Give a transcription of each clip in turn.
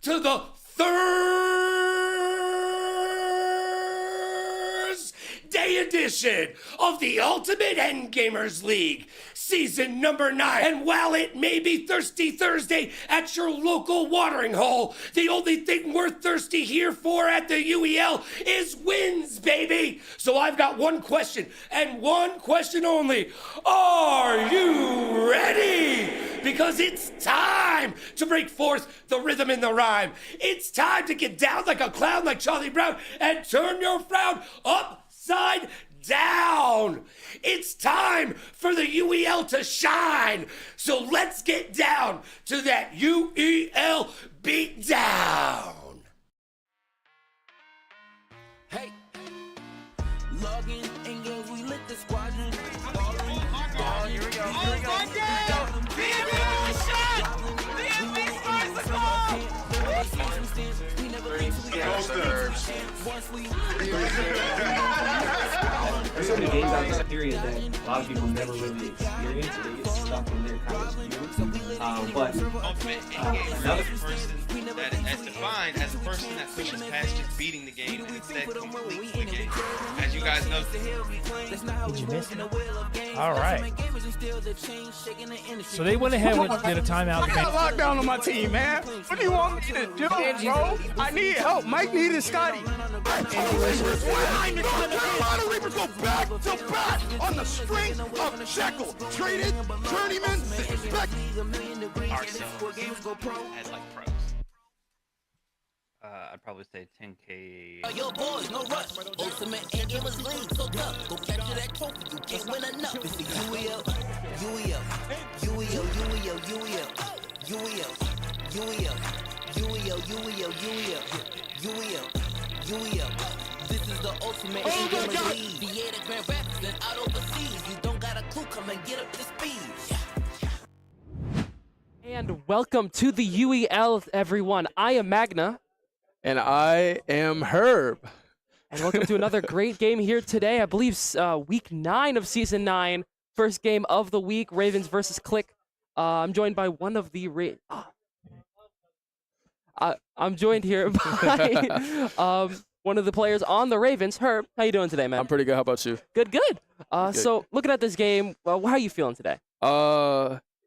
to the Thursday edition of the Ultimate Endgamers League, season number 9. And while it may be Thirsty Thursday at your local watering hole, the only thing we're thirsty here for at the UEL is wins, baby. So I've got one question, and one question only. Are you ready? Because it's time to break forth the rhythm and the rhyme. It's time to get down like a clown like Charlie Brown and turn your frown upside down. It's time for the UEL to shine. So let's get down to that UEL beatdown. Hey, log in and games, we lit the squadron. Oh, here we go. Here we go. There's so many games out this period that a lot of people never really experience, so they get stuck in their kind of view. But another person that's defined as a person that pushes past just beating the game and instead completes the game. As you guys know. Did you miss it? All right. So they went ahead and did a timeout. I got a lockdown on my team, man. What do you want me to do, bro? I need help. Mike needed Scotty. Carolina Reapers go back to back on the strength of Shekel. Traded, journeyman, disrespect. Ourselves as like pros. I'd probably say 10K. Your boys, no rush. Ultimate Endgamers League, so tough. Go capture that trophy, you can't win enough. It's the UEL, UEL, UEL, UEL, UEL, UEL, UEL, UEL, UEL, UEL, UEL. This is the Ultimate Endgamers League. The Grand Rapids and out overseas. You don't got a clue, come and get up to speed. And welcome to the UEL, everyone. I am Magna. And I am Herb. And welcome to another great game here today. I believe week 9 of season 9. First game of the week, Ravens versus KLiK. I'm joined by one of the... I'm joined here by one of the players on the Ravens. Herb, how you doing today, man? I'm pretty good. How about you? Good, good. So looking at this game, how are you feeling today?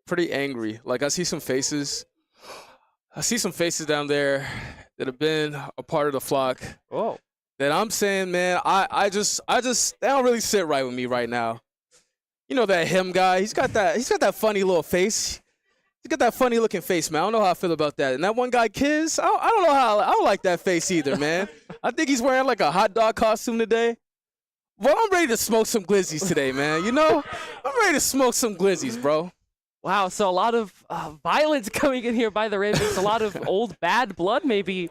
Pretty angry. Like, I see some faces. I see some faces down there that have been a part of the flock. Oh. That I'm saying, man, I just they don't really sit right with me right now. You know that him guy? He's got that funny little face. He's got that funny looking face, man. I don't know how I feel about that. And that one guy, Kiz, I don't know how I don't like that face either, man. I think he's wearing like a hot dog costume today. Well, I'm ready to smoke some glizzies today, man. You know? I'm ready to smoke some glizzies, bro. Wow, so a lot of violence coming in here by the Ravens, a lot of old bad blood maybe.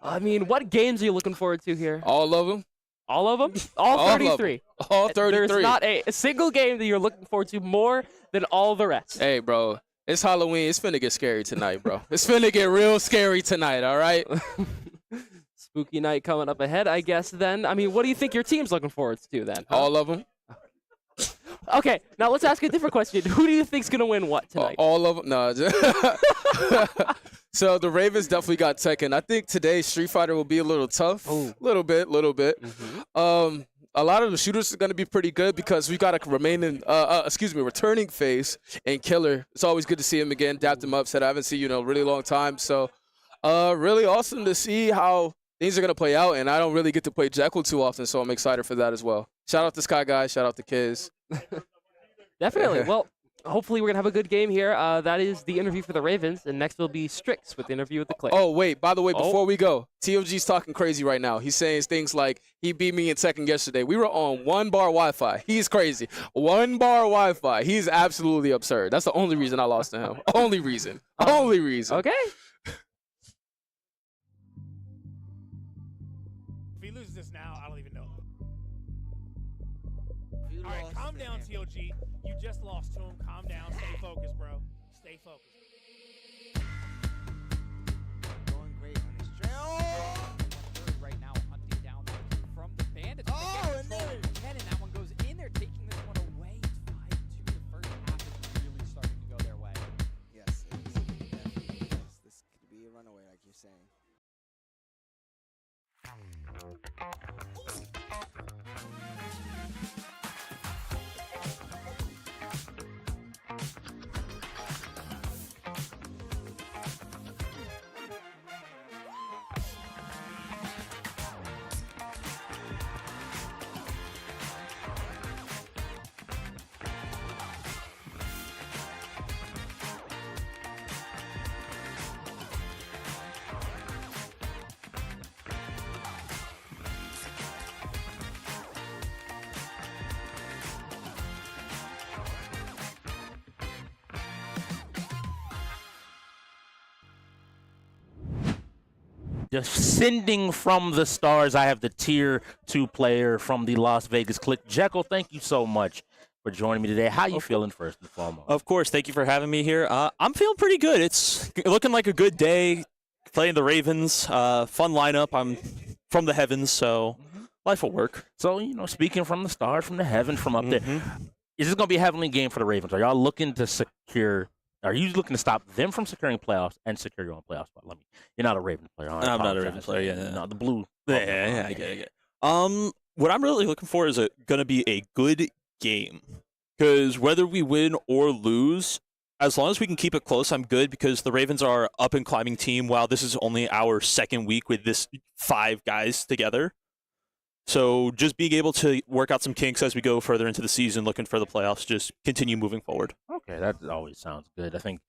I mean, what games are you looking forward to here? All of them. All of them? All 33. All 33. There's not a single game that you're looking forward to more than all the rest. Hey, bro, it's Halloween. It's finna get scary tonight, bro. It's finna get real scary tonight, all right? Spooky night coming up ahead, I guess, then. I mean, what do you think your team's looking forward to, then? Huh? All of them. Okay, now let's ask a different question. Who do you think's going to win what tonight? All of them? No. So the Ravens definitely got Tekken. I think today Street Fighter will be a little tough. A little bit. Mm-hmm. A lot of the shooters are going to be pretty good because we got a returning face and Killer. It's always good to see him again. Dapped him up. Said I haven't seen you in a really long time. So really awesome to see how things are going to play out. And I don't really get to play Jekyll too often, so I'm excited for that as well. Shout out to Sky Guy. Shout out to Kiz. Definitely. Well, hopefully we're going to have a good game here. That is the interview for the Ravens, and next will be Strix with the interview with the KLiK. Oh, wait. By the way, before we go, TOG's talking crazy right now. He's saying things like, he beat me in Tekken yesterday. We were on 1 bar Wi-Fi. He's crazy. 1 bar Wi-Fi. He's absolutely absurd. That's the only reason I lost to him. Only reason. Only reason. Okay. If he loses this now, I don't even know. All right, calm down, TOG. You just lost to him. Calm down. Stay focused, bro. Stay focused. Going great on his trail. Right now, hunting down from the bandits. Oh, and there. And that one goes in there, taking this one away. It's 5-2. The first half is really starting to go their way. Yes, it is. Yes, this could be a runaway, like you saying. Descending from the stars, I have the Tier 2 player from the Las Vegas KLiK. Jekyll, thank you so much for joining me today. How you feeling first and foremost? Of course, thank you for having me here. I'm feeling pretty good. It's looking like a good day. Playing the Ravens, fun lineup. I'm from the heavens, so life will work. So, speaking from the stars, from the heavens, from up there, is this going to be a heavenly game for the Ravens? Are y'all looking to secure? Are you looking to stop them from securing playoffs and secure your own playoff spot? You're not a Ravens player. I'm not a Ravens player. Yeah, no, the blue. Yeah, I get it. What I'm really looking for is going to be a good game, because whether we win or lose, as long as we can keep it close, I'm good, because the Ravens are up and climbing team. While this is only our second week with this 5 guys together. So just being able to work out some kinks as we go further into the season, looking for the playoffs, just continue moving forward. Okay, that always sounds good. I think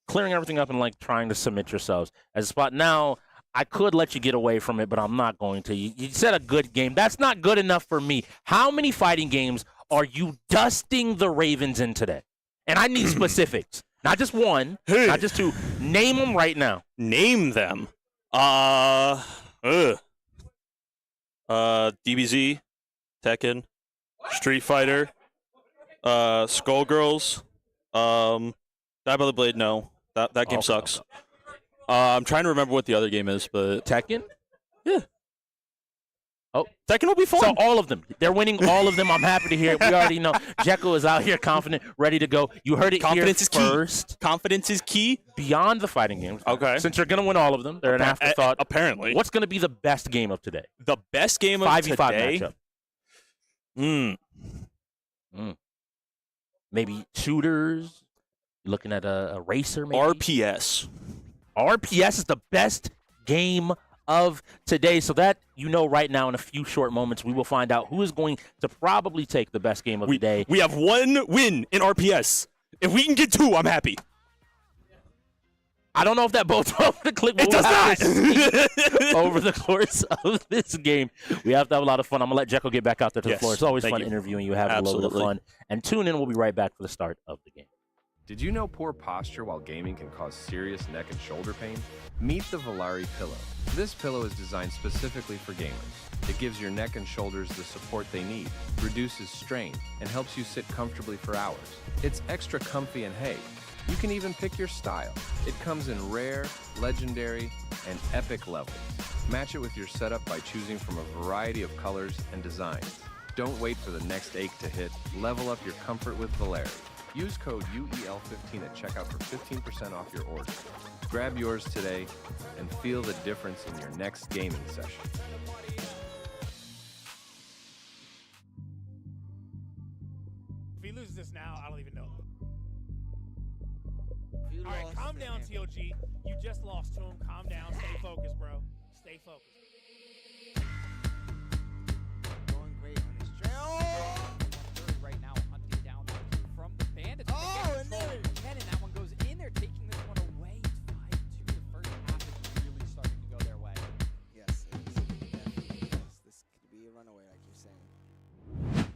clearing everything up and trying to submit yourselves as a spot. Now, I could let you get away from it, but I'm not going to. You said a good game. That's not good enough for me. How many fighting games are you dusting the Ravens in today? And I need specifics. Not just one, not just two. Name them right now. Name them. DBZ, Tekken, Street Fighter, Skullgirls, Die by the Blade. No, that game sucks. I'm trying to remember what the other game is, but Tekken. Yeah. Oh, Tekken will be fun. So all of them. They're winning all of them. I'm happy to hear it. We already know Jekyll is out here confident, ready to go. You heard it Confidence here is first. Key. Confidence is key. Beyond the fighting games. Okay. Since you're going to win all of them, they're an afterthought. Apparently. What's going to be the best game of today? The best game of 5v5 today? matchup. Maybe shooters. You're looking at a racer, maybe? RPS. RPS is the best game of today. So that, right now, in a few short moments, we will find out who is going to probably take the best game of the day. We have 1 win in RPS. If we can get 2, I'm happy. I don't know if that bodes over the KLiK. It does not. Over the course of this game, we have to have a lot of fun. I'm going to let Jekyll get back out there to the floor. It's always fun interviewing you, having a little bit of fun. And tune in. We'll be right back for the start of the game. Did you know poor posture while gaming can cause serious neck and shoulder pain? Meet the Volare Pillow. This pillow is designed specifically for gamers. It gives your neck and shoulders the support they need, reduces strain, and helps you sit comfortably for hours. It's extra comfy and hey, you can even pick your style. It comes in rare, legendary, and epic levels. Match it with your setup by choosing from a variety of colors and designs. Don't wait for the next ache to hit. Level up your comfort with Volare. Use code UEL15 at checkout for 15% off your order. Grab yours today and feel the difference in your next gaming session. If he loses this now, I don't even know. All right, calm down, TOG. You just lost to him. Calm down. Stay focused, bro. Stay focused. Going great on his trail. Right now, hunting down from the bandits. Oh, and there again, and that one goes in. They're taking this one away. It's 5-2. The first half is really starting to go their way. Yes, this could be a runaway, like you're saying.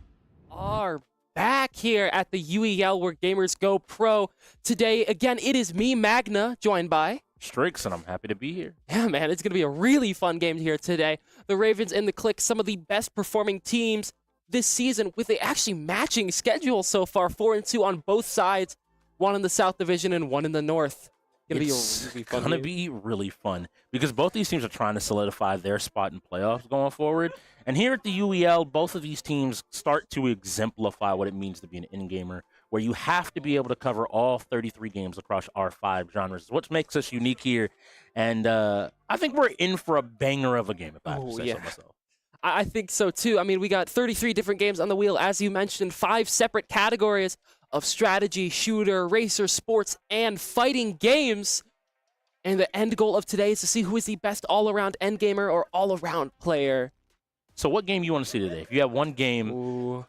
Are back here at the UEL where gamers go pro. Today, again, it is me, Magna, joined by Strix, and I'm happy to be here. Yeah, man, it's going to be a really fun game here today. The Ravens and the KLiK, some of the best performing teams this season with a actually matching schedule so far, 4-2 on both sides, one in the South Division and one in the North. It's going to be really fun because both these teams are trying to solidify their spot in playoffs going forward. And here at the UEL, both of these teams start to exemplify what it means to be an in-gamer, where you have to be able to cover all 33 games across our 5 genres. What makes us unique here And I think we're in for a banger of a game, if I have to say so myself. I think so too. I mean, we got 33 different games on the wheel, as you mentioned, 5 separate categories of strategy, shooter, racer, sports, and fighting games. And the end goal of today is to see who is the best all-around endgamer or all-around player. So what game you want to see today? If you have one game. Ooh.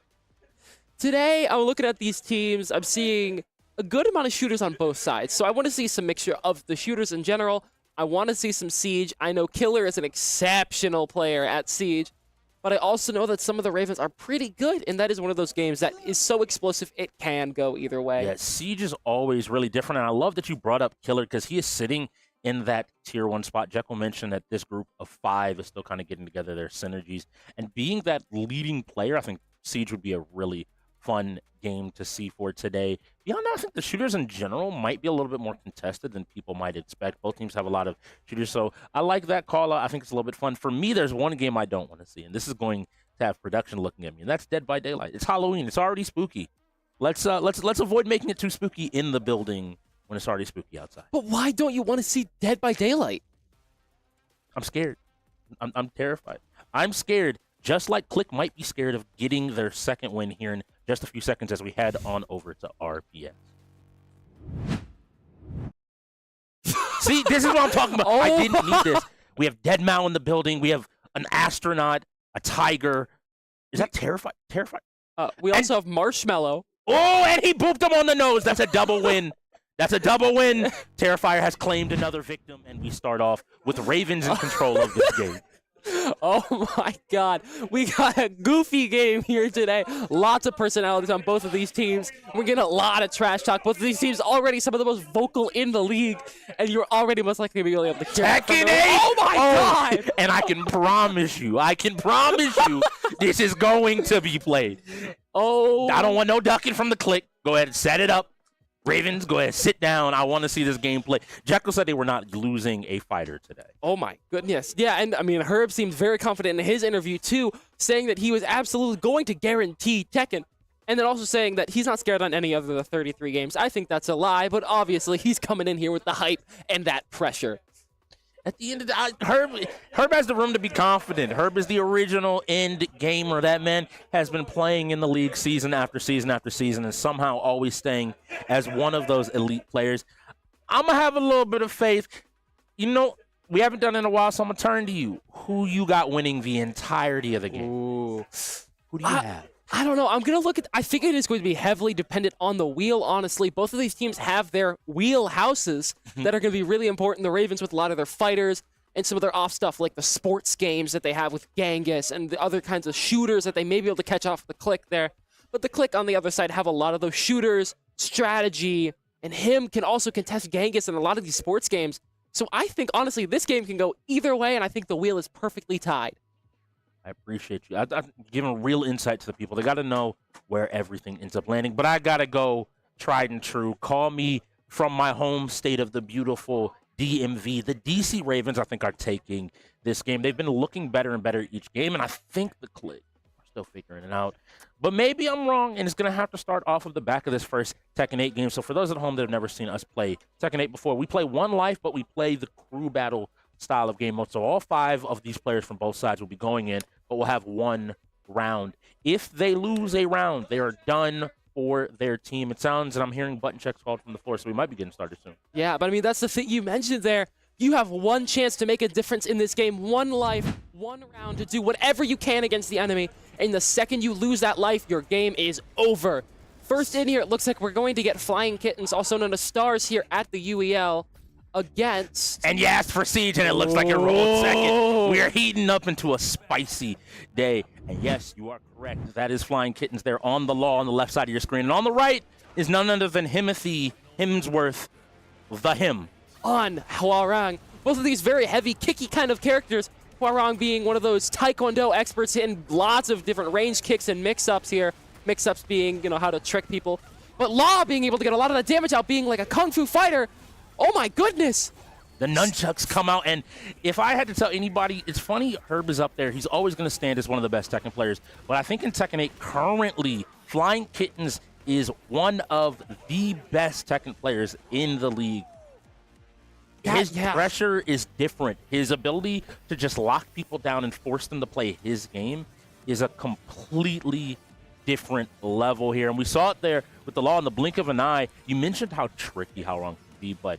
Today, I'm looking at these teams. I'm seeing a good amount of shooters on both sides. So I want to see some mixture of the shooters in general. I want to see some Siege. I know Killer is an exceptional player at Siege. But I also know that some of the Ravens are pretty good, and that is one of those games that is so explosive it can go either way. Yeah, Siege is always really different, and I love that you brought up Killer because he is sitting in that tier 1 spot. Jekyll mentioned that this group of 5 is still kind of getting together their synergies, and being that leading player, I think Siege would be a really fun game to see for today. Beyond that, I think the shooters in general might be a little bit more contested than people might expect. Both teams have a lot of shooters, so I like that call out. I think it's a little bit fun. For me, there's one game I don't want to see, and this is going to have production looking at me, and that's Dead by Daylight. It's Halloween. It's already spooky. Let's avoid making it too spooky in the building when it's already spooky outside. But why don't you want to see Dead by Daylight? I'm scared. I'm terrified. I'm scared, just like KLiK might be scared of getting their second win here in just a few seconds as we head on over to RPS. See, this is what I'm talking about. Oh I didn't need this. We have Dead Mal in the building. We have an astronaut, a tiger. Is that terrifying? Terrifying. We also have Marshmallow. Oh, and he booped him on the nose. That's a double win. That's a double win. Terrifier has claimed another victim, and we start off with Ravens in control of this game. Oh my God, we got a goofy game here today. Lots of personalities on both of these teams. We're getting a lot of trash talk. Both of these teams already some of the most vocal in the league, and you're already most likely to be able to hear it from them. Oh my God! And I can promise you, this is going to be played. Oh, I don't want no ducking from the KLiK. Go ahead and set it up. Ravens, go ahead, sit down. I want to see this game play. Jekyll said they were not losing a fighter today. Oh my goodness. Yeah, and I mean, Herb seemed very confident in his interview too, saying that he was absolutely going to guarantee Tekken, and then also saying that he's not scared on any other of the 33 games. I think that's a lie, but obviously he's coming in here with the hype and that pressure. At the end of the day, Herb has the room to be confident. Herb is the original end gamer. That man has been playing in the league season after season after season and somehow always staying as one of those elite players. I'm going to have a little bit of faith. You know, we haven't done it in a while, so I'm going to turn to you. Who you got winning the entirety of the game? Ooh. Who do you have? I don't know. I'm going to look at... I think it is going to be heavily dependent on the wheel, honestly. Both of these teams have their wheelhouses that are going to be really important. The Ravens with a lot of their fighters and some of their off stuff, like the sports games that they have with Genghis and the other kinds of shooters that they may be able to catch off the KLiK there. But the KLiK on the other side have a lot of those shooters, strategy, and him can also contest Genghis in a lot of these sports games. So I think, honestly, this game can go either way, and I think the wheel is perfectly tied. I appreciate you. I'm giving real insight to the people. They got to know where everything ends up landing. But I got to go tried and true. Call me from my home state of the beautiful DMV. The DC Ravens, I think, are taking this game. They've been looking better and better each game, and I think the KLiK are still figuring it out. But maybe I'm wrong, and it's going to have to start off of the back of this first Tekken 8 game. So for those at home that have never seen us play Tekken 8 before, we play one life, but we play the crew battle style of game mode. So all 5 of these players from both sides will be going in, but we'll have one round. If they lose a round, they are done for their team. It sounds, and I'm hearing button checks called from the floor, so we might be getting started soon. Yeah, but I mean, that's the thing you mentioned there. You have one chance to make a difference in this game, one life, one round to do whatever you can against the enemy. And the second you lose that life, your game is over. First in here, it looks like we're going to get Flying Kittens, also known as Stars, here at the UEL. Against... And you asked for Siege, and it looks like it rolled second. We are heating up into a spicy day. And yes, you are correct. That is Flying Kittens there on the law on the left side of your screen. And on the right is none other than Timothy Hemsworth, the Him. On Hwarang. Both of these very heavy, kicky kind of characters. Hwarang being one of those Taekwondo experts in lots of different range kicks and mix-ups here. Mix-ups being, you know, how to trick people. But Law being able to get a lot of that damage out, being like a kung fu fighter. Oh my goodness! The nunchucks come out, and if I had to tell anybody, it's funny, Herb is up there. He's always going to stand as one of the best Tekken players. But I think in Tekken 8, currently, Flying Kittens is one of the best Tekken players in the league. His pressure is different. His ability to just lock people down and force them to play his game is a completely different level here. And we saw it there with the law in the blink of an eye. You mentioned how tricky How Wrong could be, but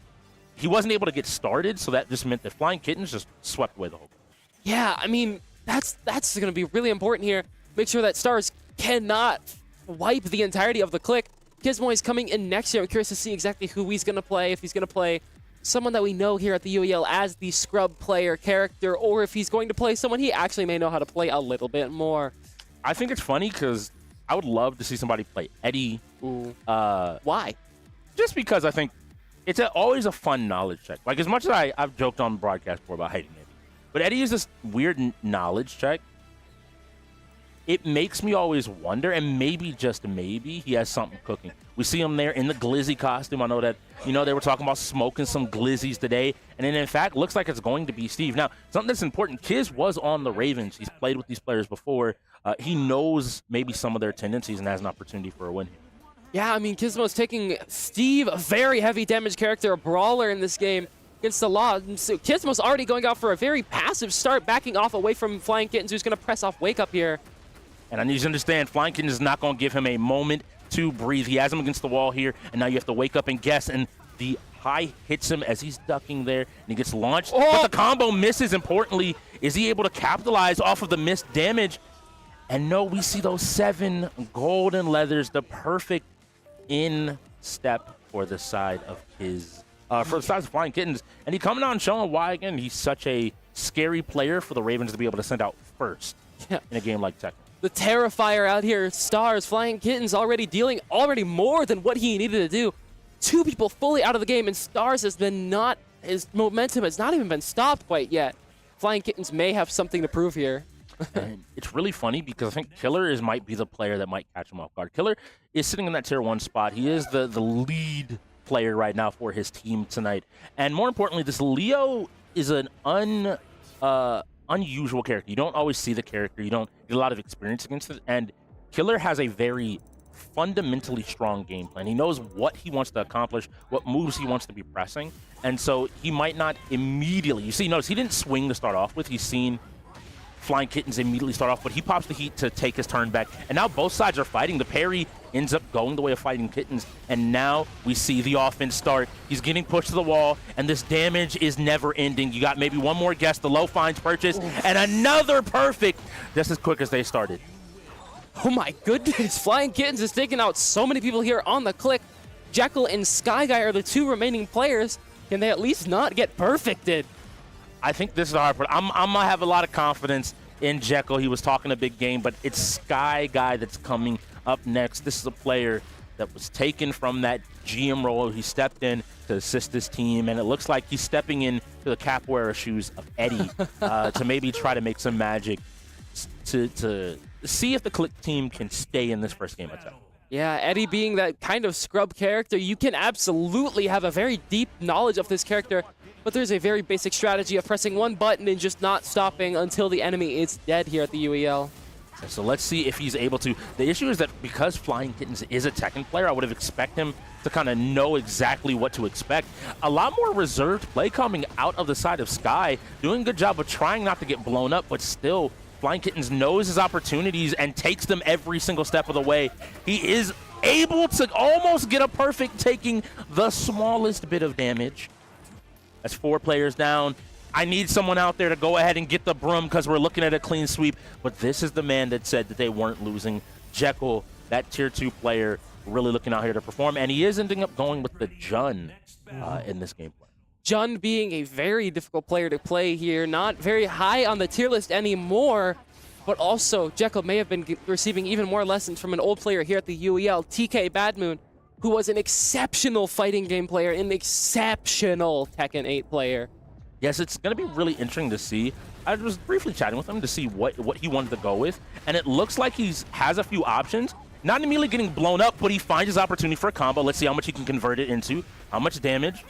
he wasn't able to get started, so that just meant that Flying Kittens just swept away the whole game. Yeah, I mean, that's going to be really important here. Make sure that Stars cannot wipe the entirety of the KLiK. Gizmo is coming in next year. I'm curious to see exactly who he's going to play, if he's going to play someone that we know here at the UEL as the scrub player character, or if he's going to play someone he actually may know how to play a little bit more. I think it's funny because I would love to see somebody play Eddie. Why? Just because I think it's always a fun knowledge check. Like, as much as I've joked on broadcast before about hating Eddie, but Eddie is this weird knowledge check. It makes me always wonder, and maybe, just maybe, he has something cooking. We see him there in the glizzy costume. I know that, they were talking about smoking some glizzies today, and then, in fact, looks like it's going to be Steve. Now, something that's important, Kiz was on the Ravens. He's played with these players before. He knows maybe some of their tendencies and has an opportunity for a win here. Yeah, I mean, Gizmo's taking Steve, a very heavy damage character, a brawler in this game, against the law. So Gizmo's already going out for a very passive start, backing off away from Flying Kittens, who's going to press off Wake Up here. And I need you to understand, Flying Kitten is not going to give him a moment to breathe. He has him against the wall here, and now you have to wake up and guess. And the high hits him as he's ducking there, and he gets launched. But the combo misses. Importantly, is he able to capitalize off of the missed damage? And no, we see those 7 golden leathers, the perfect in step for the side of his, for the side of Flying Kittens. And he coming out and showing why, again, he's such a scary player for the Ravens to be able to send out first in a game like Tekken. The Terrifier out here, Stars, Flying Kittens already dealing more than what he needed to do. 2 people fully out of the game, and Stars has been his momentum has not even been stopped quite yet. Flying Kittens may have something to prove here. And it's really funny because I think Killer might be the player that might catch him off guard. Killer is sitting in that tier 1 spot. He is the lead player right now for his team tonight. And more importantly, this Leo is an unusual character. You don't always see the character. You don't get a lot of experience against it. And Killer has a very fundamentally strong game plan. He knows what he wants to accomplish, what moves he wants to be pressing. And so he might not immediately, notice he didn't swing to start off with. He's seen Flying Kittens immediately start off, but he pops the heat to take his turn back. And now both sides are fighting. The parry ends up going the way of Fighting Kittens. And now we see the offense start. He's getting pushed to the wall, and this damage is never ending. You got maybe one more guess. The low finds purchase, and another perfect just as quick as they started. Oh my goodness, Flying Kittens is taking out so many people here on the KLiK. Jekyll and Sky Guy are the 2 remaining players. Can they at least not get perfected? I think this is the hard part. I'm going to have a lot of confidence in Jekyll. He was talking a big game, but it's Sky Guy that's coming up next. This is a player that was taken from that GM role. He stepped in to assist his team, and it looks like he's stepping in to the capoeira shoes of Eddie to maybe try to make some magic to see if the KLiK team can stay in this first game attack. Yeah, Eddie being that kind of scrub character, you can absolutely have a very deep knowledge of this character, but there's a very basic strategy of pressing one button and just not stopping until the enemy is dead here at the UEL. So let's see if he's able to. The issue is that because Flying Kittens is a Tekken player, I would have expected him to kind of know exactly what to expect. A lot more reserved play coming out of the side of Sky, doing a good job of trying not to get blown up, but still Flying Kittens knows his opportunities and takes them every single step of the way. He is able to almost get a perfect, taking the smallest bit of damage. That's 4 players down. I need someone out there to go ahead and get the broom because we're looking at a clean sweep. But this is the man that said that they weren't losing. Jekyll, that tier 2 player, really looking out here to perform. And he is ending up going with the Jun in this gameplay. Jun being a very difficult player to play here, not very high on the tier list anymore, but also Jekyll may have been receiving even more lessons from an old player here at the UEL, TK Badmoon, who was an exceptional fighting game player, an exceptional Tekken 8 player. Yes, it's going to be really interesting to see. I was briefly chatting with him to see what he wanted to go with, and it looks like he has a few options. Not immediately getting blown up, but he finds his opportunity for a combo. Let's see how much he can convert it into, how much damage.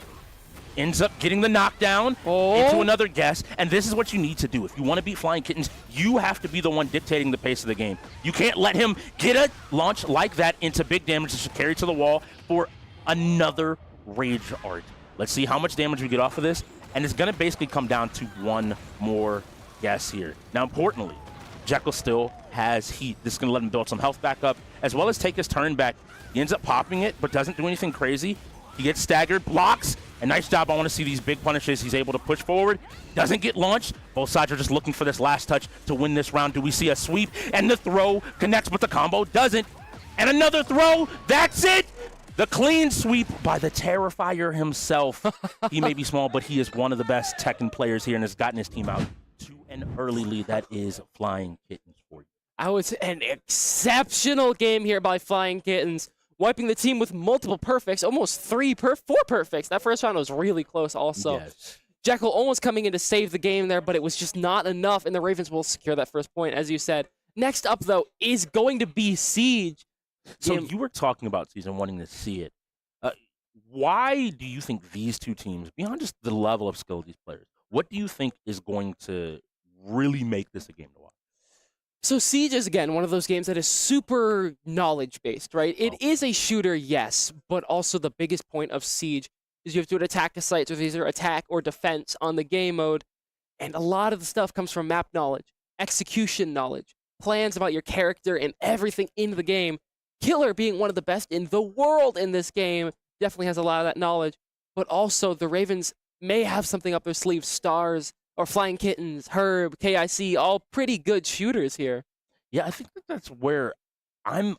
Ends up getting the knockdown into another guess, and this is what you need to do. If you want to beat Flying Kittens, you have to be the one dictating the pace of the game. You can't let him get a launch like that into big damage that should carry to the wall for another Rage Art. Let's see how much damage we get off of this. And it's going to basically come down to one more guess here. Now, importantly, Jekyll still has heat. This is going to let him build some health back up, as well as take his turn back. He ends up popping it, but doesn't do anything crazy. He gets staggered, blocks, and nice job. I want to see these big punishes. He's able to push forward, doesn't get launched. Both sides are just looking for this last touch to win this round. Do we see a sweep? And the throw connects, but the combo doesn't. And another throw, that's it! The clean sweep by the Terrifier himself. He may be small, but he is one of the best Tekken players here and has gotten his team out to an early lead. That is Flying Kittens for you. That was an exceptional game here by Flying Kittens, wiping the team with multiple perfects, almost 4 perfects. That first round was really close also. Yes. Jekyll almost coming in to save the game there, but it was just not enough, and the Ravens will secure that first point, as you said. Next up, though, is going to be Siege. So you were talking about Season wanting to see it. Why do you think these two teams, beyond just the level of skill of these players, what do you think is going to really make this a game to watch? So Siege is, again, one of those games that is super knowledge-based, right? It is a shooter, yes, but also the biggest point of Siege is you have to attack a site, so there's either attack or defense on the game mode, and a lot of the stuff comes from map knowledge, execution knowledge, plans about your character, and everything in the game. Killer, being one of the best in the world in this game, definitely has a lot of that knowledge, but also the Ravens may have something up their sleeve. Stars or Flying Kittens, Herb, KIC, all pretty good shooters here. Yeah, I think that's where I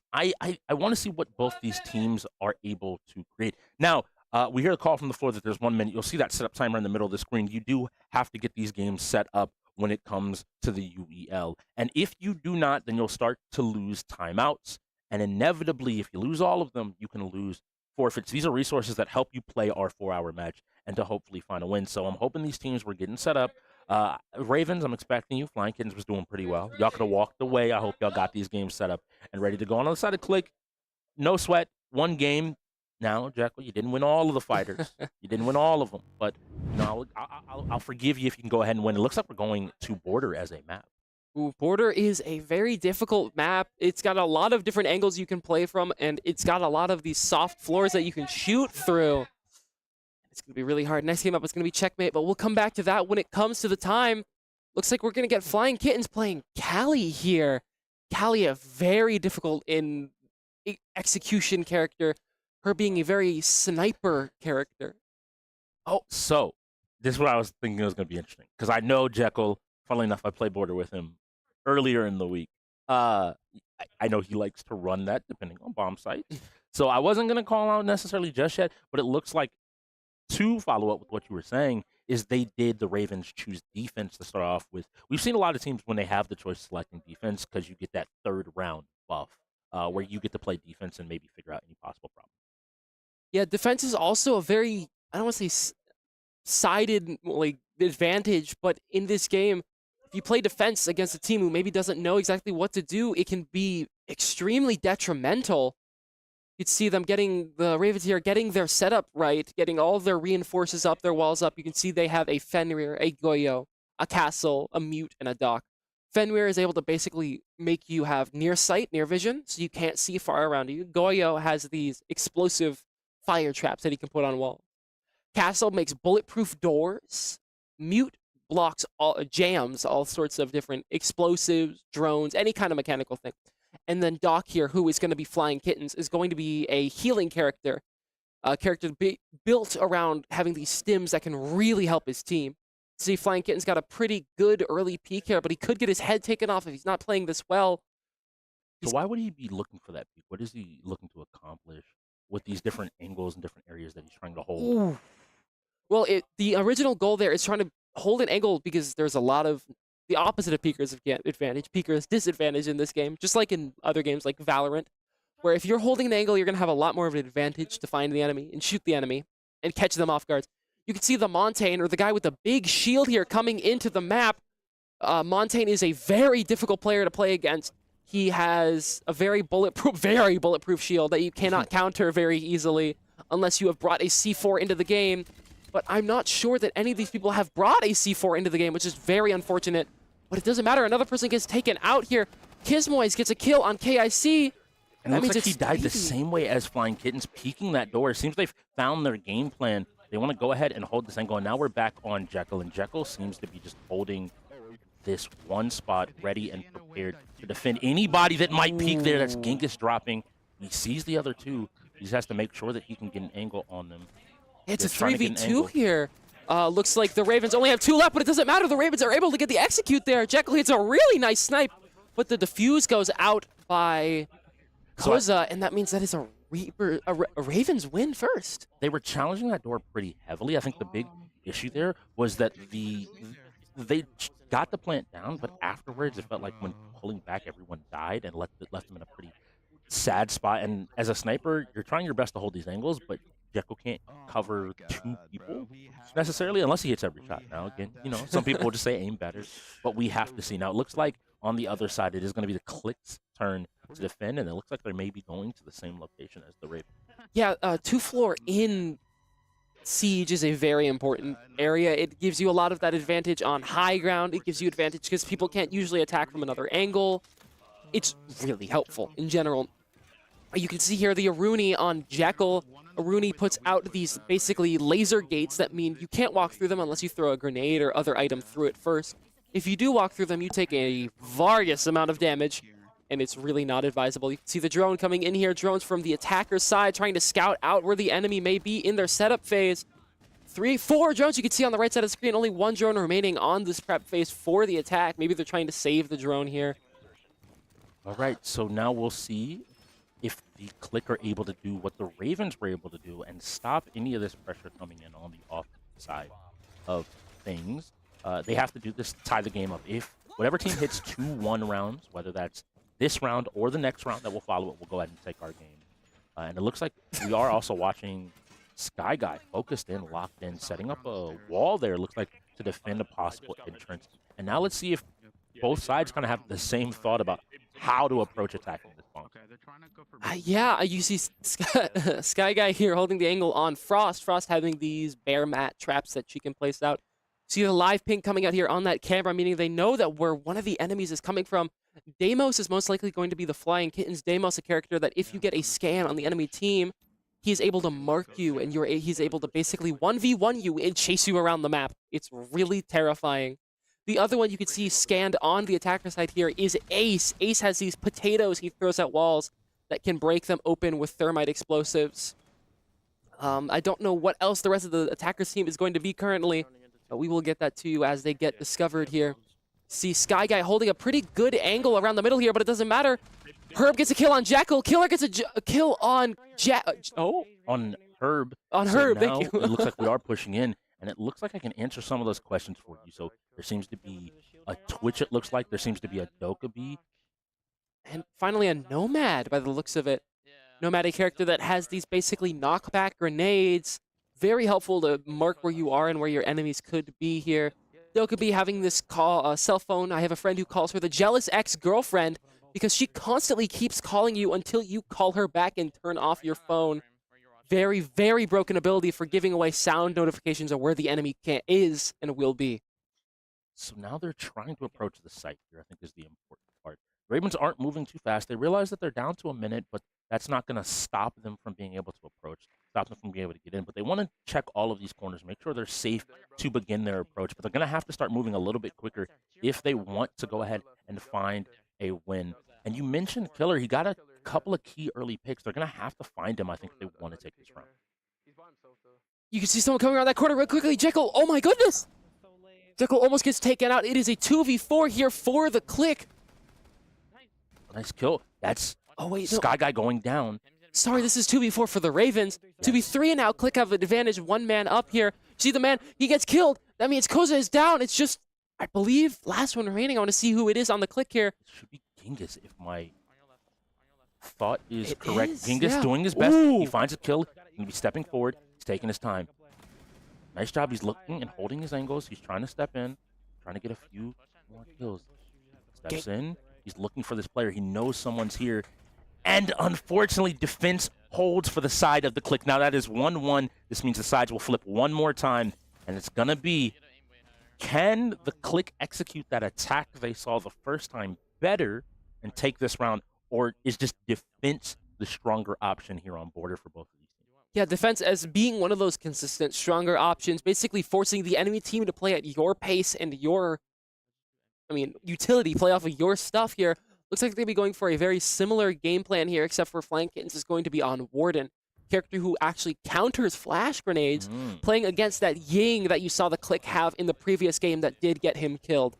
want to see what both these teams are able to create. Now, we hear the call from the floor that there's 1 minute. You'll see that setup timer in the middle of the screen. You do have to get these games set up when it comes to the UEL. And if you do not, then you'll start to lose timeouts. And inevitably, if you lose all of them, you can lose forfeits. These are resources that help you play our 4-hour match and to hopefully find a win. So I'm hoping these teams were getting set up. Ravens, I'm expecting you. Flying Kittens was doing pretty well. Y'all could have walked away. I hope y'all got these games set up and ready to go. On the other side of KLiK, no sweat, 1 game. Now, Jekyll, you didn't win all of the fighters. You didn't win all of them. But I'll forgive you if you can go ahead and win. It looks like we're going to Border as a map. Ooh, Border is a very difficult map. It's got a lot of different angles you can play from, and it's got a lot of these soft floors that you can shoot through. It's going to be really hard. Next game up is going to be Checkmate, but we'll come back to that when it comes to the time. Looks like we're going to get Flying Kittens playing Callie here. Callie, a very difficult in execution character. Her being a very sniper character. Oh, so this is what I was thinking was going to be interesting. Because I know Jekyll, funnily enough, I played Border with him earlier in the week. I know he likes to run that depending on bomb sites. So I wasn't going to call out necessarily just yet, but it looks like, to follow up with what you were saying, is the Ravens choose defense to start off with. We've seen a lot of teams when they have the choice selecting defense because you get that 3rd round buff where you get to play defense and maybe figure out any possible problem. Yeah, defense is also a very, I don't want to say sided advantage, but in this game, if you play defense against a team who maybe doesn't know exactly what to do, it can be extremely detrimental. You'd see them the Ravens here getting their setup right, getting all their reinforces up, their walls up. You can see they have a Fenrir, a Goyo, a Castle, a Mute, and a Dock. Fenrir is able to basically make you have near sight, near vision, so you can't see far around you. Goyo has these explosive fire traps that he can put on walls. Castle makes bulletproof doors. Mute blocks jams, all sorts of different explosives, drones, any kind of mechanical thing. And then Doc here, who is going to be Flying Kittens, is going to be a healing character. A character built around having these stims that can really help his team. See, Flying Kittens got a pretty good early peak here, but he could get his head taken off if he's not playing this well. So why would he be looking for that peak? What is he looking to accomplish with these different angles and different areas that he's trying to hold? Ooh. Well, the original goal there is trying to hold an angle because there's a lot of the opposite of Peeker's advantage. Peeker's disadvantage in this game, just like in other games like Valorant, where if you're holding an angle, you're going to have a lot more of an advantage to find the enemy and shoot the enemy and catch them off guard. You can see the Montaigne, or the guy with the big shield here, coming into the map. Montaigne is a very difficult player to play against. He has a very bulletproof shield that you cannot counter very easily unless you have brought a C4 into the game. But I'm not sure that any of these people have brought a C4 into the game, which is very unfortunate. But it doesn't matter. Another person gets taken out here. Kismoys gets a kill on KIC. And it looks like he died the same way as Flying Kittens, peeking that door. It seems they've found their game plan They want to go ahead and hold this angle, and now we're back on Jekyll, and Jekyll seems to be just holding this one spot ready and prepared to defend anybody that might peek there. That's Genghis dropping. He sees the other two. He just has to make sure that he can get an angle on them. It's a 3v2 here. Looks like the Ravens only have 2 left, but it doesn't matter. The Ravens are able to get the execute there. Jekyll hits a really nice snipe, but the defuse goes out by Koza, and that means that is a Ravens win first. They were challenging that door pretty heavily. I think the big issue there was that they got the plant down, but afterwards it felt like when pulling back, everyone died and left them in a pretty sad spot. And as a sniper, you're trying your best to hold these angles, but Jekyll can't cover 2 people necessarily unless he hits every shot. Now, again, you know, some people will just say aim better, but we have to see. Now, it looks like on the other side, it is going to be the KLiK's turn to defend, and it looks like they may be going to the same location as the Ravens. Yeah, 2-floor in Siege is a very important area. It gives you a lot of that advantage on high ground. It gives you advantage because people can't usually attack from another angle. It's really helpful in general. You can see here the Aruni on Jekyll. Aruni puts out these basically laser gates that mean you can't walk through them unless you throw a grenade or other item through it first. If you do walk through them, you take a various amount of damage, and it's really not advisable. You can see the drone coming in here. Drones from the attacker's side trying to scout out where the enemy may be in their setup phase. 4 drones you can see on the right side of the screen. Only 1 drone remaining on this prep phase for the attack. Maybe they're trying to save the drone here. All right, so now we'll see if the KLiK are able to do what the Ravens were able to do and stop any of this pressure coming in on the offensive side of things. They have to do this to tie the game up. If whatever team hits 2-1 rounds, whether that's this round or the next round that will follow it, we'll go ahead and take our game. And it looks like we are also watching Sky Guy focused in, locked in, setting up a wall there, looks like, to defend a possible entrance. And now let's see if both sides kind of have the same thought about how to approach attacking this bomb. Yeah, you see Sky Guy here holding the angle on Frost. Frost having these bear mat traps that she can place out. See the live ping coming out here on that camera, meaning they know that where one of the enemies is coming from. Deimos is most likely going to be the Flying Kittens. Deimos, a character that if you get a scan on the enemy team, he is able to mark you, and he's able to basically 1v1 you and chase you around the map. It's really terrifying. The other one you can see scanned on the attacker side here is Ace. Ace has these potatoes he throws at walls that can break them open with thermite explosives. I don't know what else the rest of the attacker's team is going to be currently, but we will get that to you as they get discovered here. See Sky Guy holding a pretty good angle around the middle here, but it doesn't matter. Herb gets a kill on Jekyll. Killer gets a kill on on Herb. On so Herb, now thank you. It looks like we are pushing in, and it looks like I can answer some of those questions for you. So there seems to be a Twitch, it looks like. There seems to be a Dokkaebi. And finally a Nomad by the looks of it. Nomad, a character that has these basically knockback grenades. Very helpful to mark where you are and where your enemies could be here. Dokkaebi having this cell phone. I have a friend who calls her the jealous ex-girlfriend because she constantly keeps calling you until you call her back and turn off your phone. Very, very broken ability for giving away sound notifications of where the enemy is and will be. So now they're trying to approach the site here, I think is the important part. Ravens aren't moving too fast. They realize that they're down to a minute, but that's not going to stop them from being able to approach, stop them from being able to get in. But they want to check all of these corners, make sure they're safe to begin their approach. But they're going to have to start moving a little bit quicker if they want to go ahead and find a win. And you mentioned Killer. He got a couple of key early picks. They're going to have to find him, I think, if they want to take this round. You can see someone coming around that corner real quickly. Jekyll, oh my goodness! Jekyll almost gets taken out. It is a 2v4 here for the KLiK. Nice kill. That's wait, Sky Guy going down. Sorry, this is 2v4 for the Ravens. 2v3 now. KLiK have an advantage. 1 man up here. See the man? He gets killed. That means Koza is down. It's just, I believe, last one remaining. I want to see who it is on the KLiK here. It should be Genghis if my thought is correct. Is? Genghis Yeah. doing his best. Ooh. He finds a kill. He's going to be stepping forward. He's taking his time. Nice job. He's looking and holding his angles. He's trying to step in, trying to get a few more kills. Steps in. He's looking for this player. He knows someone's here. And unfortunately, defense holds for the side of the KLiK. Now that is 1-1. This means the sides will flip one more time. And it's going to be, can the KLiK execute that attack they saw the first time better and take this round? Or is just defense the stronger option here on border for both of these teams? Yeah, defense as being one of those consistent, stronger options, basically forcing the enemy team to play at your pace and your, utility, play off of your stuff here. Looks like they're going to be going for a very similar game plan here, except for Flying Kittens is going to be on Warden, character who actually counters flash grenades, playing against that Ying that you saw the KLiK have in the previous game that did get him killed.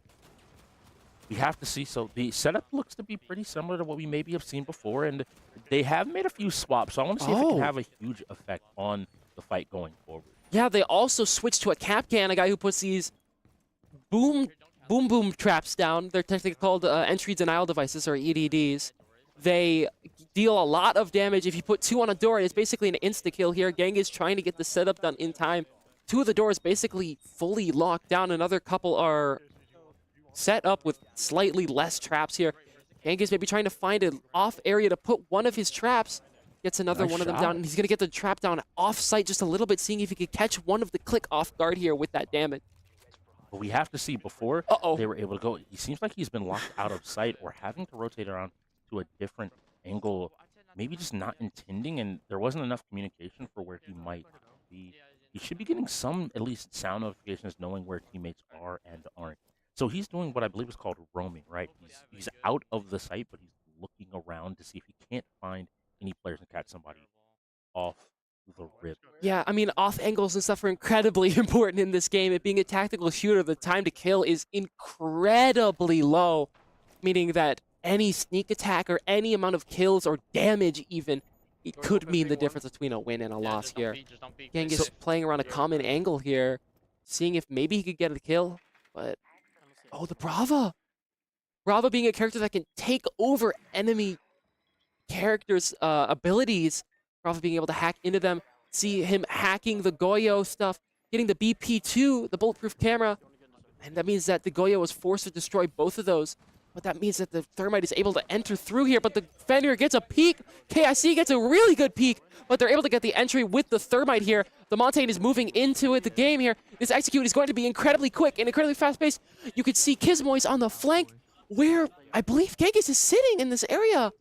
We have to see. So the setup looks to be pretty similar to what we maybe have seen before, and they have made a few swaps. So I want to see if it can have a huge effect on the fight going forward. Yeah, they also switched to a Capcan, a guy who puts these boom traps down. They're technically called entry denial devices, or EDDs. They deal a lot of damage. If you put 2 on a door, it's basically an insta-kill here. Gang is trying to get the setup done in time. 2 of the doors basically fully locked down. Another couple are set up with slightly less traps here. Genghis maybe trying to find an off area to put one of his traps. Gets another one of them down, and he's going to get the trap down off-site just a little bit, seeing if he could catch one of the KLiK off guard here with that damage. But we have to see before they were able to go. He seems like he's been locked out of sight or having to rotate around to a different angle, maybe just not intending, and there wasn't enough communication for where he might be. He should be getting some, at least, sound notifications knowing where teammates are and aren't. So he's doing what I believe is called roaming, right? He's out of the site, but he's looking around to see if he can't find any players and catch somebody off the rip. Yeah, off angles and stuff are incredibly important in this game. It being a tactical shooter, the time to kill is incredibly low, meaning that any sneak attack or any amount of kills or damage even, it could mean the difference between a win and a loss here. Genghis playing around a common angle here, seeing if maybe he could get a kill, but... Oh, the Brava! Brava being a character that can take over enemy characters' abilities. Brava being able to hack into them. See him hacking the Goyo stuff, getting the BP2, the bulletproof camera. And that means that the Goyo was forced to destroy both of those. But that means that the Thermite is able to enter through here, but the Fenrir gets a peek. KIC gets a really good peek, but they're able to get the entry with the Thermite here. The Montaigne is moving into the game here. This execute is going to be incredibly quick and incredibly fast-paced. You can see Kismoy's on the flank, where I believe Genghis is sitting in this area.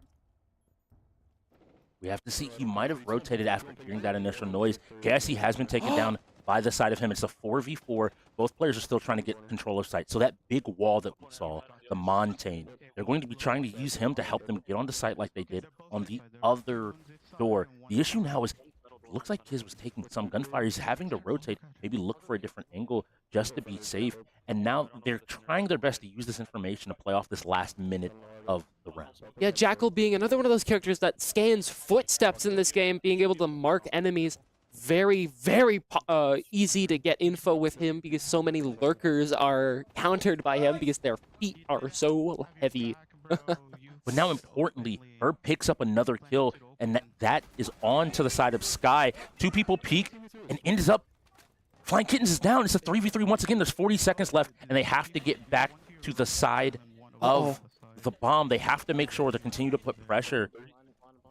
We have to see. He might have rotated after hearing that initial noise. KIC has been taken down by the side of him. It's a 4v4. Both players are still trying to get control of site. So that big wall that we saw, the Montaigne, they're going to be trying to use him to help them get onto site like they did on the other door. The issue now is it looks like Kiz was taking some gunfire. He's having to rotate, maybe look for a different angle just to be safe. And now they're trying their best to use this information to play off this last minute of the round. Yeah, Jackal being another one of those characters that scans footsteps in this game, being able to mark enemies. Very, very easy to get info with him because so many lurkers are countered by him because their feet are so heavy. But now, importantly, Herb picks up another kill, and that is on to the side of Sky. 2 people peek and ends up... Flying Kittens is down. It's a 3v3 once again. There's 40 seconds left, and they have to get back to the side of the bomb. They have to make sure to continue to put pressure.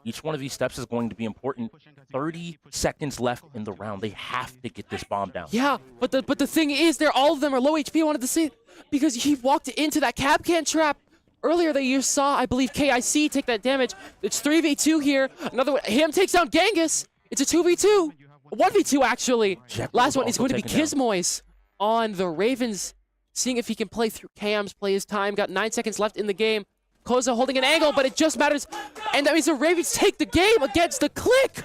Each one of these steps is going to be important. 30 seconds left in the round. They have to get this bomb down. Yeah, but the thing is, all of them are low HP. I wanted to say because he walked into that Capcan trap. Earlier that you saw, I believe, KIC take that damage. It's 3v2 here. Another one. Him takes down Genghis. It's a 2v2. A 1v2, actually. Last one is going to be Kismoy's on the Ravens, seeing if he can play through cams, play his time. Got 9 seconds left in the game. Koza holding an angle, but it just matters. And that means the Ravens take the game against the KLiK.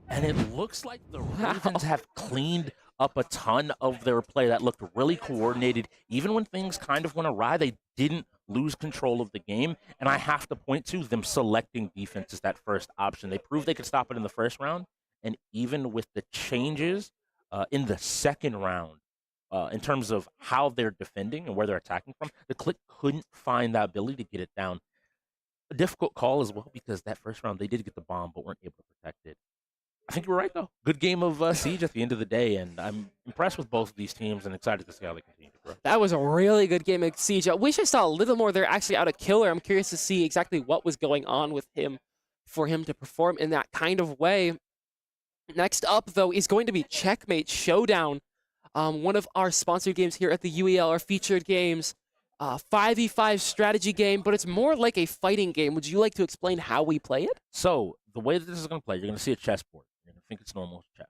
And it looks like the Ravens have cleaned up a ton of their play. That looked really coordinated. Even when things kind of went awry, they didn't lose control of the game. And I have to point to them selecting defense as that first option. They proved they could stop it in the first round. And even with the changes in the second round, in terms of how they're defending and where they're attacking from, the KLiK couldn't find that ability to get it down. A difficult call as well because that first round they did get the bomb but weren't able to protect it. I think you're right, though. Good game of Siege at the end of the day, and I'm impressed with both of these teams and excited to see how they continue to grow. That was a really good game of Siege. I wish I saw a little more there actually out of Killer. I'm curious to see exactly what was going on with him for him to perform in that kind of way. Next up, though, is going to be Checkmate Showdown. One of our sponsored games here at the UEL, our featured games. 5v5 strategy game, but it's more like a fighting game. Would you like to explain how we play it? So, the way that this is going to play, you're going to see a chessboard. You're going to think it's normal chess.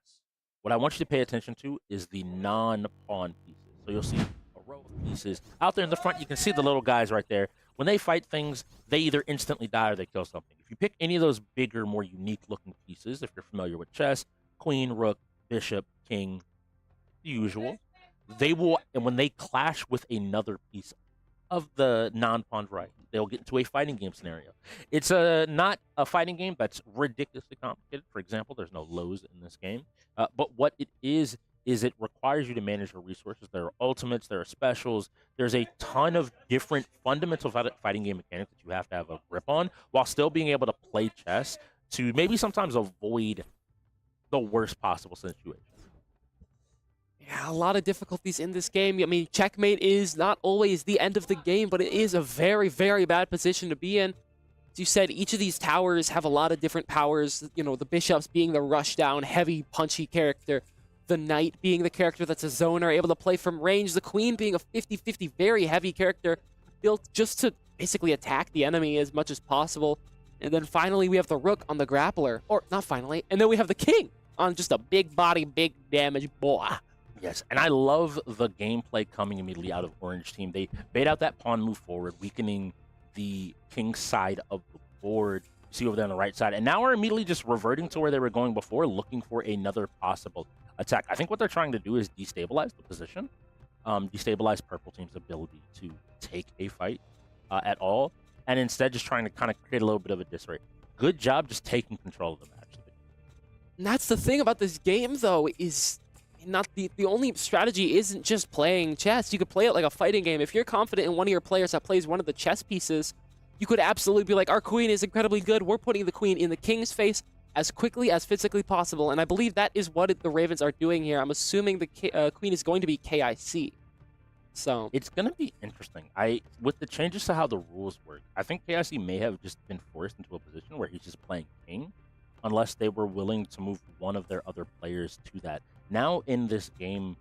What I want you to pay attention to is the non-pawn pieces. So you'll see a row of pieces. Out there in the front, you can see the little guys right there. When they fight things, they either instantly die or they kill something. If you pick any of those bigger, more unique-looking pieces, if you're familiar with chess, queen, rook, bishop, king, the usual, they will, and when they clash with another piece of the non-pawn variety, they'll get into a fighting game scenario. It's not a fighting game that's ridiculously complicated. For example, there's no lows in this game. But what it is it requires you to manage your resources. There are ultimates, there are specials. There's a ton of different fundamental fighting game mechanics that you have to have a grip on while still being able to play chess to maybe sometimes avoid the worst possible situation. Yeah, a lot of difficulties in this game. I mean, checkmate is not always the end of the game, but it is a very, very bad position to be in. As you said, each of these towers have a lot of different powers. You know, the bishops being the rush down, heavy, punchy character. The knight being the character that's a zoner, able to play from range. The queen being a 50-50, very heavy character, built just to basically attack the enemy as much as possible. And then finally, we have the rook on the grappler. Or, not finally. And then we have the king on just a big body, big damage boy. Yes, and I love the gameplay coming immediately out of Orange Team. They bait out that pawn move forward, weakening the king side of the board. You see over there on the right side. And now we're immediately just reverting to where they were going before, looking for another possible attack. I think what they're trying to do is destabilize the position, destabilize purple team's ability to take a fight at all, and instead just trying to kind of create a little bit of a disarray. Good job just taking control of the match. And that's the thing about this game, though, is not the only strategy isn't just playing chess. You could play it like a fighting game. If you're confident in one of your players that plays one of the chess pieces, you could absolutely be like, our queen is incredibly good. We're putting the queen in the king's face as quickly as physically possible. And I believe that is what the Ravens are doing here. I'm assuming the queen is going to be KIC. So it's going to be interesting. With the changes to how the rules work, I think KIC may have just been forced into a position where he's just playing king, unless they were willing to move one of their other players to that. Now in this game,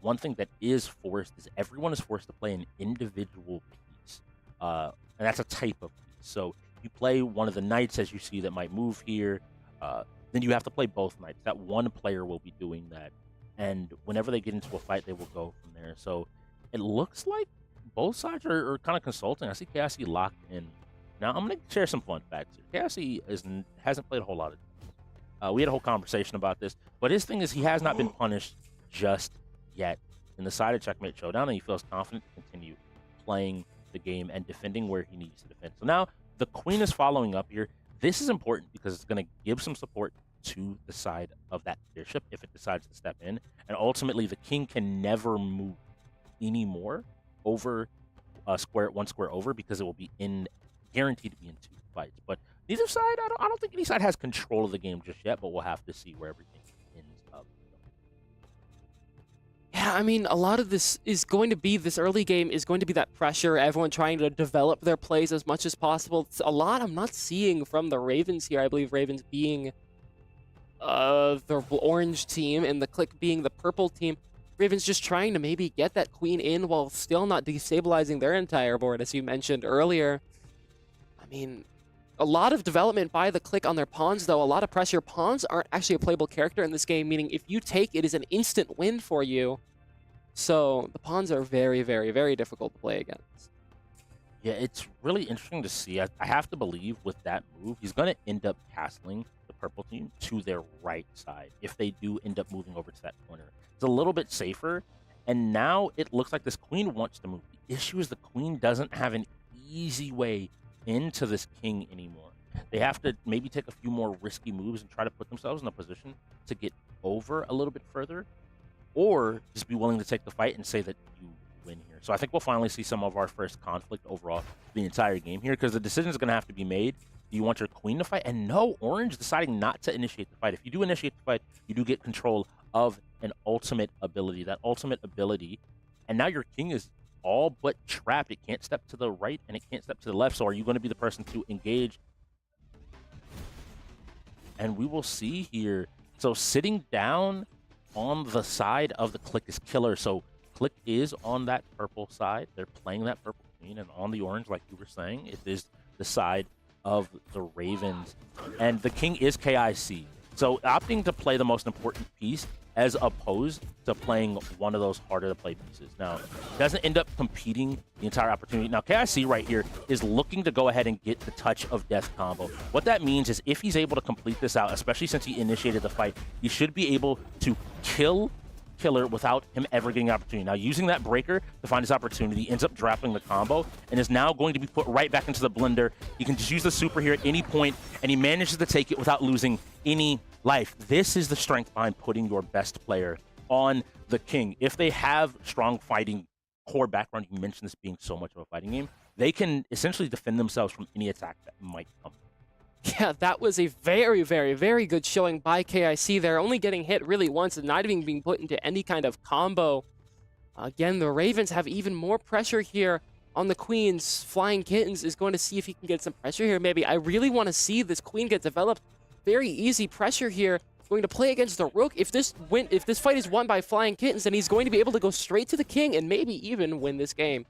one thing that is forced is everyone is forced to play an individual piece. And that's a type of piece. So you play one of the knights, as you see, that might move here. Then you have to play both knights. That one player will be doing that. And whenever they get into a fight, they will go from there. So it looks like both sides are kind of consulting. I see KIC locked in. Now I'm going to share some fun facts here. KIC hasn't played a whole lot of. We had a whole conversation about this, but his thing is he has not been punished just yet in the side of Checkmate Showdown, and he feels confident to continue playing the game and defending where he needs to defend. So now the queen is following up here. This is important because it's going to give some support to the side of that bishop if it decides to step in, and ultimately the king can never move anymore over one square over because it will be guaranteed to be in two fights. But neither side, I don't think any side has control of the game just yet, but we'll have to see where everything ends up. Yeah, I mean, a lot of this is going to be, this early game is going to be that pressure, everyone trying to develop their plays as much as possible. It's a lot I'm not seeing from the Ravens here. I believe Ravens being the orange team and the KLiK being the purple team. Ravens just trying to maybe get that queen in while still not destabilizing their entire board, as you mentioned earlier. I mean, a lot of development by the KLiK on their pawns, though. A lot of pressure. Pawns aren't actually a playable character in this game, meaning if you take, it is an instant win for you. So the pawns are very, very, very difficult to play against. Yeah, it's really interesting to see. I have to believe with that move, he's going to end up castling the purple team to their right side if they do end up moving over to that corner. It's a little bit safer, and now it looks like this queen wants to move. The issue is the queen doesn't have an easy way into this king anymore. They have to maybe take a few more risky moves and try to put themselves in a position to get over a little bit further, or just be willing to take the fight and say that you win here. So I think we'll finally see some of our first conflict overall the entire game here, because the decision is going to have to be made. Do you want your queen to fight? And no, Orange deciding not to initiate the fight. If you do initiate the fight, you do get control of an ultimate ability. That ultimate ability, and now your king is all but trapped. It can't step to the right and it can't step to the left. So are you going to be the person to engage? And we will see here. So sitting down on the side of the KLiK is killer. So KLiK is on that purple side. They're playing that purple queen, and on the orange, like you were saying, it is the side of the Ravens. And the king is KIC. So opting to play the most important piece as opposed to playing one of those harder to play pieces. Now, doesn't end up competing the entire opportunity. Now, KIC right here is looking to go ahead and get the touch of death combo. What that means is if he's able to complete this out, especially since he initiated the fight, he should be able to kill Killer without him ever getting an opportunity. Now, using that breaker to find his opportunity, ends up dropping the combo and is now going to be put right back into the blender. He can just use the super here at any point, and he manages to take it without losing any life. This is the strength behind putting your best player on the king. If they have strong fighting core background, you mentioned this being so much of a fighting game, they can essentially defend themselves from any attack that might come. Yeah, that was a very, very, very good showing by KIC. They're only getting hit really once and not even being put into any kind of combo. Again, the Ravens have even more pressure here on the Queens. Flying Kittens is going to see if he can get some pressure here, maybe. I really want to see this Queen get developed. Very easy pressure here. Going to play against the Rook. If this fight is won by Flying Kittens, then he's going to be able to go straight to the King and maybe even win this game.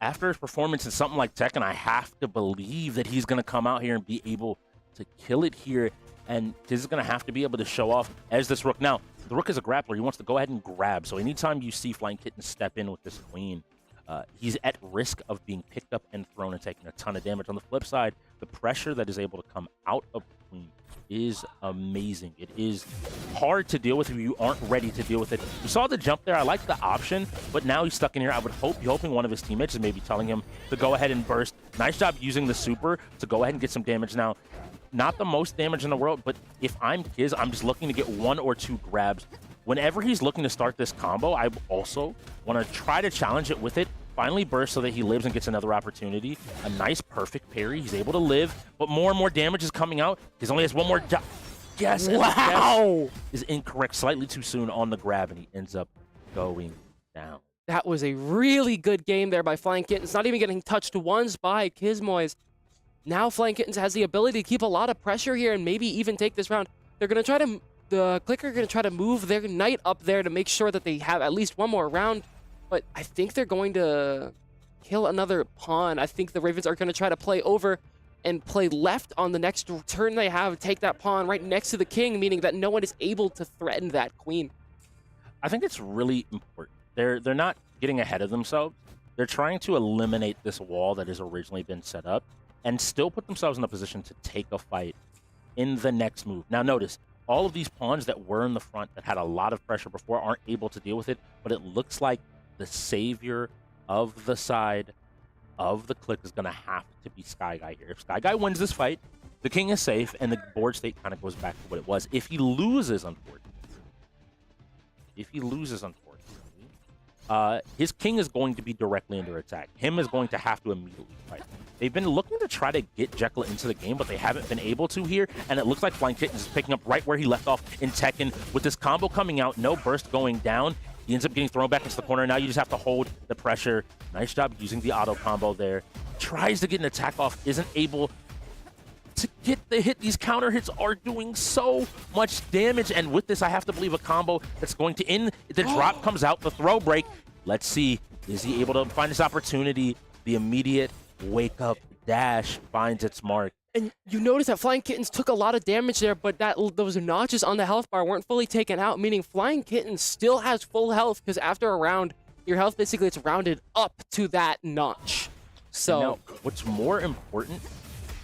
After his performance in something like Tekken, I have to believe that he's going to come out here and be able to kill it here. And this is going to have to be able to show off as this Rook. Now, the Rook is a grappler. He wants to go ahead and grab. So anytime you see Flying Kitten step in with this Queen, he's at risk of being picked up and thrown and taking a ton of damage. On the flip side, the pressure that is able to come out of Queen is amazing. It is hard to deal with if you aren't ready to deal with it. You saw the jump there. I like the option, but now he's stuck in here. I would be hoping one of his teammates is maybe telling him to go ahead and burst. Nice job using the super to go ahead and get some damage. Now, not the most damage in the world, but if I'm Kiz, I'm just looking to get 1 or 2 grabs. Whenever he's looking to start this combo, I also want to try to challenge it with it. Finally burst so that he lives and gets another opportunity. A nice, perfect parry. He's able to live, but more and more damage is coming out. He only has 1 more job. Yes, wow! Is incorrect. Slightly too soon on the grab, and he ends up going down. That was a really good game there by Flying Kittens. Not even getting touched once by Kizmoys. Now Flying Kittens has the ability to keep a lot of pressure here and maybe even take this round. They're going to try to... The KLiK are going to try to move their knight up there to make sure that they have at least 1 more round. But I think they're going to kill another pawn. I think the Ravens are going to try to play over and play left on the next turn they have. Take that pawn right next to the king, meaning that no one is able to threaten that queen. I think it's really important. They're not getting ahead of themselves. They're trying to eliminate this wall that has originally been set up and still put themselves in a position to take a fight in the next move. Now notice, all of these pawns that were in the front that had a lot of pressure before aren't able to deal with it, but it looks like the savior of the side of the KLiK is going to have to be Sky Guy here. If Sky Guy wins this fight, the king is safe, and the board state kind of goes back to what it was. If he loses, unfortunately, his king is going to be directly under attack. Him is going to have to immediately fight. They've been looking to try to get Jekyll into the game, but they haven't been able to here, and it looks like Flying Kitten is picking up right where he left off in Tekken. With this combo coming out, no burst going down, he ends up getting thrown back into the corner. Now you just have to hold the pressure. Nice job using the auto combo there. Tries to get an attack off, isn't able to get the hit. These counter hits are doing so much damage, and with this, I have to believe a combo that's going to end. The drop comes out, the throw break. Let's see, is he able to find this opportunity? The immediate wake-up dash finds its mark. And you notice that Flying Kittens took a lot of damage there, but those notches on the health bar weren't fully taken out, meaning Flying Kittens still has full health, because after a round, your health basically gets rounded up to that notch. So now, what's more important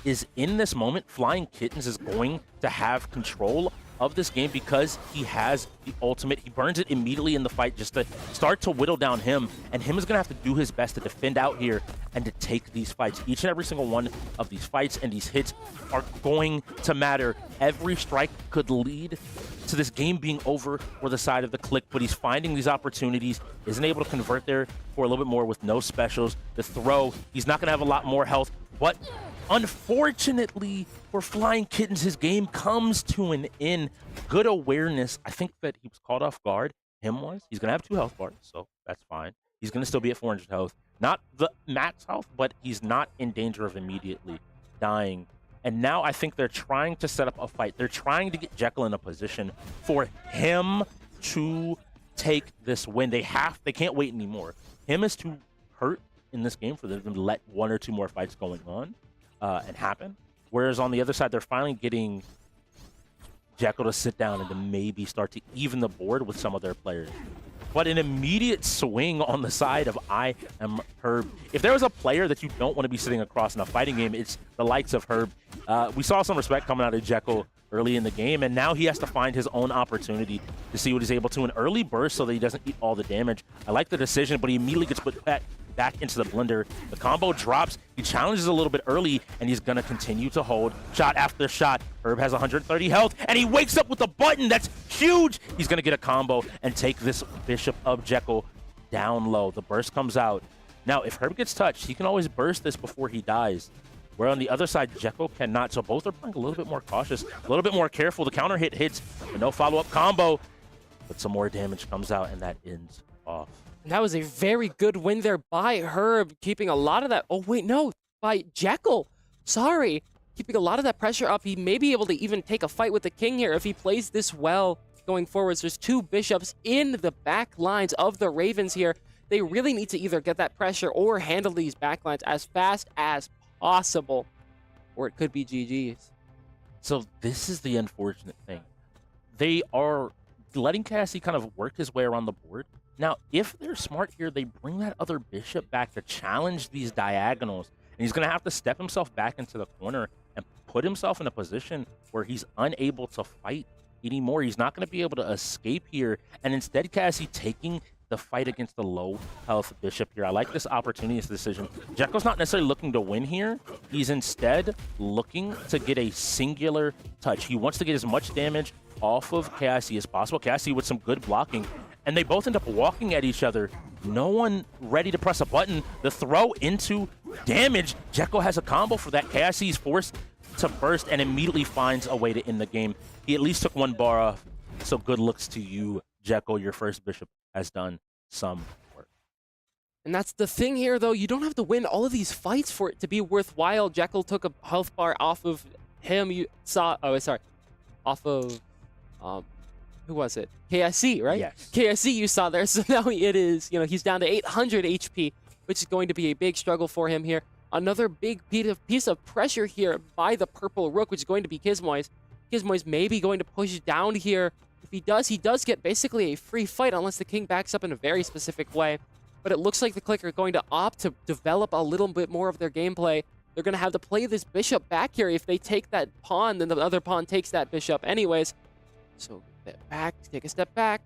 is in this moment, Flying Kittens is going to have control of this game because he has the ultimate. He burns it immediately in the fight just to start to whittle down him, and him is going to have to do his best to defend out here and to take these fights. Each and every single one of these fights and these hits are going to matter. Every strike could lead to this game being over for the side of the KLiK, but he's finding these opportunities, isn't able to convert there for a little bit more with no specials. The throw, he's not going to have a lot more health, but unfortunately for Flying Kittens, his game comes to an end. Good awareness. I think that he was caught off guard. Him was. He's going to have 2 health bars, so that's fine. He's going to still be at 400 health. Not the max health, but he's not in danger of immediately dying. And now I think they're trying to set up a fight. They're trying to get Jekyll in a position for him to take this win. They can't wait anymore. Him is too hurt in this game for them to let 1 or 2 more fights going on and happen. Whereas on the other side, they're finally getting Jekyll to sit down and to maybe start to even the board with some of their players. But an immediate swing on the side of I am Herb. If there was a player that you don't want to be sitting across in a fighting game, it's the likes of Herb. We saw some respect coming out of Jekyll early in the game, and now he has to find his own opportunity to see what he's able to. An early burst so that he doesn't eat all the damage. I like the decision, but he immediately gets put back into the blender. The combo drops. He challenges a little bit early, and he's going to continue to hold shot after shot. Herb has 130 health, and he wakes up with a button that's huge. He's going to get a combo and take this Bishop of Jekyll down low. The burst comes out. Now, if Herb gets touched, he can always burst this before he dies. Where on the other side, Jekyll cannot. So both are playing a little bit more cautious, a little bit more careful. The counter hit hits, but no follow-up combo. But some more damage comes out, and that ends off. That was a very good win there by Herb, keeping a lot of that. Oh, wait, no, by Jekyll. Sorry. Keeping a lot of that pressure up. He may be able to even take a fight with the king here if he plays this well going forwards. There's two bishops in the back lines of the Ravens here. They really need to either get that pressure or handle these back lines as fast as possible, or it could be GG's. So this is the unfortunate thing. They are letting Cassie kind of work his way around the board. Now, if they're smart here, they bring that other bishop back to challenge these diagonals. And he's going to have to step himself back into the corner and put himself in a position where he's unable to fight anymore. He's not going to be able to escape here. And instead, Cassie taking the fight against the low health bishop here. I like this opportunity, this decision. Jekyll's not necessarily looking to win here. He's instead looking to get a singular touch. He wants to get as much damage off of Cassie as possible. Cassie with some good blocking. And they both end up walking at each other. No one ready to press a button. The throw into damage. Jekyll has a combo for that. Cassie's forced to burst and immediately finds a way to end the game. He at least took one bar off. So good looks to you, Jekyll. Your first bishop has done some work. And that's the thing here, though. You don't have to win all of these fights for it to be worthwhile. Jekyll took a health bar off of him. You saw, off of, who was it? KSC, right? Yes. KSC you saw there. So now it is, he's down to 800 HP, which is going to be a big struggle for him here. Another big piece of pressure here by the purple rook, which is going to be Kismoys. Kismoys may be going to push down here. If he does get basically a free fight unless the king backs up in a very specific way. But it looks like the KLiK are going to opt to develop a little bit more of their gameplay. They're going to have to play this bishop back here. If they take that pawn, then the other pawn takes that bishop anyways. So take a step back,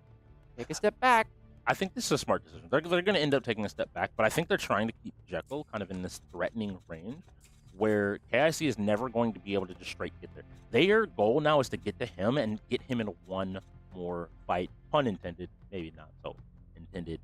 take a step back. I think this is a smart decision. They're going to end up taking a step back, but I think they're trying to keep Jekyll kind of in this threatening range where KIC is never going to be able to just straight get there. Their goal now is to get to him and get him in one more fight. Pun intended, maybe not so intended.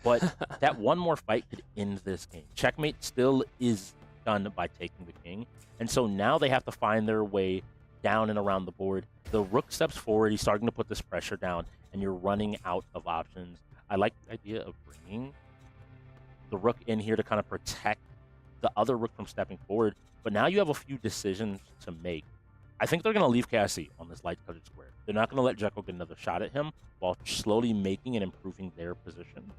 But that one more fight could end this game. Checkmate still is done by taking the king. And so now they have to find their way down and around the board. The rook steps forward. He's starting to put this pressure down, and you're running out of options. I like the idea of bringing the rook in here to kind of protect the other rook from stepping forward. But now you have a few decisions to make. I think they're going to leave KSC on this light-colored square. They're not going to let Jekyll get another shot at him while slowly making and improving their position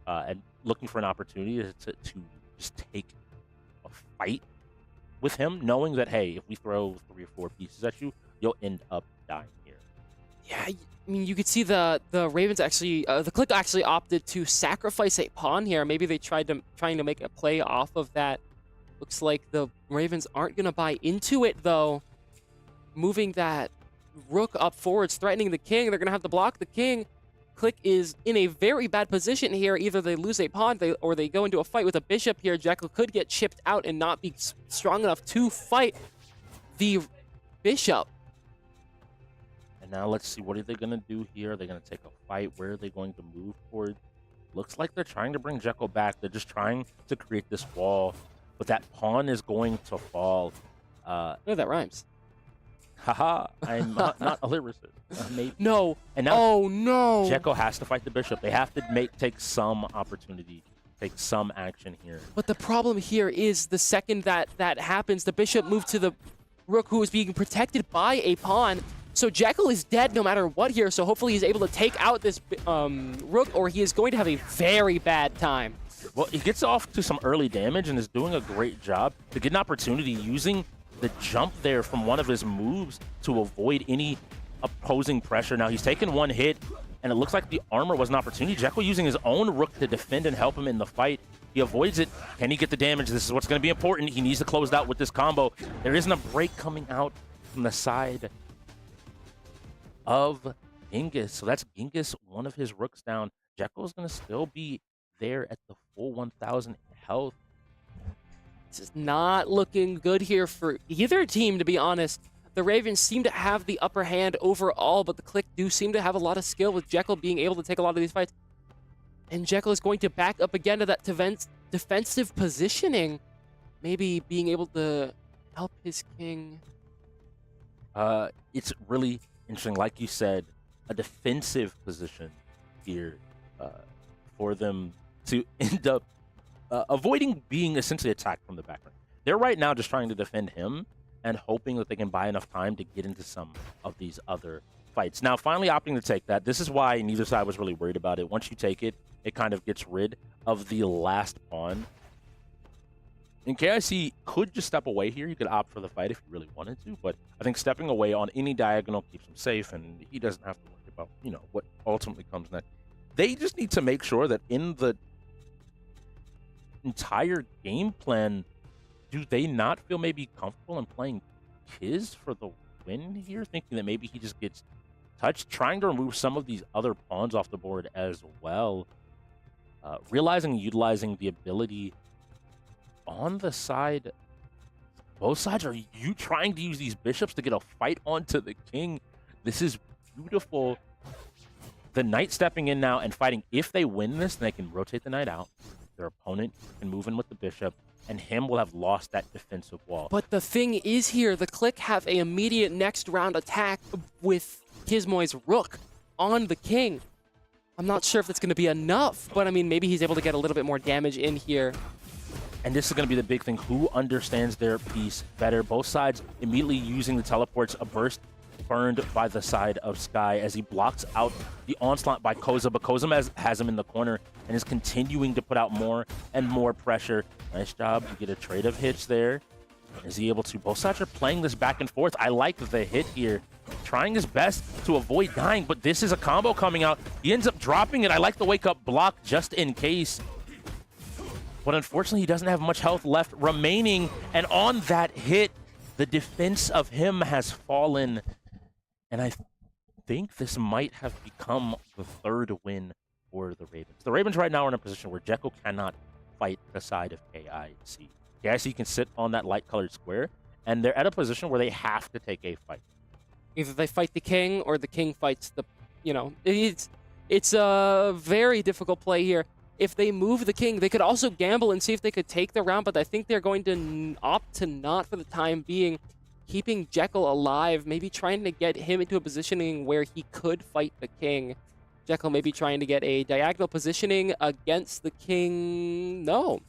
and looking for an opportunity to just take a fight with him, knowing that, hey, if we throw 3 or 4 pieces at you, you'll end up dying here. Yeah, I mean, you could see the Ravens actually, the KLiK actually opted to sacrifice a pawn here. Maybe they trying to make a play off of that. Looks like the Ravens aren't going to buy into it, though. Moving that rook up forwards, threatening the king. They're going to have to block the king. KLiK is in a very bad position here. Either they lose a pawn or they go into a fight with a bishop here. Jekyll could get chipped out and not be strong enough to fight the bishop. And now let's see, what are they going to do here? Are they going to take a fight? Where are they going to move towards? Looks like they're trying to bring Jekyll back. They're just trying to create this wall. But that pawn is going to fall. No, that rhymes. Haha, I'm not a lyricist. Maybe. No. And now oh, no. Jekyll has to fight the bishop. They have to take some opportunity, take some action here. But the problem here is the second that happens, the bishop moved to the rook who is being protected by a pawn. So Jekyll is dead no matter what here. So hopefully he's able to take out this rook, or he is going to have a very bad time. Well, he gets off to some early damage and is doing a great job to get an opportunity using the jump there from one of his moves to avoid any opposing pressure. Now he's taken one hit, and it looks like the armor was an opportunity. Jekyll using his own rook to defend and help him in the fight. He avoids it. Can he get the damage? This is what's going to be important. He needs to close it out with this combo. There isn't a break coming out from the side of Genghis. So that's Genghis, one of his rooks down. Jekyll is going to still be there at the full 1,000 health. This is not looking good here for either team, to be honest. The Ravens seem to have the upper hand overall, but the KLiK do seem to have a lot of skill with Jekyll being able to take a lot of these fights. And Jekyll is going to back up again to that defensive positioning. Maybe being able to help his king. It's really interesting. Like you said, a defensive position here for them to end up avoiding being essentially attacked from the background. They're right now just trying to defend him and hoping that they can buy enough time to get into some of these other fights. Now, finally opting to take that. This is why neither side was really worried about it. Once you take it, it kind of gets rid of the last pawn. And KIC could just step away here. You could opt for the fight if you really wanted to, but I think stepping away on any diagonal keeps him safe, and he doesn't have to worry about, you know, what ultimately comes next. They just need to make sure that in the entire game plan, do they not feel maybe comfortable in playing Kiz for the win here, thinking that maybe he just gets touched, trying to remove some of these other pawns off the board as well, realizing and utilizing the ability on the side. Both sides, are you trying to use these bishops to get a fight onto the king? This is beautiful. The knight stepping in now and fighting. If they win this, then they can rotate the knight out. Their opponent can move in with the bishop, and him will have lost that defensive wall. But the thing is here, the KLiK have an immediate next round attack with Gizmoy's rook on the king. I'm not sure if that's going to be enough, but I mean, maybe he's able to get a little bit more damage in here. And this is going to be the big thing. Who understands their piece better? Both sides immediately using the teleports. A burst burned by the side of Sky as he blocks out the onslaught by Koza, but Koza has him in the corner and is continuing to put out more and more pressure. Nice job to get a trade of hits there. Is he able to? Both sides are playing this back and forth. I like the hit here. Trying his best to avoid dying, but this is a combo coming out. He ends up dropping it. I like the wake-up block just in case. But unfortunately, he doesn't have much health left remaining. And on that hit, the defense of him has fallen. And I think this might have become the third win for the Ravens. The Ravens right now are in a position where Jekyll cannot fight the side of KIC. KIC can sit on that light-colored square, and they're at a position where they have to take a fight. Either they fight the king or the king fights the, you know, it's a very difficult play here. If they move the king, they could also gamble and see if they could take the round, but I think they're going to opt to not for the time being, keeping Jekyll alive, maybe trying to get him into a positioning where he could fight the king. Jekyll maybe trying to get a diagonal positioning against the king. No.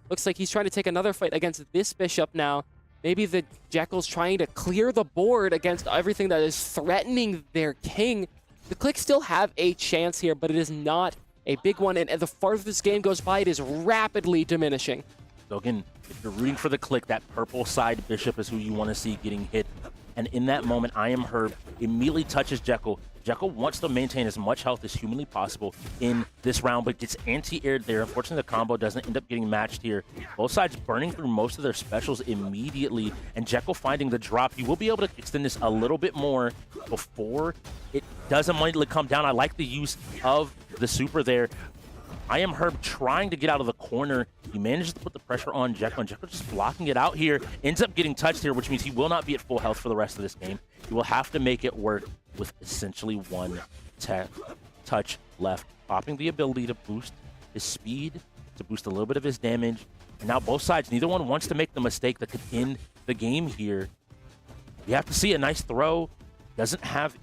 Looks like he's trying to take another fight against this bishop now. Maybe the Jekyll's trying to clear the board against everything that is threatening their king. The KLiK still have a chance here, but it is not a big one, and the farther this game goes by, it is rapidly diminishing. So again, if you're rooting for the KLiK, that purple side bishop is who you want to see getting hit. And in that moment, I Am Herb immediately touches Jekyll. Jekyll wants to maintain as much health as humanly possible in this round, but gets anti-aired there. Unfortunately, the combo doesn't end up getting matched here. Both sides burning through most of their specials immediately, and Jekyll finding the drop. You will be able to extend this a little bit more before it does immediately come down. I like the use of the super there. I Am Herb trying to get out of the corner. He manages to put the pressure on Jekyll, and Jekyll just blocking it out here. Ends up getting touched here, which means he will not be at full health for the rest of this game. He will have to make it work with essentially one touch left. Popping the ability to boost his speed, to boost a little bit of his damage. And now both sides, neither one wants to make the mistake that could end the game here. You have to see a nice throw. Doesn't have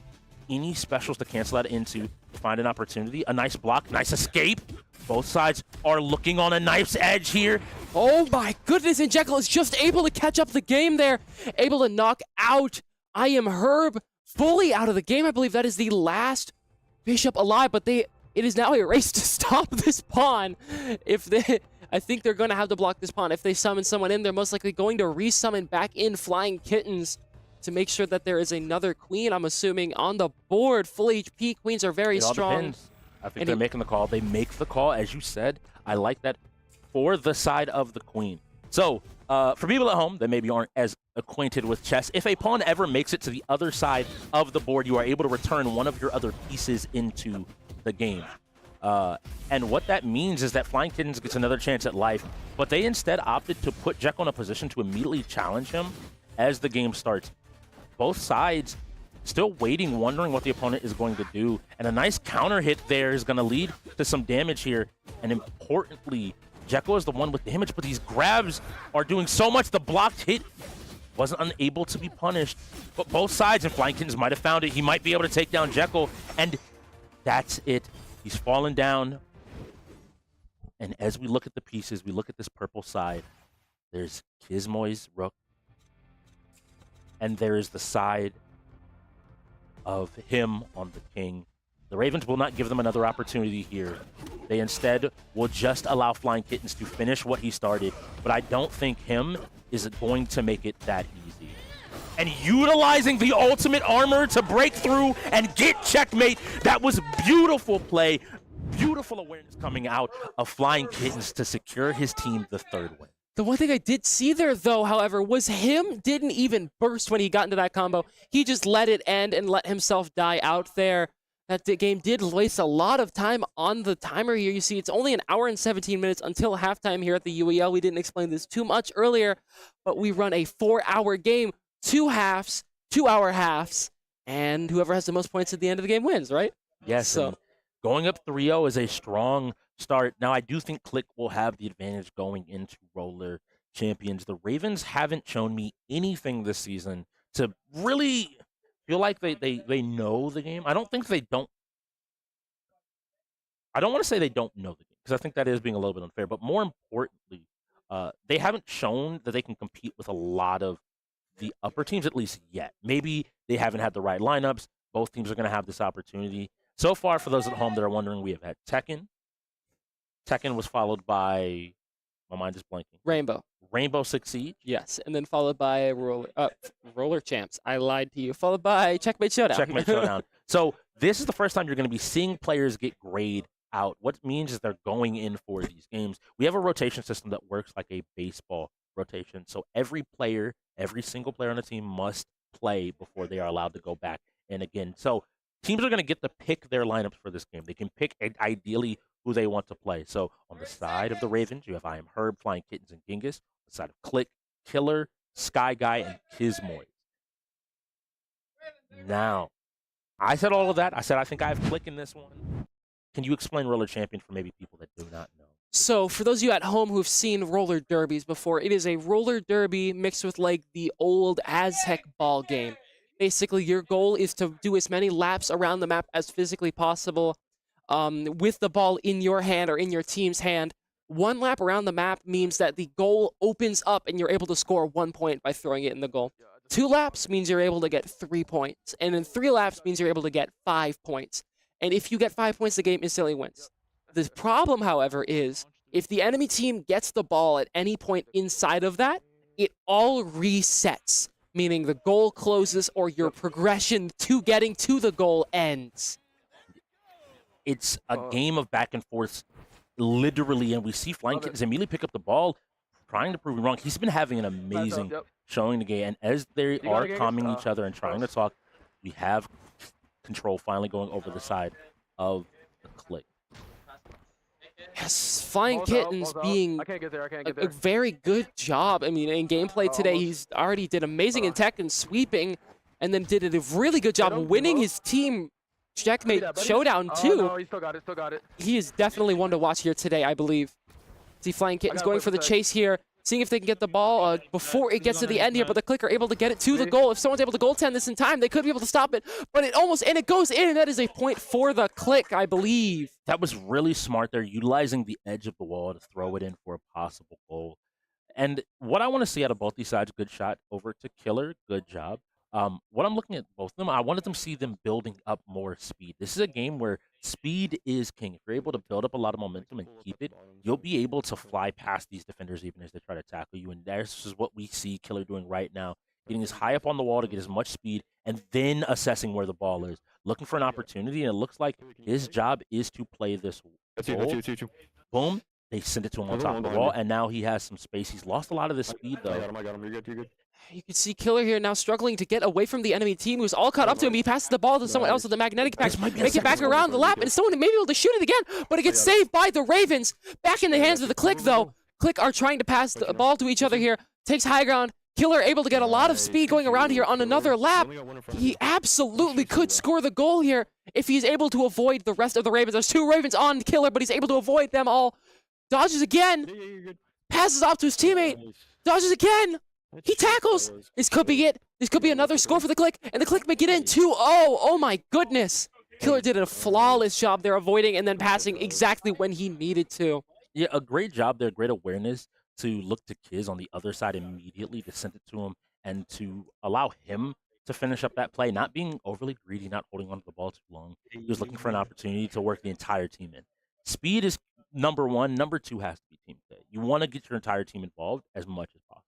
any specials to cancel that into. Find an opportunity. A nice block. Nice escape. Both sides are looking on a knife's edge here. Oh my goodness, and Jekyll is just able to catch up the game there. Able to knock out I Am Herb fully out of the game. I believe that is the last bishop alive, but it is now a race to stop this pawn. I think they're going to have to block this pawn. If they summon someone in, they're most likely going to resummon back in Flying Kittens. to make sure that there is another queen, I'm assuming, on the board. Full HP queens are very It all strong. depends. I think they're making the call. They make the call, as you said. I like that for the side of the queen. So for people at home that maybe aren't as acquainted with chess, if a pawn ever makes it to the other side of the board, you are able to return one of your other pieces into the game. And what that means is that Flying Kittens gets another chance at life, but they instead opted to put Jekyll in a position to immediately challenge him as the game starts. Both sides still waiting, wondering what the opponent is going to do. And a nice counter hit there is going to lead to some damage here. And importantly, Jekyll is the one with damage, but these grabs are doing so much. The blocked hit wasn't unable to be punished. But both sides, and Flying Kittens might have found it. He might be able to take down Jekyll. And that's it. He's fallen down. And as we look at the pieces, we look at this purple side. There's Kismoy's rook. And there is the side of him on the king. The Ravens will not give them another opportunity here. They instead will just allow Flying Kittens to finish what he started. But I don't think him is going to make it that easy. And utilizing the ultimate armor to break through and get checkmate. That was beautiful play. Beautiful awareness coming out of Flying Kittens to secure his team the third win. The one thing I did see there, though, however, was him didn't even burst when he got into that combo. He just let it end and let himself die out there. That game did waste a lot of time on the timer here. You see, it's only an hour and 17 minutes until halftime here at the UEL. We didn't explain this too much earlier, but we run a 4-hour game, 2 halves, 2-hour halves, and whoever has the most points at the end of the game wins, right? Yes, so going up 3-0 is a strong start. Now, I do think KLiK will have the advantage going into Roller Champions. The Ravens haven't shown me anything this season to really feel like they know the game. I don't think they don't. I don't want to say they don't know the game, because I think that is being a little bit unfair. But more importantly, they haven't shown that they can compete with a lot of the upper teams, at least yet. Maybe they haven't had the right lineups. Both teams are going to have this opportunity. So far, for those at home that are wondering, we have had Tekken. Tekken was followed by, my mind is blanking. Rainbow. Rainbow Six Siege. Yes, and then followed by Roller Champs. I lied to you. Followed by Checkmate Showdown. Checkmate Showdown. So this is the first time you're going to be seeing players get grayed out. What it means is they're going in for these games. We have a rotation system that works like a baseball rotation. So every player, every single player on the team must play before they are allowed to go back in again. So teams are going to get to pick their lineups for this game. They can pick, ideally, who they want to play. So on the side of the Ravens, you have I Am Herb, Flying Kittens, and Genghis. On the side of KLiK, Killer, Sky Guy, and Kismoy. Now, I said all of that. I said I think I have KLiK in this one. Can you explain Roller Champion for maybe people that do not know? So for those of you at home who've seen roller derbies before, it is a roller derby mixed with like the old Aztec ball game. Basically, your goal is to do as many laps around the map as physically possible with the ball in your hand or in your team's hand. 1 lap around the map means that the goal opens up and you're able to score 1 point by throwing it in the goal. 2 laps means you're able to get 3 points. And then 3 laps means you're able to get 5 points. And if you get 5 points, the game instantly wins. The problem, however, is if the enemy team gets the ball at any point inside of that, it all resets, meaning the goal closes or your progression to getting to the goal ends. It's a game of back and forth, literally, and we see Flying Kittens immediately pick up the ball, trying to prove me wrong. He's been having an amazing showing the game, and as they are calming each other and trying to talk, we have control finally going over the side of the KLiK. Yes, Flying Kittens being a very good job. I mean, in gameplay today, he's already did amazing in tech and sweeping, and then did a really good job winning his team Checkmate Showdown too. No, he still got it. He is definitely one to watch here today, I believe. See Flying Kittens going for the chase here, seeing if they can get the ball before it gets to the end here, but the KLiK are able to get it to the goal. If someone's able to goaltend this in time, they could be able to stop it, but it almost, and it goes in, and that is a point for the KLiK, I believe. That was really smart. They're utilizing the edge of the wall to throw it in for a possible goal. And what I want to see out of both these sides, good shot over to Killer, good job. What I'm looking at both of them, I wanted them to see them building up more speed. This is a game where speed is king. If you're able to build up a lot of momentum and keep it, you'll be able to fly past these defenders even as they try to tackle you. And this is what we see Killer doing right now getting as high up on the wall to get as much speed, and then assessing where the ball is, looking for an opportunity, and it looks like his job is to play this goal. Boom, they send it to him on top of the wall, and now he has some space. He's lost a lot of his speed, though. I got him. You're good. You can see KLiK here now struggling to get away from the enemy team who's all caught up to him. He passes the ball to someone else with the magnetic pack. Make it back around the lap, and someone may be able to shoot it again, but it gets saved by the Ravens. Back in the hands of the KLiK, though. KLiK are trying to pass the ball to each other here. Takes high ground. Killer able to get a lot of speed going around here on another lap. He absolutely could score the goal here if he's able to avoid the rest of the Ravens. There's 2 Ravens on Killer, but he's able to avoid them all. Dodges again. Passes off to his teammate. Dodges again. He tackles. This could be it. This could be another score for the KLiK, and the KLiK may get in 2-0. Oh my goodness. Killer did a flawless job there avoiding and then passing exactly when he needed to. Yeah, a great job there, great awareness to look to Kiz on the other side immediately to send it to him and to allow him to finish up that play, not being overly greedy, not holding onto the ball too long. He was looking for an opportunity to work the entire team in. Speed is number 1. Number 2 has to be team play. You want to get your entire team involved as much as possible.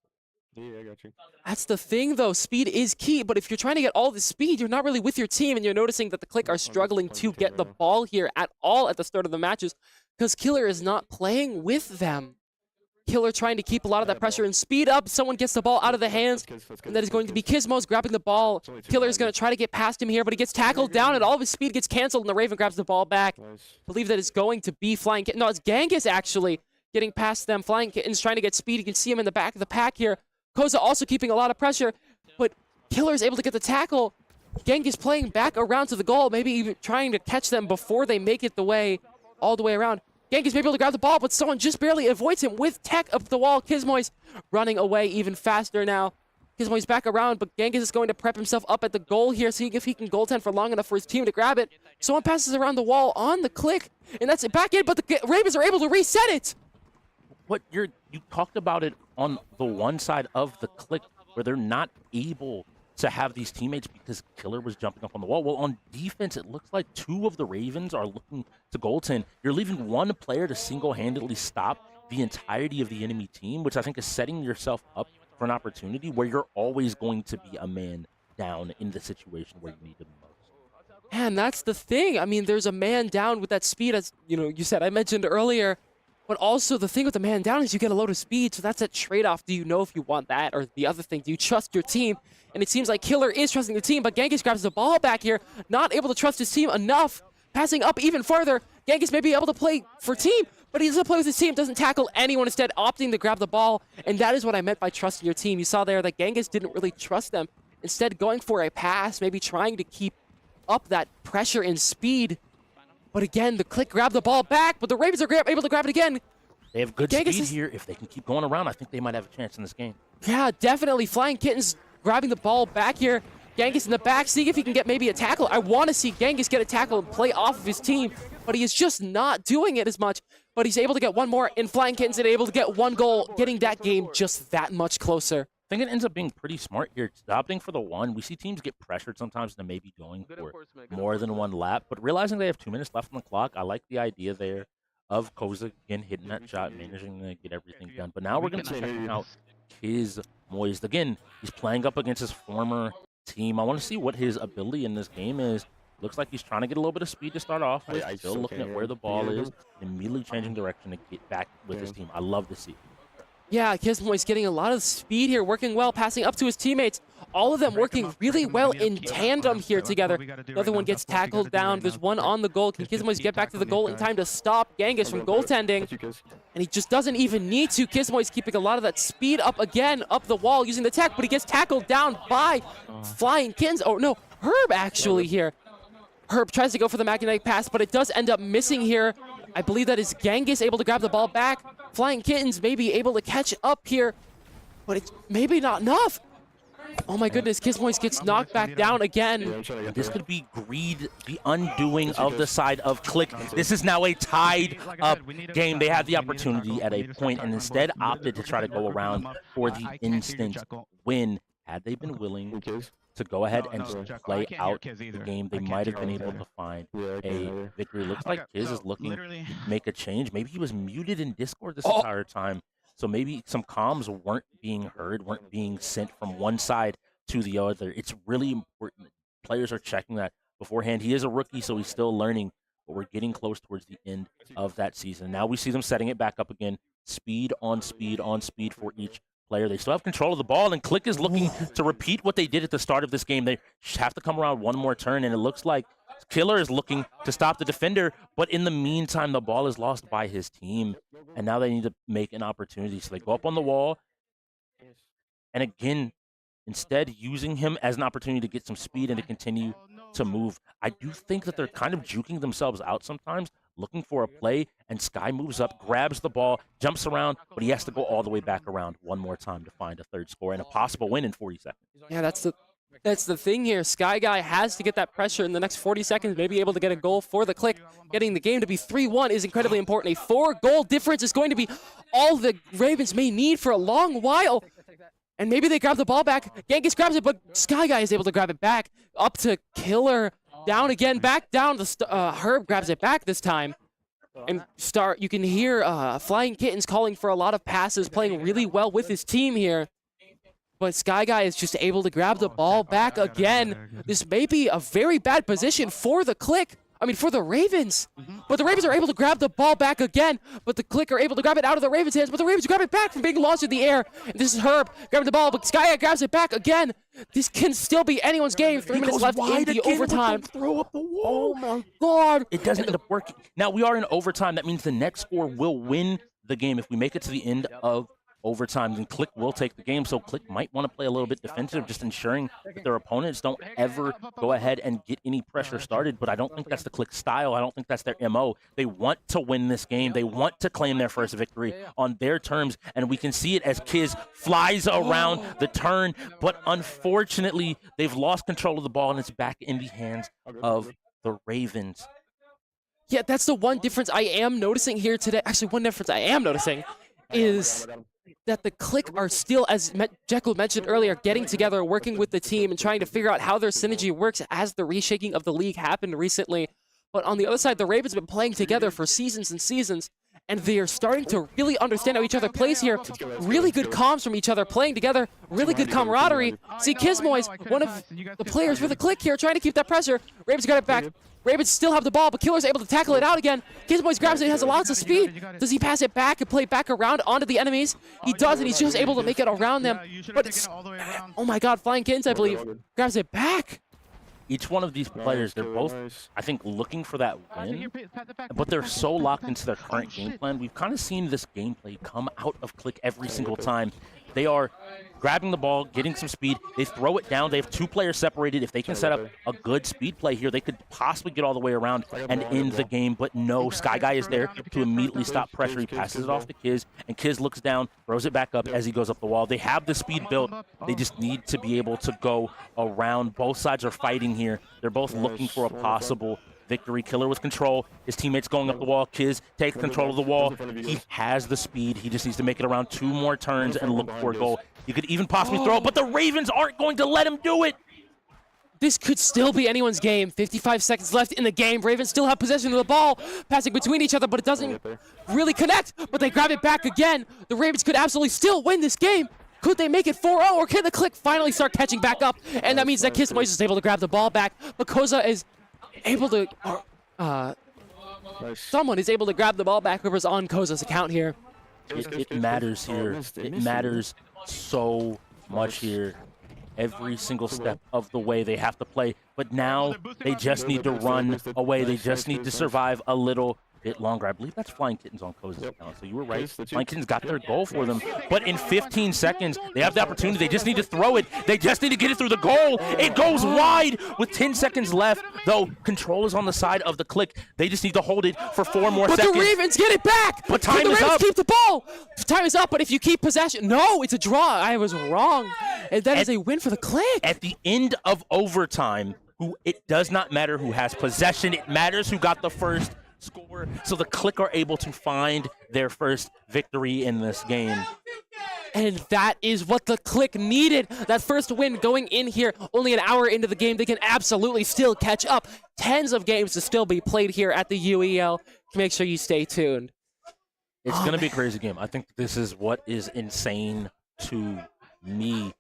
Yeah, I got you. That's the thing, though. Speed is key, but if you're trying to get all the speed, you're not really with your team, and you're noticing that the KLiK are struggling to get the ball here at all at the start of the matches because Killer is not playing with them. Killer trying to keep a lot of that pressure and speed up. Someone gets the ball out of the hands, and that is going to be Kizmo's grabbing the ball. Killer is going to try to get past him here, but he gets tackled down, and all of his speed gets canceled, and the Raven grabs the ball back. I believe that it's going to be Flying Kitten. No, it's Genghis, actually, getting past them. Flying Kitten's trying to get speed. You can see him in the back of the pack here. Koza also keeping a lot of pressure, but Killer is able to get the tackle. Genghis playing back around to the goal, maybe even trying to catch them before they make it all the way around. Genghis may be able to grab the ball, but someone just barely avoids him with tech up the wall. Kizmoy's running away even faster now. Kizmoy's back around, but Genghis is going to prep himself up at the goal here, see if he can goaltend for long enough for his team to grab it. Someone passes around the wall on the KLiK, and that's it back in, but the Ravens are able to reset it. You talked about it on the one side of the KLiK where they're not able to have these teammates because Killer was jumping up on the wall. Well, on defense, it looks like 2 of the Ravens are looking to goaltend. You're leaving 1 player to single-handedly stop the entirety of the enemy team, which I think is setting yourself up for an opportunity where you're always going to be a man down in the situation where you need them most. Man, that's the thing. I mean, there's a man down with that speed, as you said, I mentioned earlier. But also, the thing with the man down is you get a load of speed, so that's a trade-off. Do you know if you want that? Or the other thing, do you trust your team? And it seems like Killer is trusting the team, but Genghis grabs the ball back here, not able to trust his team enough. Passing up even further, Genghis may be able to play for team, but he doesn't play with his team, doesn't tackle anyone, instead opting to grab the ball. And that is what I meant by trusting your team. You saw there that Genghis didn't really trust them. Instead, going for a pass, maybe trying to keep up that pressure and speed. But again, the KLiK grabbed the ball back, but the Ravens are able to grab it again. They have good speed here. If they can keep going around, I think they might have a chance in this game. Yeah, definitely. Flying Kitten's grabbing the ball back here. Genghis in the back, seeing if he can get maybe a tackle. I want to see Genghis get a tackle and play off of his team, but he is just not doing it as much. But he's able to get 1 more, and Flying Kitten's able to get 1 goal, getting that game just that much closer. I think it ends up being pretty smart here. Opting for the 1. We see teams get pressured sometimes to maybe going for more than 1 lap, but realizing they have 2 minutes left on the clock, I like the idea there of Koza again hitting that shot, managing to get everything done. But now we're going to check out Kizmoy. Again, he's playing up against his former team. I want to see what his ability in this game is. Looks like he's trying to get a little bit of speed to start off with, still looking at where the ball is, immediately changing direction to get back with his team. I love to see it. Yeah, Kizmoy's getting a lot of speed here, working well, passing up to his teammates. All of them working really well in tandem here together. The other one gets tackled down. There's 1 on the goal. Can Kizmoy get back to the goal in time to stop Genghis from goaltending? And he just doesn't even need to. Kizmoy's keeping a lot of that speed up again, up the wall, using the tech, but he gets tackled down by Flying Kittens. Oh, no, Herb actually here. Herb tries to go for the magnetic pass, but it does end up missing here. I believe that is Genghis able to grab the ball back. Flying Kittens may be able to catch up here, but it's maybe not enough. Oh my goodness, Kizmoy gets knocked back down again. This could be greed, the undoing of the side of KLiK. This is now a tied up game. They had the opportunity at a point and instead opted to try to go around for the instant win. Had they been willing to go ahead and just play out the game, they might have been able to find a victory. Looks like Kiz is looking to make a change. Maybe he was muted in Discord this entire time. So maybe some comms weren't being heard, weren't being sent from one side to the other. It's really important that players are checking that beforehand. He is a rookie, so he's still learning, but we're getting close towards the end of that season. Now we see them setting it back up again. Speed on speed on speed for each player. They still have control of the ball, and KLiK is looking to repeat what they did at the start of this game. They have to come around one more turn, and it looks like Killer is looking to stop the defender, but in the meantime, the ball is lost by his team, and now they need to make an opportunity. So they go up on the wall, and again, instead using him as an opportunity to get some speed and to continue to move. I do think that they're kind of juking themselves out sometimes, looking for a play, and Sky moves up, grabs the ball, jumps around, but he has to go all the way back around one more time to find a third score and a possible win in 40 seconds. Yeah, that's the thing here. Sky Guy has to get that pressure in the next 40 seconds, maybe able to get a goal for the KLiK. Getting the game to be 3-1 is incredibly important. A 4-goal difference is going to be all the Ravens may need for a long while. And maybe they grab the ball back. Genghis grabs it, but Sky Guy is able to grab it back. Up to Killer. Down again, back down. Herb grabs it back this time. And you can hear Flying Kittens calling for a lot of passes, playing really well with his team here. But Sky Guy is just able to grab the ball back again. This may be a very bad position for the KLiK. I mean, for the Ravens. But the Ravens are able to grab the ball back again. But the KLiK are able to grab it out of the Ravens' hands. But the Ravens grab it back from being launched in the air. And this is Herb grabbing the ball. But Sky Guy grabs it back again. This can still be anyone's game. 3 minutes left in the overtime. Throw up the wall. Oh, my God. It doesn't end up working. Now, we are in overtime. That means the next score will win the game. If we make it to the end of overtime, then KLiK will take the game. So KLiK might want to play a little bit defensive, just ensuring that their opponents don't ever go ahead and get any pressure started. But I don't think that's the KLiK style. I don't think that's their MO. They want to win this game. They want to claim their first victory on their terms. And we can see it as Kiz flies around the turn. But unfortunately, they've lost control of the ball, and it's back in the hands of the Ravens. Yeah, that's the one difference I am noticing here today. Actually, one difference I am noticing is that the KLiK are still, as Jekyll mentioned earlier, getting together, working with the team, and trying to figure out how their synergy works as the reshaking of the league happened recently. But on the other side, the Ravens have been playing together for seasons and seasons, and they are starting to really understand how each other plays here. Really good comms from each other, playing together, really good camaraderie. See, Kizmoy's one of the players for the KLiK here, trying to keep that pressure. Ravens got it back. Ravens still have the ball, but Killer's able to tackle it out again. Kizmoy's grabs it, he has lots of speed. Does he pass it back and play it back around onto the enemies? He does, and he's just able to make it around them. But it's, oh my God, Flying Kittens, I believe, grabs it back. Each one of these players, they're both, I think, looking for that win, but they're so locked into their current game plan. We've kind of seen this gameplay come out of KLiK every single time. They are grabbing the ball, getting some speed. They throw it down. They have two players separated. If they can set up a good speed play here, they could possibly get all the way around and end the game. But no, Sky Guy is there to immediately stop pressure. He passes it off to Kiz, and Kiz looks down, throws it back up as he goes up the wall. They have the speed built. They just need to be able to go around. Both sides are fighting here. They're both looking for a possible victory. Killer with control. His teammates going up the wall. Kiz takes control of the wall. He has the speed. He just needs to make it around 2 more turns and look for a goal. You could even possibly throw it, but the Ravens aren't going to let him do it. This could still be anyone's game. 55 seconds left in the game. Ravens still have possession of the ball, passing between each other, but it doesn't really connect. But they grab it back again. The Ravens could absolutely still win this game. Could they make it 4-0, or can the KLiK finally start catching back up? And that means that Kizmoy is able to grab the ball back. But Koza is able to, someone is able to grab the ball back, whoever's on Koza's account here. It matters here. It matters so much here. Every single step of the way they have to play. But now they just need to run away. They just need to survive a little bit longer. I believe that's Flying Kittens on Koza's account. So you were right. Flying Kittens got their goal for them. But in 15 seconds, they have the opportunity. They just need to throw it. They just need to get it through the goal. It goes wide with 10 seconds left. Though control is on the side of the KLiK. They just need to hold it for 4 more seconds. But the Ravens get it back. But time is up. Keep the ball. Time is up, but if you keep possession. No, it's a draw. I was wrong. And that is a win for the KLiK. At the end of overtime, it does not matter who has possession. It matters who got the first score. So the KLiK are able to find their first victory in this game. And that is what the KLiK needed. That first win going in here, only an hour into the game. They can absolutely still catch up. Tens of games to still be played here at the UEL. Make sure you stay tuned. It's going to be a crazy game. I think this is what is insane to me.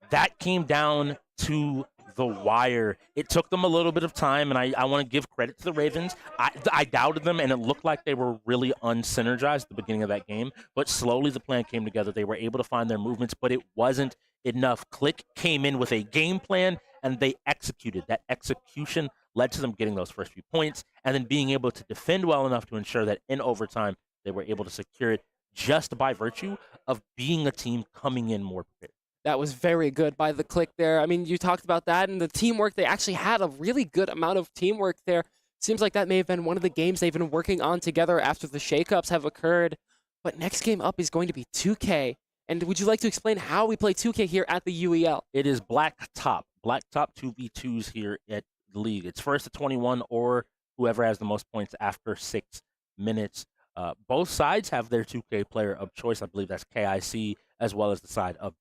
that came down to the wire. It took them a little bit of time, and I want to give credit to the Ravens. I doubted them, and it looked like they were really unsynergized at the beginning of that game, but slowly the plan came together. They were able to find their movements, but it wasn't enough. KLiK came in with a game plan, and they executed. That execution led to them getting those first few points, and then being able to defend well enough to ensure that in overtime they were able to secure it just by virtue of being a team coming in more prepared. That was very good by the KLiK there. I mean, you talked about that and the teamwork. They actually had a really good amount of teamwork there. Seems like that may have been one of the games they've been working on together after the shakeups have occurred. But next game up is going to be 2K. And would you like to explain how we play 2K here at the UEL? It is Black Top 2v2s here at the league. It's first to 21 or whoever has the most points after 6 minutes. Both sides have their 2K player of choice. I believe that's KIC, as well as the side of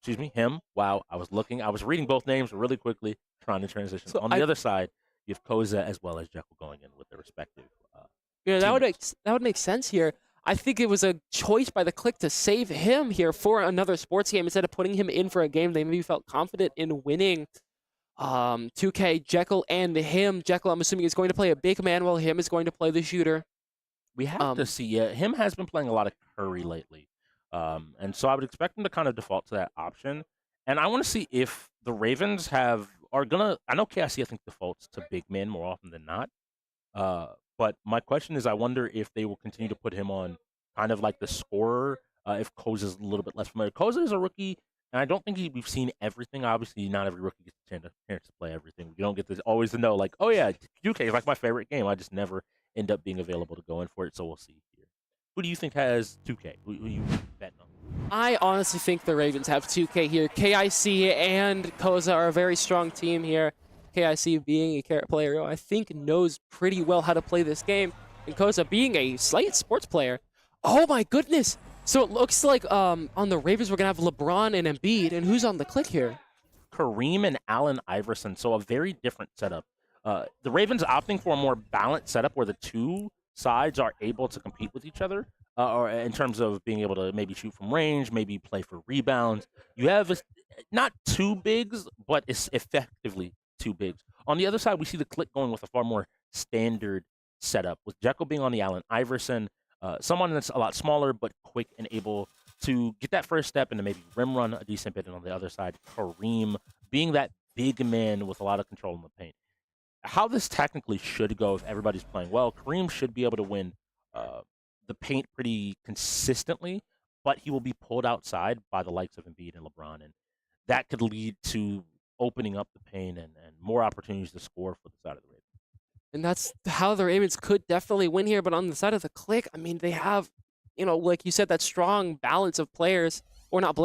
him. Wow, I was reading both names really quickly, trying to transition. So on the other side, you have Koza as well as Jekyll going in with their respective yeah, teams. that would make sense here. I think it was a choice by the KLiK to save him here for another sports game instead of putting him in for a game they maybe felt confident in winning. 2K, Jekyll, and him. Jekyll, I'm assuming, is going to play a big man while him is going to play the shooter. We have to see. Him has been playing a lot of Curry lately. And so I would expect him to kind of default to that option. And I want to see if the Ravens are going to... I know KIC, I think, defaults to big men more often than not. But my question is, I wonder if they will continue to put him on kind of like the scorer, if Koza is a little bit less familiar. Koza is a rookie, and I don't think we've seen everything. Obviously, not every rookie gets a chance to play everything. You don't get to always to know, like, oh, yeah, 2K is like my favorite game. I just never end up being available to go in for it, so we'll see here. Who do you think has 2K? Who you betting on? I honestly think the Ravens have 2K here. KIC and Koza are a very strong team here. KIC being a carrot player who I think knows pretty well how to play this game, and Koza being a slight sports player. Oh my goodness! So it looks like on the Ravens we're going to have LeBron and Embiid, and who's on the KLiK here? Kareem and Allen Iverson, so a very different setup. The Ravens opting for a more balanced setup where the two sides are able to compete with each other, or in terms of being able to maybe shoot from range, maybe play for rebounds. You have not two bigs, but it's effectively two bigs. On the other side, we see the KLiK going with a far more standard setup, with Jekyll being on the Allen Iverson, someone that's a lot smaller but quick and able to get that first step and to maybe rim run a decent bit. And on the other side, Kareem being that big man with a lot of control in the paint. How this technically should go if everybody's playing well, Kareem should be able to win the paint pretty consistently, but he will be pulled outside by the likes of Embiid and LeBron, and that could lead to opening up the paint and more opportunities to score for the side of the Ravens. And that's how the Ravens could definitely win here, but on the side of the KLiK, I mean, they have, like you said, that strong balance of players, or not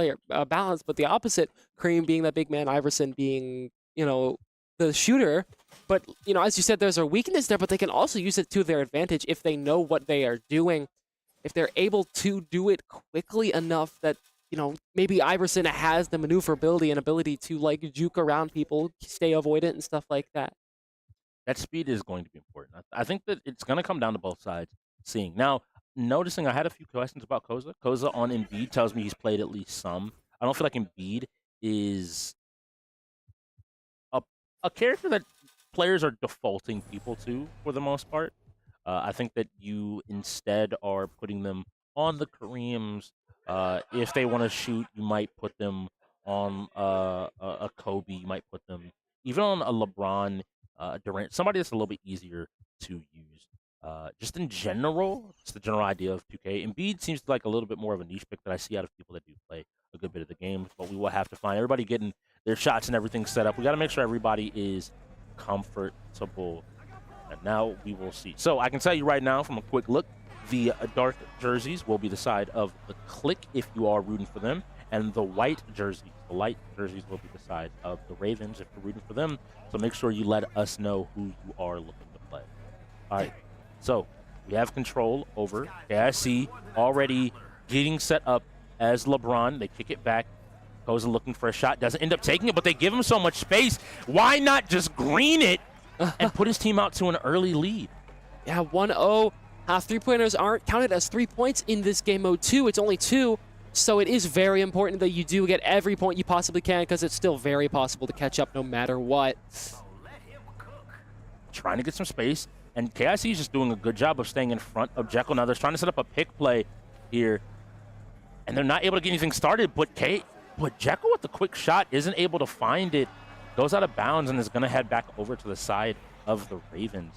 balance, but the opposite, Kareem being that big man, Iverson being, the shooter. But, as you said, there's a weakness there, but they can also use it to their advantage if they know what they are doing. If they're able to do it quickly enough that, maybe Iverson has the maneuverability and ability to, juke around people, stay avoidant and stuff like that. That speed is going to be important. I think that it's going to come down to both sides seeing. Now, noticing I had a few questions about Koza. Koza on Embiid tells me he's played at least some. I don't feel like Embiid is a character that players are defaulting people to for the most part. I think that you instead are putting them on the Kareems. If they want to shoot, you might put them on a Kobe. You might put them even on a LeBron, Durant, somebody that's a little bit easier to use. Just in general, it's the general idea of 2K. Embiid seems like a little bit more of a niche pick that I see out of people that do play a good bit of the game, but we will have to find everybody getting their shots and everything set up. We got to make sure everybody is comfortable, and now we will see. So I can tell you right now from a quick look, the dark jerseys will be the side of the KLiK if you are rooting for them, and the white jerseys, the light jerseys, will be the side of the Ravens if you're rooting for them. So make sure you let us know who you are looking to play. All right, so we have control over KIC already getting set up as LeBron. They kick it back. Koza looking for a shot, doesn't end up taking it, but they give him so much space. Why not just green it and put his team out to an early lead? Yeah, 1-0. Three-pointers aren't counted as 3 points in this game mode 2. It's only 2. So it is very important that you do get every point you possibly can, because it's still very possible to catch up no matter what. Trying to get some space, and KIC is just doing a good job of staying in front of Jekyll. Now they're trying to set up a pick play here, and they're not able to get anything started, but Jekyll with the quick shot isn't able to find it, goes out of bounds, and is going to head back over to the side of the Ravens.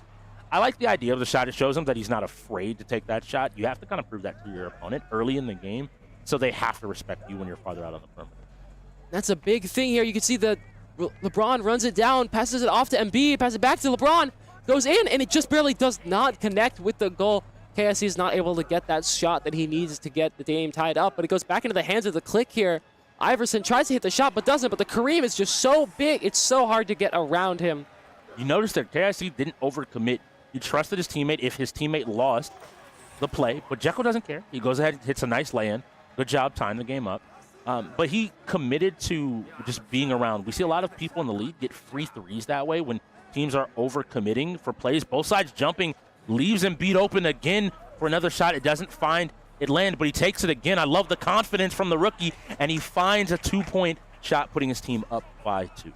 I like the idea of the shot. It shows him that he's not afraid to take that shot. You have to kind of prove that to your opponent early in the game, so they have to respect you when you're farther out on the perimeter. That's a big thing here. You can see that LeBron runs it down, passes it off to Embiid, passes it back to LeBron, goes in, and it just barely does not connect with the goal. KIC is not able to get that shot that he needs to get the game tied up, but it goes back into the hands of the KLiK here. Iverson tries to hit the shot, but doesn't, but the Kareem is just so big, it's so hard to get around him. You notice that KIC didn't overcommit. He trusted his teammate if his teammate lost the play, but Jekyll doesn't care. He goes ahead and hits a nice lay-in. Good job tying the game up. But he committed to just being around. We see a lot of people in the league get free threes that way when teams are over-committing for plays. Both sides jumping, leaves Embiid open again for another shot. It doesn't find it land, but he takes it again. I love the confidence from the rookie, and he finds a 2-point shot, putting his team up by 2.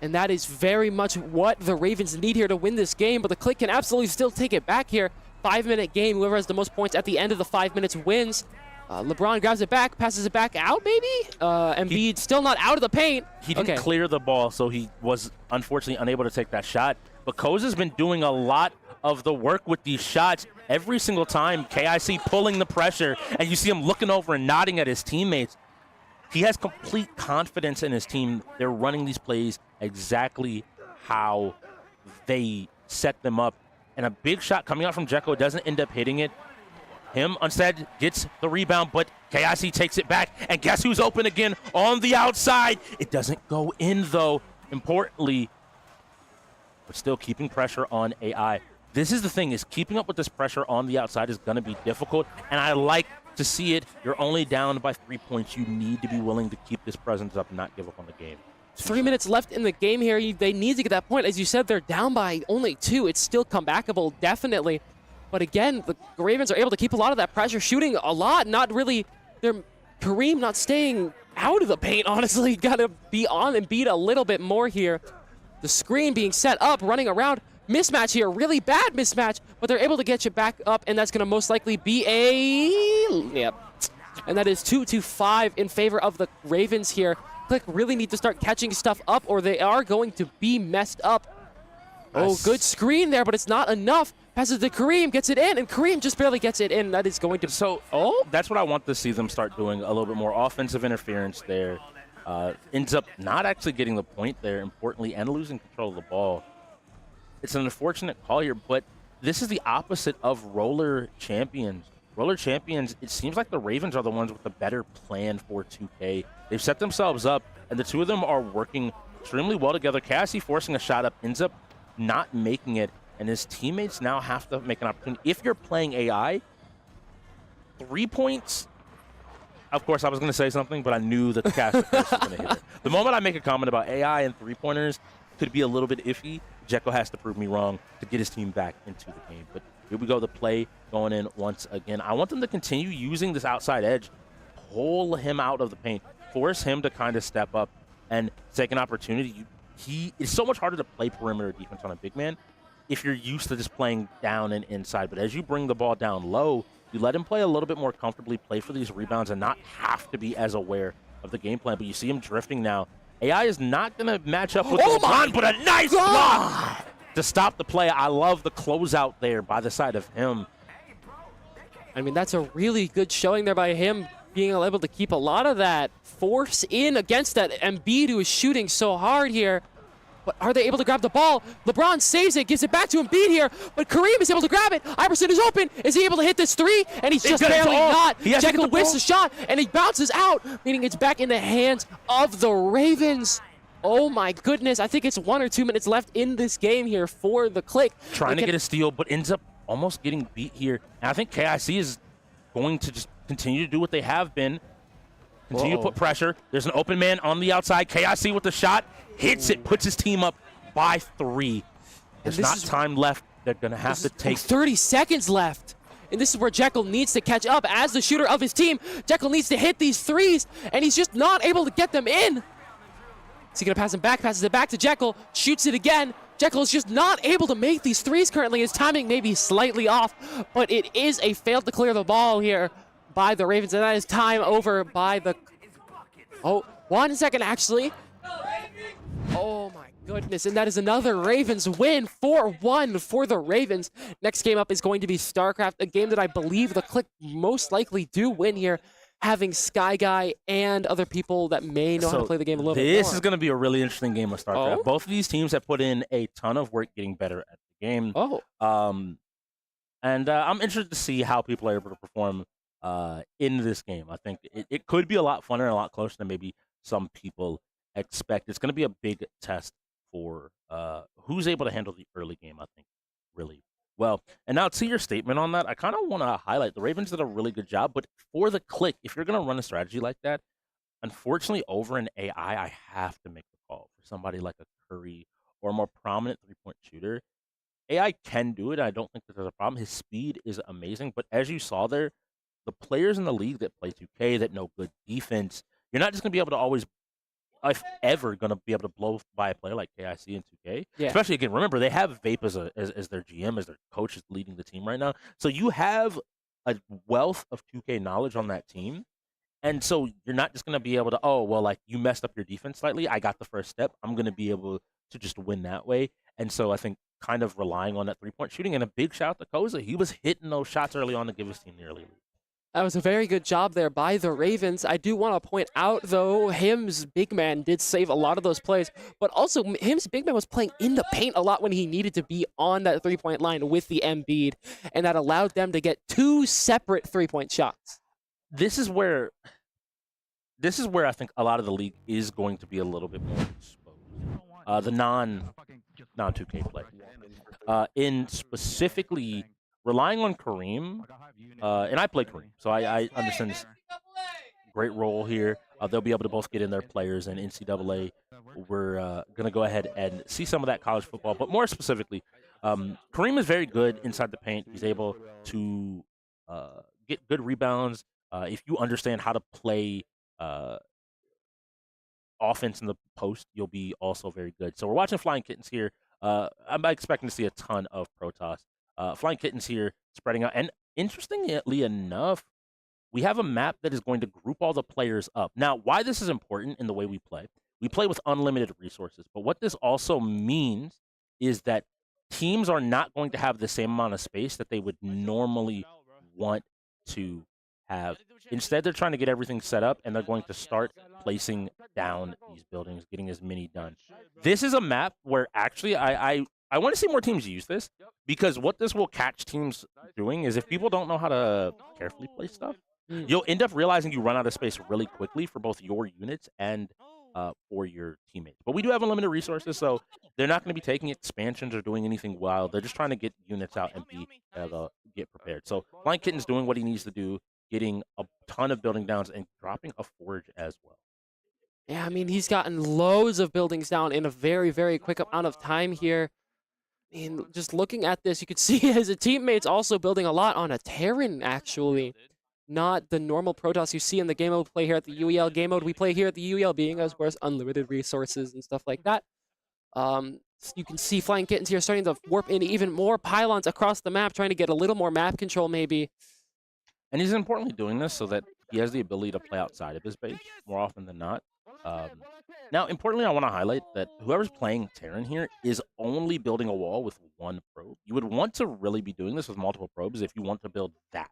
And that is very much what the Ravens need here to win this game, but the KLiK can absolutely still take it back here. 5-minute game. Whoever has the most points at the end of the 5 minutes wins. LeBron grabs it back, passes it back out, maybe? Embiid still not out of the paint. He didn't clear the ball, so he was unfortunately unable to take that shot. But Koza's been doing a lot of the work with these shots. Every single time, KIC pulling the pressure, and you see him looking over and nodding at his teammates. He has complete confidence in his team. They're running these plays exactly how they set them up. And a big shot coming out from Jekyll doesn't end up hitting it. Him instead gets the rebound, but KIC takes it back, and guess who's open again on the outside? It doesn't go in, though. Importantly, we're still keeping pressure on AI. This is the thing, is keeping up with this pressure on the outside is going to be difficult, and I like to see it. You're only down by 3 points. You need to be willing to keep this presence up and not give up on the game. 3 minutes left in the game here. They need to get that point. As you said, they're down by only 2. It's still comebackable, definitely. But again, the Ravens are able to keep a lot of that pressure, shooting a lot, not really. Kareem not staying out of the paint, honestly. Got to be on and beat a little bit more here. The screen being set up, running around. Mismatch here, really bad mismatch, but they're able to get you back up, and that's going to most likely be yep. And that is 2-5 in favor of the Ravens here. KLiK really need to start catching stuff up, or they are going to be messed up. Oh, good screen there, but it's not enough. Passes to Kareem, gets it in, and Kareem just barely gets it in. That is going to... So, that's what I want to see them start doing, a little bit more offensive interference there. Ends up not actually getting the point there, importantly, and losing control of the ball. It's an unfortunate call here, but this is the opposite of Roller Champions. Roller Champions, it seems like the Ravens are the ones with the better plan for 2K. They've set themselves up, and the two of them are working extremely well together. Cassie forcing a shot up, ends up not making it, and his teammates now have to make an opportunity. If you're playing AI, 3 points, of course I was going to say something, but I knew that the caster was going to hit it. The moment I make a comment about AI and three-pointers could be a little bit iffy, Jekyll has to prove me wrong to get his team back into the game. But here we go, the play going in once again. I want them to continue using this outside edge, pull him out of the paint, force him to kind of step up and take an opportunity. It's so much harder to play perimeter defense on a big man if you're used to just playing down and inside. But as you bring the ball down low, you let him play a little bit more comfortably, play for these rebounds, and not have to be as aware of the game plan. But you see him drifting now. AI is not going to match up with LeBron, but a nice block to stop the play. I love the closeout there by the side of him. I mean, that's a really good showing there by him, being able to keep a lot of that force in against that Embiid, who is shooting so hard here. But are they able to grab the ball? LeBron saves it, gives it back to Embiid here, but Kareem is able to grab it. Iverson is open. Is he able to hit this three? And he's just barely not. Jekyll whiffs the shot, and he bounces out, meaning it's back in the hands of the Ravens. Oh my goodness, I think it's 1 or 2 minutes left in this game here for the KLiK. Trying to get a steal, but ends up almost getting beat here. And I think KIC is going to just continue to do what they have been. Continue to put pressure. There's an open man on the outside. KIC with the shot. Hits it, puts his team up by 3. There's not time left. They're going to have to take 30 seconds left. And this is where Jekyll needs to catch up as the shooter of his team. Jekyll needs to hit these threes, and he's just not able to get them in. Is he going to pass him back? Passes it back to Jekyll, shoots it again. Jekyll is just not able to make these threes currently. His timing may be slightly off, but it is a fail to clear the ball here by the Ravens, and that is time over by the... Oh, 1 second, actually. Oh, my goodness, and that is another Ravens win, 4-1 for the Ravens. Next game up is going to be StarCraft, a game that I believe the KLiK most likely do win here, having Sky Guy and other people that may know how to play the game a little bit more. This is going to be a really interesting game of StarCraft. Oh? Both of these teams have put in a ton of work getting better at the game. Oh. And I'm interested to see how people are able to perform in this game. I think it could be a lot funner and a lot closer than maybe some people expect. It's going to be a big test for who's able to handle the early game, I think, really well. And now to your statement on that, I kind of want to highlight the Ravens did a really good job, but for the KLiK, if you're going to run a strategy like that, unfortunately, over an AI, I have to make the call for somebody like a Curry or a more prominent three-point shooter. AI can do it. I don't think that there's a problem. His speed is amazing, but as you saw there, the players in the league that play 2K, that know good defense, you're not just going to be able to always, if ever, going to be able to blow by a player like KIC in 2K. Yeah. Especially, again, remember, they have Vape as their GM, as their coach is leading the team right now. So you have a wealth of 2K knowledge on that team. And so you're not just going to be able to, oh, well, like, you messed up your defense slightly. I got the first step. I'm going to be able to just win that way. And so I think kind of relying on that three-point shooting, and a big shout out to Koza. He was hitting those shots early on to give his team the early lead. That was a very good job there by the Ravens. I do want to point out, though, Him's big man did save a lot of those plays, but also Him's big man was playing in the paint a lot when he needed to be on that three-point line with the Embiid, and that allowed them to get 2 separate three-point shots. This is where I think a lot of the league is going to be a little bit more exposed. The non-2K play. In specifically relying on Kareem, and I play Kareem, so I understand this great role here. They'll be able to both get in their players, and NCAA, we're going to go ahead and see some of that college football. But more specifically, Kareem is very good inside the paint. He's able to get good rebounds. If you understand how to play offense in the post, you'll be also very good. So we're watching Flying Kittens here. I'm expecting to see a ton of Protoss. Flying Kittens here spreading out. And interestingly enough, we have a map that is going to group all the players up. Now, why this is important in the way we play with unlimited resources. But what this also means is that teams are not going to have the same amount of space that they would normally want to have. Instead, they're trying to get everything set up, and they're going to start placing down these buildings, getting as many done. This is a map where actually I want to see more teams use this, because what this will catch teams doing is, if people don't know how to carefully place stuff, you'll end up realizing you run out of space really quickly for both your units and for your teammates. But we do have unlimited resources, so they're not going to be taking expansions or doing anything wild. They're just trying to get units out and get prepared. So Flying Kitten's doing what he needs to do, getting a ton of building downs and dropping a forge as well. Yeah, I mean, he's gotten loads of buildings down in a very, very quick amount of time here. And just looking at this, you could see his teammates also building a lot on a Terran, actually. Not the normal Protoss you see in the game mode we play here at the UEL. Game mode we play here at the UEL being, of course, unlimited resources and stuff like that. You can see Flying Kittens here starting to warp into even more pylons across the map, trying to get a little more map control, maybe. And he's importantly doing this so that he has the ability to play outside of his base more often than not. Now, importantly, I want to highlight that whoever's playing Terran here is only building a wall with one probe. You would want to really be doing this with multiple probes if you want to build that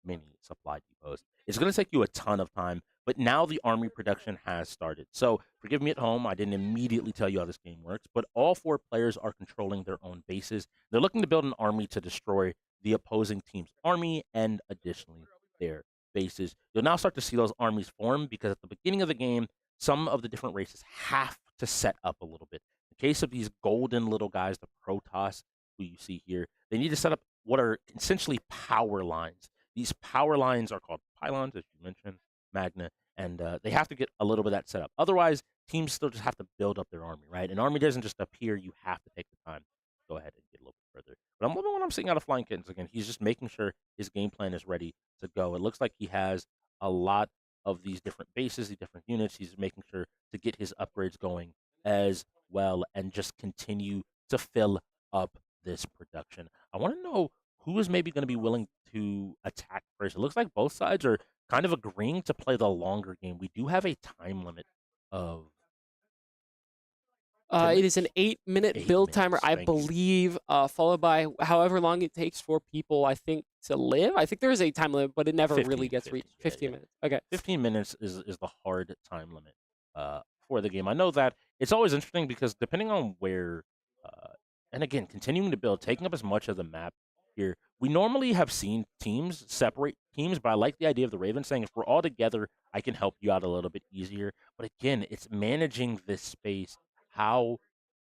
many supply depots. It's going to take you a ton of time, but now the army production has started. So forgive me at home, I didn't immediately tell you how this game works, but all 4 players are controlling their own bases. They're looking to build an army to destroy the opposing team's army and additionally their bases. You'll now start to see those armies form, because at the beginning of the game, some of the different races have to set up a little bit. In the case of these golden little guys, the Protoss, who you see here, they need to set up what are essentially power lines. These power lines are called pylons, as you mentioned, Magna, and they have to get a little bit of that set up. Otherwise, teams still just have to build up their army, right? An army doesn't just appear. You have to take the time to go ahead and get a little further. But I'm loving what I'm seeing out of Flying Kittens again. He's just making sure his game plan is ready to go. It looks like he has a lot of these different bases, these different units. He's making sure to get his upgrades going as well and just continue to fill up this production. I want to know who is maybe going to be willing to attack first. It looks like both sides are kind of agreeing to play the longer game. We do have a time limit of it is an 8-minute build timer, I believe, followed by however long it takes for people, I think, to live. I think there is a time limit, but it never really gets reached. 15 minutes. Okay. 15 minutes is the hard time limit for the game. I know that it's always interesting because depending on where, and again, continuing to build, taking up as much of the map here, we normally have seen teams separate teams, but I like the idea of the Ravens saying, if we're all together, I can help you out a little bit easier. But again, it's managing this space. How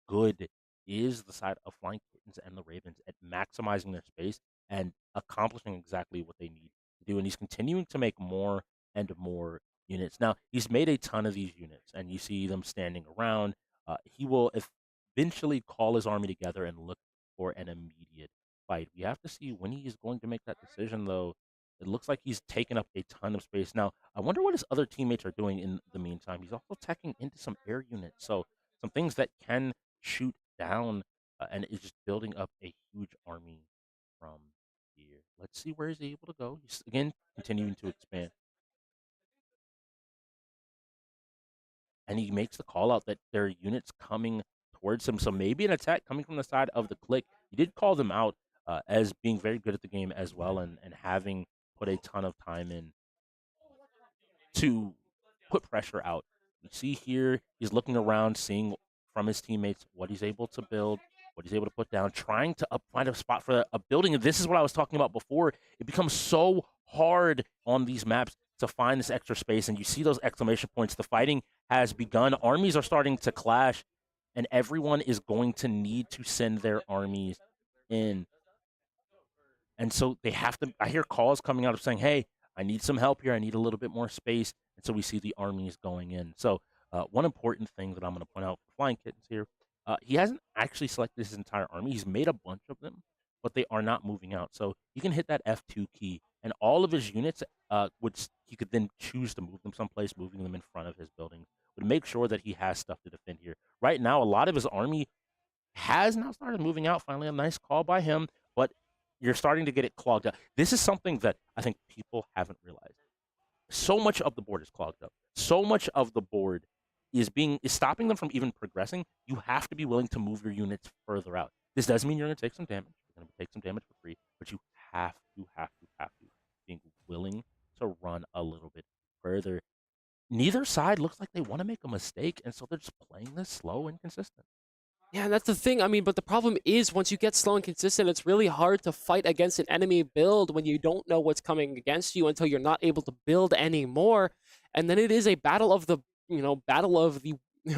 good is the side of Flying Kittens and the Ravens at maximizing their space and accomplishing exactly what they need to do? And he's continuing to make more and more units. Now, he's made a ton of these units, and you see them standing around. He will eventually call his army together and look for an immediate fight. We have to see when he is going to make that decision, though. It looks like he's taken up a ton of space. Now, I wonder what his other teammates are doing in the meantime. He's also attacking into some air units, so some things that can shoot down, and is just building up a huge army from here. Let's see where he's able to go. He's, again, continuing to expand. And he makes the call out that there are units coming towards him, so maybe an attack coming from the side of the KLiK. He did call them out as being very good at the game as well, and having put a ton of time in to put pressure out. You see here, he's looking around, seeing from his teammates what he's able to build, what he's able to put down, trying to find a spot for a building. And this is what I was talking about before. It becomes so hard on these maps to find this extra space, and you see those exclamation points. The fighting has begun. Armies are starting to clash, and everyone is going to need to send their armies in. And so they have to, I hear calls coming out of saying, hey, I need some help here. I need a little bit more space. And so we see the armies going in. So one important thing that I'm going to point out for Flying Kittens here, he hasn't actually selected his entire army. He's made a bunch of them, but they are not moving out. So you can hit that F2 key, and all of his units, which he could then choose to move them someplace, moving them in front of his buildings, would make sure that he has stuff to defend here. Right now, a lot of his army has now started moving out. Finally, a nice call by him, but you're starting to get it clogged up. This is something that I think people haven't realized. So much of the board is clogged up. So much of the board is stopping them from even progressing. You have to be willing to move your units further out. This doesn't mean you're going to take some damage. You're going to take some damage for free, but you have to be willing to run a little bit further. Neither side looks like they want to make a mistake, and so they're just playing this slow and consistent. Yeah, and that's the thing. I mean, but the problem is once you get slow and consistent, it's really hard to fight against an enemy build when you don't know what's coming against you until you're not able to build anymore. And then it is a battle of the,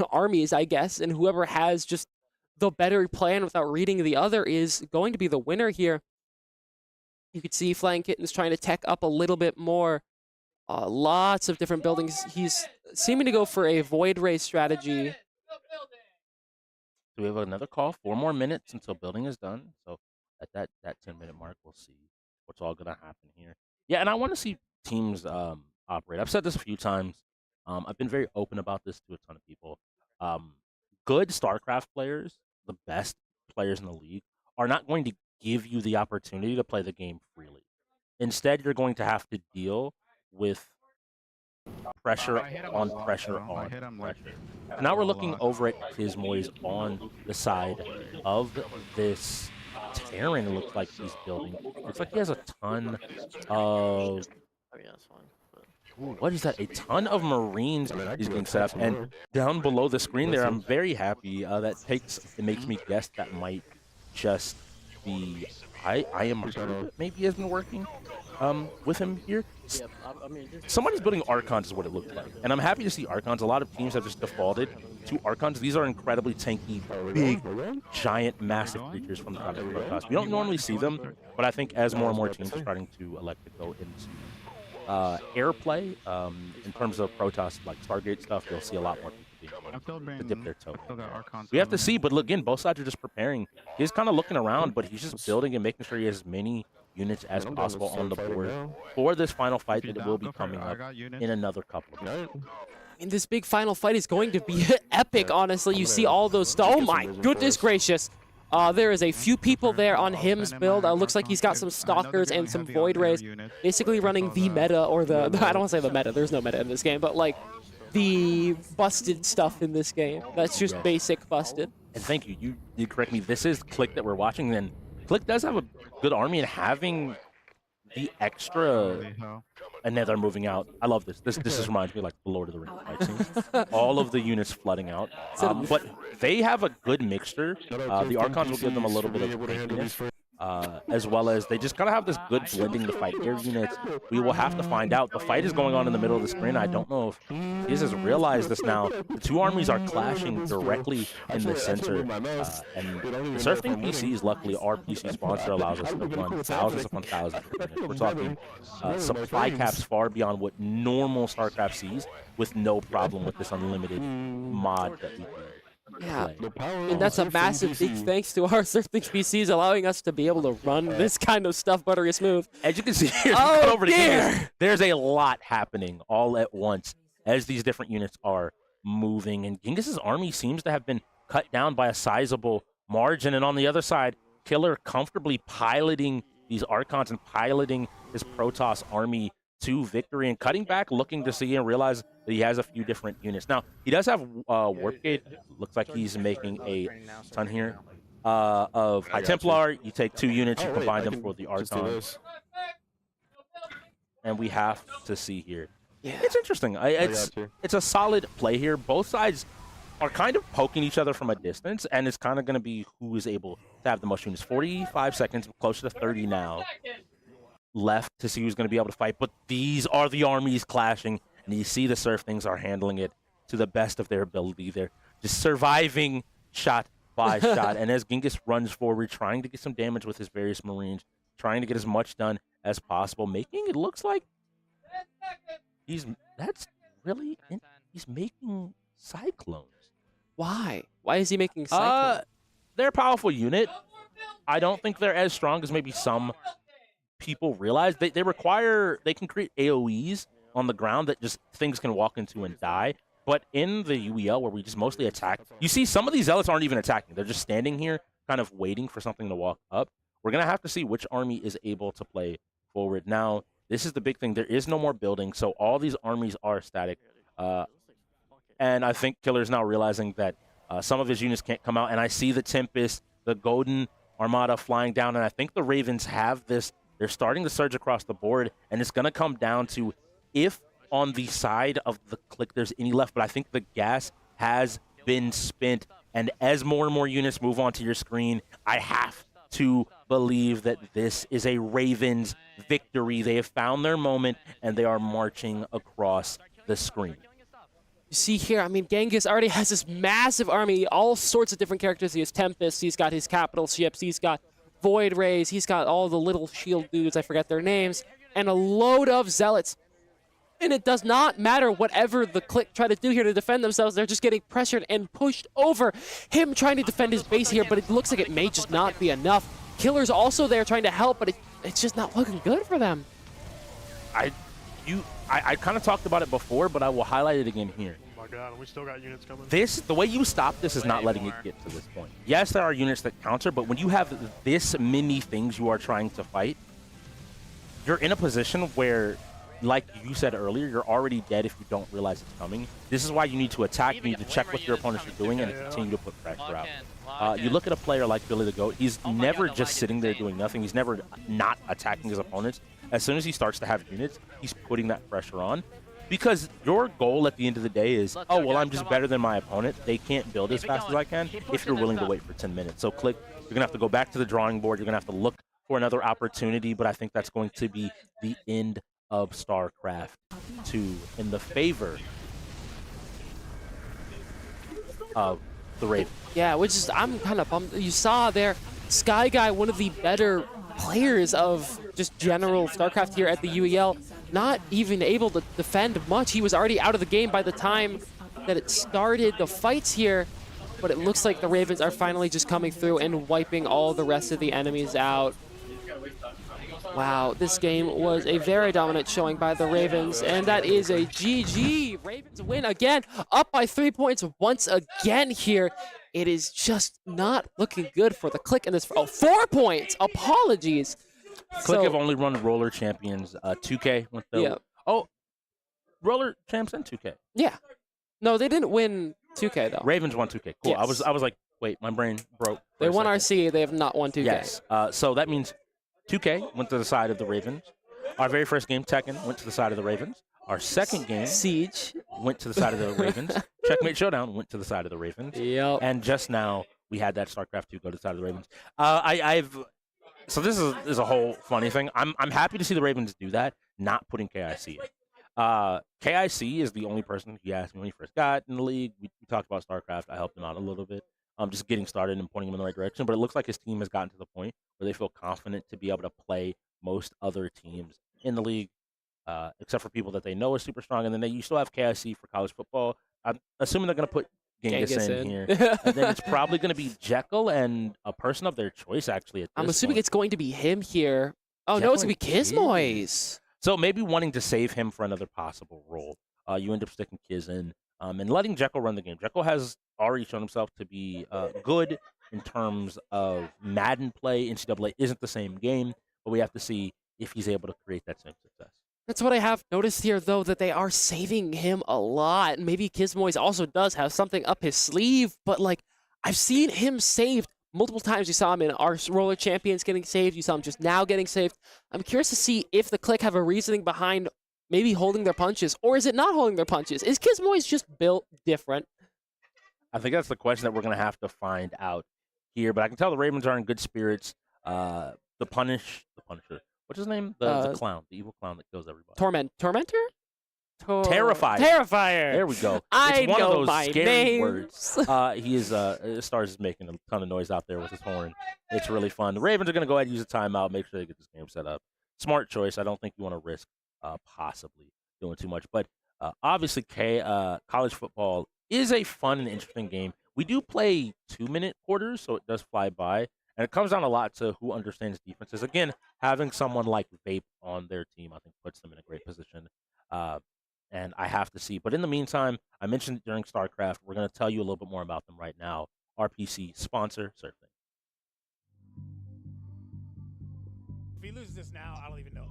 armies, I guess, and whoever has just the better plan without reading the other is going to be the winner here. You could see Flying Kittens trying to tech up a little bit more. Lots of different buildings. He's seeming to go for a Void Ray strategy. So we have another call, 4 more minutes until building is done. So at that 10-minute mark, we'll see what's all going to happen here. Yeah, and I want to see teams operate. I've said this a few times. I've been very open about this to a ton of people. Good StarCraft players, the best players in the league, are not going to give you the opportunity to play the game freely. Instead, you're going to have to deal with pressure on pressure on pressure. So now we're looking over at his Moise on the side of this Terran. It looks like he's building. Looks like he has a ton of. Ooh, what is that? A ton of Marines is being set up. And down below the screen there, I'm very happy that it makes me guess that might just be I am maybe has been working with him here. Somebody's building Archons is what it looks like. And I'm happy to see Archons. A lot of teams have just defaulted to Archons. These are incredibly tanky, big, giant, massive creatures from the Counter Protoss. We don't normally see them, but I think as more and more teams are starting to elect to go into airplay, in terms of Protoss, like Stargate stuff, you'll see a lot more people being to dip their toe. We have to see, but look, again, both sides are just preparing. He's kind of looking around, but he's just building and making sure he has as many units as possible on the board for this final fight that will be coming up in another couple of minutes. And this big final fight is going to be epic, honestly. You see all those... Oh my goodness gracious. There is a few people there on him's build. Looks like he's got some Stalkers and some Void Rays. Basically running the meta, or the... I don't want to say the meta. There's no meta in this game, but like the busted stuff in this game. That's just basic busted. And thank you. You did correct me. This is KLiK that we're watching. And KLiK does have a good army, and having the extra... And now they're moving out. I love this. This just reminds me of like the Lord of the Rings fight scenes. All of the units flooding out. But they have a good mixture. The Archons will give them a little bit of tankiness, as well as they just kind of have this good blending to fight air units. We will have to find out. The fight is going on in the middle of the screen. I don't know if Giz has realized this now. The two armies are clashing directly in the center. And the SurfThing PCs, luckily, our PC sponsor allows us to run thousands upon thousands of units. We're talking supply caps far beyond what normal StarCraft sees, with no problem with this unlimited mod that we can. Yeah, and that's a massive big thanks to our SurfThing PCs allowing us to be able to run this kind of stuff buttery smooth. As you can see here, over to Genghis, there's a lot happening all at once as these different units are moving. And Genghis's army seems to have been cut down by a sizable margin. And on the other side, Killer comfortably piloting these Archons and piloting his Protoss army to victory and cutting back, looking to see and realize that he has a few different units. Now, he does have Warp Gate. Looks like he's making a ton here of High Templar. You take 2 units, you combine them for the Archons. And we have to see here. Yeah. It's interesting. It's a solid play here. Both sides are kind of poking each other from a distance, and it's kind of going to be who is able to have the most units. 45 seconds, closer to 30 now. Left to see who's going to be able to fight, but these are the armies clashing, and you see the SurfThings are handling it to the best of their ability. They're just surviving shot by shot, and as Genghis runs forward, trying to get some damage with his various Marines, trying to get as much done as possible, making it looks like he's making Cyclones. Why? Why is he making Cyclones? They're a powerful unit. I don't think they're as strong as maybe some people realize. They can create AoEs on the ground that just things can walk into and die. But in the UEL, where we just mostly attack, you see some of these zealots aren't even attacking. They're just standing here kind of waiting for something to walk up. We're going to have to see which army is able to play forward. Now, this is the big thing. There is no more building, so all these armies are static. And I think Killer's now realizing that some of his units can't come out. And I see the Tempest, the Golden Armada flying down, and I think the Ravens have this. They're starting to surge across the board, and it's going to come down to if on the side of the KLiK there's any left, but I think the gas has been spent, and as more and more units move onto your screen, I have to believe that this is a Ravens victory. They have found their moment, and they are marching across the screen. You see here, I mean, Genghis already has this massive army, all sorts of different characters. He has Tempest, he's got his capital ships, he's got Void Rays, he's got all the little shield dudes, I forget their names, and a load of zealots. And it does not matter whatever the KLiK try to do here to defend themselves, they're just getting pressured and pushed over. Him trying to defend his base here, but it looks like it may just not be enough. Killer's also there trying to help, but it's just not looking good for them. I kind of talked about it before, but I will highlight it again here. Oh my God, we still got units coming. The way you stop this is not letting it get to this point. Yes, there are units that counter, but when you have this many things you are trying to fight, you're in a position where, like you said earlier, you're already dead if you don't realize it's coming. This is why you need to attack, you need to check what your opponents are doing, and continue to put pressure out. You look at a player like Billy the Goat, he's never just sitting there doing nothing. He's never not attacking his opponents. As soon as he starts to have units, he's putting that pressure on. Because your goal at the end of the day is, oh, well, I'm just better than my opponent. They can't build as fast as I can if you're willing to wait for 10 minutes. So KLiK, you're going to have to go back to the drawing board. You're going to have to look for another opportunity, but I think that's going to be the end of StarCraft 2 in the favor of the Ravens. Yeah, which is, I'm kind of bummed. You saw there, Sky Guy, one of the better players of just general StarCraft here at the UEL, not even able to defend much. He was already out of the game by the time that it started the fights here, but it looks like the Ravens are finally just coming through and wiping all the rest of the enemies out. Wow, this game was a very dominant showing by the Ravens, and that is a GG. Ravens win again, up by 3 points once again here. It is just not looking good for the KLiK in this. Oh, 4 points. Apologies. KLiK have only run Roller Champions 2K. Yeah. Oh, Roller Champs and 2K. Yeah. No, they didn't win 2K though. Ravens won 2K. Cool. Yes. I was like, wait, my brain broke. They won RC. They have not won 2K. Yes. So that means 2K went to the side of the Ravens. Our very first game, Tekken, went to the side of the Ravens. Our second game, Siege, went to the side of the Ravens. Checkmate Showdown went to the side of the Ravens. Yep. And just now, we had that StarCraft 2 go to the side of the Ravens. So this is a whole funny thing. I'm happy to see the Ravens do that, not putting KIC in. KIC is the only person he asked me when he first got in the league. We talked about StarCraft. I helped him out a little bit. Just getting started and pointing him in the right direction. But it looks like his team has gotten to the point where they feel confident to be able to play most other teams in the league, except for people that they know are super strong. And then you still have KIC for college football. I'm assuming they're going to put Genghis in here. And then it's probably going to be Jekyll and a person of their choice, actually. I'm assuming it's going to be him here. Oh, no, it's going to be Kismoys. So maybe wanting to save him for another possible role. You end up sticking Kiz in and letting Jekyll run the game. Jekyll has already shown himself to be good in terms of Madden play. NCAA isn't the same game, but we have to see if he's able to create that same success. That's what I have noticed here, though, that they are saving him a lot. Maybe Kismoys also does have something up his sleeve, but, like, I've seen him saved multiple times. You saw him in our Roller Champions getting saved. You saw him just now getting saved. I'm curious to see if the KLiK have a reasoning behind maybe holding their punches, or is it not holding their punches? Is Kismoys just built different? I think that's the question that we're going to have to find out here, but I can tell the Ravens are in good spirits. The Punisher. What's his name? The clown, the evil clown that kills everybody. Tormentor? Terrifier. Terrifier. There we go. I it's one know of those my scary names. words. He is Stars is making a ton of noise out there with his horn. It's really fun. The Ravens are going to go ahead and use a timeout, make sure they get this game set up. Smart choice. I don't think you want to risk possibly doing too much. But obviously, college football is a fun and interesting game. We do play 2-minute quarters, so it does fly by. And it comes down a lot to who understands defenses. Again, having someone like Vape on their team, I think, puts them in a great position. And I have to see. But in the meantime, I mentioned it during StarCraft. We're going to tell you a little bit more about them right now. RPC sponsor, SurfThing. If he loses this now, I don't even know.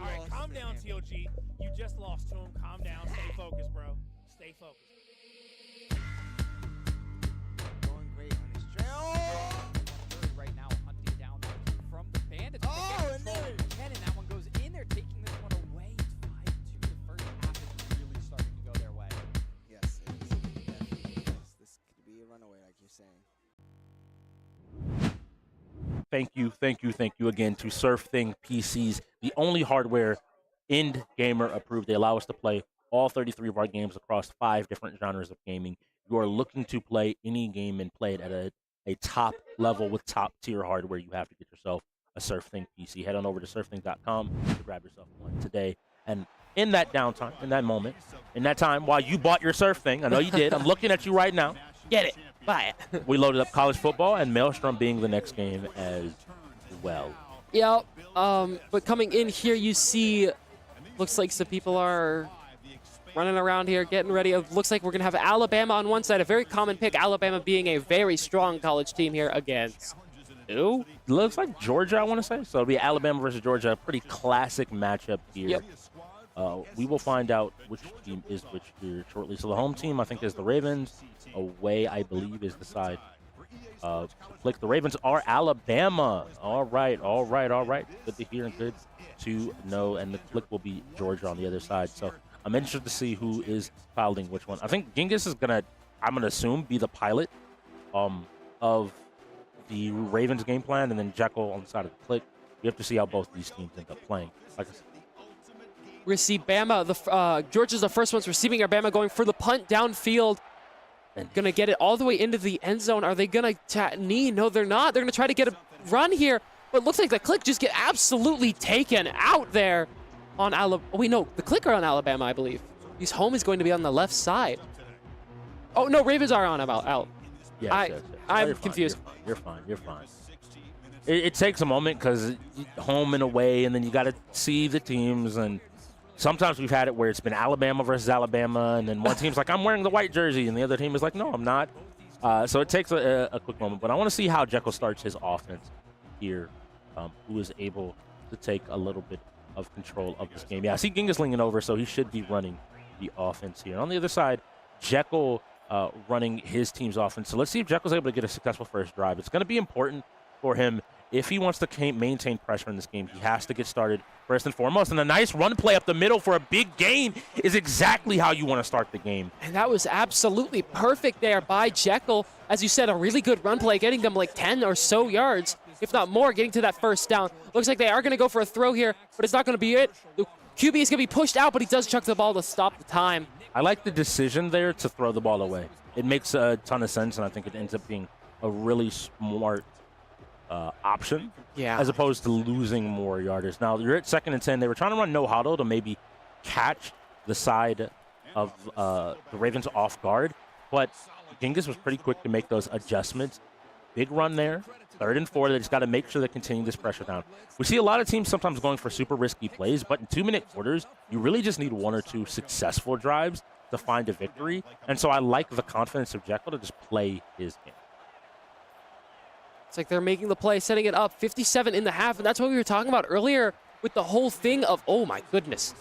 All right, calm down, TOG. You just lost to him. Calm down. Stay focused, bro. Stay focused. Going great on his trail. Right now, hunting down from the bandits. Oh, and there and that one goes in there, taking this one away. It's 5-2. The first half is really starting to go their way. Yes, it is. Definitely is. This could be a runaway, like you're saying. Thank you again to SurfThing PCs, the only hardware end gamer approved. They allow us to play all 33 of our games across 5 different genres of gaming. You are looking to play any game and play it at a top level with top tier hardware. You have to get yourself a SurfThing PC. Head on over to surfthing.com to grab yourself one today. And in that downtime, in that moment, in that time while you bought your Surfthing, I know you did. I'm looking at you right now. Get it. Buy it. We loaded up college football and Maelstrom being the next game as well. Yeah. But coming in here, you see, looks like some people are running around here, getting ready. It looks like we're going to have Alabama on one side, a very common pick, Alabama being a very strong college team here against who? Looks like Georgia, I want to say. So it'll be Alabama versus Georgia, a pretty classic matchup here. Yep. We will find out which team is which here shortly. So the home team, I think, is the Ravens. Away, I believe, is the side of KLiK. The Ravens are Alabama. All right. Good to hear and good to know. And the KLiK will be Georgia on the other side. So I'm interested to see who is piloting which one. I think Genghis is I'm gonna assume, be the pilot of the Ravens game plan, and then Jekyll on the side of the KLiK. We have to see how both these teams end up playing. Like I said, we're going to see Bama. Georgia's the first ones receiving our Bama going for the punt downfield. Going to get it all the way into the end zone. Are they going to knee? No, they're not. They're going to try to get a run here. But it looks like the KLiK just get absolutely taken out there on Alabama. Wait, no, the KLiK are on Alabama, I believe. Because home is going to be on the left side. Oh, no, Ravens are on about out. Yes. I'm You're fine, confused. You're fine. It takes a moment because home and away, and then you got to see the teams. And sometimes we've had it where it's been Alabama versus Alabama, and then one team's like, I'm wearing the white jersey, and the other team is like, no, I'm not. So it takes a quick moment. But I want to see how Jekyll starts his offense here, who is able to take a little bit of control of this game. Yeah, I see Genghis leaning over, so he should be running the offense here. On the other side, Jekyll running his team's offense. So let's see if Jekyll's able to get a successful first drive. It's going to be important for him. If he wants to maintain pressure in this game, he has to get started first and foremost. And a nice run play up the middle for a big gain is exactly how you want to start the game. And that was absolutely perfect there by Jekyll. As you said, a really good run play, getting them like 10 or so yards, if not more, getting to that first down. Looks like they are going to go for a throw here, but it's not going to be it. The QB is going to be pushed out, but he does chuck the ball to stop the time. I like the decision there to throw the ball away. It makes a ton of sense, and I think it ends up being a really smart option, as opposed to losing more yardage. Now, you're at 2nd and 10. They were trying to run no huddle to maybe catch the side of the Ravens off guard, but Genghis was pretty quick to make those adjustments. Big run there. 3rd and 4. They just got to make sure they continue this pressure down. We see a lot of teams sometimes going for super risky plays, but in 2-minute quarters, you really just need 1 or 2 successful drives to find a victory. And so I like the confidence of Jekyll to just play his game. It's like they're making the play, setting it up, 57 in the half, and that's what we were talking about earlier with the whole thing of, oh my goodness.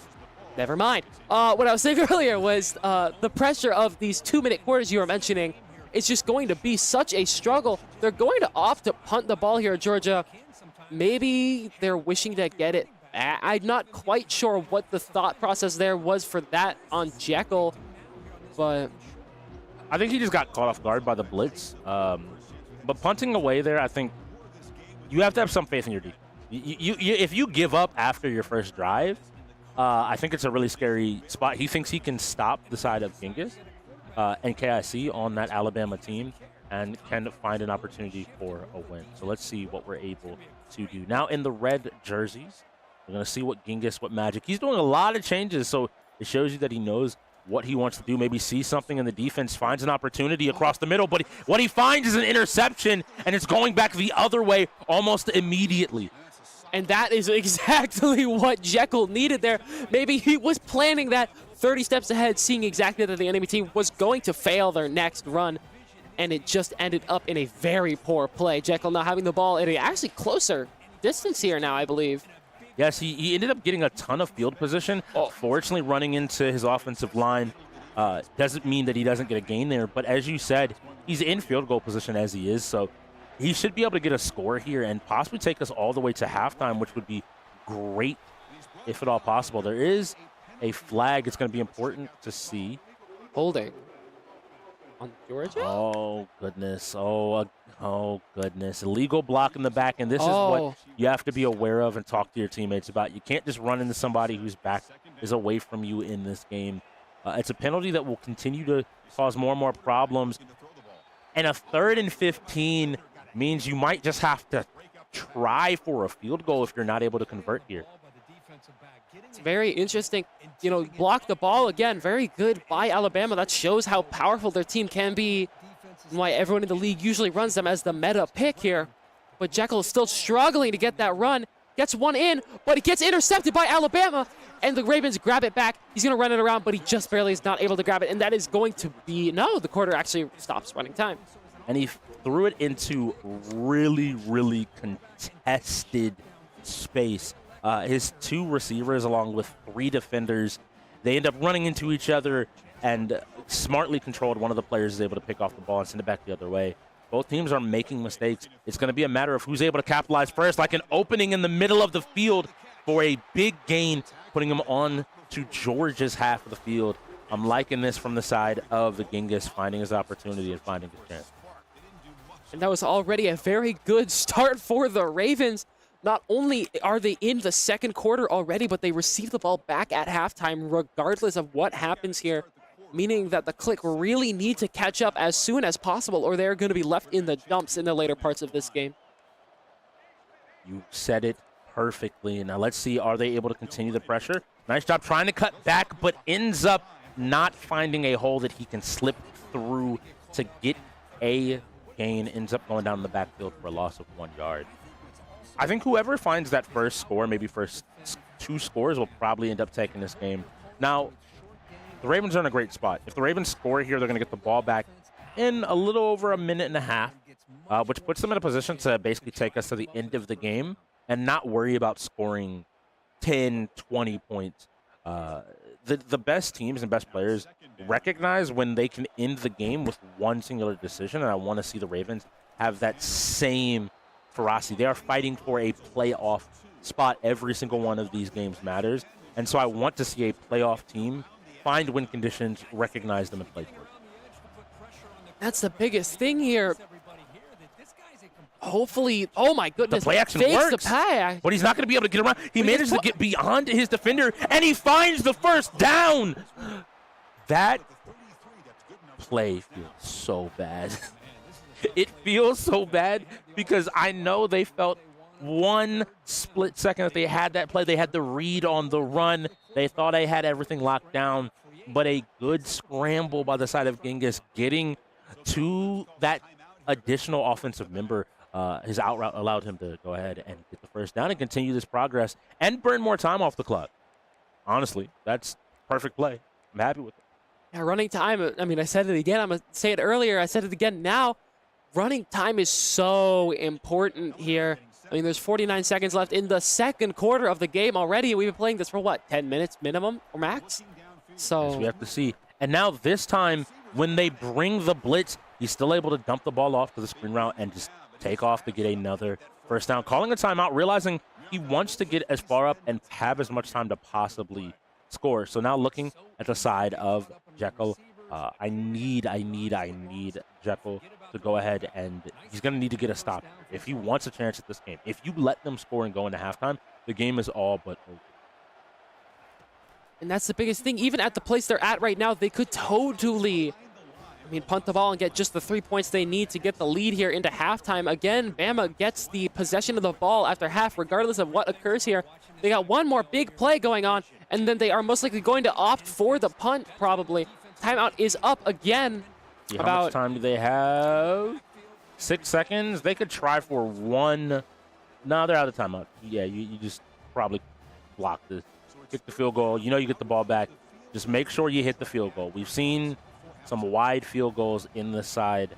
Never mind. What I was saying earlier was the pressure of these 2-minute quarters you were mentioning is just going to be such a struggle. They're going to opt to punt the ball here, Georgia. Maybe they're wishing to get it back. I'm not quite sure what the thought process there was for that on Jekyll, but I think he just got caught off guard by the blitz. But punting away there, I think you have to have some faith in your defense. If you give up after your first drive, I think it's a really scary spot. He thinks he can stop the side of Genghis and KIC on that Alabama team and can find an opportunity for a win. So let's see what we're able to do. Now in the red jerseys, we're going to see what Genghis, what magic. He's doing a lot of changes, so it shows you that he knows what he wants to do. Maybe see something in the defense, finds an opportunity across the middle, but what he finds is an interception, and it's going back the other way almost immediately. And that is exactly what Jekyll needed there. Maybe he was planning that 30 steps ahead, seeing exactly that the enemy team was going to fail their next run, and it just ended up in a very poor play. Jekyll now having the ball at a actually closer distance here now, I believe. Yes, he ended up getting a ton of field position. Fortunately, running into his offensive line doesn't mean that he doesn't get a gain there. But as you said, he's in field goal position as he is. So he should be able to get a score here and possibly take us all the way to halftime, which would be great if at all possible. There is a flag. It's going to be important to see. Holding on Georgia? Oh, goodness. Oh, goodness. Illegal block in the back, and this is what you have to be aware of and talk to your teammates about. You can't just run into somebody whose back is away from you in this game. It's a penalty that will continue to cause more and more problems. And a 3rd and 15 means you might just have to try for a field goal if you're not able to convert here. It's very interesting. You know, block the ball again. Very good by Alabama. That shows how powerful their team can be and why everyone in the league usually runs them as the meta pick here. But Jekyll is still struggling to get that run. Gets one in, but it gets intercepted by Alabama, and the Ravens grab it back. He's going to run it around, but he just barely is not able to grab it, and that is going to be, no, the quarter actually stops running time. And he threw it into really, really contested space. His 2 receivers, along with 3 defenders, they end up running into each other and smartly controlled. One of the players is able to pick off the ball and send it back the other way. Both teams are making mistakes. It's going to be a matter of who's able to capitalize first, like an opening in the middle of the field for a big gain, putting him on to Georgia's half of the field. I'm liking this from the side of the Genghis, finding his opportunity and finding his chance. And that was already a very good start for the Ravens. Not only are they in the second quarter already, but they receive the ball back at halftime regardless of what happens here, meaning that the KLiK really need to catch up as soon as possible or they're going to be left in the dumps in the later parts of this game. You said it perfectly. Now let's see, are they able to continue the pressure? Nice job trying to cut back, but ends up not finding a hole that he can slip through to get a gain, ends up going down the backfield for a loss of 1 yard. I think whoever finds that first score, maybe first 2 scores, will probably end up taking this game. Now, the Ravens are in a great spot. If the Ravens score here, they're going to get the ball back in a little over a minute and a half, which puts them in a position to basically take us to the end of the game and not worry about scoring 10, 20 points. The best teams and best players recognize when they can end the game with one singular decision, and I want to see the Ravens have that same ferocity. They are fighting for a playoff spot. Every single one of these games matters, and so I want to see a playoff team find win conditions, recognize them, and play for it. That's the biggest thing here. Hopefully, oh my goodness, the play action fakes works, the play. but he's not going to be able to get around. He manages to get beyond his defender, and he finds the first down. That play feels so bad. It feels so bad because I know they felt one split second that they had that play. They had the read on the run. They thought they had everything locked down, but a good scramble by the side of Genghis getting to that additional offensive member. His out route allowed him to go ahead and get the first down and continue this progress and burn more time off the clock. Honestly, that's perfect play. I'm happy with it. Yeah, running time, I mean, I said it again. I'm going to say it earlier. I said it again now. Running time is so important here. I mean, there's 49 seconds left in the second quarter of the game already. We've been playing this for, what, 10 minutes minimum or max? So yes, we have to see. And now this time, when they bring the blitz, he's still able to dump the ball off to the screen route and just take off to get another first down. Calling a timeout, realizing he wants to get as far up and have as much time to possibly score. So now looking at the side of Jekyll, I need Jekyll to go ahead, and he's going to need to get a stop if he wants a chance at this game. If you let them score and go into halftime, the game is all but over. And that's the biggest thing. Even at the place they're at right now, they could totally, punt the ball and get just the 3 points they need to get the lead here into halftime. Again, Bama gets the possession of the ball after half, regardless of what occurs here. They got one more big play going on, and then they are most likely going to opt for the punt, probably. Timeout is up again. How much time do they have? 6 seconds. They could try for one. No, they're out of timeout. Yeah, you just probably block this. Kick the field goal. You know you get the ball back. Just make sure you hit the field goal. We've seen some wide field goals in the side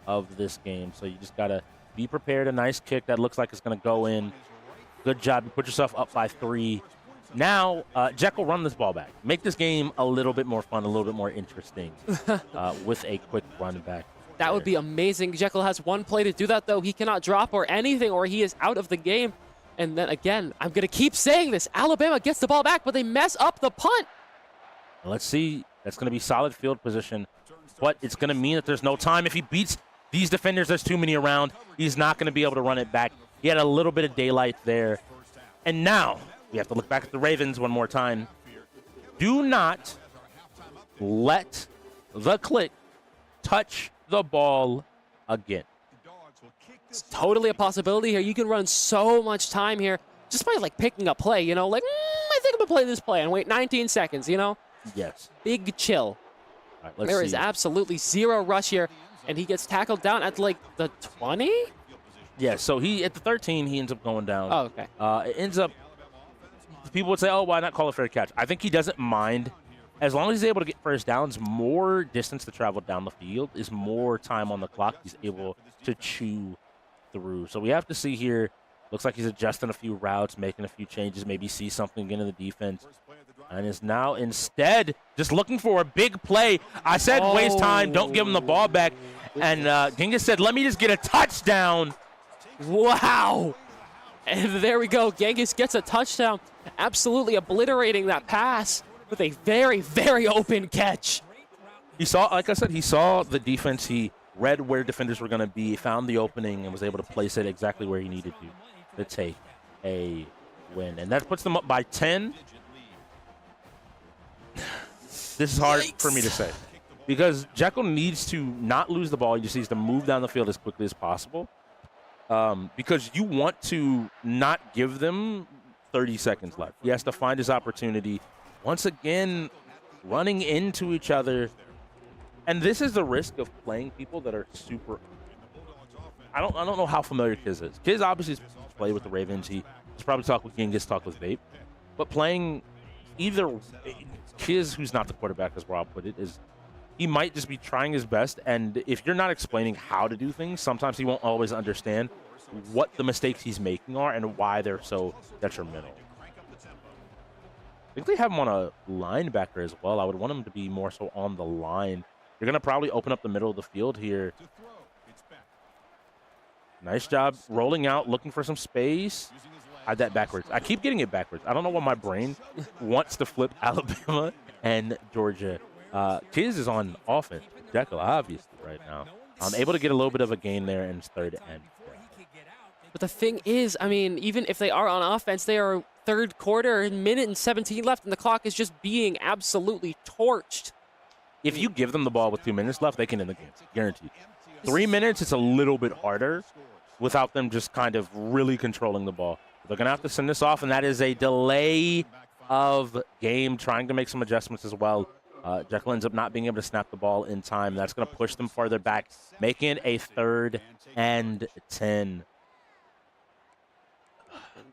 of this game, so you just got to be prepared. A nice kick that looks like it's going to go in. Good job. You put yourself up by 3. Now, Jekyll, run this ball back. Make this game a little bit more fun, a little bit more interesting with a quick run back. That would be amazing. Jekyll has one play to do that, though. He cannot drop or anything, or he is out of the game. And then again, I'm going to keep saying this. Alabama gets the ball back, but they mess up the punt. Let's see. That's going to be solid field position, but it's going to mean that there's no time. If he beats these defenders, there's too many around. He's not going to be able to run it back. He had a little bit of daylight there. And now we have to look back at the Ravens one more time. Do not let the KLiK touch the ball again. It's totally a possibility here. You can run so much time here just by, picking a play, I think I'm going to play this play and wait 19 seconds, Yes. Big chill. All right, There is absolutely zero rush here, and he gets tackled down at, the 20? Yeah, so at the 13, he ends up going down. Oh, okay. It ends up, people would say, oh, why not call a fair catch? I think he doesn't mind. As long as he's able to get first downs, more distance to travel down the field is more time on the clock he's able to chew through. So we have to see here. Looks like he's adjusting a few routes, making a few changes, maybe see something again in the defense. And is now instead just looking for a big play. I said waste time, don't give him the ball back. And Genghis said, let me just get a touchdown. Wow. And there we go. Genghis gets a touchdown, absolutely obliterating that pass with a very, very open catch. He saw, like I said, he saw the defense. He read where defenders were going to be, found the opening, and was able to place it exactly where he needed to take a win. And that puts them up by 10. This is hard for me to say because Jekyll needs to not lose the ball. He just needs to move down the field as quickly as possible because you want to not give them 30 seconds left. He has to find his opportunity. Once again, running into each other. And this is the risk of playing people that are super. I don't know how familiar Kiz is. Kiz obviously has played with the Ravens. He's probably talked with Genghis, talked with Vape. But playing either Kiz, who's not the quarterback, as Rob put it, is he might just be trying his best. And if you're not explaining how to do things, sometimes he won't always understand what the mistakes he's making are and why they're so detrimental. I think they have him on a linebacker as well. I would want him to be more so on the line. You're going to probably open up the middle of the field here. Nice job rolling out, looking for some space. I had that backwards. I keep getting it backwards. I don't know why my brain wants to flip Alabama and Georgia. Kiz is on offense. Jekyll, obviously, right now. I'm able to get a little bit of a gain there in third and. But the thing is, I mean, even if they are on offense, they are third quarter, minute and 17 left, and the clock is just being absolutely torched. If you give them the ball with 2 minutes left, they can end the game. Guaranteed. 3 minutes, it's a little bit harder without them just kind of really controlling the ball. They're going to have to send this off, and that is a delay of game, trying to make some adjustments as well. Jekyll ends up not being able to snap the ball in time. That's going to push them farther back, making it a 3rd and 10.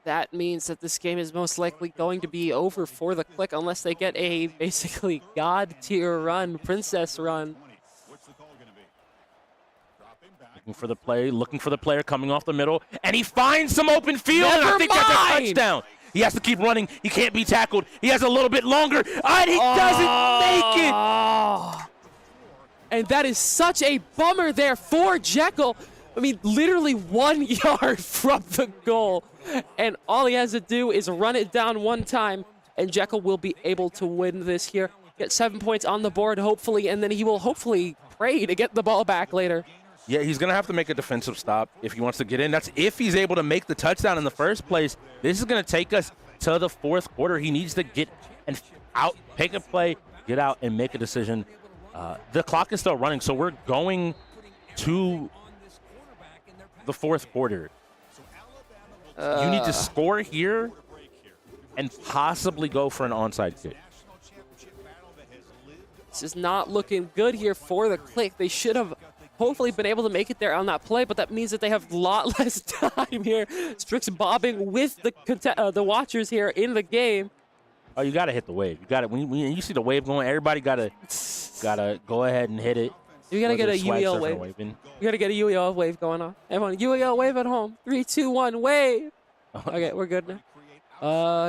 That means that this game is most likely going to be over for the KLiK unless they get a basically god-tier run, princess run. Looking for the play, looking for the player coming off the middle, and he finds some open field, and I think that's a touchdown. He has to keep running. He can't be tackled. He has a little bit longer, and he doesn't make it. And that is such a bummer there for Jekyll. I mean, literally 1 yard from the goal. And all he has to do is run it down one time, and Jekyll will be able to win this here. Get 7 points on the board, hopefully, and then he will hopefully pray to get the ball back later. Yeah, he's going to have to make a defensive stop if he wants to get in. That's if he's able to make the touchdown in the first place. This is going to take us to the 4th quarter. He needs to get and out, take a play, get out, and make a decision. The clock is still running, so we're going to the 4th quarter. You need to score here and possibly go for an onside kick. This is not looking good here for the KLiK. They should have hopefully been able to make it there on that play, but that means that they have a lot less time here. Strix bobbing with the watchers here in the game. Oh, you got to hit the wave. You got to when you see the wave going, everybody got to go ahead and hit it. You got to get a UEL wave. You got to get a UEL wave going on. Everyone, UEL wave at home. 3, 2, 1, wave. Okay, we're good now.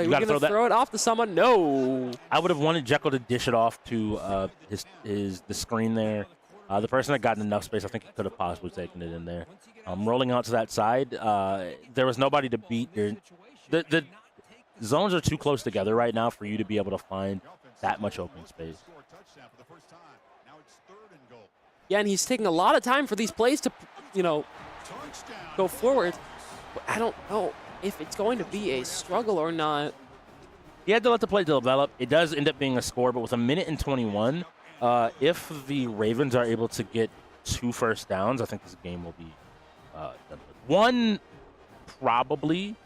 You're going to throw it off to someone? No. I would have wanted Jekyll to dish it off to the screen there. The person that got enough space, I think he could have possibly taken it in there. Rolling out to that side, there was nobody to beat. The zones are too close together right now for you to be able to find that much open space. Yeah, and he's taking a lot of time for these plays to, go forward. But I don't know if it's going to be a struggle or not. He had to let the play develop. It does end up being a score, but with 1 minute and 21, if the Ravens are able to get 2 first downs, I think this game will be done with. 1, probably.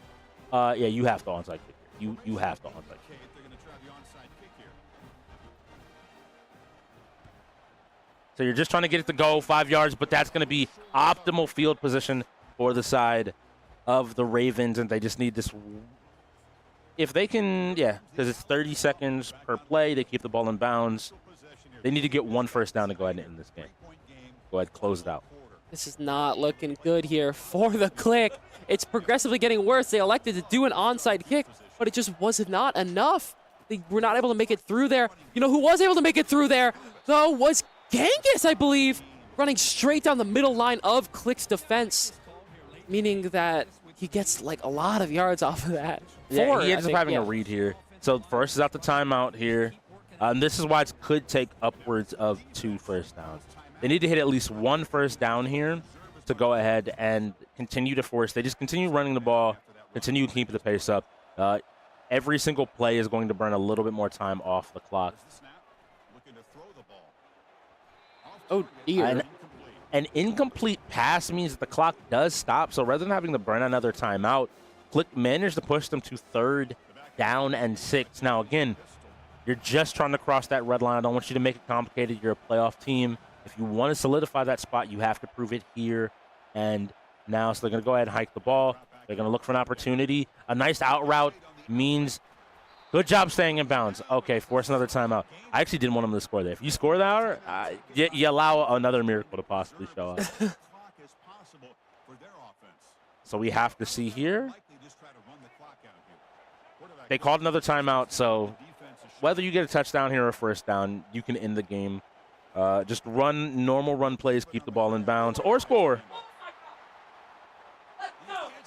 Yeah, you have to onside kick here. You have to onside kick. So you're just trying to get it to go 5 yards, but that's going to be optimal field position for the side of the Ravens, and they just need this. If they can, yeah, because it's 30 seconds per play, they keep the ball in bounds. They need to get 1 first down to go ahead and end this game. Go ahead, close it out. This is not looking good here for the KLiK. It's progressively getting worse. They elected to do an onside kick, but it just was not enough. They were not able to make it through there. You know who was able to make it through there, though, was Genghis, I believe, running straight down the middle line of KLiK's defense, meaning that he gets like a lot of yards off of that. Yeah, he ends up having a read here. So first is out the timeout here. This is why it could take upwards of 2 first downs. They need to hit at least 1 first down here to go ahead and continue to force. They just continue running the ball, continue to keep the pace up. Every single play is going to burn a little bit more time off the clock. Oh, dear. An incomplete pass means that the clock does stop. So rather than having to burn another timeout, KLiK managed to push them to 3rd down and 6. Now, again, You're just trying to cross that red line. I don't want you to make it complicated. You're a playoff team. If you want to solidify that spot, you have to prove it here and now. So they're going to go ahead and hike the ball. They're going to look for an opportunity. A nice out route means good job staying in bounds. Okay, force another timeout. I actually didn't want them to score there. If you score that, you allow another miracle to possibly show up. So we have to see here. They called another timeout, so whether you get a touchdown here or a first down, you can end the game. Just run normal run plays, keep the ball in bounds, or score.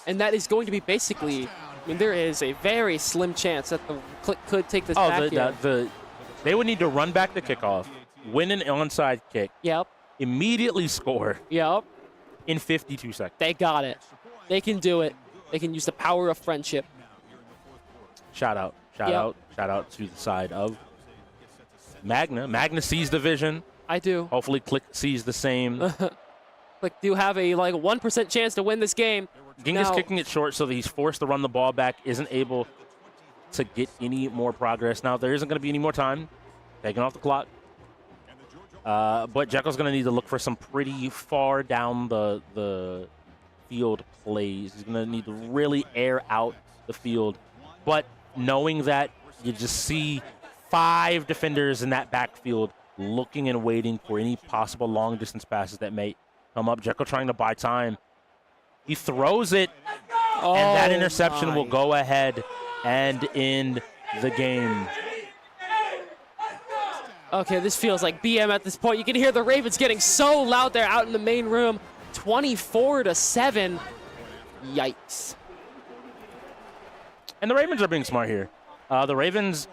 And that is going to be basically, I mean, there is a very slim chance that the KLiK could take this back here. They would need to run back the kickoff, win an onside kick, immediately score in 52 seconds. They got it. They can do it. They can use the power of friendship. Shout out to the side of Magna. Magna sees the vision. I do. Hopefully KLiK sees the same. KLiK do have a 1% chance to win this game. Ging is kicking it short, so that he's forced to run the ball back, isn't able to get any more progress. Now, there isn't going to be any more time. Taking off the clock. But Jekyll's going to need to look for some pretty far down the field plays. He's going to need to really air out the field. But knowing that you just see 5 defenders in that backfield looking and waiting for any possible long-distance passes that may come up. Jekyll trying to buy time. He throws it, and that interception will go ahead and end the game. Okay, this feels like BM at this point. You can hear the Ravens getting so loud there out in the main room. 24-7. Yikes. And the Ravens are being smart here. The Ravens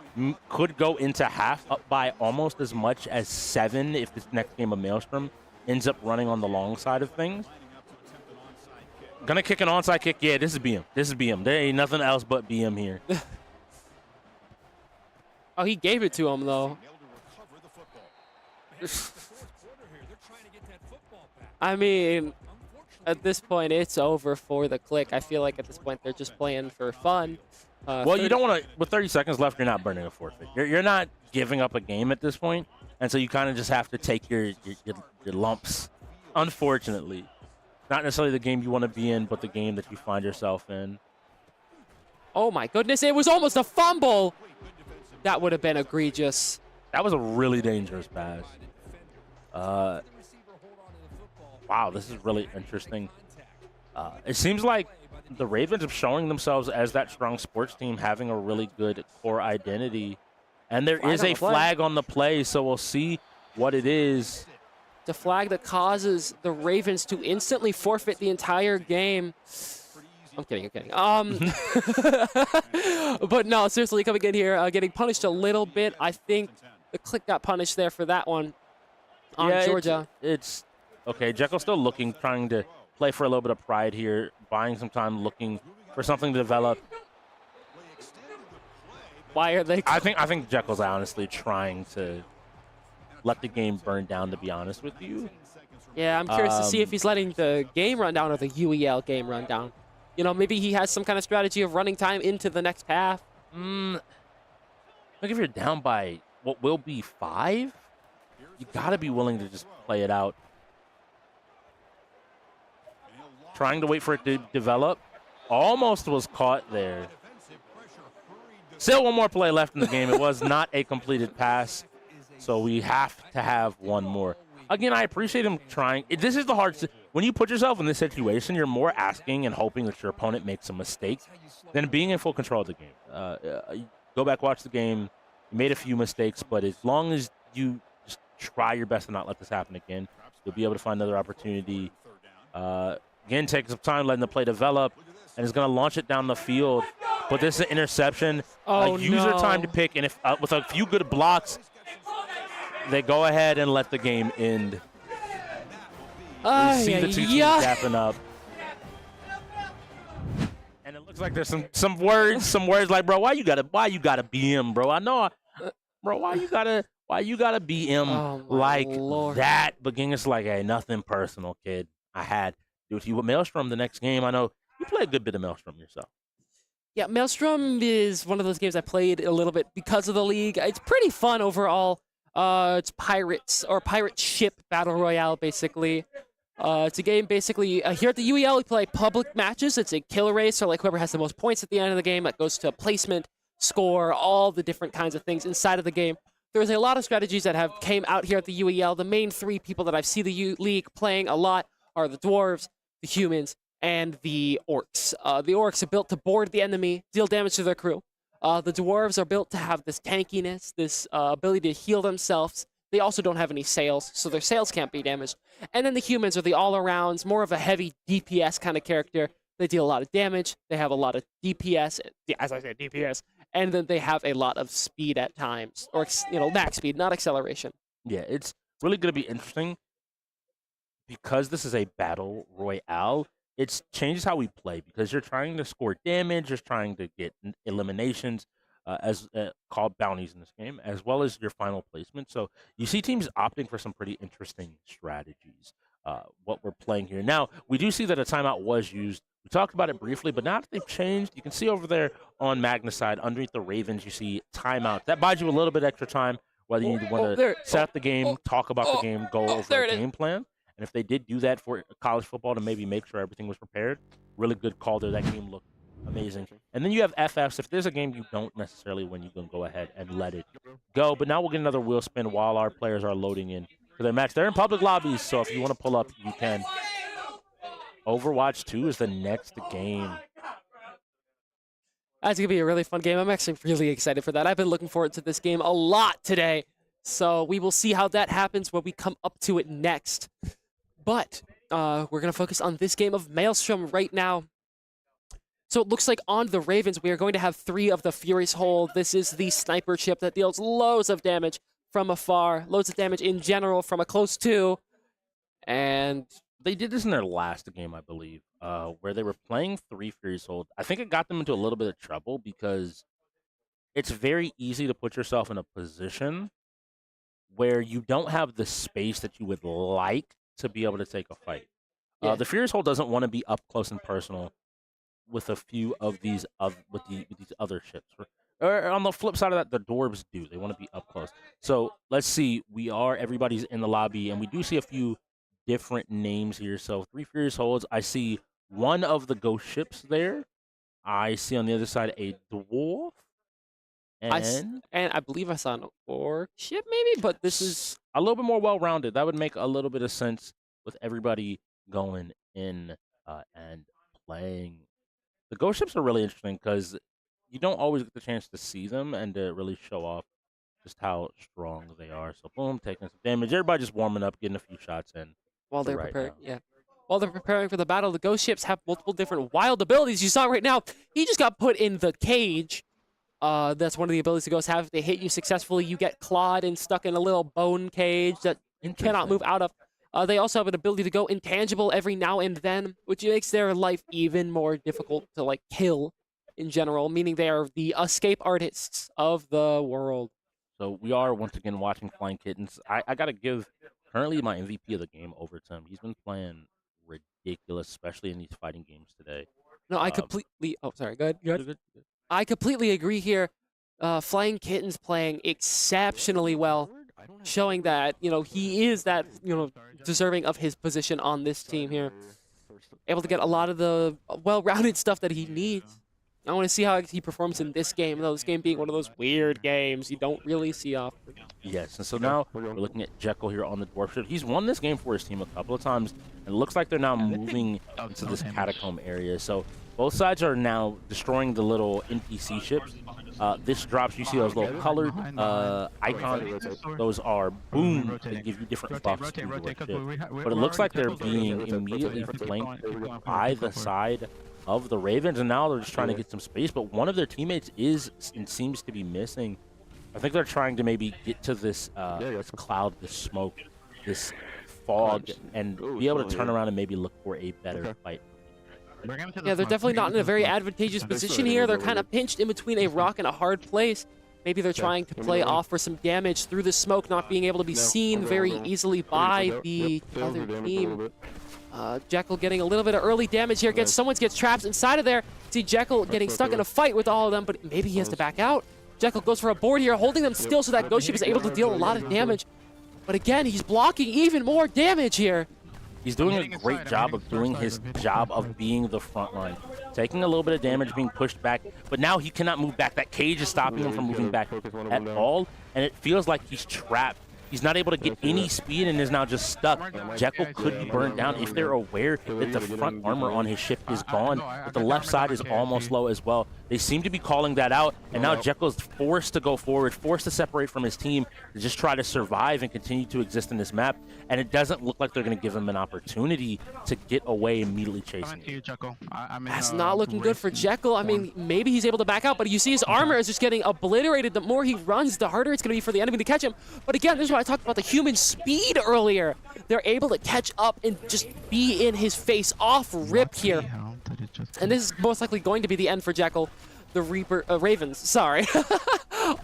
could go into half up by almost as much as 7 if this next game of Maelstrom ends up running on the long side of things. Gonna kick an onside kick. Yeah, this is BM. This is BM. There ain't nothing else but BM here. Oh, he gave it to him, though. I mean, at this point, it's over for the KLiK. I feel like at this point, they're just playing for fun. Well, you don't want to, with 30 seconds left, you're not burning a forfeit. You're not giving up a game at this point, and so you kind of just have to take your lumps, unfortunately. Not necessarily the game you want to be in, but the game that you find yourself in. Oh, my goodness. It was almost a fumble. That would have been egregious. That was a really dangerous pass. Wow, this is really interesting. It seems like the Ravens are showing themselves as that strong sports team, having a really good core identity. And there is a flag on the play, so we'll see what it is. The flag that causes the Ravens to instantly forfeit the entire game. I'm kidding. But no, seriously, coming in here, getting punished a little bit. I think the KLiK got punished there for that one on Georgia. It's okay. Jekyll's still looking, trying to play for a little bit of pride here, buying some time, looking for something to develop. Why are they? I think Jekyll's honestly trying to let the game burn down, to be honest with you. Yeah, I'm curious to see if he's letting the game run down or the UEL game run down. You know, maybe he has some kind of strategy of running time into the next half. Look, if you're down by what will be 5, you got to be willing to just play it out. Trying to wait for it to develop. Almost was caught there. Still one more play left in the game. It was not a completed pass, so we have to have one more. Again, I appreciate him trying. This is the hard. When you put yourself in this situation, you're more asking and hoping that your opponent makes a mistake than being in full control of the game. Go back, watch the game. You made a few mistakes, but as long as you just try your best to not let this happen again, you'll be able to find another opportunity. Again, take some time, letting the play develop, and is going to launch it down the field. But this is an interception. Use your time to pick, and if with a few good blocks, they go ahead and let the game end. We see the 2 teams gapping up. And it looks like there's some words like, bro, why you gotta be him, bro? I know, bro, why you gotta be him that? But Genghis like, hey, nothing personal, kid. I had to do it to you with Maelstrom the next game. I know you play a good bit of Maelstrom yourself. Yeah, Maelstrom is one of those games I played a little bit because of the league. It's pretty fun overall. It's pirates or pirate ship battle royale basically. It's a game basically here at the UEL we play public matches. It's a kill race, so like whoever has the most points at the end of the game that goes to placement, score, all the different kinds of things inside of the game. There's a lot of strategies that have came out here at the UEL. The main three people that I've seen the league playing a lot are the dwarves, the humans, and the orcs. The orcs are built to board the enemy, deal damage to their crew. The dwarves are built to have this tankiness, this ability to heal themselves. They also don't have any sails, so their sails can't be damaged. And then the humans are the all-arounds, more of a heavy DPS kind of character. They deal a lot of damage. They have a lot of DPS, as I said, DPS. And then they have a lot of speed at times, or max speed, not acceleration. Yeah, it's really going to be interesting because this is a battle royale. It changes how we play because you're trying to score damage, you're trying to get eliminations, as called bounties in this game, as well as your final placement. So you see teams opting for some pretty interesting strategies. What we're playing here now, we do see that a timeout was used. We talked about it briefly, but now that they've changed, you can see over there on Magnus side, underneath the Ravens, you see timeout. That buys you a little bit extra time, whether you want to set up the game, talk about the game, go over a game plan. And if they did do that for college football to maybe make sure everything was prepared, really good call there. That game looked amazing. And then you have FFs. If there's a game you don't necessarily win, you can go ahead and let it go. But now we'll get another wheel spin while our players are loading in for their match. They're in public lobbies, so if you want to pull up, you can. Overwatch 2 is the next game. That's going to be a really fun game. I'm actually really excited for that. I've been looking forward to this game a lot today. So we will see how that happens when we come up to it next. But we're going to focus on this game of Maelstrom right now. So it looks like on the Ravens, we are going to have 3 of the Fury's Hold. This is the sniper chip that deals loads of damage from afar, loads of damage in general from a close to. And they did this in their last game, I believe, where they were playing 3 Fury's Hold. I think it got them into a little bit of trouble because it's very easy to put yourself in a position where you don't have the space that you would like to be able to take a fight. Yeah. The Fury's Hold doesn't want to be up close and personal with a few of these with these other ships. Or on the flip side of that, the dwarves do. They want to be up close. So let's see. Everybody's in the lobby, and we do see a few different names here. So 3 Fury's Holds. I see one of the ghost ships there. I see on the other side a dwarf. And I believe I saw an orc ship maybe, but this is a little bit more well-rounded. That would make a little bit of sense with everybody going in and playing. The ghost ships are really interesting because you don't always get the chance to see them and to really show off just how strong they are. So boom, taking some damage. Everybody just warming up, getting a few shots in. While they're preparing, While they're preparing for the battle, the ghost ships have multiple different wild abilities. You saw right now, he just got put in the cage. That's one of the abilities the ghosts have. If they hit you successfully, you get clawed and stuck in a little bone cage that you cannot move out of. They also have an ability to go intangible every now and then, which makes their life even more difficult to kill in general, meaning they are the escape artists of the world. So we are once again watching Flying Kittens. I gotta give currently my MVP of the game over to him. He's been playing ridiculous, especially in these fighting games today. No, I completely. Oh, sorry. Go ahead. I completely agree here. Flying Kittens playing exceptionally well, showing that he is that deserving of his position on this team here. Able to get a lot of the well-rounded stuff that he needs. I want to see how he performs in this game, though this game being one of those weird games you don't really see often. Yes, and so now we're looking at Jekyll here on the dwarf ship. He's won this game for his team a couple of times, and it looks like they're now moving into this catacomb area. So both sides are now destroying the little NPC ships. This drops, you see those little colored icons. Those are boom. They give you different buffs to your ship. But it looks like they're being immediately flanked by the side of the Ravens, and now they're just trying to get some space. But one of their teammates seems to be missing. I think they're trying to maybe get to this cloud, this smoke, this fog, and be able to turn around and maybe look for a better fight. Yeah, they're definitely not in a very advantageous position here. They're kind of pinched in between a rock and a hard place. Maybe they're trying to play off for some damage through the smoke, not being able to be seen very easily by the other team. Jekyll getting a little bit of early damage here. Someone gets trapped inside of there. See Jekyll getting stuck in a fight with all of them, but maybe he has to back out. Jekyll goes for a board here, holding them still so that Ghost Ship is able to deal a lot of damage. But again, he's blocking even more damage here. He's doing a great job of doing his job of being the front line. Taking a little bit of damage, being pushed back, but now he cannot move back. That cage is stopping him from moving back at all, and it feels like he's trapped. He's not able to get any speed and is now just stuck. Jekyll could be burned down if they're aware that the front armor on his ship is gone, but the left side is almost low as well. They seem to be calling that out, and now Jekyll's forced to go forward, forced to separate from his team to just try to survive and continue to exist in this map, and it doesn't look like they're going to give him an opportunity to get away immediately chasing him. That's not looking good for Jekyll. I mean, maybe he's able to back out, but you see his armor is just getting obliterated. The more he runs, the harder it's going to be for the enemy to catch him. But again, this is why I talked about the human speed earlier. They're able to catch up and just be in his face off rip here. And this is most likely going to be the end for Jekyll. The Ravens, sorry,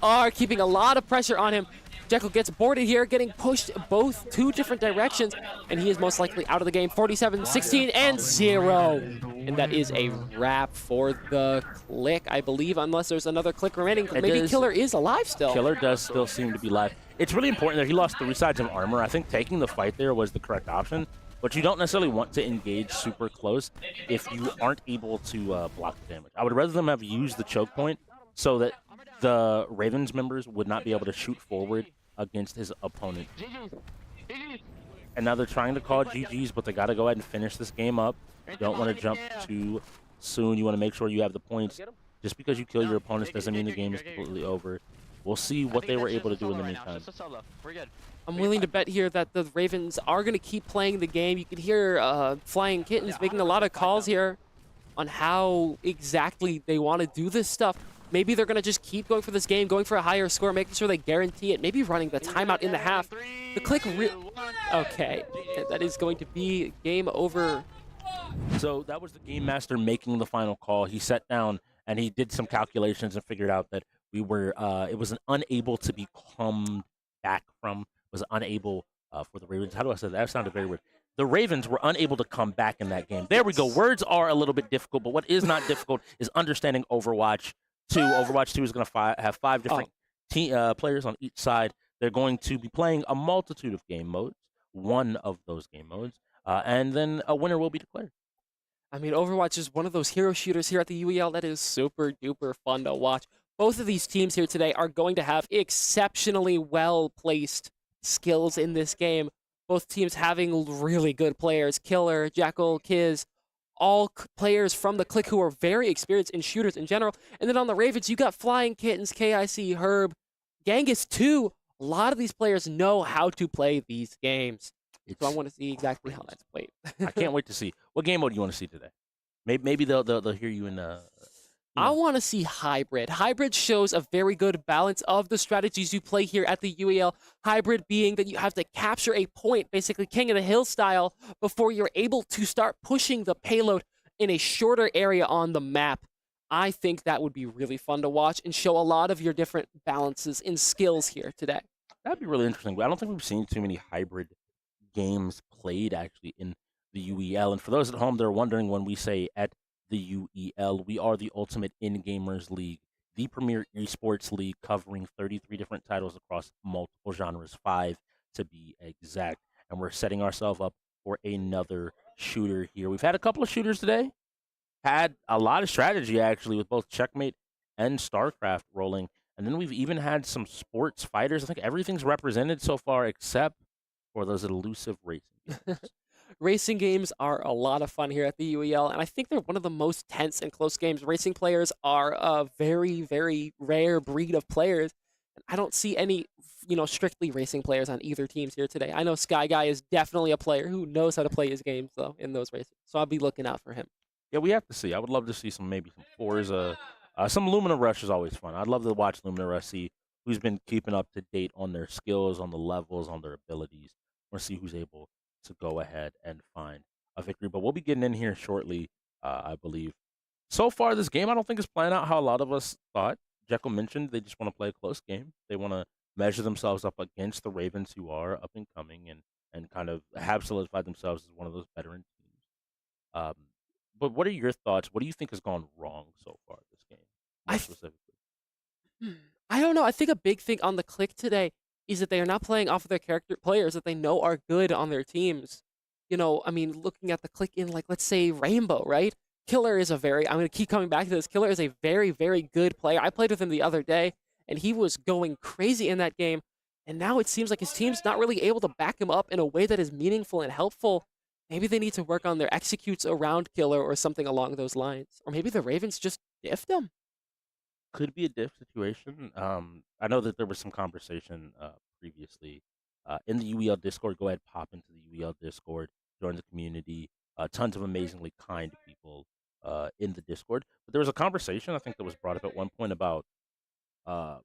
are keeping a lot of pressure on him. Jekyll gets boarded here, getting pushed both two different directions, and he is most likely out of the game. 47, 16, and 0. And that is a wrap for the KLiK, I believe, unless there's another KLiK remaining. Maybe Killer is alive still. Killer does still seem to be alive. It's really important that he lost 3 sides of armor. I think taking the fight there was the correct option, but you don't necessarily want to engage super close if you aren't able to block the damage. I would rather them have used the choke point so that the Ravens members would not be able to shoot forward against his opponent. And now they're trying to call GG's, but they got to go ahead and finish this game up. You don't want to jump too soon. You want to make sure you have the points. Just because you kill your opponents doesn't mean the game is completely over. We'll see what they were able to do in the meantime. I'm willing to bet here that the Ravens are going to keep playing the game. You can hear Flying Kittens making a lot of calls here on how exactly they want to do this stuff. Maybe they're going to just keep going for this game, going for a higher score, making sure they guarantee it, maybe running the timeout in the half. The KLiK okay, that is going to be game over. So that was the game master making the final call. He sat down and he did some calculations and figured out that we were, it was an unable to be come back from, was unable for the Ravens. How do I say that? That sounded very weird. The Ravens were unable to come back in that game. There we go. Words are a little bit difficult, but what is not difficult is understanding Overwatch 2. Overwatch 2 is going to have 5 different players on each side. They're going to be playing a multitude of game modes, one of those game modes, and then a winner will be declared. I mean, Overwatch is one of those hero shooters here at the UEL that is super duper fun to watch. Both of these teams here today are going to have exceptionally well-placed skills in this game. Both teams having really good players. Killer, Jekyll, Kiz, all players from the KLiK who are very experienced in shooters in general. And then on the Ravens, you got Flying Kittens, KIC, Herb, Genghis too. A lot of these players know how to play these games. So I want to see exactly how that's played. I can't wait to see. What game mode do you want to see today? Maybe they'll hear you in I want to see Hybrid. Hybrid shows a very good balance of the strategies you play here at the UEL. Hybrid being that you have to capture a point, basically King of the Hill style, before you're able to start pushing the payload in a shorter area on the map. I think that would be really fun to watch and show a lot of your different balances and skills here today. That'd be really interesting. I don't think we've seen too many Hybrid games played actually in the UEL. And for those at home that are wondering, when we say at the UEL, we are the Ultimate In-Gamers League, the premier esports league covering 33 different titles across multiple genres, 5 to be exact. And we're setting ourselves up for another shooter here. We've had a couple of shooters today. Had a lot of strategy actually with both Checkmate and StarCraft rolling. And then we've even had some sports fighters. I think everything's represented so far except for those elusive racing games. Racing games are a lot of fun here at the UEL, and I think they're one of the most tense and close games. Racing players are a very, very rare breed of players. I don't see any, strictly racing players on either teams here today. I know Sky Guy is definitely a player who knows how to play his games, though, in those races. So I'll be looking out for him. Yeah, we have to see. I would love to see maybe some Forza. Some Lumina Rush is always fun. I'd love to watch Lumina Rush, see who's been keeping up to date on their skills, on the levels, on their abilities. I want to see who's able to go ahead and find a victory. But we'll be getting in here shortly, I believe. So far, this game, I don't think is playing out how a lot of us thought. Jekyll mentioned they just want to play a close game. They want to measure themselves up against the Ravens, who are up and coming and kind of have solidified themselves as one of those veteran teams. But what are your thoughts? What do you think has gone wrong so far this game, more specifically? I don't know. I think a big thing on the KLiK today is that they are not playing off of their character players that they know are good on their teams. You know, I mean, looking at the KLiK in, like, let's say Rainbow, right? Killer is a very, I'm going to keep coming back to this. Killer is a very, very good player. I played with him the other day, and he was going crazy in that game. And now it seems like his team's not really able to back him up in a way that is meaningful and helpful. Maybe they need to work on their executes around Killer or something along those lines. Or maybe the Ravens just diffed him. Could be a diff situation. I know that there was some conversation previously in the UEL Discord. Go ahead, pop into the UEL Discord, join the community. Tons of amazingly kind people in the Discord. But there was a conversation I think that was brought up at one point about, and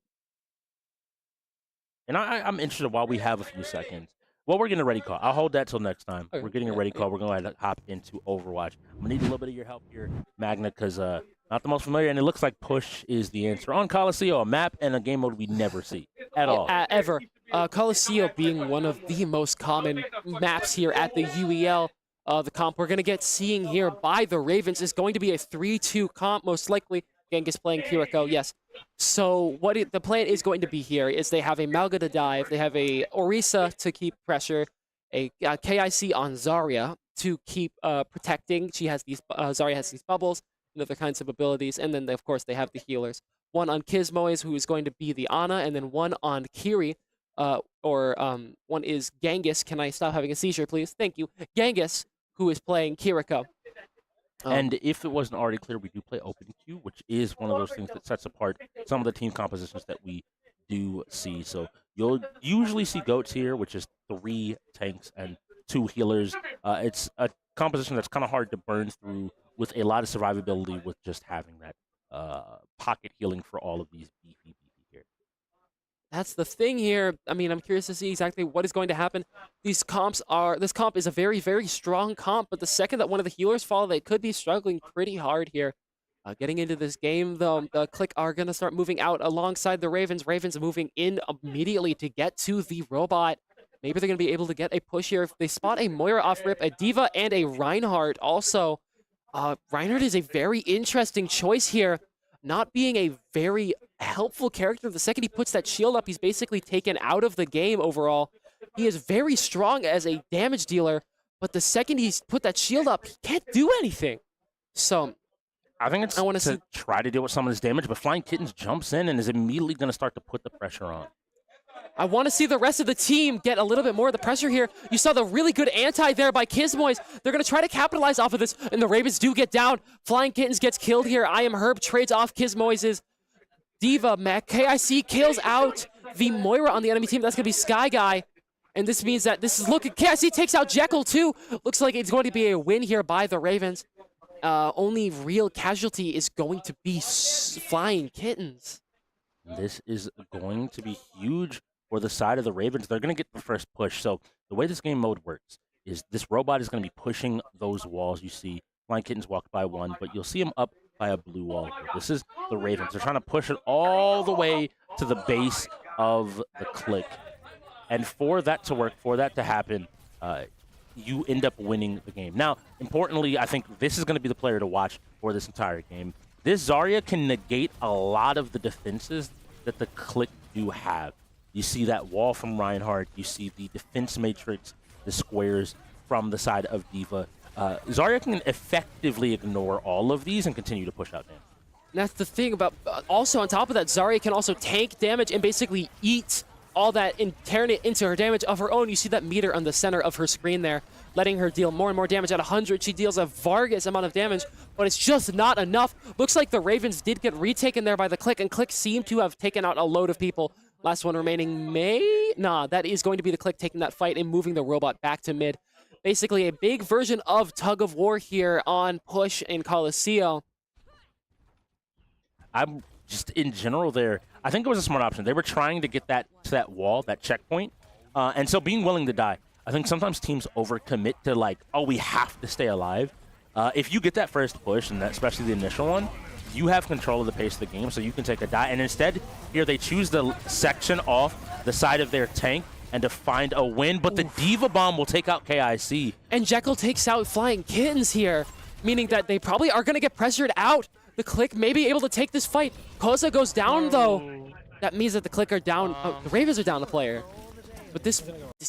I'm interested while we have a few seconds. Well, we're getting a ready call. I'll hold that till next time. Okay. We're getting a ready call. We're going to hop into Overwatch. I'm going to need a little bit of your help here, Magna, because not the most familiar, and it looks like push is the answer on Coliseum, a map and a game mode we never see at all. Ever. Coliseum being one of the most common maps here at the UEL. The comp we're going to get seeing here by the Ravens is going to be a 3-2 comp, most likely. Genghis playing Kiriko, yes. So what the plan is going to be here is they have a Malga to dive, they have a Orisa to keep pressure, a KIC on Zarya to keep protecting. She has these Zarya has these bubbles and other kinds of abilities, and then of course they have the healers. One on Kismoes, who is going to be the Ana, and then one on Kiri, one is Genghis. Can I stop having a seizure, please? Thank you. Genghis, who is playing Kiriko. And if it wasn't already clear, we do play open queue, which is one of those things that sets apart some of the team compositions that we do see. So you'll usually see GOATs here, which is 3 tanks and 2 healers. It's a composition that's kind of hard to burn through with a lot of survivability with just having that pocket healing for all of these beefy characters. That's the thing here. I mean, I'm curious to see exactly what is going to happen. This comp is a very, very strong comp, but the second that one of the healers fall, they could be struggling pretty hard here. Getting into this game, though, the KLiK are going to start moving out alongside the Ravens. Ravens moving in immediately to get to the robot. Maybe they're going to be able to get a push here. If they spot a Moira off rip, a D.Va, and a Reinhardt also. Reinhardt is a very interesting choice here. Not being a very helpful character. The second he puts that shield up, he's basically taken out of the game overall. He is very strong as a damage dealer, but the second he's put that shield up, he can't do anything. So I think it's to try to deal with some of this damage, but Flying Kittens jumps in and is immediately going to start to put the pressure on. I want to see the rest of the team get a little bit more of the pressure here. You saw the really good anti there by Kismoes. They're going to try to capitalize off of this, and the Ravens do get down. Flying Kittens gets killed here. I Am Herb trades off Kismoes' D.Va mech. KIC kills out the Moira on the enemy team. That's going to be Sky Guy. And this means that this is looking... KIC takes out Jekyll, too. Looks like it's going to be a win here by the Ravens. Only real casualty is going to be Flying Kittens. This is going to be huge for the side of the Ravens. They're going to get the first push. So the way this game mode works is this robot is going to be pushing those walls. You see Flying Kittens walk by one, but you'll see him up by a blue wall. This is the Ravens. They're trying to push it all the way to the base of the KLiK. And for that to work, for that to happen, you end up winning the game. Now, importantly, I think this is going to be the player to watch for this entire game. This Zarya can negate a lot of the defenses that the KLiK do have. You see that wall from Reinhardt. You see the defense matrix, the squares from the side of D.Va. Zarya can effectively ignore all of these and continue to push out damage. That's the thing about... also, on top of that, Zarya can also tank damage and basically eat all that and turn it into her damage of her own. You see that meter on the center of her screen there, letting her deal more and more damage. At 100, she deals a Vargas amount of damage, but it's just not enough. Looks like the Ravens did get retaken there by the KLiK, and KLiK seem to have taken out a load of people. Last one remaining, that is going to be the KLiK taking that fight and moving the robot back to mid. Basically a big version of tug of war here on push in Coliseum. I'm just in general there. I think it was a smart option. They were trying to get that to that wall, that checkpoint, and so being willing to die. I think sometimes teams overcommit to like, oh, we have to stay alive. If you get that first push, and especially the initial one, you have control of the pace of the game, so you can take a die. And instead, here they choose the section off the side of their tank and to find a win, but the Diva Bomb will take out KIC. And Jekyll takes out Flying Kittens here, meaning that they probably are going to get pressured out. The KLiK may be able to take this fight. Koza goes down, though. That means that the KLiK are down. The Ravens are down a player. But this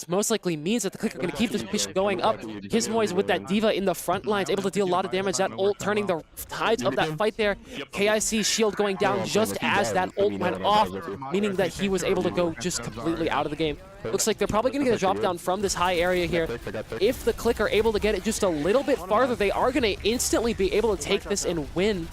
most likely means that the KLiK are going to keep this push going up. Gizmo is with that Diva in the front lines, able to deal a lot of damage. That ult turning the tides of that fight there. KIC shield going down just as that ult went off, meaning that he was able to go just completely out of the game. Looks like they're probably going to get a drop down from this high area here. If the KLiK are able to get it just a little bit farther, they are going to instantly be able to take this and win.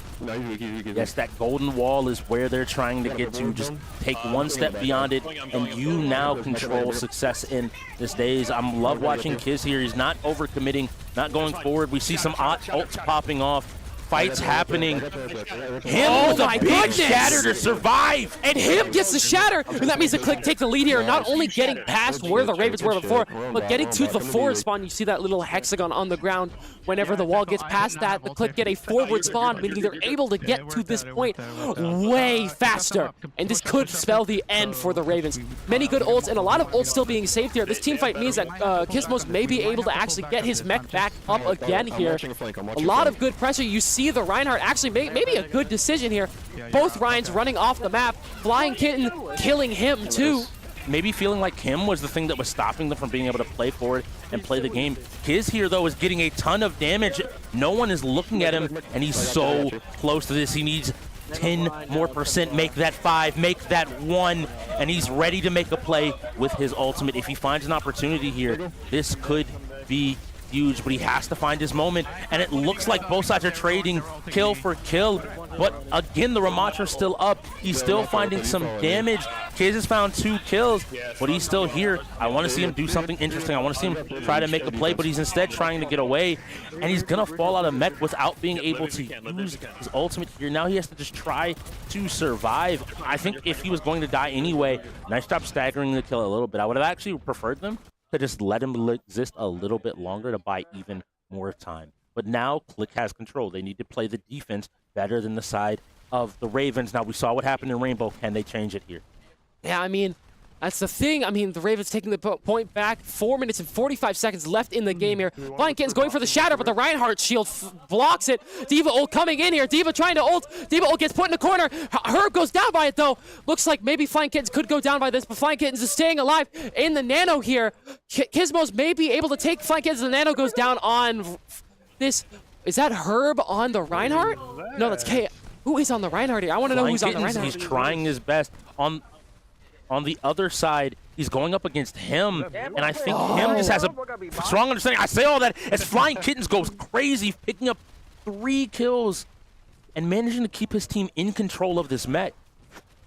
Yes, that golden wall is where they're trying to get to. Just take one step beyond it, and you now control success in this days. I love watching Kiz here. He's not overcommitting, not going forward. We see some ults popping off. Fights happening. Him with a big shatter to survive. And him gets the shatter. And that means the KLiK take the lead here. Not only getting past where the Ravens were before, but getting to the forward spawn. You see that little hexagon on the ground. Whenever the wall gets past that, the KLiK get a forward spawn, meaning they're able to get to this point way faster. And this could spell the end for the Ravens. Many good ults and a lot of ults still being saved here. This team fight means that Gizmos may be able to actually get his mech back up again here. A lot of good pressure. You see the Reinhardt actually maybe a good decision here. Both Ryans running off the map. Flying Kitten killing him too. Maybe feeling like him was the thing that was stopping them from being able to play forward and play the game. Kiz here, though, is getting a ton of damage. No one is looking at him, and he's so close to this. He needs 10 more %, make that 5, make that 1, and he's ready to make a play with his ultimate. If he finds an opportunity here, this could be huge, but he has to find his moment, and it looks like both sides are trading kill for kill, but again, the Ramatra's still up. He's still finding some damage. Kiz has found 2 kills, but he's still here. I want to see him do something interesting. I want to see him try to make a play, but he's instead trying to get away, and he's going to fall out of mech without being able to use his ultimate here. Now he has to just try to survive. I think if he was going to die anyway, nice job staggering the kill a little bit. I would have actually preferred them to just let him exist a little bit longer to buy even more time. But now KLiK has control. They need to play the defense better than the side of the Ravens. Now, we saw what happened in Rainbow. Can they change it here? Yeah, I mean, that's the thing. I mean, the Ravens taking the point back. 4 minutes and 45 seconds left in the game here. Flying Kitten's going for the shatter, but the Reinhardt shield blocks it. Diva ult coming in here. Diva trying to ult. Diva ult gets put in the corner. Herb goes down by it, though. Looks like maybe Flying Kittens could go down by this, but Flying Kittens is staying alive in the Nano here. Gizmos may be able to take Flying Kittens. The Nano goes down on this. Is that Herb on the Reinhardt? No, that's K. Who is on the Reinhardt here? I want to know who's on the Reinhardt. He's trying his best. On the other side, he's going up against him, and I think him just has a strong understanding. I say all that as Flying Kittens goes crazy, picking up 3 kills and managing to keep his team in control of this mech.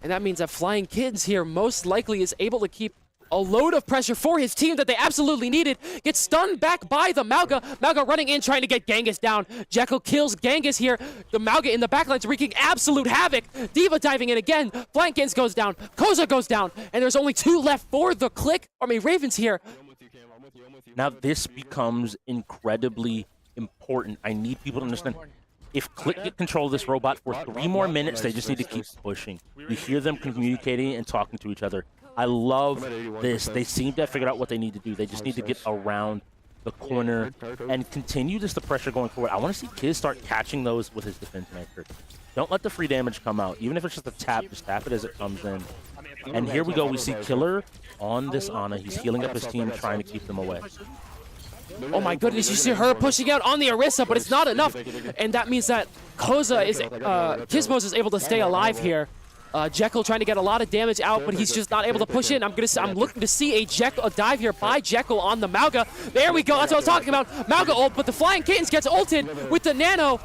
And that means that Flying Kittens here most likely is able to keep a load of pressure for his team that they absolutely needed. Gets stunned back by the Mauga. Mauga running in, trying to get Genghis down. Jekyll kills Genghis here. The Mauga in the backline's wreaking absolute havoc. Diva diving in again. Flankins goes down. Koza goes down. And there's only 2 left for the KLiK. Ravens here. Now this becomes incredibly important. I need people to understand. If KLiK get control of this robot for 3 more minutes, they just need to keep pushing. You hear them communicating and talking to each other. I love this. They seem to have figured out what they need to do. They just need to get around the corner and continue just the pressure going forward. I want to see Kiz start catching those with his defense maker. Don't let the free damage come out. Even if it's just a tap, just tap it as it comes in. And here we go. We see Killer on this Ana. He's healing up his team, trying to keep them away. Oh my goodness, you see her pushing out on the Orisa, but it's not enough. And that means that Koza is, Gizmos is able to stay alive here. Jekyll trying to get a lot of damage out, but he's just not able to push in. I'm looking to see a dive here by Jekyll on the Mauga. There we go. That's what I was talking about. Mauga ult, but the Flying Kittens gets ulted with the Nano.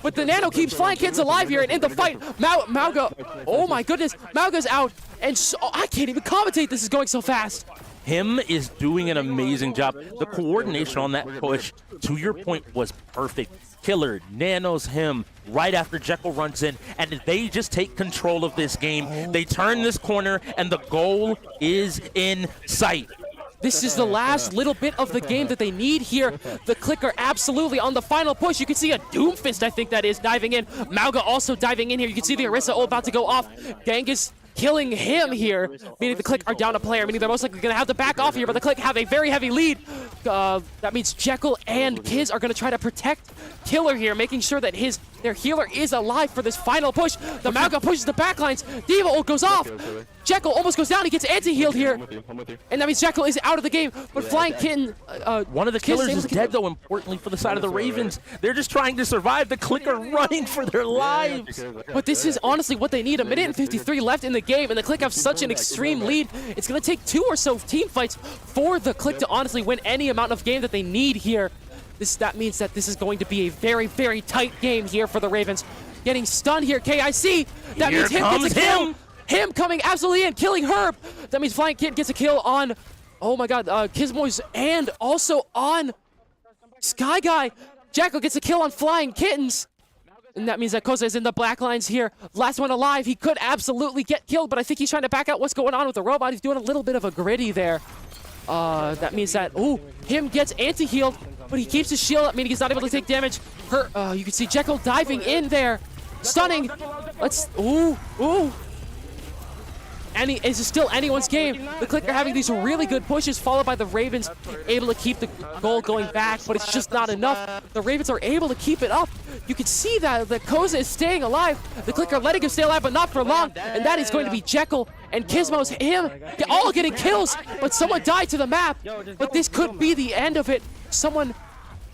But the Nano keeps Flying Kittens alive here, and in the fight, Mauga. Oh my goodness, Mauga's out, and I can't even commentate. This is going so fast. Him is doing an amazing job. The coordination on that push, to your point, was perfect. Killer nanos him right after Jekyll runs in, and they just take control of this game. They turn this corner, and the goal is in sight. This is the last little bit of the game that they need here. The KLiK are absolutely on the final push. You can see a Doomfist, I think that is, diving in. Mauga also diving in here. You can see the Orisa ult about to go off. Genghis killing him here, meaning the KLiK are down a player, meaning they're most likely going to have to back off here, but the KLiK have a very heavy lead. That means Jekyll and Kiz are going to try to protect Killer here, making sure that their healer is alive for this final push. The Mauga pushes the backlines. Diva ult goes off. Jekyll almost goes down. He gets anti-healed here. And that means Jekyll is out of the game. But Flying Kitten... one of the killers is dead, though, importantly for the side of the Ravens. They're just trying to survive. The KLiK are running for their lives. But this is honestly what they need. A minute and 53 left in the game, and the KLiK have such an extreme lead. It's going to take 2 or so team fights for the KLiK to honestly win any amount of game that they need here. That means that this is going to be a very, very tight game here for the Ravens. Getting stunned here, KIC. That means him gets a kill. Him coming absolutely in, killing Herb. That means Flying Kid gets a kill on, oh my god, Kismoys, and also on Sky Guy. Jekyll gets a kill on Flying Kittens. And that means that Koza is in the black lines here. Last one alive. He could absolutely get killed, but I think he's trying to back out what's going on with the robot. He's doing a little bit of a gritty there. That means that, him gets anti-healed, but he keeps his shield up, meaning he's not able to take damage. You can see Jekyll diving in there. Stunning. It's still anyone's game. The KLiK are having these really good pushes, followed by the Ravens able to keep the goal going back, but it's just not enough. The Ravens are able to keep it up. You can see that the Koza is staying alive. The KLiK are letting him stay alive, but not for long. And that is going to be Jekyll and Kismo's him all getting kills, but someone died to the map. But this could be the end of it. Someone,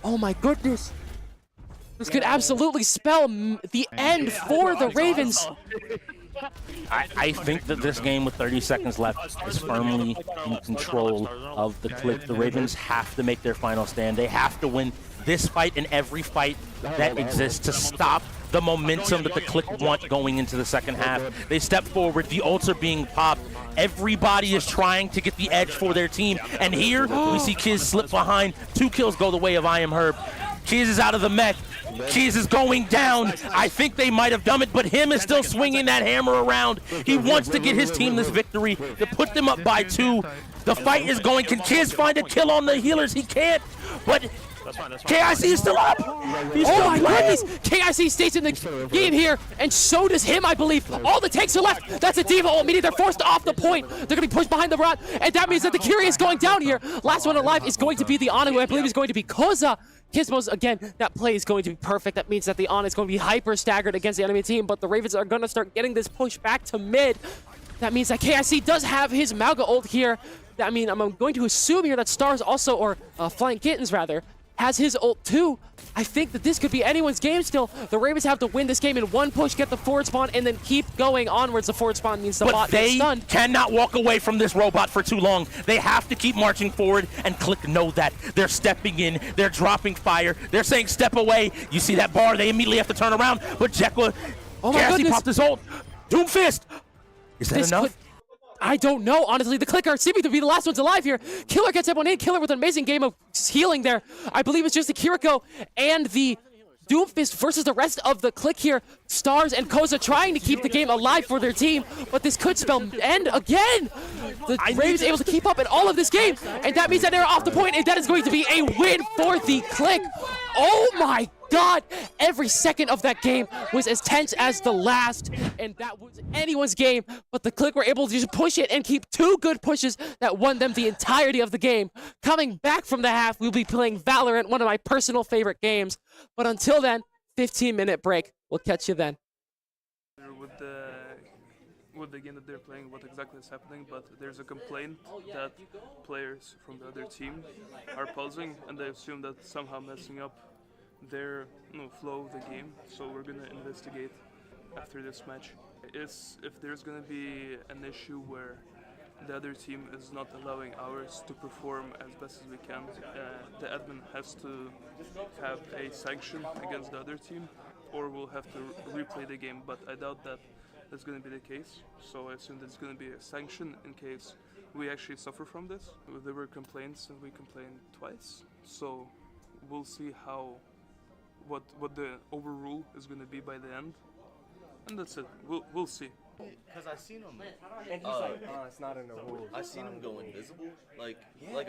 oh my goodness. This could absolutely spell the end for the Ravens. I think that this game with 30 seconds left is firmly in control of the KLiK. The Ravens have to make their final stand. They have to win this fight and every fight that exists to stop the momentum that the KLiK want going into the second half. They step forward, the ults are being popped. Everybody is trying to get the edge for their team. And here we see Kiz slip behind. 2 kills go the way of I Am Herb. Kiz is out of the mech. Kiz is going down. I think they might have done it, but him is still swinging that hammer around. He wants to get his team this victory, to put them up by 2. The fight is going. Can Kiz find a kill on the healers? He can't, but KIC is still up. He's still my goodness. KIC stays in the game here, and so does him, I believe. All the tanks are left. That's a Diva ult, meaning they're forced off the point. They're going to be pushed behind the rod, and that means that the Kyrie is going down here. Last one alive is going to be the Ana, who I believe is going to be Koza. Kismo's, again, that play is going to be perfect. That means that the Ana is going to be hyper staggered against the enemy team, but the Ravens are going to start getting this push back to mid. That means that KIC does have his Mauga ult here. I mean, I'm going to assume here that Stars also, or Flying Kittens rather, has his ult too. I think that this could be anyone's game still. The Ravens have to win this game in one push, get the forward spawn, and then keep going onwards. The forward spawn means the bot gets stunned. But they cannot walk away from this robot for too long. They have to keep marching forward, and KLiK know that. They're stepping in. They're dropping fire. They're saying step away. You see that bar? They immediately have to turn around. But Jekyll, Cassie popped his ult. Doomfist. Is that enough? I don't know, honestly. The KLiK are seeming to be the last ones alive here. Killer gets everyone in. Killer with an amazing game of healing there. I believe it's just the Kiriko and the Doomfist versus the rest of the KLiK here. Stars and Koza trying to keep the game alive for their team, but this could spell end again. The Ravens able to keep up in all of this game, and that means that they're off the point, and that is going to be a win for the KLiK. Oh my god, every second of that game was as tense as the last, and that was anyone's game, but the KLiK were able to just push it and keep 2 good pushes that won them the entirety of the game. Coming back from the half, we'll be playing Valorant, one of my personal favorite games, but until then, 15-minute break. We'll catch you then. With the game that they're playing, what exactly is happening, but there's a complaint that players from the other team are pausing, and they assume that somehow messing up their flow of the game. So we're gonna investigate after this match. If there's gonna be an issue where the other team is not allowing ours to perform as best as we can, the admin has to have a sanction against the other team, or we'll have to replay the game. But I doubt that that's going to be the case, so I assume there's going to be a sanction in case we actually suffer from this. There were complaints, and we complained twice, so we'll see what the overrule is going to be by the end, and that's it. We'll see. Because I seen him. And he's like, it's not in the rules. I seen him go invisible, like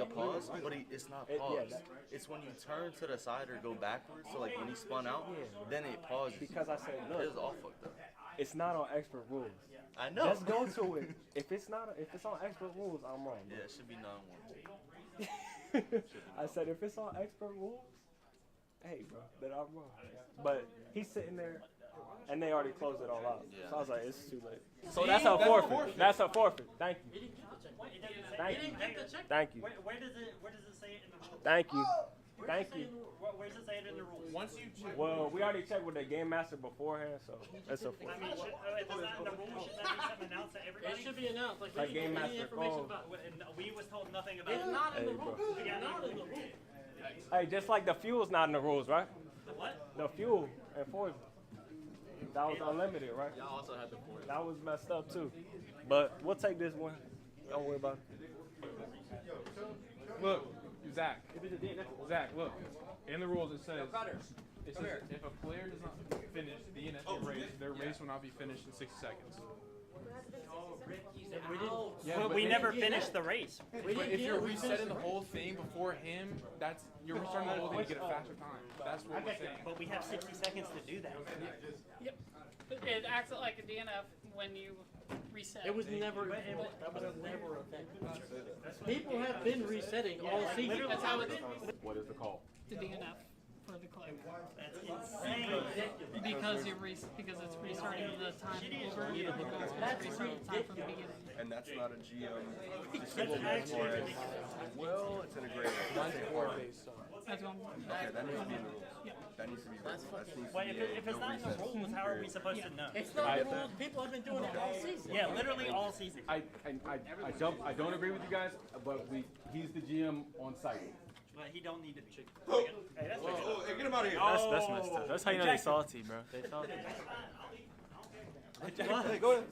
a pause, but it's not pause. It's when you turn to the side or go backwards. So like when he spun out, then it pauses. Because I said, look, it was all fucked up. it's not on expert rules. I know. Just go to it. If it's on expert rules, I'm wrong. Yeah, it should be non-1. I said if it's on expert rules, hey, bro, then I'm wrong. But he's sitting there, and they already closed it all out. Yeah. So I was like, it's too late. So that's a forfeit. That's a forfeit. Thank you. Thank you. Thank you. Where does it say it in the rules? Thank you. Thank you. Where does it say it in the rules? Once you check. Well, we already checked with the game master beforehand, so it's a I forfeit. mean, if it's not in the rules, should that be something announced to everybody? It should be announced. Like, Like we game need master information call. about it. And we was told nothing about It's it. not in the Hey, bro. rules. It's not in the rules. Hey, just like the fuel's not in the rules, right? What? The fuel and Forza. That was unlimited, right? Y'all also had the Forza. That was messed up too. But we'll take this one. Don't worry about it. Look, Zach. Zach, look. In the rules it says, if a player does not finish the DNF race, their race will not be finished in 60 seconds. We never finished the race. But if you're resetting the whole thing before him, you're restarting the whole thing to get a faster time. That's what we're saying. But we have 60 seconds to do that. Yep. It acts like a DNF when you reset. It was never. That was never a thing. People have been resetting all season. That's how it is. What is the call? The DNF for the click. That's insane. Because it's restarting the time over. That's restarting the time from the beginning. And that's not a GM. Well, it's in a gray area. That's one. Okay, that needs to be in the rules. That needs to be rules. That needs to Wait, be if it's not in the rules, how are we supposed to know? It's not the rules. People have been doing it all season. Yeah, literally all season. I don't agree with you guys, but he's the GM on site. But he don't need to be. Hey, that's get him out of here. That's messed up. That's how you know they salty, bro. They salty. Hey, go ahead.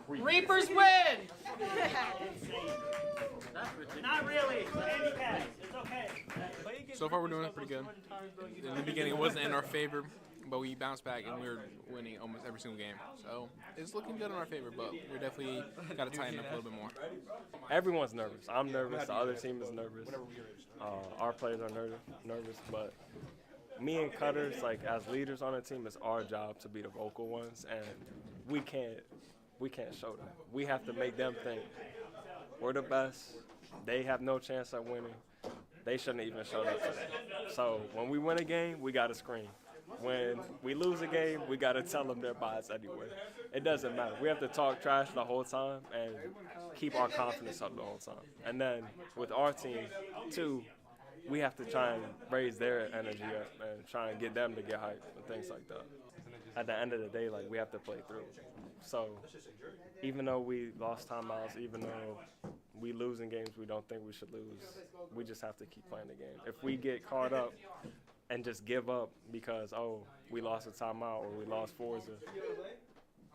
Reapers win! Not really. Handicap. It's okay. So far we're doing pretty good. In the beginning it wasn't in our favor, but we bounced back and we were winning almost every single game. So it's looking good in our favor, but we definitely got to tighten up a little bit more. Everyone's nervous. I'm nervous. The other team is nervous. Our players are nervous, but me and Cutters, like as leaders on the team, it's our job to be the vocal ones, and we can't show that. We have to make them think we're the best. They have no chance at winning. They shouldn't even show up today. So when we win a game, we got to scream. When we lose a game, we got to tell them they're biased anyway. It doesn't matter. We have to talk trash the whole time and keep our confidence up the whole time. And then with our team, too, we have to try and raise their energy up and try and get them to get hyped and things like that. At the end of the day, like, we have to play through. So even though we lost timeouts, even though we lose in games we don't think we should lose, we just have to keep playing the game. If we get caught up and just give up because, oh, we lost a timeout or we lost Forza,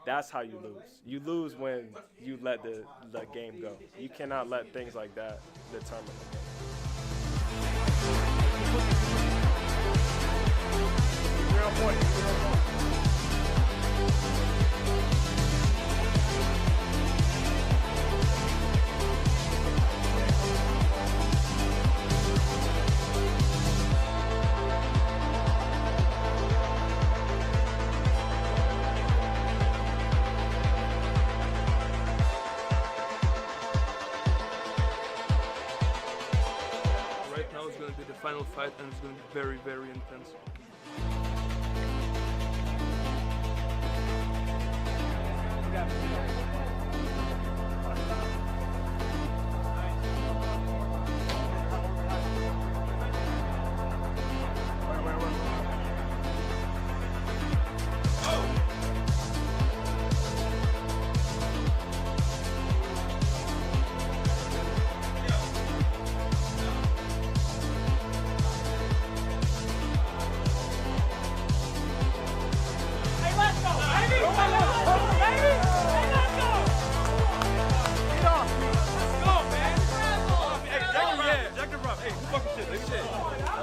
that's how you lose. You lose when you let the game go. You cannot let things like that determine the game. Right now it's going to be the final fight, and it's going to be very, very intense.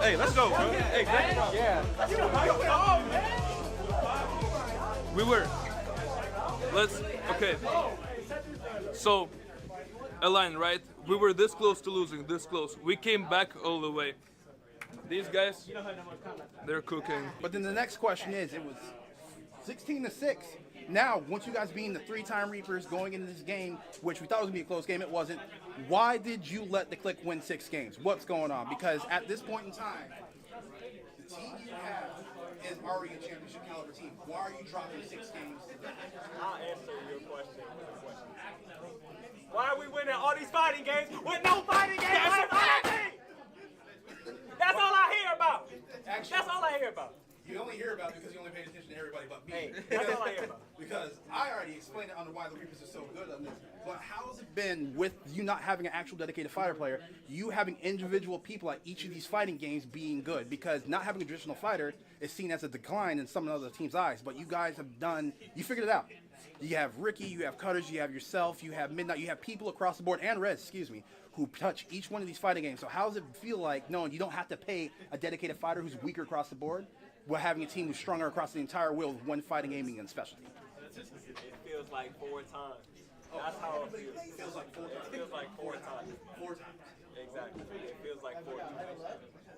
Hey, let's go, bro. Hey, yeah. We were. Okay. So, Align, right? We were this close to losing, this close. We came back all the way. These guys, they're cooking. But then the next question is, it was 16-6. Now, once you guys being the 3-time Reapers going into this game, which we thought was going to be a close game, it wasn't. Why did you let the KLiK win 6 games? What's going on? Because at this point in time, the team you have is already a championship caliber team. Why are you dropping 6 games? I'll answer your question. Why are we winning all these fighting games with no fighting games? That's all I hear about. That's all I hear about. You only hear about it because you only paid attention to everybody but me. Hey, that's all I hear about. Because I already explained it on why the Reapers are so good on this. But how's it been with you not having an actual dedicated fighter player, you having individual people at each of these fighting games being good? Because not having a traditional fighter is seen as a decline in some of the other teams' eyes. But you guys have done, you figured it out. You have Ricky, you have Cutters, you have yourself, you have Midnight, you have people across the board, and Rez, excuse me, who touch each one of these fighting games. So how does it feel like knowing you don't have to pay a dedicated fighter who's weaker across the board, while having a team who's stronger across the entire wheel with one fighting aiming and specialty? It feels like 4 times. That's how it feels. It feels like 4 times. It feels like 4 times. 4 times. Exactly. It feels like 4 times.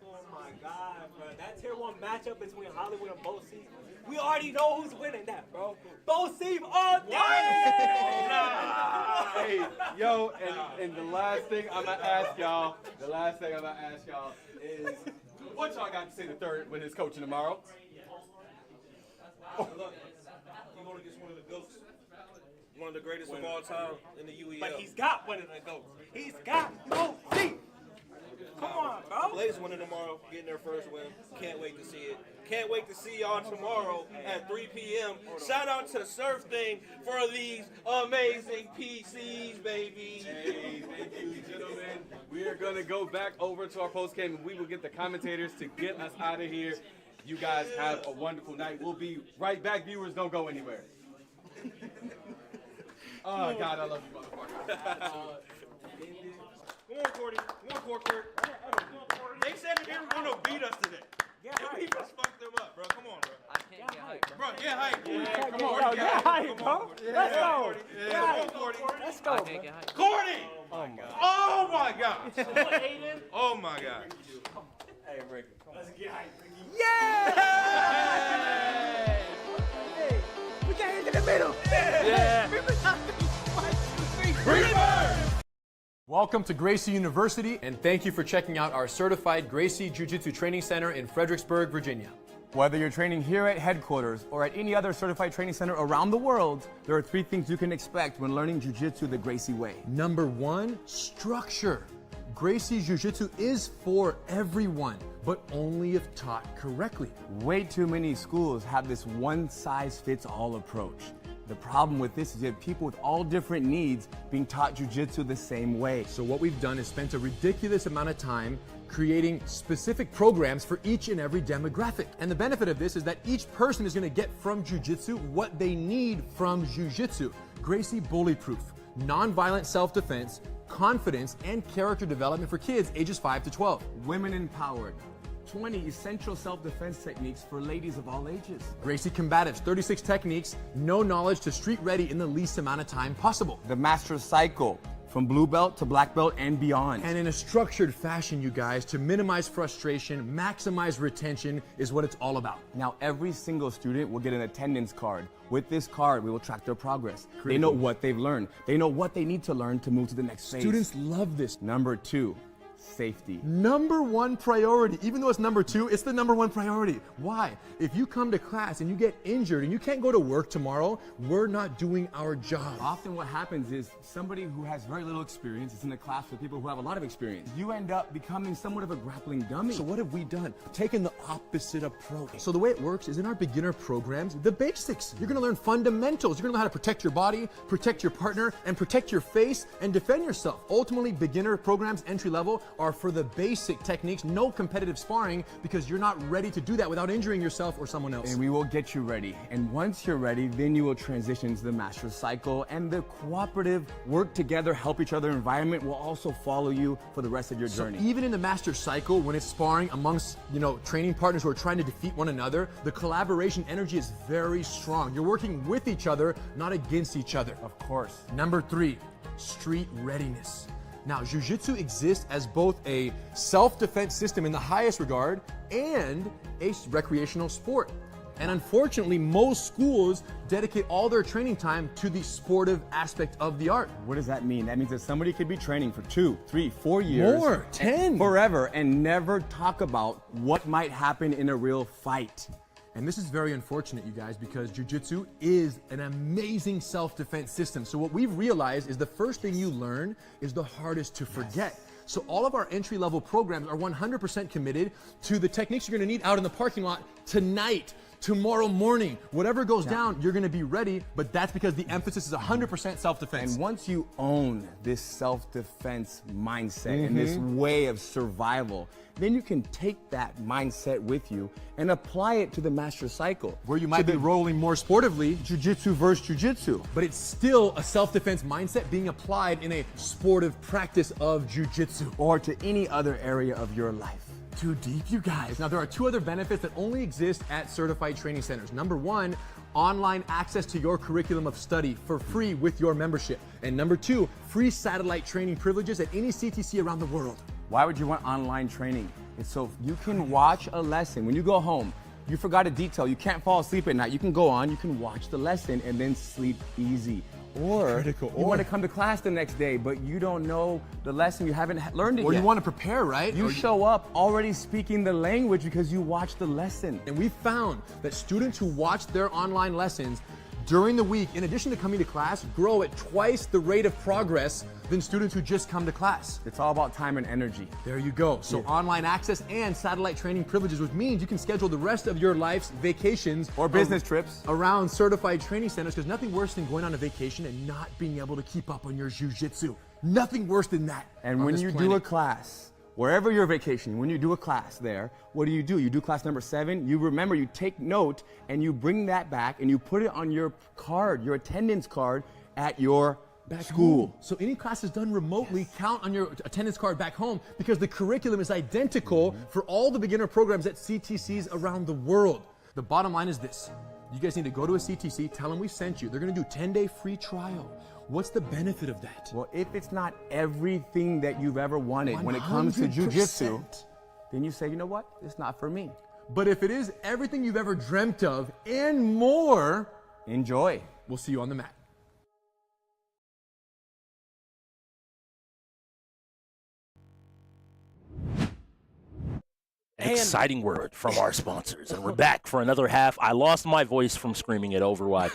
Oh my God, bro. That tier 1 matchup between Hollywood and Bo Seam. We already know who's winning that, bro. Bo Seam all day! Hey, yo, and the last thing I'm going to ask y'all, is what y'all got to say to Third when he's coaching tomorrow? Look, he's going against one of the GOATs. One of the greatest of all time in the UEL. But he's got one of the GOATs. He's got Bo Seam. Come on, bro. Blaze winning tomorrow, getting their first win. Can't wait to see it. Can't wait to see y'all tomorrow at 3 p.m. Shout out to SurfThing for these amazing PCs, baby. Hey, thank you, gentlemen. We are going to go back over to our post-game, and we will get the commentators to get us out of here. You guys have a wonderful night. We'll be right back. Viewers, don't go anywhere. Oh, God, I love you, motherfucker. Come on, Cordy. Come on, Corkert. They said that they were going to beat us today. Yeah, we just fucked them up, bro. Come on, bro. I can't get hyped. Bro, get hyped. Yeah, come on, yo, get hyped, bro. Let's go. Come on, Cordy. Let's go, I can't get hyped. Cordy! Oh, my God. Oh, my God. Oh, my God. Hey, Ricky. Let's get hyped, Ricky. Yeah! Hey, we got into the middle. Yeah. Welcome to Gracie University, and thank you for checking out our certified Gracie Jiu-Jitsu Training Center in Fredericksburg, Virginia. Whether you're training here at headquarters or at any other certified training center around the world, there are 3 things you can expect when learning Jiu-Jitsu the Gracie way. Number 1, structure. Gracie Jiu-Jitsu is for everyone, but only if taught correctly. Way too many schools have this one-size-fits-all approach. The problem with this is you have people with all different needs being taught jiu-jitsu the same way. So what we've done is spent a ridiculous amount of time creating specific programs for each and every demographic. And the benefit of this is that each person is going to get from jiu-jitsu what they need from jiu-jitsu. Gracie bully proof, non-violent self-defense, confidence, and character development for kids ages 5 to 12. Women empowered. 20 essential self-defense techniques for ladies of all ages. Gracie Combatives, 36 techniques, no knowledge to street ready in the least amount of time possible. The Master Cycle, from blue belt to black belt and beyond. And in a structured fashion, you guys, to minimize frustration, maximize retention is what it's all about. Now, every single student will get an attendance card. With this card, we will track their progress. They know what they've learned. They know what they need to learn to move to the next phase. Students love this. Number 2, safety. Number 1 priority. Even though it's number 2, it's the number 1 priority. Why? If you come to class and you get injured and you can't go to work tomorrow, we're not doing our job. Often what happens is somebody who has very little experience is in a class with people who have a lot of experience. You end up becoming somewhat of a grappling dummy. So what have we done? Taken the opposite approach. So the way it works is in our beginner programs, the basics. You're gonna learn fundamentals. You're gonna know how to protect your body, protect your partner, and protect your face, and defend yourself. Ultimately, beginner programs, entry level, are for the basic techniques, no competitive sparring, because you're not ready to do that without injuring yourself or someone else. And we will get you ready. And once you're ready, then you will transition to the Master Cycle, and the cooperative, work together, help each other environment will also follow you for the rest of your journey. So even in the Master Cycle, when it's sparring amongst, training partners who are trying to defeat one another, the collaboration energy is very strong. You're working with each other, not against each other. Of course. Number 3, street readiness. Now, Jiu-Jitsu exists as both a self-defense system in the highest regard and a recreational sport. And unfortunately, most schools dedicate all their training time to the sportive aspect of the art. What does that mean? That means that somebody could be training for 2, 3, 4 years. More, 10. Forever, and never talk about what might happen in a real fight. And this is very unfortunate, you guys, because Jiu-Jitsu is an amazing self-defense system. So what we've realized is the first thing you learn is the hardest to forget. So all of our entry-level programs are 100% committed to the techniques you're gonna need out in the parking lot tonight, tomorrow morning. Whatever goes down, you're gonna be ready, but that's because the emphasis is 100% self-defense. And once you own this self-defense mindset and this way of survival, then you can take that mindset with you and apply it to the master cycle. Where you might be rolling more sportively, Jiu-Jitsu versus Jiu-Jitsu. but it's still a self-defense mindset being applied in a sportive practice of Jiu-Jitsu. Or to any other area of your life. Too deep, you guys. Now, there are 2 other benefits that only exist at certified training centers. Number 1, online access to your curriculum of study for free with your membership. And number 2, free satellite training privileges at any CTC around the world. Why would you want online training? It's so you can watch a lesson. When you go home, you forgot a detail, you can't fall asleep at night, you can go on, you can watch the lesson and then sleep easy. Or you want to come to class the next day, but you don't know the lesson, you haven't learned it yet. Or you want to prepare, right? You show up already speaking the language because you watched the lesson. And we found that students who watch their online lessons during the week, in addition to coming to class, grow at twice the rate of progress than students who just come to class. It's all about time and energy. There you go. So online access and satellite training privileges, which means you can schedule the rest of your life's vacations or business trips around certified training centers, because nothing worse than going on a vacation and not being able to keep up on your jiu-jitsu. Nothing worse than that. And when you do a class, wherever you're vacationing, when you do a class there, what do? You do class number 7, you remember, you take note, and you bring that back and you put it on your card, your attendance card at your school. So any classes done remotely count on your attendance card back home, because the curriculum is identical for all the beginner programs at CTCs around the world. The bottom line is this. You guys need to go to a CTC, tell them we sent you. They're gonna do 10-day free trial. What's the benefit of that? Well, if it's not everything that you've ever wanted when it comes to jiu-jitsu, then you say, you know what, it's not for me. But if it is everything you've ever dreamt of and more, enjoy. We'll see you on the mat. An exciting word from our sponsors, and we're back for another half. I lost my voice from screaming at Overwatch.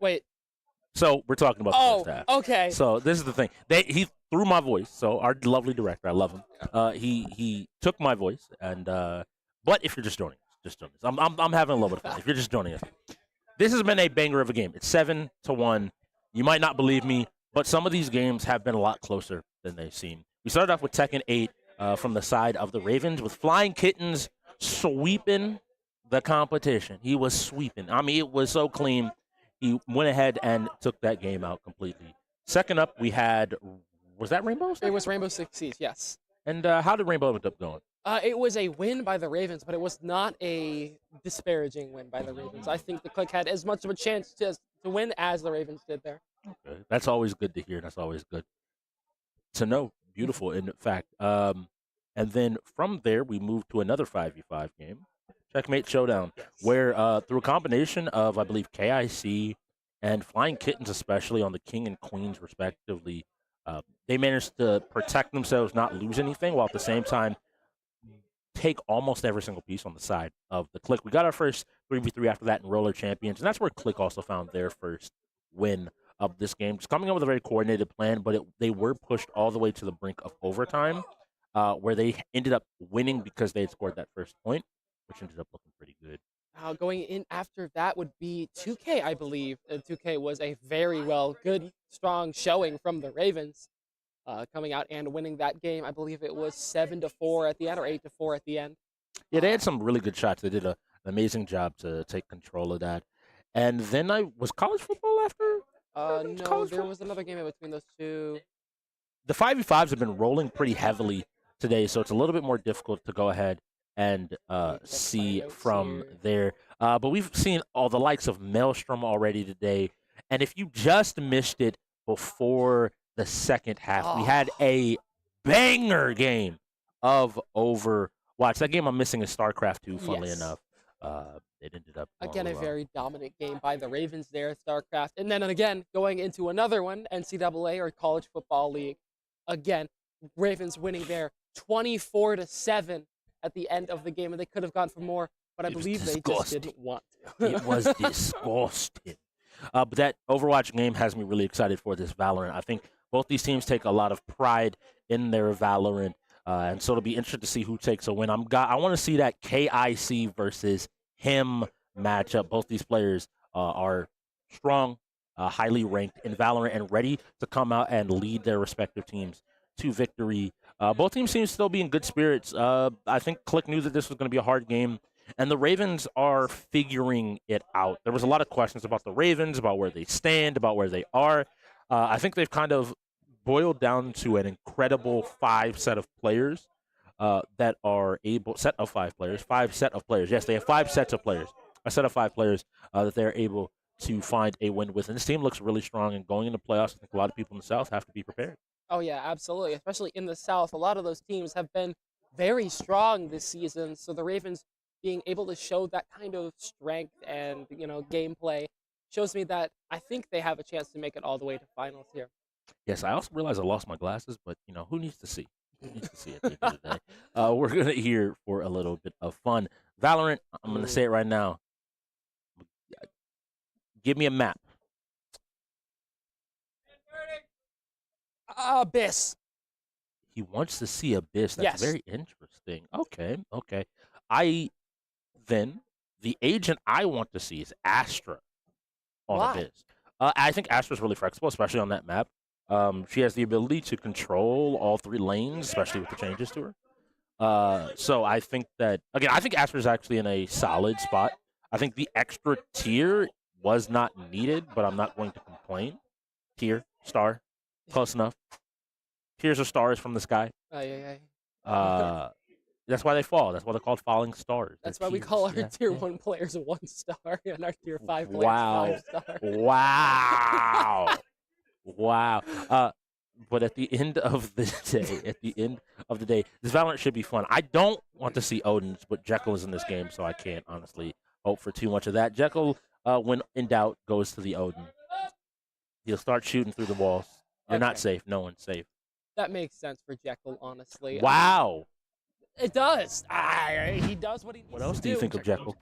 Wait. So we're talking about the first half. Okay. So this is the thing. He threw my voice. So our lovely director, I love him. He took my voice, and but if you're just joining us, I'm having a little bit of fun. If you're just joining us, this has been a banger of a game. It's 7-1. You might not believe me, but some of these games have been a lot closer than they seem. We started off with Tekken 8 from the side of the Ravens, with Flying Kittens sweeping the competition. He was sweeping. I mean, it was so clean. He went ahead and took that game out completely. Second up, we had, was that Rainbow Six? It was Rainbow Six Siege, yes. And how did Rainbow end up going? It was a win by the Ravens, but it was not a disparaging win by the Ravens. I think the KLiK had as much of a chance to win as the Ravens did there. Okay. That's always good to hear. That's always good to know. Beautiful, in fact. And then from there, we moved to another 5v5 game, Checkmate Showdown, where through a combination of, I believe, KIC and Flying Kittens, especially on the King and Queens, respectively, they managed to protect themselves, not lose anything, while at the same time take almost every single piece on the side of the KLiK. We got our first 3v3 after that in Roller Champions, and that's where KLiK also found their first win of this game. Just coming up with a very coordinated plan, but they were pushed all the way to the brink of overtime, where they ended up winning because they had scored that first point, which ended up looking pretty good. Going in after that would be 2K, I believe. 2K was a very good, strong showing from the Ravens, coming out and winning that game. I believe it was 7-4 at the end, or 8-4 at the end. Yeah, they had some really good shots. They did an amazing job to take control of that. And then was college football after? No, there was another game in between those two. The 5v5s have been rolling pretty heavily today, so it's a little bit more difficult to go ahead and see from there. But we've seen all the likes of Maelstrom already today. And if you just missed it before the second half, we had a banger game of Overwatch. That game I'm missing is StarCraft 2, funnily enough. It ended up going Again, a well. very dominant game by the Ravens there at StarCraft. And then again, going into another one, NCAA or College Football League. Again, Ravens winning there 24-7 at the end of the game. And they could have gone for more, but I believe they just didn't want to. It was disgusting. But that Overwatch game has me really excited for this Valorant. I think both these teams take a lot of pride in their Valorant. And so it'll be interesting to see who takes a win. I want to see that KIC versus him matchup. Both these players are strong, highly ranked in Valorant, and ready to come out and lead their respective teams to victory. Both teams seem to still be in good spirits. I think KLiK knew that this was going to be a hard game, and the Ravens are figuring it out. There was a lot of questions about the Ravens, about where they stand, about where they are. I think they've kind of boiled down to an incredible five set of players that are able, set of five set of players. Yes, they have 5 sets of players, a set of 5 players that they're able to find a win with. And this team looks really strong, and going into playoffs, I think a lot of people in the South have to be prepared. Oh, yeah, absolutely. Especially in the South, a lot of those teams have been very strong this season. So the Ravens being able to show that kind of strength and, gameplay shows me that I think they have a chance to make it all the way to finals here. Yes, I also realized I lost my glasses, but, who needs to see? Who needs to see at the end of the day? We're going to hear for a little bit of fun. Valorant, I'm going to say it right now. Give me a map. Abyss. He wants to see Abyss. That's Yes. very interesting. Okay. The agent I want to see is Astra on Why? Abyss. I think Astra's really flexible, especially on that map. She has the ability to control all 3 lanes, especially with the changes to her. So I think that, again, I think Astra's actually in a solid spot. I think the extra tier was not needed, but I'm not going to complain. Tier, star, close enough. Tiers are stars from the sky. That's why they fall. That's why they're called falling stars. That's They're why we tiers. call our Yeah. tier 1 players 1 star and our tier 5 players Wow. 5 star. Wow. Wow. But at the end of the day, this Valorant should be fun. I don't want to see Odin's, but Jekyll is in this game, so I can't honestly hope for too much of that. Jekyll, when in doubt, goes to the Odin. He'll start shooting through the walls. You're not safe. No one's safe. That makes sense for Jekyll, honestly. Wow. It does. He does what he needs What else to do you think of Jekyll?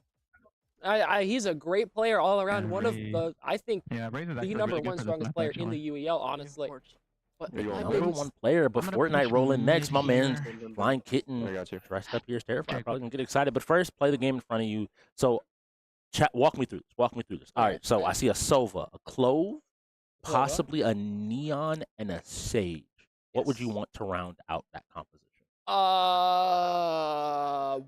He's a great player all around. One of Very- the, I think, Yeah, Razor's the actually number really good 1 for this strongest map, player in actually. the UEL, honestly. But Number 1 player, but Fortnite rolling next. My man's Flying Kitten dressed up here is terrified. Probably gonna get excited. But first, play the game in front of you. So, walk me through this. All right. So I see a Sova, a Clove, possibly a Neon, and a Sage. What would you want to round out that composition?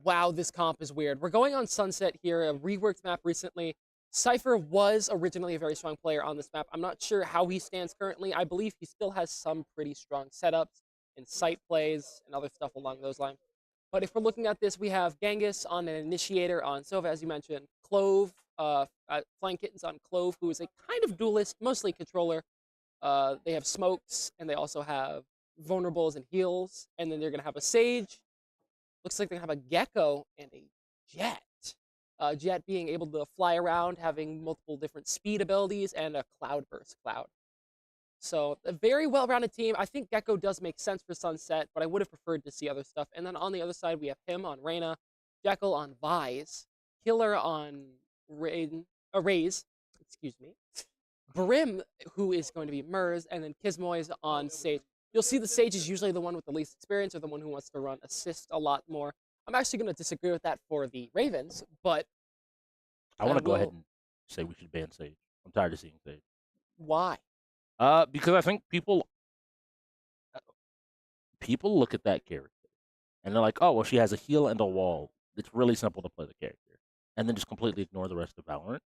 Wow, this comp is weird. We're going on Sunset here, a reworked map recently. Cypher was originally a very strong player on this map. I'm not sure how he stands currently. I believe he still has some pretty strong setups and site plays and other stuff along those lines. But if we're looking at this, we have Genghis on an Initiator on Sova, as you mentioned. Clove, Flying Kittens on Clove, who is a kind of duelist, mostly controller. They have smokes, and they also have vulnerables and heals. And then they're going to have a Sage. Looks like they're going to have a Gecko and a Jet. Jet being able to fly around, having multiple different speed abilities, and a Cloudburst Cloud. So a very well-rounded team. I think Gecko does make sense for Sunset, but I would have preferred to see other stuff. And then on the other side, we have him on Reyna, Jekyll on Vise, Killer on Raze, Brim, who is going to be Mers, and then Kismoy's on Sage. You'll see the Sage is usually the one with the least experience or the one who wants to run assist a lot more. I'm actually going to disagree with that for the Ravens, but I want to go ahead and say we should ban Sage. I'm tired of seeing Sage. Why? Because I think people look at that character and they're like, oh, well, she has a heal and a wall. It's really simple to play the character. And then just completely ignore the rest of Valorant.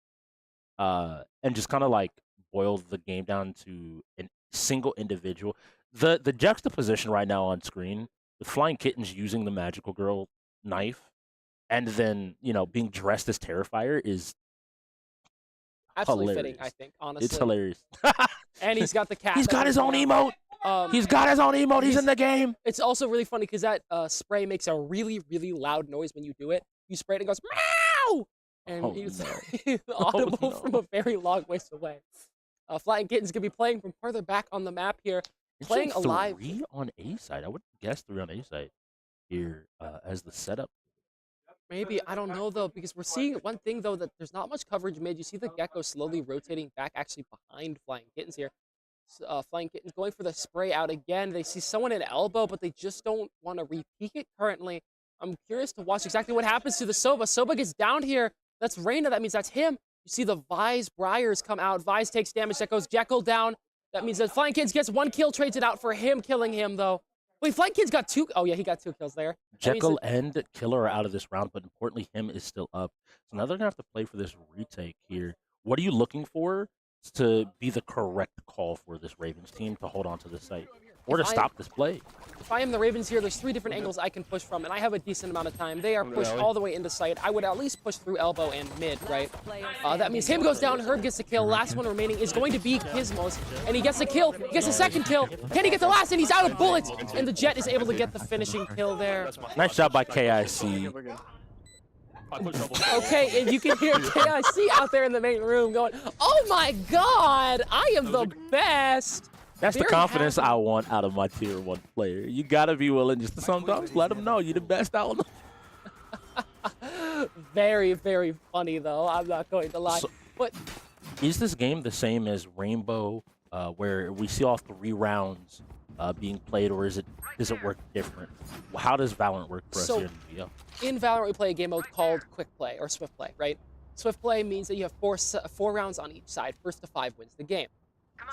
And just kind of like boil the game down to a single individual. The juxtaposition right now on screen with Flying Kittens using the Magical Girl knife and then, you know, being dressed as Terrifier is Absolutely hilarious. fitting, I think, honestly. It's hilarious. And he's got the cat. He's that got his goes own down. emote. He's got his own emote. He's in the game. It's also really funny because that spray makes a really, really loud noise when you do it. You spray it and it goes, meow! And Oh, he's no. audible Oh, no. from a very long ways away. Flying Kitten's going to be playing from farther back on the map here. Playing Actually, alive. 3 on A side. I would guess 3 on A side here as the setup. Maybe, I don't know though, because we're seeing one thing though, that there's not much coverage mid. You see the Gecko slowly rotating back actually behind Flying Kittens here. Flying Kittens going for the spray out again. They see someone in elbow, but they just don't want to re-peek it currently. I'm curious to watch exactly what happens to the Soba. Soba gets down here. That's Reyna. That means that's him. You see the Vise Briars come out. Vise takes damage. That goes Jekyll down. That means that Flying Kittens gets 1 kill, trades it out for him, killing him though. Wait, Flying Kittens got 2. Oh yeah, he got 2 kills there. That means Jekyll and Killer are out of this round, but importantly, him is still up. So now they're going to have to play for this retake here. What are you looking for to be the correct call for this Ravens team to hold on to this site? Or to stop this play? If I am the Ravens here, there's 3 different angles I can push from, and I have a decent amount of time. They are pushed all the way into sight. I would at least push through elbow and mid, right? That means him goes down, Herb gets the kill. Last one remaining is going to be Gizmos, and he gets a kill. He gets a second kill. Can he get the last? And he's out of bullets, and the Jet is able to get the finishing kill there. Nice job by KIC. Okay, and you can hear KIC out there in the main room going, oh my god, I am the best. That's the Very confidence happy. I want out of my tier 1 player. You got to be willing just to sometimes let them know you're the best out. Very, very funny though. I'm not going to lie. So- But Is this game the same as Rainbow, where we see all 3 rounds being played, or does it work different? How does Valorant work for us here in the VO? in Valorant, we play a game mode called Quick Play or Swift Play, right? Swift Play means that you have 4 rounds on each side. First to 5 wins the game.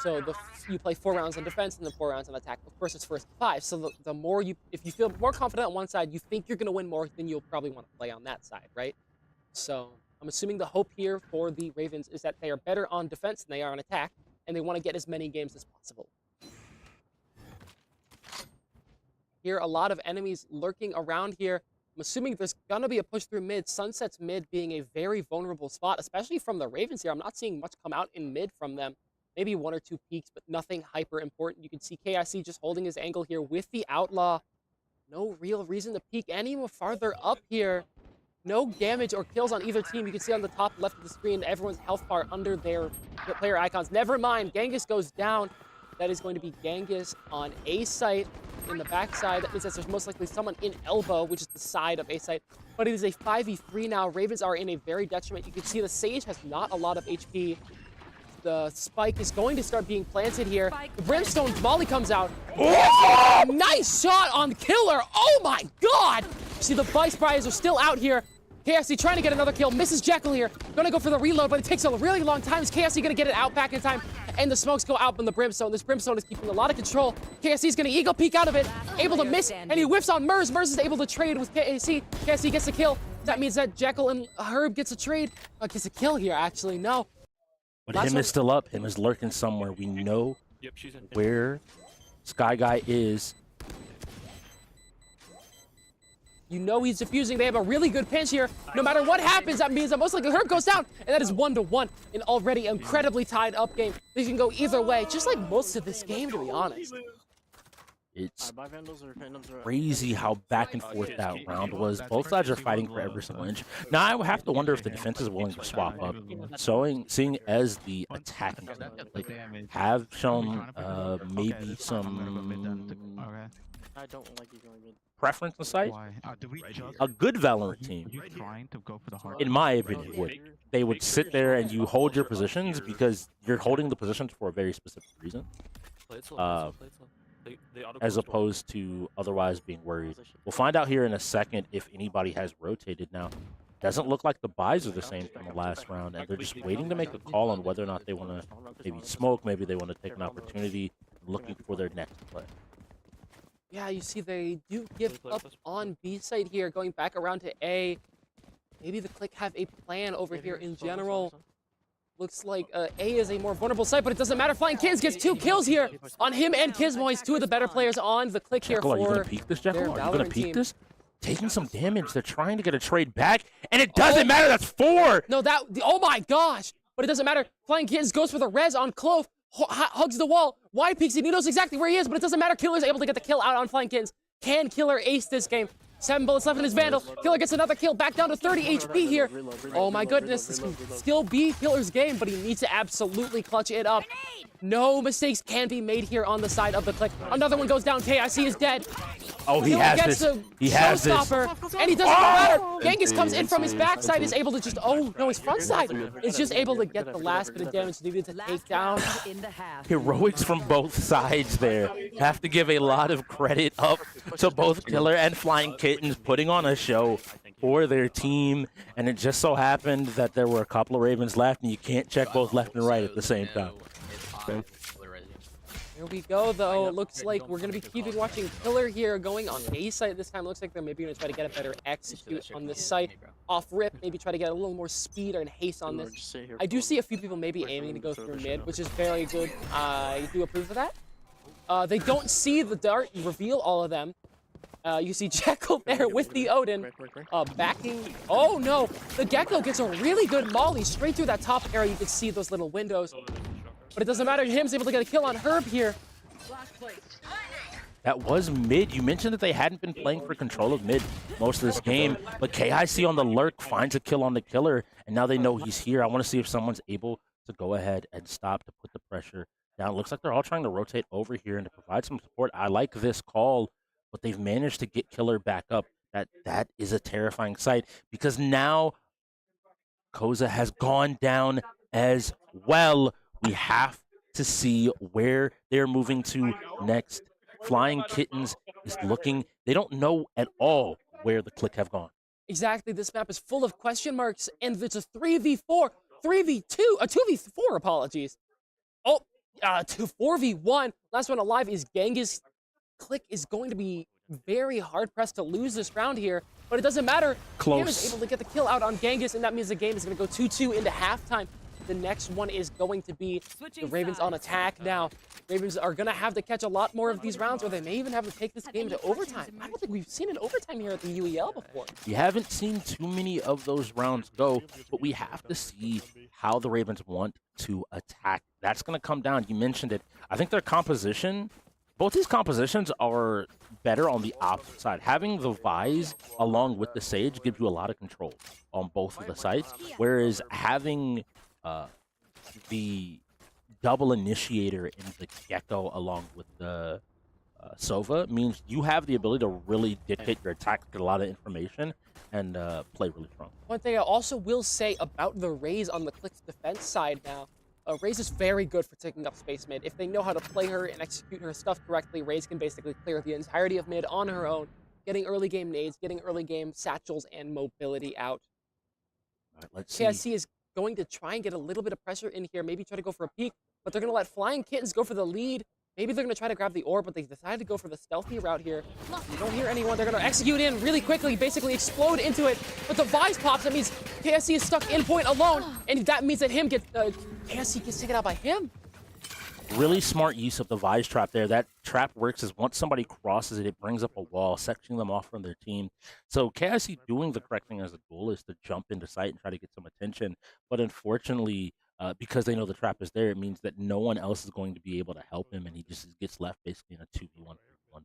So you play 4 rounds on defense and then 4 rounds on attack. Of course, it's first to 5. So the more if you feel more confident on one side, you think you're going to win more, then you'll probably want to play on that side, right? So I'm assuming the hope here for the Ravens is that they are better on defense than they are on attack, and they want to get as many games as possible. Here, a lot of enemies lurking around here. I'm assuming there's going to be a push through mid. Sunset's mid being a very vulnerable spot, especially from the Ravens here. I'm not seeing much come out in mid from them. Maybe 1 or 2 peeks, but nothing hyper important. You can see KIC just holding his angle here with the Outlaw. No real reason to peek any more farther up here. No damage or kills on either team. You can see on the top left of the screen, everyone's health bar under their player icons. Never mind, Genghis goes down. That is going to be Genghis on A site in the backside. That means that there's most likely someone in elbow, which is the side of A site. But it is a 5v3 now. Ravens are in a very detriment. You can see the Sage has not a lot of HP. The spike is going to start being planted here. The Brimstone volley comes out. Oh! Nice shot on Killer. Oh my god! See, the Vice Briars are still out here. KFC trying to get another kill. Misses Jekyll here. Gonna go for the reload, but it takes a really long time. Is KFC gonna get it out back in time? And the smokes go out from the Brimstone. This Brimstone is keeping a lot of control. KFC is gonna eagle peek out of it. Able to miss, and he whiffs on Mers. Mers is able to trade with KFC. KFC gets a kill. That means that Jekyll and Herb gets a trade. Gets a kill here, actually. No. But him is still up. Him is lurking somewhere. We know where Sky Guy is. You know he's defusing. They have a really good pinch here. No matter what happens, that means that most likely Herb goes down. And that is 1-1 in already incredibly tied up game. They can go either way, just like most of this game, to be honest. It's crazy how back and forth that round was. Both sides are fighting for every single inch. Now, I have to wonder if the defense is willing to swap up. Seeing as the attacking have shown maybe some preference in sight. A good Valorant team, in my opinion, they would sit there and you hold your positions because you're holding the positions for a very specific reason. As opposed to otherwise being worried. We'll find out here in a second if anybody has rotated now. Doesn't look like the buys are the same from the last round, and they're just waiting to make a call on whether or not they want to maybe smoke, maybe they want to take an opportunity, looking for their next play. Yeah, you see they do give up on B side here, going back around to A. Maybe the KLiK have a plan over here in general. Looks like A is a more vulnerable site, but it doesn't matter. Flying Kids gets 2 kills here on him and Gizmo. He's 2 of the better players on the KLiK here Jekyll, for are you gonna peek this, Jekyll? Are you gonna peak this? taking some damage. They're trying to get a trade back, and it doesn't matter. That's 4. No, oh my gosh. But it doesn't matter. Flying Kittens goes for the res on Clove, hugs the wall. Wide peeks, and he knows exactly where he is, but it doesn't matter. Killer's able to get the kill out on Flying Kittens. Can Killer ace this game? 7 bullets left in his Vandal. Killer gets another kill, back down to 30 HP here. Oh my goodness, this can still be Killer's game, but he needs to absolutely clutch it up. No mistakes can be made here on the side of the KLiK. Another one goes down. KIC is dead. Oh, he has this. He has this. And he doesn't matter. Genghis comes in from his backside, is able to just, oh no, his front side is just able to get the last bit of damage needed to take down. Heroics from both sides there. Have to give a lot of credit up to both Killer and Flying Kittens, putting on a show for their team. And it just so happened that there were a couple of Ravens left, and you can't check both left and right at the same time. Here we go, though. It looks like we're going to be keeping watching Killer here going on A site this time. Looks like they're maybe going to try to get a better execute on this site. Off rip, maybe try to get a little more speed and haste on this. I do see a few people maybe aiming to go through mid, which is very good. I do approve of that. They don't see the dart reveal all of them. You see Jekyll there with the Odin backing. Oh no, the Gecko gets a really good molly straight through that top area. You can see those little windows. But it doesn't matter. Him's able to get a kill on Herb here. That was mid. You mentioned that they hadn't been playing for control of mid most of this game, but KIC on the lurk finds a kill on the Killer, and now they know he's here. I want to see if someone's able to go ahead and stop to put the pressure down. It looks like they're all trying to rotate over here and to provide some support. I like this call, but they've managed to get Killer back up. That is a terrifying sight, because now Koza has gone down as well. We have to see where they're moving to next. Flying Kittens is looking. They don't know at all where the KLiK have gone. Exactly. This map is full of question marks, and it's a 3v4, 3v2, a 2v4, apologies. Oh, 4v1. Last one alive is Genghis. KLiK is going to be very hard-pressed to lose this round here, but it doesn't matter. Close. Cam is able to get the kill out on Genghis, and that means the game is going to go 2-2 into halftime. The next one is going to be the Ravens on attack now. Ravens are going to have to catch a lot more of these rounds, or they may even have to take this game to overtime. I don't think we've seen an overtime here at the UEL before. You haven't seen too many of those rounds go, but we have to see how the Ravens want to attack. That's going to come down. You mentioned it. I think their composition, both these compositions are better on the opposite side. Having the Vise along with the Sage gives you a lot of control on both of the sites, whereas having the double initiator in the Gecko along with the Sova means you have the ability to really dictate your attack, get a lot of information, and play really strong. One thing I also will say about the Raze on the KLiK's defense side now, Raze is very good for taking up space mid. If they know how to play her and execute her stuff correctly, Raze can basically clear the entirety of mid on her own, getting early game nades, getting early game satchels and mobility out. All right, let's see. KIC is going to try and get a little bit of pressure in here, maybe try to go for a peek, but they're going to let Flying Kittens go for the lead. Maybe they're going to try to grab the orb, but they decided to go for the stealthy route here. You don't hear anyone. They're going to execute in really quickly, basically explode into it. But the Vise pops. That means KSC is stuck in point alone, and that means that KSC gets taken out by him. Really smart use of the Vise trap there. That trap works is once somebody crosses it, it brings up a wall, sectioning them off from their team. So KIC doing the correct thing as a goal is to jump into sight and try to get some attention. But unfortunately, because they know the trap is there, it means that no one else is going to be able to help him, and he just gets left basically in a 2v1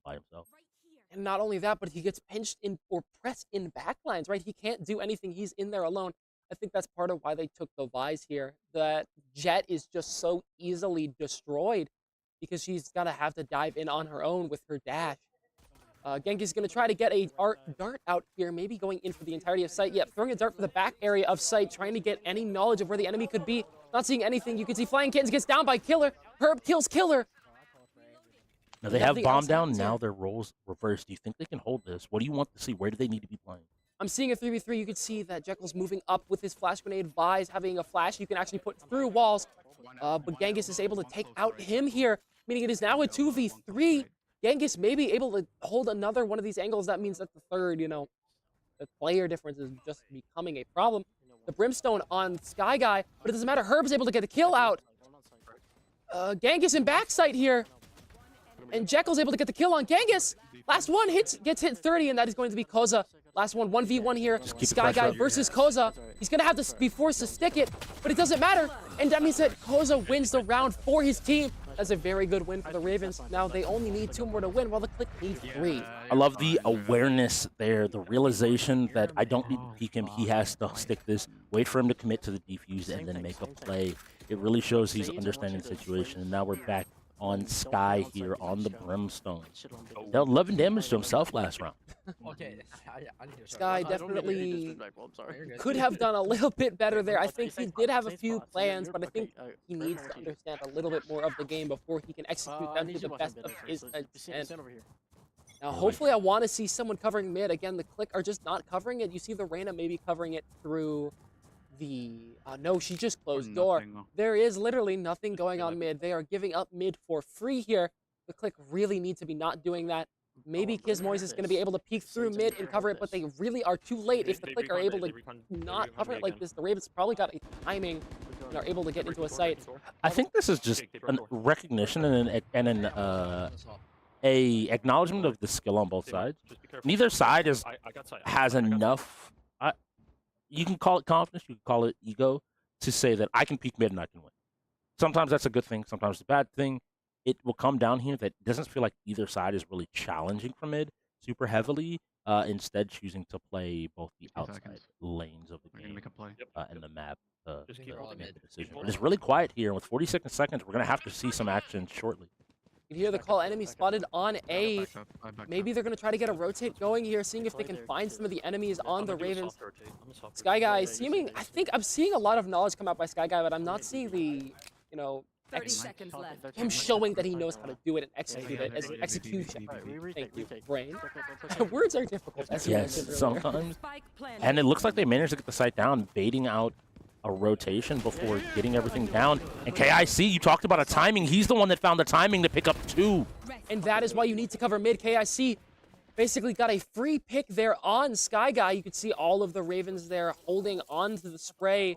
by himself. And not only that, but he gets pinched in or pressed in backlines, right? He can't do anything. He's in there alone. I think that's part of why they took the Vise here. That Jet is just so easily destroyed because she's got to have to dive in on her own with her dash. Genghis is going to try to get a dart out here, maybe going in for the entirety of sight. Yep, throwing a dart for the back area of sight, trying to get any knowledge of where the enemy could be. Not seeing anything. You can see Flying Kittens gets down by Killer. Herb kills Killer. Now they have bomb down. Now their roles reversed. Do you think they can hold this? What do you want to see? Where do they need to be playing? I'm seeing a 3v3. You can see that Jekyll's moving up with his flash grenade. Vise having a flash you can actually put through walls. But Genghis is able to take out him here, meaning it is now a 2v3. Genghis may be able to hold another one of these angles. That means that the third, the player difference is just becoming a problem. The Brimstone on Sky Guy, but it doesn't matter. Herb's able to get the kill out. Genghis in backside here. And Jekyll's able to get the kill on Genghis. Last one gets hit 30, and that is going to be Koza. Last one, 1v1 here. Sky Guy versus Koza. He's going to have to be forced to stick it, but it doesn't matter. And that means that Koza wins the round for his team. That's a very good win for the Ravens. Now they only need 2 more to win, while the KLiK need 3. I love the awareness there, the realization that I don't need to peek him. He has to stick this, wait for him to commit to the defuse, and then make a play. It really shows he's understanding the situation. And now we're back on Sky here on the Brimstone. Dealt 11 damage to himself last round. Sky definitely could have done a little bit better there. I think he did have a few plans, but I think he needs to understand a little bit more of the game before he can execute them to the best of his intent. Now, hopefully, I want to see someone covering mid. Again, the KLiK are just not covering it. You see the Reyna maybe covering it through the... no, she just closed door. There is literally nothing going on mid. They are giving up mid for free here. The KLiK really need to be not doing that. Maybe Kismois is going to be able to peek through mid and cover it, but they really are too late. If the KLiK are able to not cover it like this, the Ravens probably got a timing and are able to get into a site. I think this is just a recognition and a acknowledgement of the skill on both sides. Neither side has enough. You can call it confidence, you can call it ego, to say that I can peek mid and I can win. Sometimes that's a good thing, sometimes it's a bad thing. It will come down here that it doesn't feel like either side is really challenging for mid super heavily, instead choosing to play both the outside lanes of the game and the map to make the decision. But it's really quiet here, and with 46 seconds, we're going to have to see some action shortly. You hear the call, enemy spotted on A. Maybe they're going to try to get a rotate going here, seeing if they can find some of the enemies on the Ravens. Sky Guy seeming, I think I'm seeing a lot of knowledge come out by Sky Guy, but I'm not seeing the, him showing that he knows how to do it and execute it as an execution. Thank you, brain. Words are difficult, as you mentioned earlier. Sometimes. And it looks like they managed to get the site down, baiting out a rotation before getting everything down. And KIC, you talked about a timing. He's the one that found the timing to pick up 2. And that is why you need to cover mid. KIC basically got a free pick there on Sky Guy. You could see all of the Ravens there holding on to the spray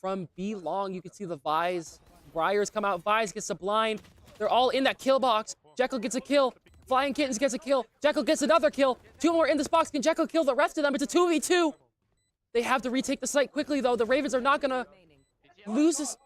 from B long. You can see the Vise. Briars come out. Vise gets a blind. They're all in that kill box. Jekyll gets a kill. Flying Kittens gets a kill. Jekyll gets another kill. 2 more in this box. Can Jekyll kill the rest of them? It's a 2v2. They have to retake the site quickly, though. The Ravens are not going to lose this.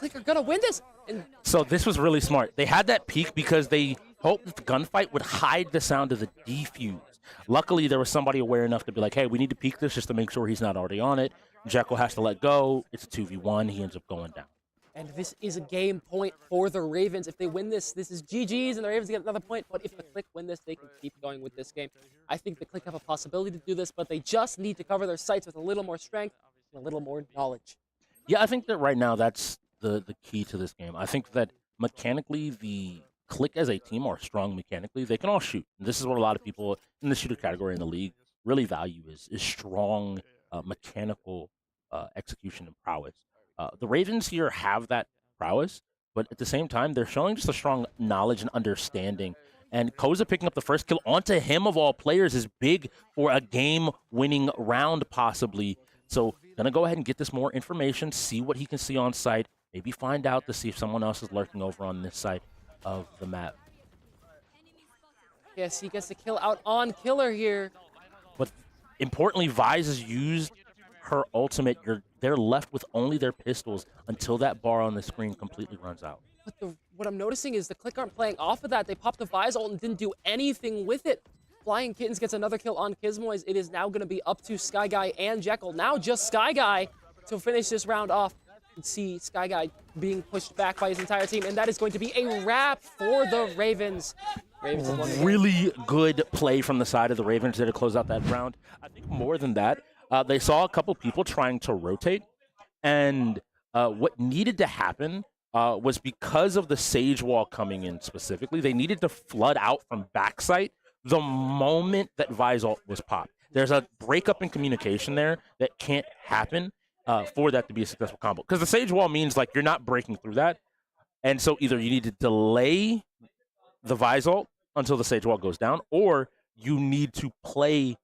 KLiK are going to win this. And so this was really smart. They had that peek because they hoped that the gunfight would hide the sound of the defuse. Luckily, there was somebody aware enough to be like, hey, we need to peek this just to make sure he's not already on it. Jekyll has to let go. It's a 2v1. He ends up going down. And this is a game point for the Ravens. If they win this, this is GG's, and the Ravens get another point. But if the KLiK win this, they can keep going with this game. I think the KLiK have a possibility to do this, but they just need to cover their sites with a little more strength and a little more knowledge. Yeah, I think that right now that's the key to this game. I think that mechanically, the KLiK as a team are strong mechanically. They can all shoot. And this is what a lot of people in the shooter category in the league really value is strong mechanical execution and prowess. The Ravens here have that prowess, but at the same time, they're showing just a strong knowledge and understanding. And Koza picking up the first kill onto him, of all players, is big for a game-winning round, possibly. So gonna go ahead and get this more information, see what he can see on site, maybe find out to see if someone else is lurking over on this side of the map. Yes, he gets the kill out on Killer here. But importantly, Vise has used her ultimate. They're left with only their pistols until that bar on the screen completely runs out. But what I'm noticing is the KLiK aren't playing off of that. They popped the Vise ult and didn't do anything with it. Flying Kittens gets another kill on Kismois. It is now going to be up to Sky Guy and Jekyll. Now just Sky Guy to finish this round off. You can see Sky Guy being pushed back by his entire team, and that is going to be a wrap for the Ravens. Really good play from the side of the Ravens there to close out that round. I think more than that, they saw a couple people trying to rotate, and what needed to happen was because of the Sage Wall coming in specifically, they needed to flood out from backside the moment that Visalt was popped. There's a breakup in communication there that can't happen for that to be a successful combo. Because the Sage Wall means like you're not breaking through that, and so either you need to delay the Visalt until the Sage Wall goes down, or you need to play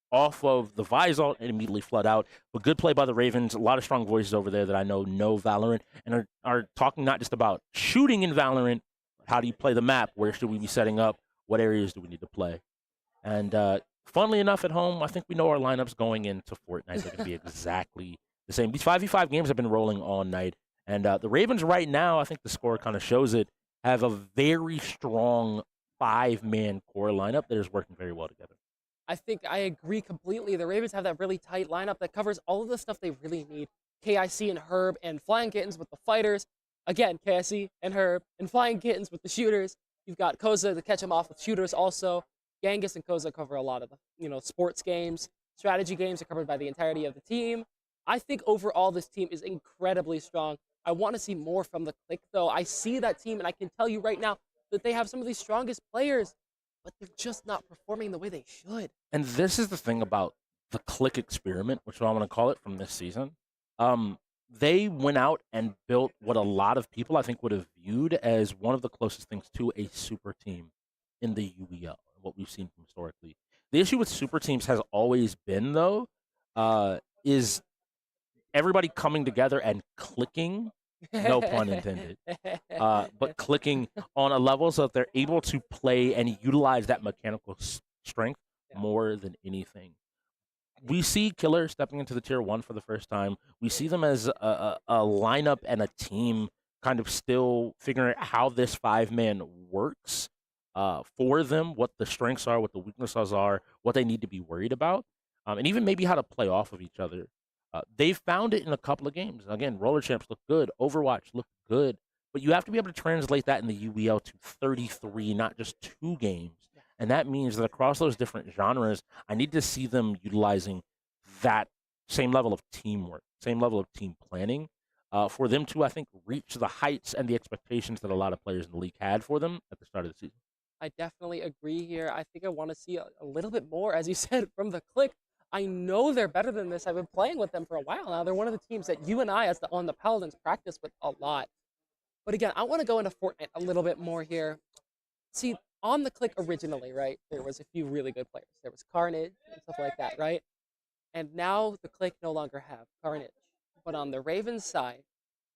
off of the Visalt and immediately flood out. But good play by the Ravens. A lot of strong voices over there that I know Valorant and are talking not just about shooting in Valorant, How do you play the map? Where should we be setting up? What areas do we need to play? And funnily enough, at home, I think we know our lineups going into Fortnite are going to be exactly the same. These 5v5 games have been rolling all night. And the Ravens right now, I think the score kind of shows it, have a very strong 5-man core lineup that is working very well together. I think I agree completely. The Ravens have that really tight lineup that covers all of the stuff they really need. KIC and Herb and Flying Kittens with the fighters. Again, KIC and Herb and Flying Kittens with the shooters. You've got Koza to catch him off with shooters also. Genghis and Koza cover a lot of the sports games. Strategy games are covered by the entirety of the team. I think overall this team is incredibly strong. I want to see more from the KLiK, though. I see that team, and I can tell you right now that they have some of the strongest players, but they're just not performing the way they should. And this is the thing about the KLiK experiment, which is what I'm going to call it from this season. They went out and built what a lot of people, I think, would have viewed as one of the closest things to a super team in the UEL, what we've seen historically. The issue with super teams has always been, though, is everybody coming together and clicking, no pun intended, but clicking on a level so that they're able to play and utilize that mechanical strength more than anything. We see Killer stepping into the tier 1 for the first time. We see them as a lineup and a team kind of still figuring out how this 5-man works for them, what the strengths are, what the weaknesses are, what they need to be worried about, and even maybe how to play off of each other. They've found it in a couple of games. Again, Roller Champs look good. Overwatch looked good. But you have to be able to translate that in the UEL to 33, not just 2 games. And that means that across those different genres, I need to see them utilizing that same level of teamwork, same level of team planning, for them to, I think, reach the heights and the expectations that a lot of players in the league had for them at the start of the season. I definitely agree here. I think I want to see a little bit more, as you said, from the KLiK. I know they're better than this. I've been playing with them for a while now. They're one of the teams that you and I, on the Paladins, practice with a lot. But again, I want to go into Fortnite a little bit more here. See, on the KLiK originally, right, there was a few really good players. There was Carnage and stuff like that, right? And now the KLiK no longer have Carnage. But on the Ravens side,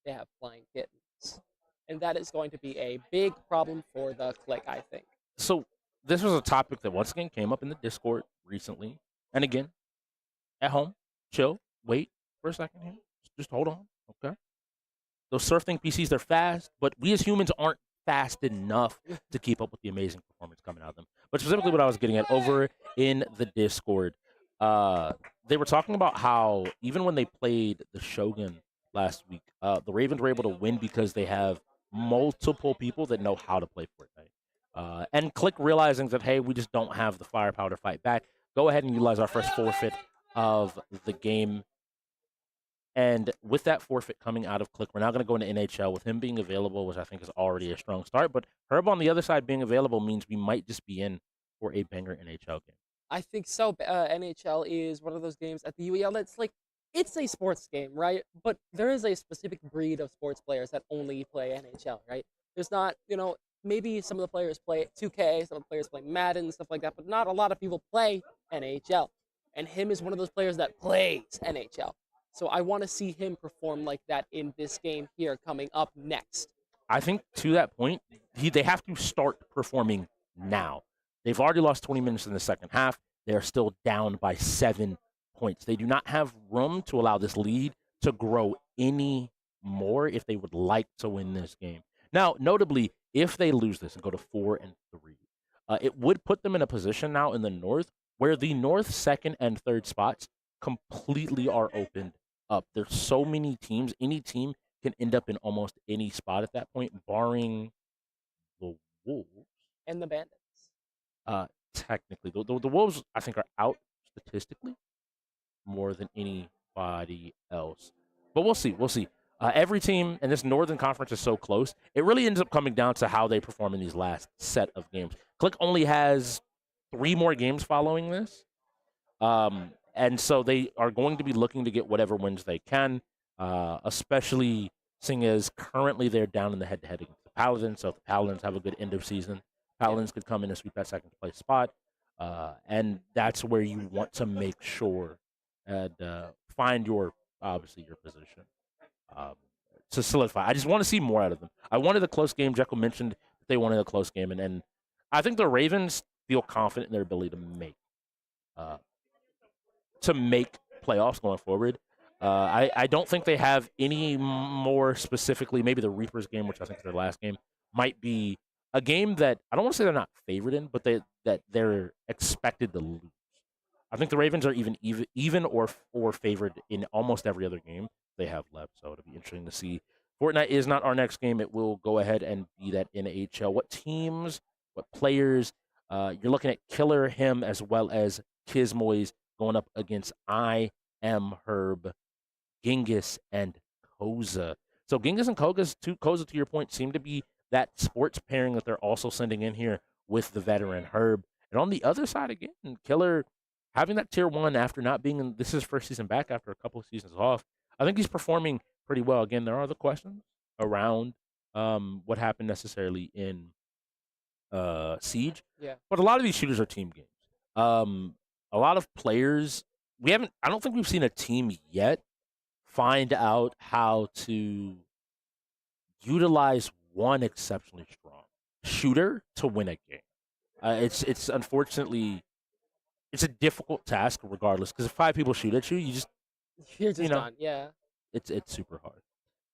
they have Flying Kittens. And that is going to be a big problem for the KLiK, I think. So this was a topic that once again came up in the Discord recently. And again, at home, chill, wait for a second here. Just hold on, okay? Those SurfThing PCs, they're fast, but we as humans aren't fast enough to keep up with the amazing performance coming out of them. But specifically what I was getting at over in the Discord, they were talking about how even when they played the Shogun last week, the Ravens were able to win because they have multiple people that know how to play Fortnite. And KLiK realizing that, hey, we just don't have the firepower to fight back. Go ahead and utilize our first forfeit of the game. And with that forfeit coming out of KLiK, we're now going to go into NHL with him being available, which I think is already a strong start. But Herb on the other side being available means we might just be in for a banger NHL game. I think so. NHL is one of those games at the UEL that's like, it's a sports game, right? But there is a specific breed of sports players that only play NHL, right? There's not, maybe some of the players play 2K, some of the players play Madden, stuff like that, but not a lot of people play NHL. And him is one of those players that plays NHL. So I want to see him perform like that in this game here coming up next. I think to that point, they have to start performing now. They've already lost 20 minutes in the second half. They're still down by 7 points. They do not have room to allow this lead to grow any more if they would like to win this game. Now, notably, if they lose this and go to 4-3, it would put them in a position now in the North where the North second and third spots completely are opened up. There's so many teams. Any team can end up in almost any spot at that point, barring the Wolves. And the Bandits. Technically. The Wolves, I think, are out statistically more than anybody else. But we'll see. We'll see. Every team in this Northern Conference is so close. It really ends up coming down to how they perform in these last set of games. KLiK only has 3 more games following this. And so they are going to be looking to get whatever wins they can, especially seeing as currently they're down in the head-to-head against the Paladins. So if the Paladins have a good end of season, Paladins could come in and sweep that second place spot. And that's where you want to make sure and find obviously your position to solidify. I just want to see more out of them. I wanted a close game. Jekyll mentioned that they wanted a close game, and I think the Ravens feel confident in their ability to make playoffs going forward. I don't think they have any more specifically. Maybe the Reapers game, which I think is their last game, might be a game that I don't want to say they're not favored in, but that they're expected to lose. I think the Ravens are even or favored in almost every other game they have left. So it'll be interesting to see. Fortnite is not our next game. It will go ahead and be that NHL. What teams, what players? You're looking at Killer, him, as well as Kizmoys going up against I Am Herb, Genghis, and Koza. So Genghis and Koza, to your point, seem to be that sports pairing that they're also sending in here with the veteran Herb. And on the other side again, Killer having that tier 1 after not being in, this is his first season back after a couple of seasons off. I think he's performing pretty well. Again, there are the questions around what happened necessarily in Siege. Yeah. But a lot of these shooters are team games. A lot of players, I don't think we've seen a team yet find out how to utilize one exceptionally strong shooter to win a game. It's unfortunately, it's a difficult task regardless, because if 5 people shoot at you, you're just done. Yeah. It's super hard.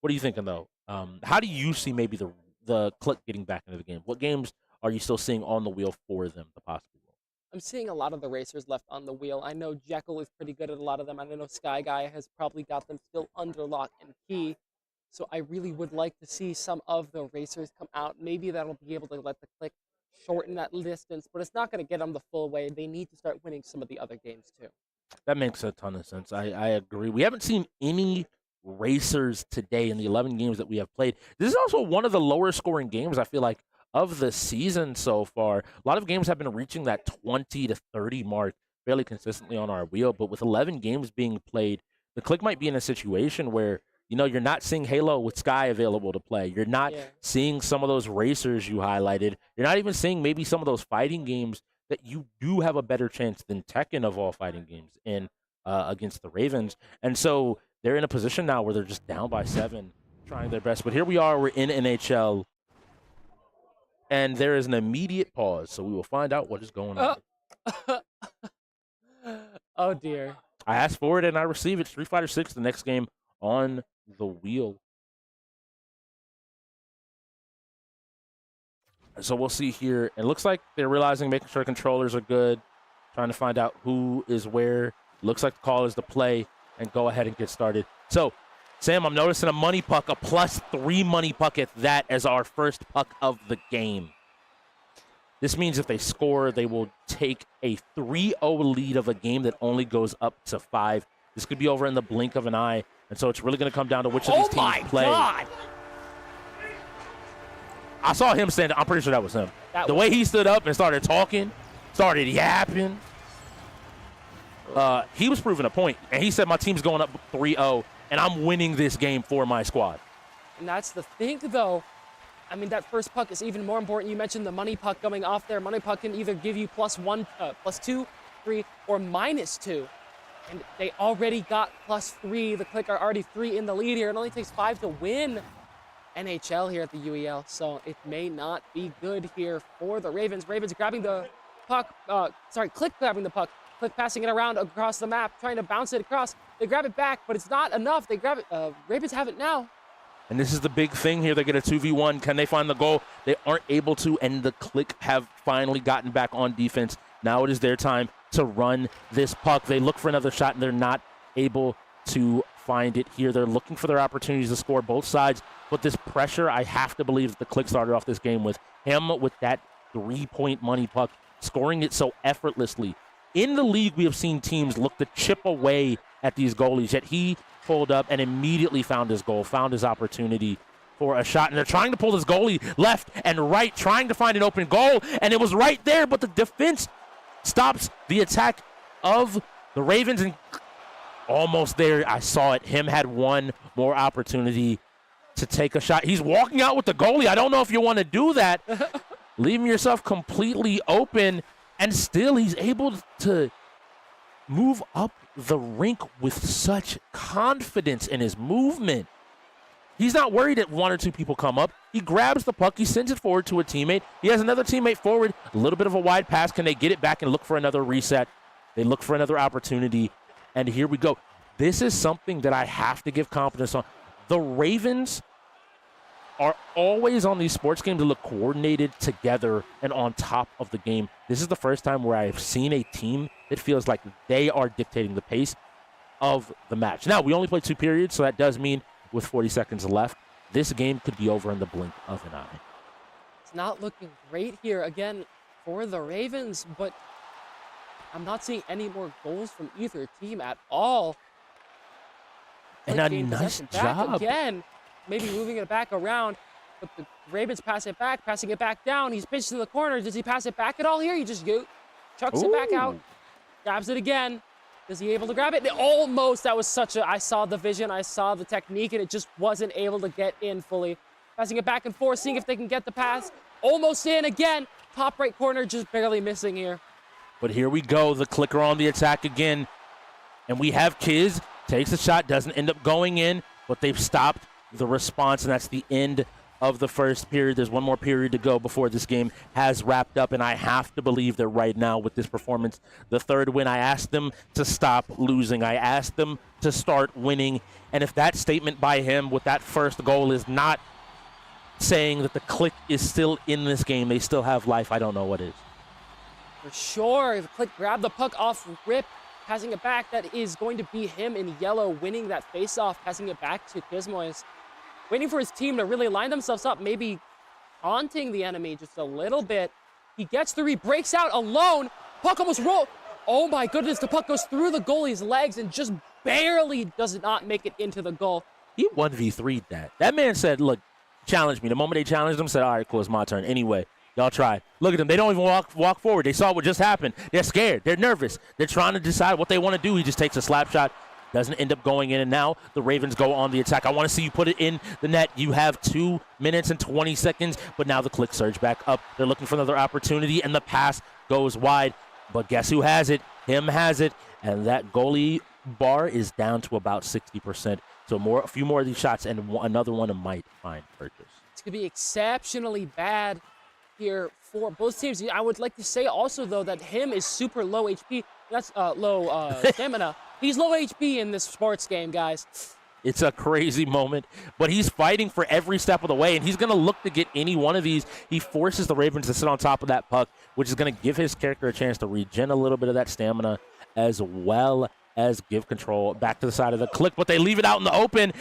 What are you thinking though? How do you see maybe the KLiK getting back into the game? What games are you still seeing on the wheel for them to possibly win? I'm seeing a lot of the racers left on the wheel. I know Jekyll is pretty good at a lot of them. I know Sky Guy has probably got them still under lock and key. So I really would like to see some of the racers come out. Maybe that'll be able to let the KLiK shorten that distance, but it's not going to get them the full way. They need to start winning some of the other games too. That makes a ton of sense. I agree. We haven't seen any racers today in the 11 games that we have played. This is also one of the lower scoring games, I feel like, of the season so far. A lot of games have been reaching that 20 to 30 mark fairly consistently on our wheel, but with 11 games being played, the KLiK might be in a situation where, you're not seeing Halo with Sky available to play. You're not seeing some of those racers you highlighted. You're not even seeing maybe some of those fighting games that you do have a better chance than Tekken of all fighting games in against the Ravens. And so they're in a position now where they're just down by 7, trying their best. But here we are, we're in NHL, and there is an immediate pause. So we will find out what is going on. Oh, dear. I asked for it, and I receive it. Street Fighter 6, the next game on the wheel. So we'll see here. It looks like they're realizing, making sure controllers are good, trying to find out who is where. Looks like the call is to play and go ahead and get started. So, Sam, I'm noticing a money puck, a +3 money puck at that as our first puck of the game. This means if they score, they will take a 3-0 lead of a game that only goes up to 5. This could be over in the blink of an eye. And so it's really going to come down to which of these teams play. Oh, my God! I saw him stand up. I'm pretty sure that was him. The way he stood up and started talking, started yapping. He was proving a point. And he said, my team's going up 3-0, and I'm winning this game for my squad. And that's the thing, though. I mean, that first puck is even more important. You mentioned the money puck coming off there. Money puck can either give you +1, +2, 3, or -2. And they already got +3. The KLiK are already 3 in the lead here. It only takes 5 to win NHL here at the UEL. So it may not be good here for the Ravens. Ravens grabbing the puck. KLiK grabbing the puck. KLiK passing it around across the map, trying to bounce it across. They grab it back, but it's not enough. They grab it. Ravens have it now. And this is the big thing here. They get a 2v1. Can they find the goal? They aren't able to, and the KLiK have finally gotten back on defense. Now it is their time to run this puck. They look for another shot, and they're not able to find it here. They're looking for their opportunities to score both sides. But this pressure, I have to believe that the KLiK started off this game with him with that 3-point money puck, scoring it so effortlessly. In the league, we have seen teams look to chip away at these goalies, yet he pulled up and immediately found his goal, found his opportunity for a shot. And they're trying to pull this goalie left and right, trying to find an open goal. And it was right there, but the defense stops the attack of the Ravens, and almost there. I saw it. Him had one more opportunity to take a shot. He's walking out with the goalie. I don't know if you want to do that. Leaving yourself completely open, and still he's able to move up the rink with such confidence in his movement. He's not worried that 1 or 2 people come up. He grabs the puck. He sends it forward to a teammate. He has another teammate forward. A little bit of a wide pass. Can they get it back and look for another reset? They look for another opportunity. And here we go. This is something that I have to give confidence on. The Ravens are always on these sports games to look coordinated together and on top of the game. This is the first time where I've seen a team that feels like they are dictating the pace of the match. Now, we only played 2 periods, so that does mean with 40 seconds left, this game could be over in the blink of an eye. It's not looking great here again for the Ravens, but I'm not seeing any more goals from either team at all. And a nice job. Again, maybe moving it back around, but the Ravens passing it back down. He's pitched to the corner. Does he pass it back at all here? He just chucks it back out, grabs it again. Is he able to grab it? Almost. That was such a, I saw the vision, I saw the technique, and it just wasn't able to get in fully. Passing it back and forth, seeing if they can get the pass. Almost in again. Top right corner, just barely missing here. But here we go, the clicker on the attack again. And we have Kiz, takes a shot, doesn't end up going in, but they've stopped the response, and that's the end of the first period. There's one more period to go before this game has wrapped up, and I have to believe that right now with this performance, the third win, I asked them to stop losing. I asked them to start winning, and if that statement by him with that first goal is not saying that the KLiK is still in this game, they still have life, I don't know what is. For sure, the KLiK grabbed the puck off rip, passing it back. That is going to be him in yellow winning that face-off, passing it back to Kismois. Waiting for his team to really line themselves up, maybe haunting the enemy just a little bit. He gets through, he breaks out alone. Puck almost rolled. Oh my goodness, the puck goes through the goalie's legs and just barely does not make it into the goal. He 1v3'd that. That man said, look, challenge me. The moment they challenged him, said, all right, cool, it's my turn. Anyway, y'all try. Look at them. They don't even walk forward. They saw what just happened. They're scared. They're nervous. They're trying to decide what they want to do. He just takes a slap shot. Doesn't end up going in, and now the Ravens go on the attack. I want to see you put it in the net. You have 2 minutes and 20 seconds, but now the KLiK surge back up. They're looking for another opportunity, and the pass goes wide. But guess who has it? Him has it, and that goalie bar is down to about 60%. So a few more of these shots, and another one might find purchase. It's going to be exceptionally bad here for both teams. I would like to say also, though, that him is super low HP. That's low stamina. He's low HP in this sports game, guys. It's a crazy moment, but he's fighting for every step of the way, and he's going to look to get any one of these. He forces the Ravens to sit on top of that puck, which is going to give his character a chance to regen a little bit of that stamina, as well as give control back to the side of the KLiK, but they leave it out in the open.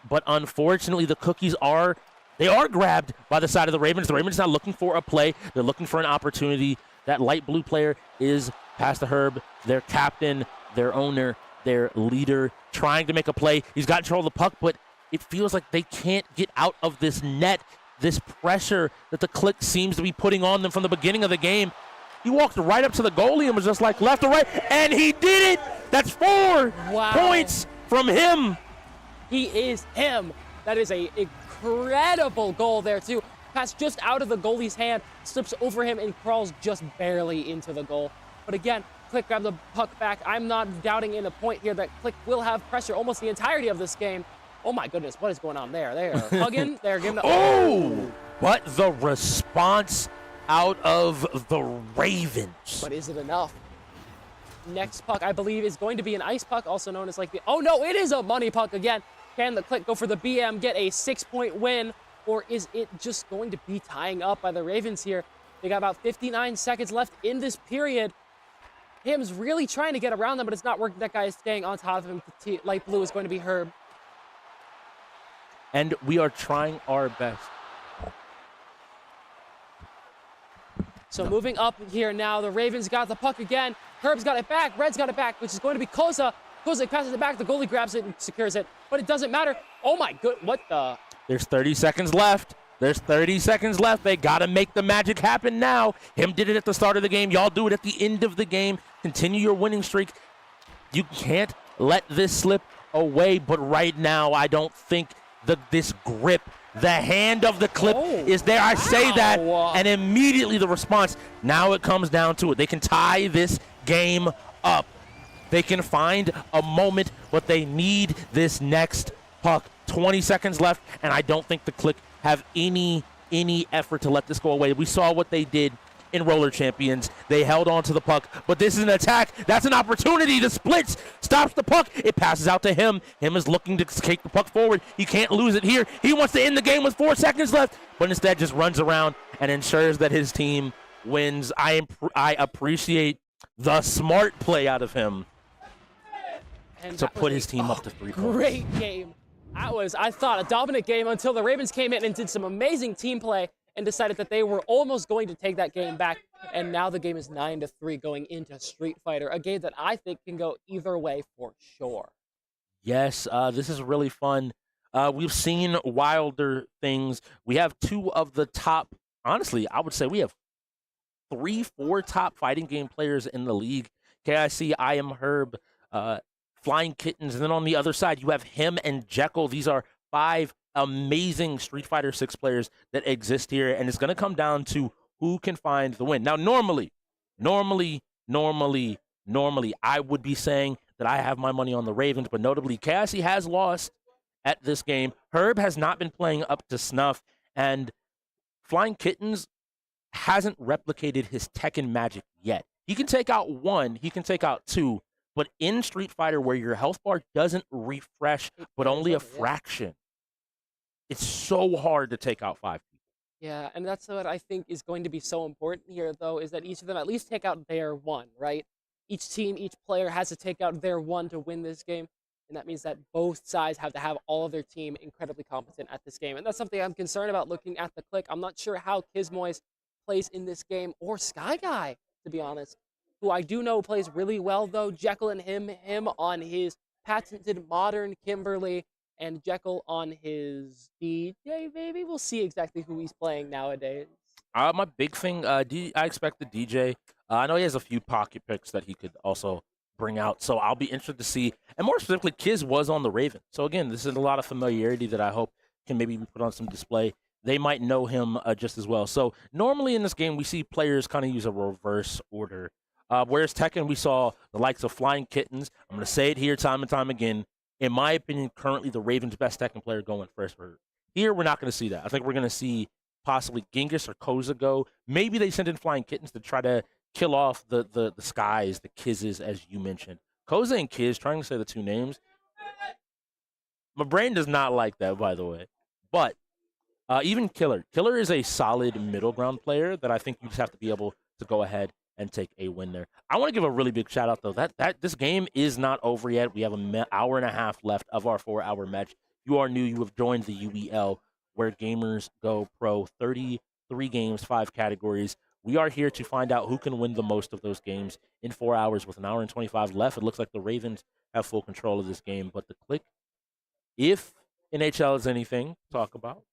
But unfortunately, the cookies are grabbed by the side of the Ravens. The Ravens not looking for a play. They're looking for an opportunity. That light blue player is Pastor Herb, their captain, their owner, their leader, trying to make a play. He's got control of the puck, but it feels like they can't get out of this net, this pressure that the KLiK seems to be putting on them from the beginning of the game. He walked right up to the goalie and was just like left or right, and he did it! That's 4 points from him. He is him. That is an incredible goal there, too. Pass just out of the goalie's hand, slips over him, and crawls just barely into the goal. But again, KLiK grab the puck back. I'm not doubting in a point here that KLiK will have pressure almost the entirety of this game. Oh my goodness, what is going on there? They are hugging, they're giving Oh! But the response out of the Ravens. But is it enough? Next puck, I believe, is going to be an ice puck, also known as like the... Oh no, it is a money puck again. Can the KLiK go for the BM, get a 6-point win? Or is it just going to be tying up by the Ravens here? They got about 59 seconds left in this period. Him's really trying to get around them, but it's not working. That guy is staying on top of him. Light blue is going to be Herb. And we are trying our best. So moving up here now, the Ravens got the puck again. Herb's got it back. Red's got it back, which is going to be Koza. Koza passes it back. The goalie grabs it and secures it, but it doesn't matter. Oh my good, what the? There's 30 seconds left. There's 30 seconds left. They got to make the magic happen now. Him did it at the start of the game. Y'all do it at the end of the game. Continue your winning streak. You can't let this slip away, but right now I don't think this grip, the hand of the KLiK is there. I say that, and immediately the response. Now it comes down to it. They can tie this game up. They can find a moment, but they need this next puck 20 seconds left, and I don't think the KLiK have any effort to let this go away. We saw what they did in Roller Champions. They held on to the puck, but this is an attack. That's an opportunity. The splits stops the puck. It passes out to him. Him is looking to take the puck forward. He can't lose it here. He wants to end the game with 4 seconds left, but instead just runs around and ensures that his team wins. I appreciate the smart play out of him And to put his team up to 3 points. Great game. That was, I thought, a dominant game until the Ravens came in and did some amazing team play and decided that they were almost going to take that game back. And now the game is 9-3 going into Street Fighter, a game that I think can go either way for sure. Yes, this is really fun. We've seen wilder things. We have 2 of the top, honestly, I would say we have 3-4 top fighting game players in the league. KIC, I Am Herb, Flying Kittens, and then on the other side, you have him and Jekyll. These are 5 amazing Street Fighter 6 players that exist here, and it's going to come down to who can find the win. Now, normally, I would be saying that I have my money on the Ravens, but notably, KIC has lost at this game. Herb has not been playing up to snuff, and Flying Kittens hasn't replicated his Tekken magic yet. He can take out 1, he can take out 2, but in Street Fighter, where your health bar doesn't refresh, but only a fraction, it's so hard to take out 5 people. Yeah, and that's what I think is going to be so important here, though, is that each of them at least take out their 1, right? Each team, each player has to take out their 1 to win this game, and that means that both sides have to have all of their team incredibly competent at this game, and that's something I'm concerned about looking at the KLiK. I'm not sure how Kismoys plays in this game, or Sky Guy, to be honest, who I do know plays really well, though. Jekyll and him on his patented modern Kimberly, and Jekyll on his DJ, maybe. We'll see exactly who he's playing nowadays. My big thing, I expect the DJ. I know he has a few pocket picks that he could also bring out, so I'll be interested to see. And more specifically, Kiz was on the Raven. So again, this is a lot of familiarity that I hope can maybe be put on some display. They might know him just as well. So normally in this game, we see players kind of use a reverse order. Whereas Tekken, we saw the likes of Flying Kittens. I'm going to say it here time and time again. In my opinion, currently the Ravens' best Tekken player going first. Here, we're not going to see that. I think we're going to see possibly Genghis or Koza go. Maybe they send in Flying Kittens to try to kill off the Skies, the Kizzes, as you mentioned. Koza and Kiz, trying to say the 2 names. My brain does not like that, by the way. But even Killer. Killer is a solid middle ground player that I think you just have to be able to go ahead and take a win there. I want to give a really big shout out, though. That this game is not over yet. We have an hour and a half left of our 4-hour match. You are new. You have joined the UEL, where gamers go pro. 33 games, 5 categories. We are here to find out who can win the most of those games in 4 hours with an hour and 25 left. It looks like the Ravens have full control of this game, but the KLiK, if NHL is anything to talk about,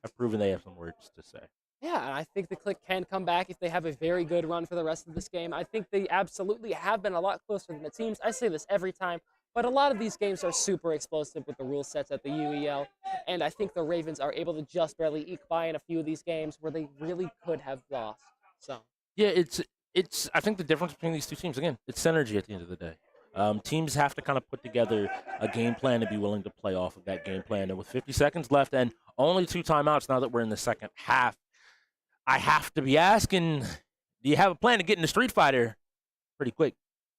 have proven they have some words to say. Yeah, and I think the KLiK can come back if they have a very good run for the rest of this game. I think they absolutely have been a lot closer than it seems. I say this every time, but a lot of these games are super explosive with the rule sets at the UEL, and I think the Ravens are able to just barely eke by in a few of these games where they really could have lost. So yeah, it's. I think the difference between these 2 teams, again, it's synergy at the end of the day. Teams have to kind of put together a game plan to be willing to play off of that game plan. And with 50 seconds left and only 2 timeouts now that we're in the second half, I have to be asking, do you have a plan to get into Street Fighter pretty quick?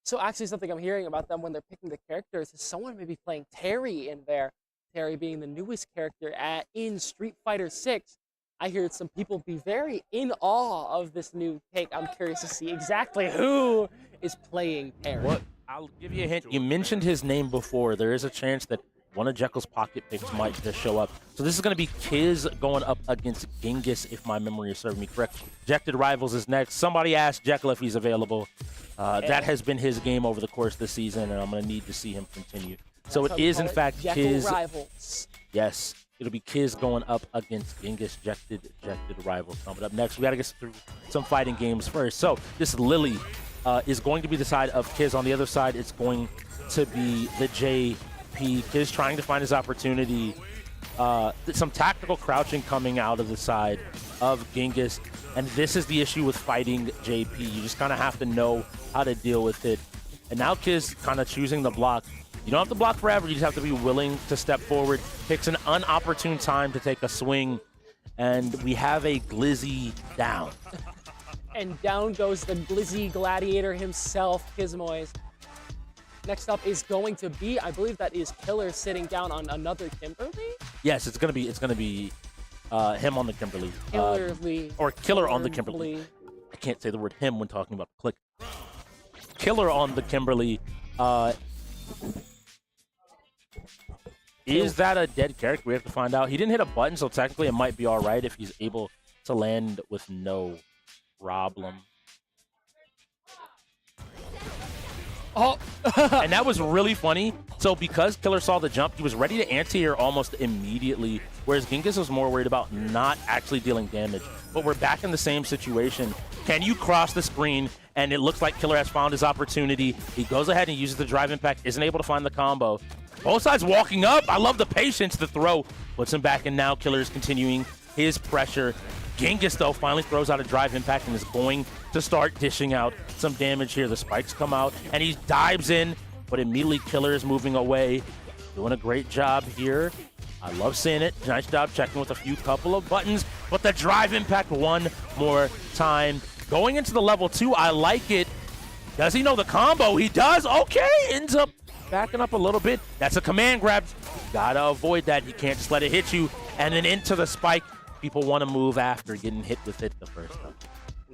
So actually something I'm hearing about them when they're picking the characters is someone may be playing Terry in there. Terry being the newest character in Street Fighter 6. I heard some people be very in awe of this new take. I'm curious to see exactly who is playing Terry. What? I'll give you a hint. You mentioned his name before. There is a chance that one of Jekyll's pocket picks might just show up. So this is going to be Kiz going up against Genghis, if my memory is serving me correct. Ejected Rivals is next. Somebody asked Jekyll if he's available. That has been his game over the course of the season, and I'm going to need to see him continue. So it is, in fact, Kiz. Rivals. Yes. It'll be Kiz going up against Genghis, Ejected Rivals. Coming up next, we got to get through some fighting games first. So this Lily is going to be the side of Kiz. On the other side, it's going to be the JP. Kiz trying to find his opportunity. Some tactical crouching coming out of the side of Genghis. And this is the issue with fighting JP. You just kind of have to know how to deal with it. And now Kiz kind of choosing the block. You don't have to block forever. You just have to be willing to step forward. Picks an unopportune time to take a swing. And we have a Glizzy down. And down goes the Glizzy Gladiator himself, Kismoys. Next up is going to be, I believe that is Killer sitting down on another Kimberly? Yes, it's gonna be him on the Kimberly. Killerly. Or Killer on the Kimberly. I can't say the word him when talking about KLiK. Killer on the Kimberly. Is that a dead character? We have to find out. He didn't hit a button, so technically it might be all right if he's able to land with no problem. Oh, and that was really funny. So because Killer saw the jump, he was ready to anti-air almost immediately, whereas Genghis was more worried about not actually dealing damage. But we're back in the same situation. Can you cross the screen? And it looks like Killer has found his opportunity. He goes ahead and uses the drive impact, isn't able to find the combo. Both sides walking up. I love the patience. The throw puts him back, and now Killer is continuing his pressure. Genghis, though, finally throws out a drive impact and is going to start dishing out some damage here. The spikes come out, and he dives in, but immediately Killer is moving away. Doing a great job here. I love seeing it. Nice job checking with a couple of buttons, but the drive impact one more time. Going into the level 2, I like it. Does he know the combo? He does. Okay, ends up backing up a little bit. That's a command grab. Gotta avoid that. You can't just let it hit you. And then into the spike. People want to move after getting hit with it the first time.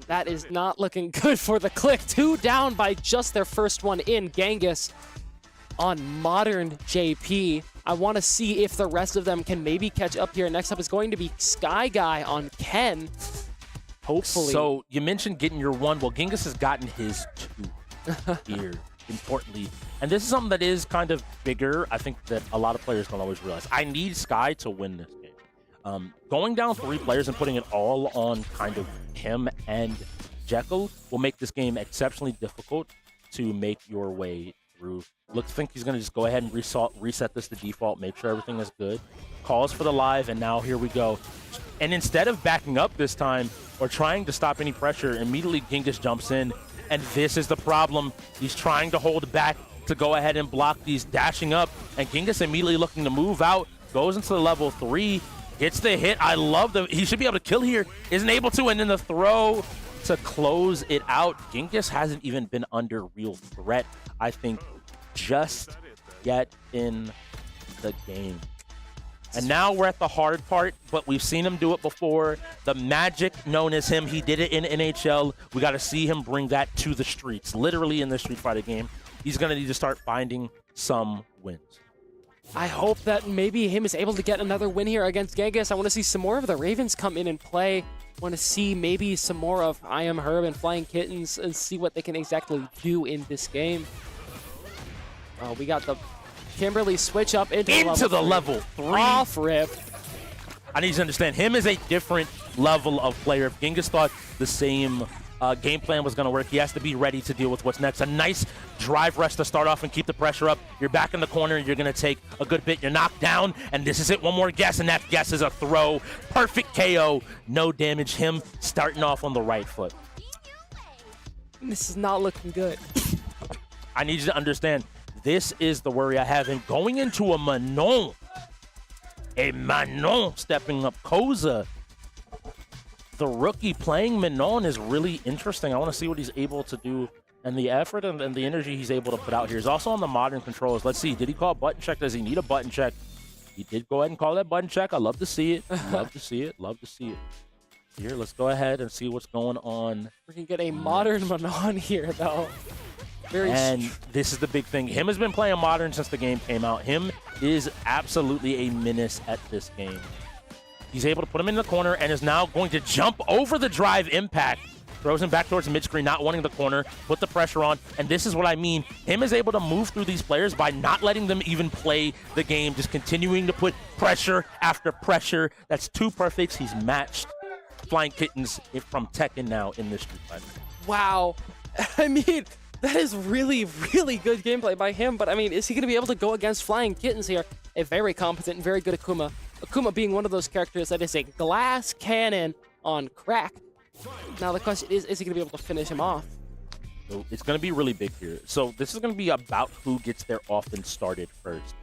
That is not looking good for the KLiK. 2 down by just their first one in. Genghis on Modern JP. I want to see if the rest of them can maybe catch up here. Next up is going to be Sky Guy on Ken. Hopefully. So you mentioned getting your 1. Well, Genghis has gotten his 2 here, importantly. And this is something that is kind of bigger. I think that a lot of players don't always realize. I need Sky to win this game. Going down 3 players and putting it all on kind of him and Jekyll will make this game exceptionally difficult to make your way through. Looks think he's going to just go ahead and reset this to default, make sure everything is good. Calls for the live, and now here we go. And instead of backing up this time or trying to stop any pressure, immediately Genghis jumps in, and this is the problem. He's trying to hold back to go ahead and block these, dashing up, and Genghis immediately looking to move out, goes into the level 3, gets the hit. I love he should be able to kill here, isn't able to, and then the throw to close it out. Genghis hasn't even been under real threat, I think, just yet in the game. And now we're at the hard part, but we've seen him do it before. The magic known as him, he did it in NHL. We got to see him bring that to the streets, literally in the Street Fighter game. He's going to need to start finding some wins. I hope that maybe him is able to get another win here against Genghis. I want to see some more of the Ravens come in and play. I want to see maybe some more of I Am Herb and Flying Kittens and see what they can exactly do in this game. Oh, we got the Kimberly switch up into the level 3. Off rip. I need to understand, him is a different level of player. If Genghis thought the same game plan was going to work, he has to be ready to deal with what's next. A nice drive rush to start off and keep the pressure up. You're back in the corner. You're going to take a good bit. You're knocked down, and this is it. One more guess, and that guess is a throw. Perfect KO. No damage. Him starting off on the right foot. This is not looking good. I need you to understand, this is the worry I have. Him going into a Manon. A Manon stepping up. Koza, the rookie playing Manon, is really interesting. I want to see what he's able to do, and the effort and the energy he's able to put out here. He's also on the modern controls. Let's see. Did he call a button check? Does he need a button check? He did go ahead and call that button check. I love to see it. Love to see it. Love to see it. Here, let's go ahead and see what's going on. We can get a modern Manon here, though. And this is the big thing. Him has been playing modern since the game came out. Him is absolutely a menace at this game. He's able to put him in the corner and is now going to jump over the drive impact. Throws him back towards the mid-screen, not wanting the corner, put the pressure on. And this is what I mean. Him is able to move through these players by not letting them even play the game, just continuing to put pressure after pressure. That's 2 perfects. He's matched Flying Kittens from Tekken now in this Street Fighter. Wow. I mean, that is really, really good gameplay by him. But, I mean, is he going to be able to go against Flying Kittens here? A very competent and very good Akuma. Akuma being one of those characters that is a glass cannon on crack. Now the question is he going to be able to finish him off? So it's going to be really big here. So this is going to be about who gets their offense started first.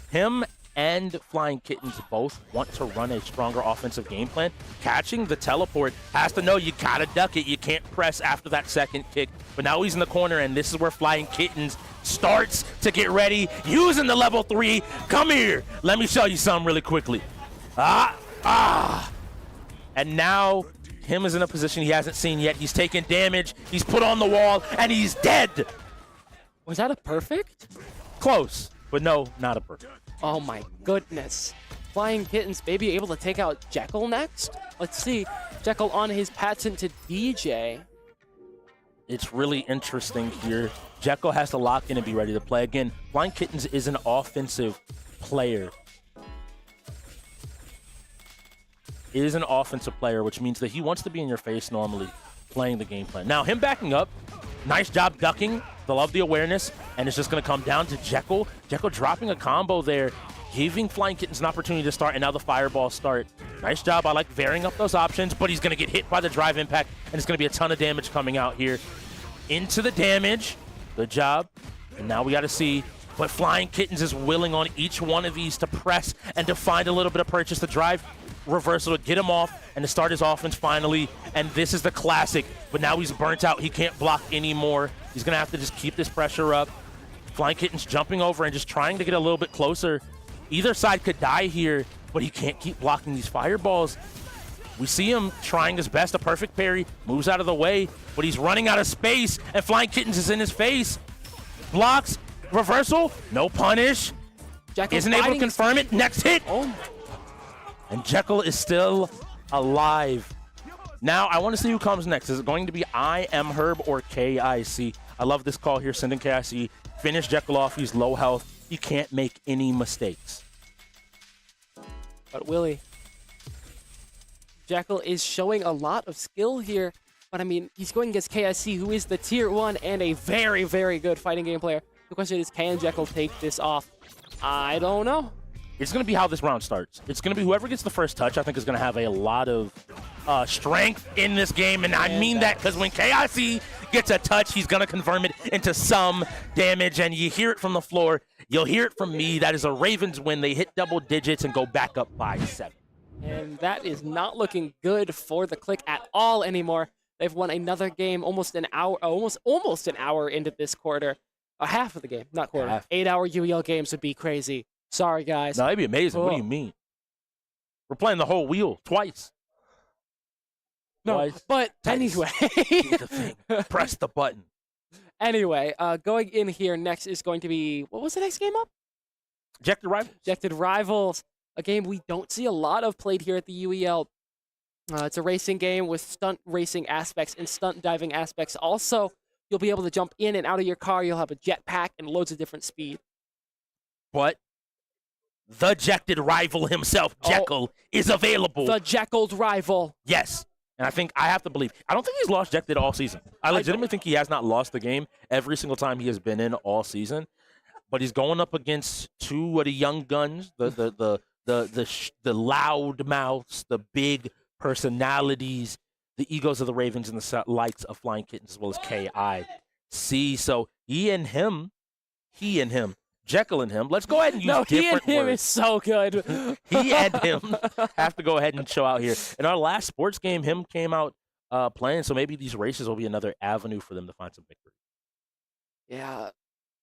Him and Flying Kittens both want to run a stronger offensive game plan. Catching the teleport has to know you got to duck it. You can't press after that second kick. But now he's in the corner, and this is where Flying Kittens starts to get ready, using the level 3. Come here. Let me show you something really quickly. And now him is in a position he hasn't seen yet. He's taking damage. He's put on the wall, and he's dead. Was that a perfect? Close, but no, not a perfect. Oh my goodness. Flying Kittens maybe able to take out Jekyll next? Let's see. Jekyll on his patent to DJ. It's really interesting here. Jekyll has to lock in and be ready to play. Again, Flying Kittens is an offensive player. It is an offensive player, which means that he wants to be in your face normally playing the game plan. Now, him backing up, nice job ducking. They love the awareness, and it's just going to come down to Jekyll. Jekyll dropping a combo there, giving Flying Kittens an opportunity to start, and now the fireball start. Nice job. I like varying up those options, but he's going to get hit by the drive impact, and it's going to be a ton of damage coming out here. Into the damage. Good job. And now we got to see. But Flying Kittens is willing on each one of these to press and to find a little bit of purchase. The drive reversal to get him off and to start his offense finally. And this is the classic. But now he's burnt out. He can't block anymore. He's going to have to just keep this pressure up. Flying Kittens jumping over and just trying to get a little bit closer. Either side could die here, but he can't keep blocking these fireballs. We see him trying his best. A perfect parry. Moves out of the way, but he's running out of space, and Flying Kittens is in his face. Blocks. Reversal. No punish. Jekyll isn't able to confirm it. Next hit. Oh. And Jekyll is still alive. Now, I want to see who comes next. Is it going to be I Am Herb or KIC? I love this call here. Sending KIC. Finish Jekyll off. He's low health. He can't make any mistakes. But Willie, Jekyll is showing a lot of skill here. But, I mean, he's going against KIC, who is the Tier 1 and a very, very good fighting game player. The question is, can Jekyll take this off? I don't know. It's going to be how this round starts. It's going to be whoever gets the first touch, I think, is going to have a lot of strength in this game. And I mean that because when KIC gets a touch, he's going to confirm it into some damage. And you hear it from the floor. You'll hear it from me. That is a Ravens win. They hit double digits and go back up by 7. And that is not looking good for the KLiK at all anymore. They've won another game almost an hour, almost an hour into this quarter. Half of the game, not quarter. 8-hour UEL games would be crazy. Sorry, guys. No, that'd be amazing. Cool. What do you mean? We're playing the whole wheel twice. No, twice. But Twice. anyway. Press the button. Anyway, going in here next is going to be, what was the next game up? Ejected Rivals. Ejected Rivals, a game we don't see a lot of played here at the UEL. It's a racing game with stunt racing aspects and stunt diving aspects. Also, you'll be able to jump in and out of your car. You'll have a jetpack and loads of different speed. But the ejected rival himself, Jekyll, is available. The Jekylled rival. Yes. And I think I have to believe. I don't think he's lost ejected all season. I legitimately think he has not lost the game every single time he has been in all season. But he's going up against two of the young guns, the loud mouths, the big personalities, the egos of the Ravens, and the likes of Flying Kittens, as well as KIC. So he and him, Jekyll and him. Let's go ahead and use different he and him words. is so good. He and him have to go ahead and show out here. In our last sports game, him came out playing, so maybe these races will be another avenue for them to find some victory. Yeah.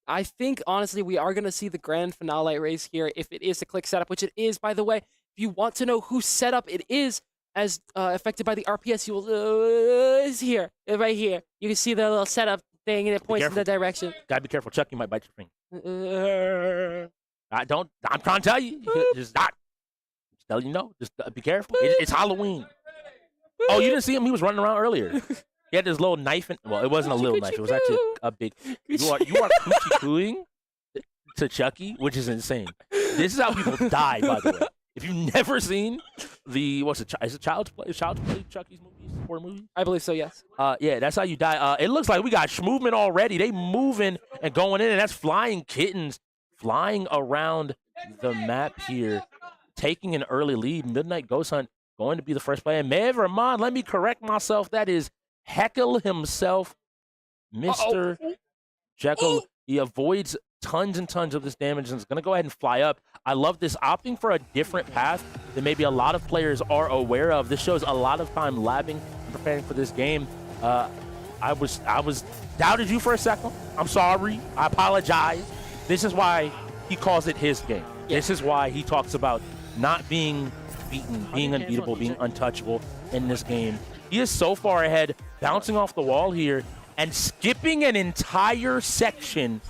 I think, honestly, we are going to see the grand finale race here if it is the KLiK setup, which it is, by the way. If you want to know whose setup it is as affected by the RPS, you will is here, right here. You can see the little setup thing, and it points in that direction. Gotta be careful, Chuck. You might bite your finger. I'm trying to tell you. Just not. Just tell you no. Just be careful. It's Halloween. Oh, you didn't see him? He was running around earlier. He had this little knife. Well, it wasn't a little knife. It was actually a big. You are coochie cooing to Chucky, which is insane. This is how people die, by the way. If you've never seen the is it Child's Play Chucky's movies, horror movies? I believe so. Yes. Yeah, that's how you die. It looks like we got movement already. They moving and going in, and that's Flying Kittens flying around the map here, taking an early lead. Midnight Ghost Hunt going to be the first play. And never mind, let me correct myself. That is Heckle himself, Mr. Jekyll, he avoids tons and tons of this damage and is going to go ahead and fly up. I love this, opting for a different path that maybe a lot of players are aware of. This shows a lot of time labbing and preparing for this game. I was doubted you for a second. I'm sorry. I apologize. This is why he calls it his game. Yeah. This is why he talks about not being beaten, being unbeatable, being untouchable in this game. He is so far ahead, bouncing off the wall here and skipping an entire section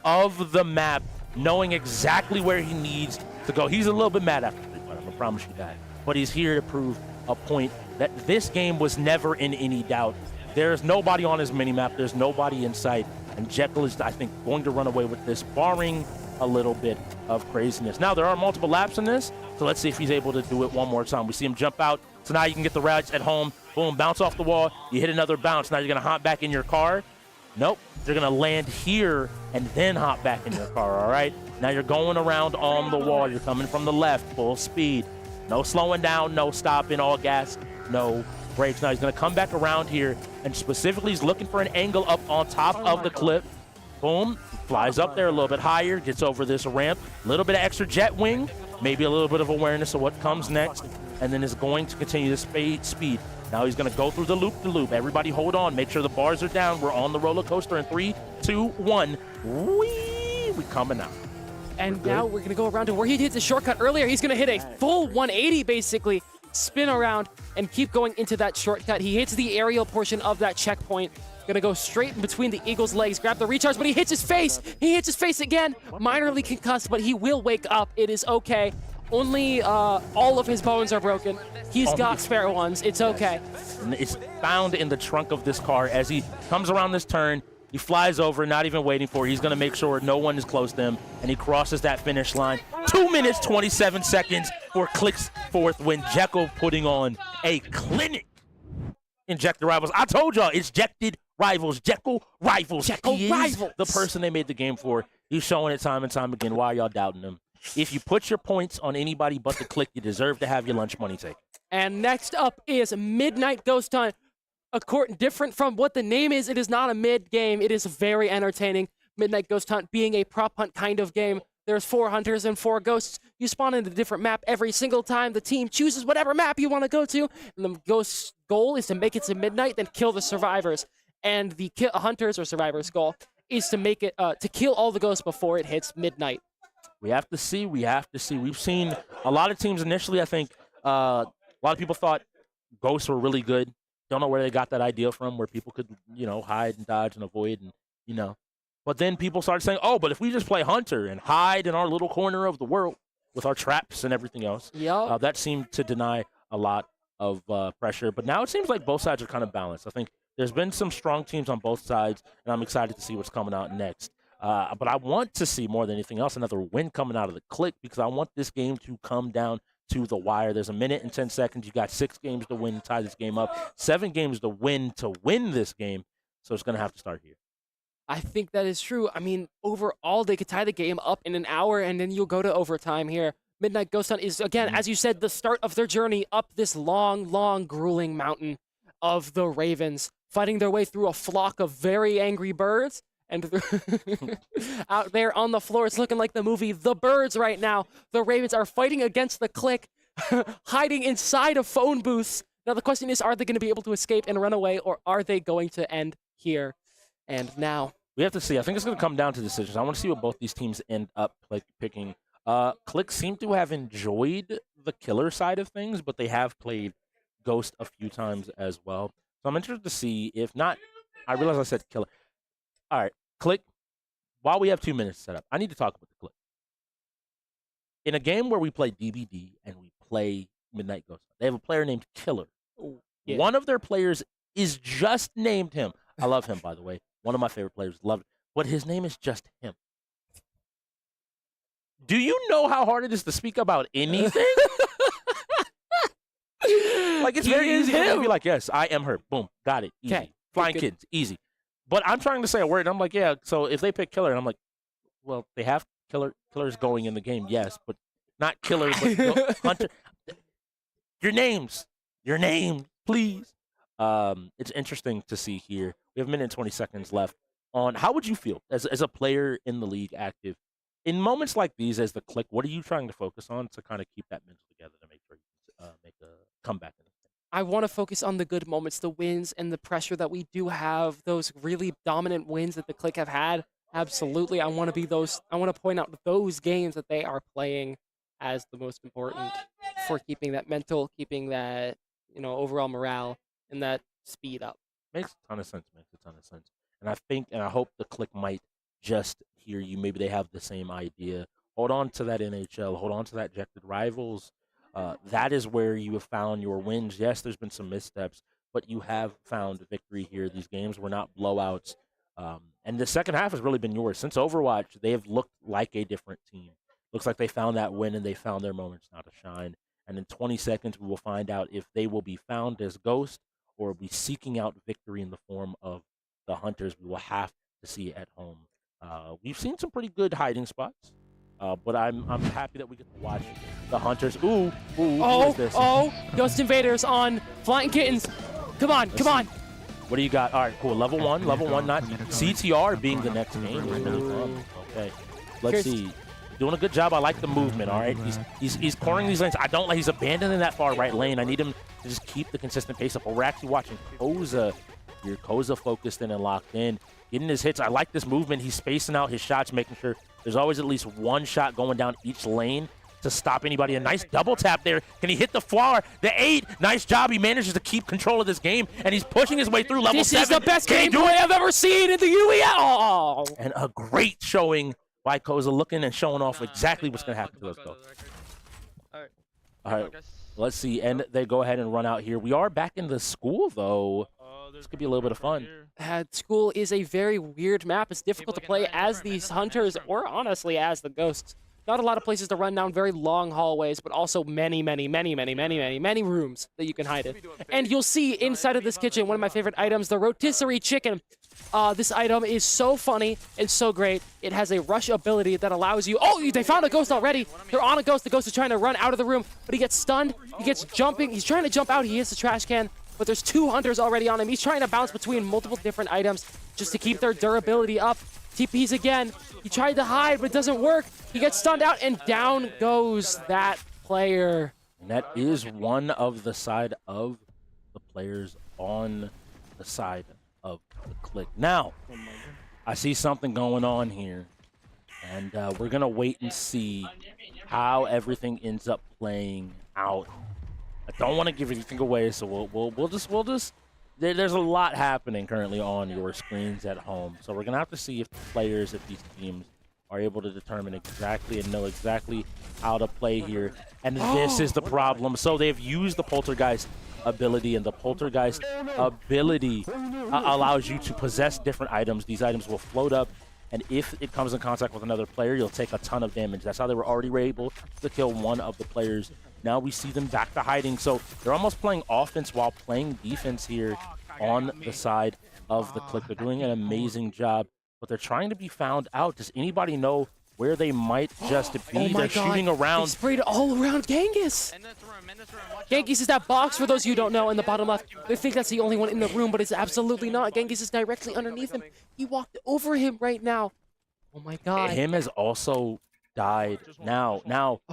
of the map, knowing exactly where he needs to go. He's a little bit mad after this, but I'm gonna promise you that. But he's here to prove a point that this game was never in any doubt. There's nobody on his minimap. There's nobody in sight. And Jekyll is, I think, going to run away with this, barring a little bit of craziness. Now, there are multiple laps in this, so let's see if he's able to do it one more time. We see him jump out, so now you can get the rides at home. Boom, bounce off the wall. You hit another bounce. Now you're going to hop back in your car. Nope, you're going to land here and then hop back in your car, all right? Now you're going around on the wall. You're coming from the left, full speed. No slowing down, no stopping, all gas, no brakes. Now he's going to come back around here, and specifically he's looking for an angle up on top of the cliff. Boom, flies up there a little bit higher, gets over this ramp, a little bit of extra jet wing, maybe a little bit of awareness of what comes next, and then is going to continue this speed. Now he's going to go through the loop-de-loop. Everybody hold on. Make sure the bars are down. We're on the roller coaster in 3, 2, 1. Whee! We're coming out. And now we're going to go around to where he hit the shortcut earlier. He's going to hit a full 180, basically, spin around, and keep going into that shortcut. He hits the aerial portion of that checkpoint. Going to go straight in between the Eagle's legs, grab the recharge, but he hits his face. He hits his face again. Minorly concussed, but he will wake up. It is okay. Only all of his bones are broken. He's got spare ones. It's okay. And it's found in the trunk of this car as he comes around this turn. He flies over, not even waiting for it. He's going to make sure no one is close to him, and he crosses that finish line. 2 minutes, 27 seconds for KLiK's fourth win. Jekyll putting on a clinic. Injected Rivals. I told y'all, it's Ejected Rivals. Jekyll Rivals. Jekyll Rivals. The person they made the game for. He's showing it time and time again. Why are y'all doubting him? If you put your points on anybody but the KLiK, you deserve to have your lunch money taken. And next up is Midnight Ghost Hunt. Different from what the name is, it is not a mid game. It is very entertaining. Midnight Ghost Hunt being a prop hunt kind of game. There's 4 hunters and 4 ghosts. You spawn in a different map every single time. The team chooses whatever map you want to go to. And the ghost's goal is to make it to midnight, then kill the survivors. And the hunters or survivors' goal is to make it to kill all the ghosts before it hits midnight. We have to see. We've seen a lot of teams initially, I think, a lot of people thought ghosts were really good. Don't know where they got that idea from, where people could, hide and dodge and avoid and, But then people started saying, oh, but if we just play Hunter and hide in our little corner of the world with our traps and everything else, that seemed to deny a lot of pressure. But now it seems like both sides are kind of balanced. I think there's been some strong teams on both sides, and I'm excited to see what's coming out next. But I want to see more than anything else another win coming out of the KLiK, because I want this game to come down to the wire. There's 1 minute and 10 seconds. You got 6 games to win, tie this game up. 7 games to win this game. So it's going to have to start here. I think that is true. I mean, overall, they could tie the game up in an hour, and then you'll go to overtime here. Midnight Ghost Hunt is, again, as you said, the start of their journey up this long, long, grueling mountain of the Ravens, fighting their way through a flock of very angry birds. And out there on the floor, it's looking like the movie The Birds right now. The Ravens are fighting against the KLiK, hiding inside of phone booths. Now, the question is, are they going to be able to escape and run away, or are they going to end here and now? We have to see. I think it's going to come down to decisions. I want to see what both these teams end up picking. KLiK seem to have enjoyed the killer side of things, but they have played Ghost a few times as well. So I'm interested to see if not. I realize I said killer. All right, KLiK. While we have 2 minutes set up, I need to talk about the KLiK. In a game where we play DBD and we play Midnight Ghost, they have a player named Killer. Ooh, yeah. One of their players is just named him. I love him, by the way. One of my favorite players. Love it. But his name is just him. Do you know how hard it is to speak about anything? Like, it's very easy to be like, yes, I am her. Boom. Got it. Easy. Okay. Flying kids. Easy. But I'm trying to say a word, and I'm like, yeah, so if they pick Killer, and I'm like, well, they have killers going in the game, yes, but not Killer, but Hunter. Your names, please. it's interesting to see here. We have a minute and 20 seconds left. On how would you feel as a player in the league active in moments like these as the KLiK? What are you trying to focus on to kind of keep that mental together to make sure you make a comeback in this game? I want to focus on the good moments, the wins, and the pressure that we do have. Those really dominant wins that the KLiK have had. Absolutely, I want to be those. I want to point out those games that they are playing as the most important for keeping that mental, keeping that overall morale, and that speed up. Makes a ton of sense. Makes a ton of sense. And I think, and I hope the KLiK might just hear you. Maybe they have the same idea. Hold on to that NHL. Hold on to that ejected rivals. That is where you have found your wins. Yes, there's been some missteps, but you have found victory here. These games were not blowouts. And the second half has really been yours. Since Overwatch, they have looked like a different team. Looks like they found that win and they found their moments now to shine. And in 20 seconds, we will find out if they will be found as Ghost or be seeking out victory in the form of the Hunters. We will have to see at home. We've seen some pretty good hiding spots, but I'm happy that we get to watch the Hunters. Ooh, who is this? Ghost Invaders on Flying Kittens. Come on. What do you got? All right, cool. Level one, not CTR being the next game is really fun. Okay, let's see. Doing a good job. I like the movement. All right, he's cornering these lanes. I don't like. He's abandoning that far right lane. I need him to just keep the consistent pace up. But we're actually watching Koza here. Koza focused in and locked in, getting his hits. I like this movement. He's spacing out his shots, making sure there's always at least one shot going down each lane to stop anybody. A nice double tap there. Can he hit the flower? The 8. Nice job. He manages to keep control of this game, and he's pushing his way through level 7. This is the best gameplay I've ever seen in the UE. And a great showing by Koza, looking and showing off exactly what's going to happen to those folks. All right. Let's see. And they go ahead and run out here. We are back in the school, though. This could be a little bit of fun. School is a very weird map. It's difficult to play as these Hunters or honestly as the Ghosts. Not a lot of places to run down very long hallways, but also many rooms that you can hide in. And you'll see inside of this kitchen, one of my favorite items, the rotisserie chicken. This item is so funny and so great. It has a rush ability that allows you... Oh, they found a Ghost already. They're on a Ghost. The Ghost is trying to run out of the room, but he gets stunned. He gets jumping. He's trying to jump out. He hits the trash can, but there's 2 Hunters already on him. He's trying to bounce between multiple different items just to keep their durability up. TPs again. He tried to hide, but it doesn't work. He gets stunned out, and down goes that player. And that is one of the side of the players on the side of the KLiK. Now, I see something going on here, and we're going to wait and see how everything ends up playing out. I don't want to give anything away, so we'll just there's a lot happening currently on your screens at home. So we're going to have to see if the players of these teams are able to determine exactly and know exactly how to play here. And this is the problem. So they've used the Poltergeist ability, and the Poltergeist ability allows you to possess different items. These items will float up, and if it comes in contact with another player, you'll take a ton of damage. That's how they were already able to kill one of the players. Now we see them back to hiding. So they're almost playing offense while playing defense here on the side of the KLiK. They're doing an amazing job, but they're trying to be found out. Does anybody know where they might just be? Oh my They're shooting around. They sprayed all around Genghis. Genghis is that box, for those of you who don't know, in the bottom left. They think that's the only one in the room, but it's absolutely not. Genghis is directly underneath him. He walked over him right now. Oh my god. Him has also died. Now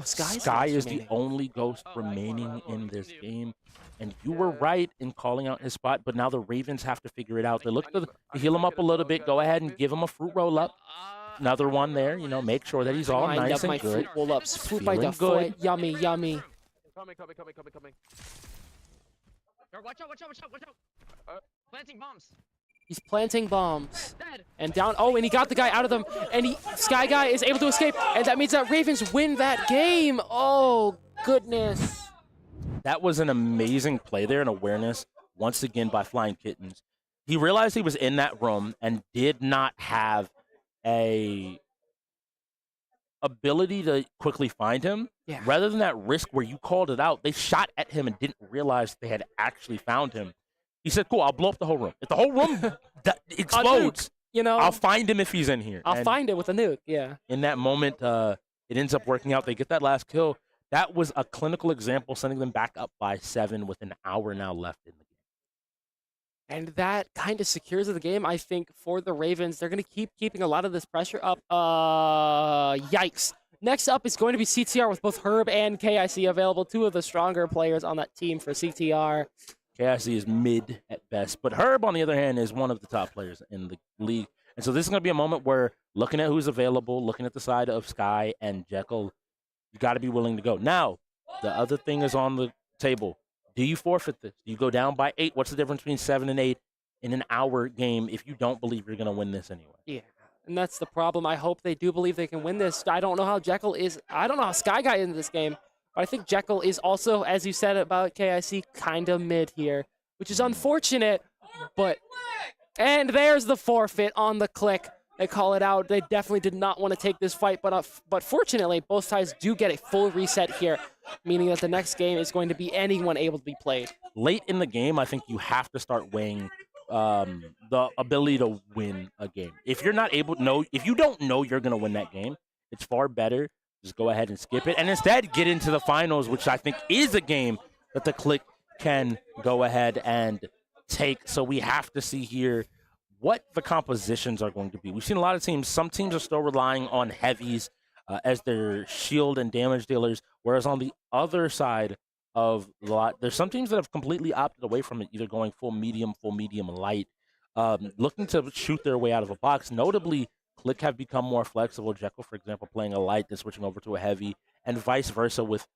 Sky is the remaining. only Ghost remaining in this game. And you were right in calling out his spot, but now the Ravens have to figure it out. They look to heal him up a little bit. Go ahead and give him a fruit roll-up. Another one there, make sure that he's all nice and good. Fruit roll-ups. Fruit by Feeling default. good. Yummy. Coming. Watch out. Planting bombs. He's planting bombs. And down. Oh, and he got the guy out of them. And Sky Guy is able to escape. And that means that Ravens win that game. Oh, goodness. That was an amazing play there and awareness, once again, by Flying Kittens. He realized he was in that room and did not have a ability to quickly find him. Yeah. Rather than that risk where you called it out, they shot at him and didn't realize they had actually found him. He said, cool, I'll blow up the whole room. If the whole room explodes, I'll find him if he's in here. I'll find it with a nuke, yeah. In that moment, it ends up working out. They get that last kill. That was a clinical example, sending them back up by 7 with an hour now left in the game. And that kind of secures the game, I think, for the Ravens. They're going to keep keeping a lot of this pressure up. Yikes. Next up is going to be CTR with both Herb and KIC available, two of the stronger players on that team for CTR. KIC is mid at best, but Herb, on the other hand, is one of the top players in the league. And so this is going to be a moment where, looking at who's available, looking at the side of Sky and Jekyll, you got to be willing to go. Now, the other thing is on the table. Do you forfeit this? Do you go down by 8? What's the difference between 7 and 8 in an hour game if you don't believe you're going to win this anyway? Yeah, and that's the problem. I hope they do believe they can win this. I don't know how Jekyll is. I don't know how Sky got into this game. But I think Jekyll is also, as you said about KIC, kind of mid here, which is unfortunate. And there's the forfeit on the KLiK. They call it out. They definitely did not want to take this fight, but fortunately, both sides do get a full reset here, meaning that the next game is going to be anyone able to be played. Late in the game, I think you have to start weighing the ability to win a game. If you're not able to know, if you don't know you're going to win that game, it's far better just go ahead and skip it and instead get into the finals, which I think is a game that the KLiK can go ahead and take. So we have to see here what the compositions are going to be. We've seen a lot of teams. Some teams are still relying on heavies as their shield and damage dealers, whereas on the other side of the lot, there's some teams that have completely opted away from it, either going full medium, light, looking to shoot their way out of a box. Notably, KLiK have become more flexible. Jekyll, for example, playing a light, then switching over to a heavy, and vice versa with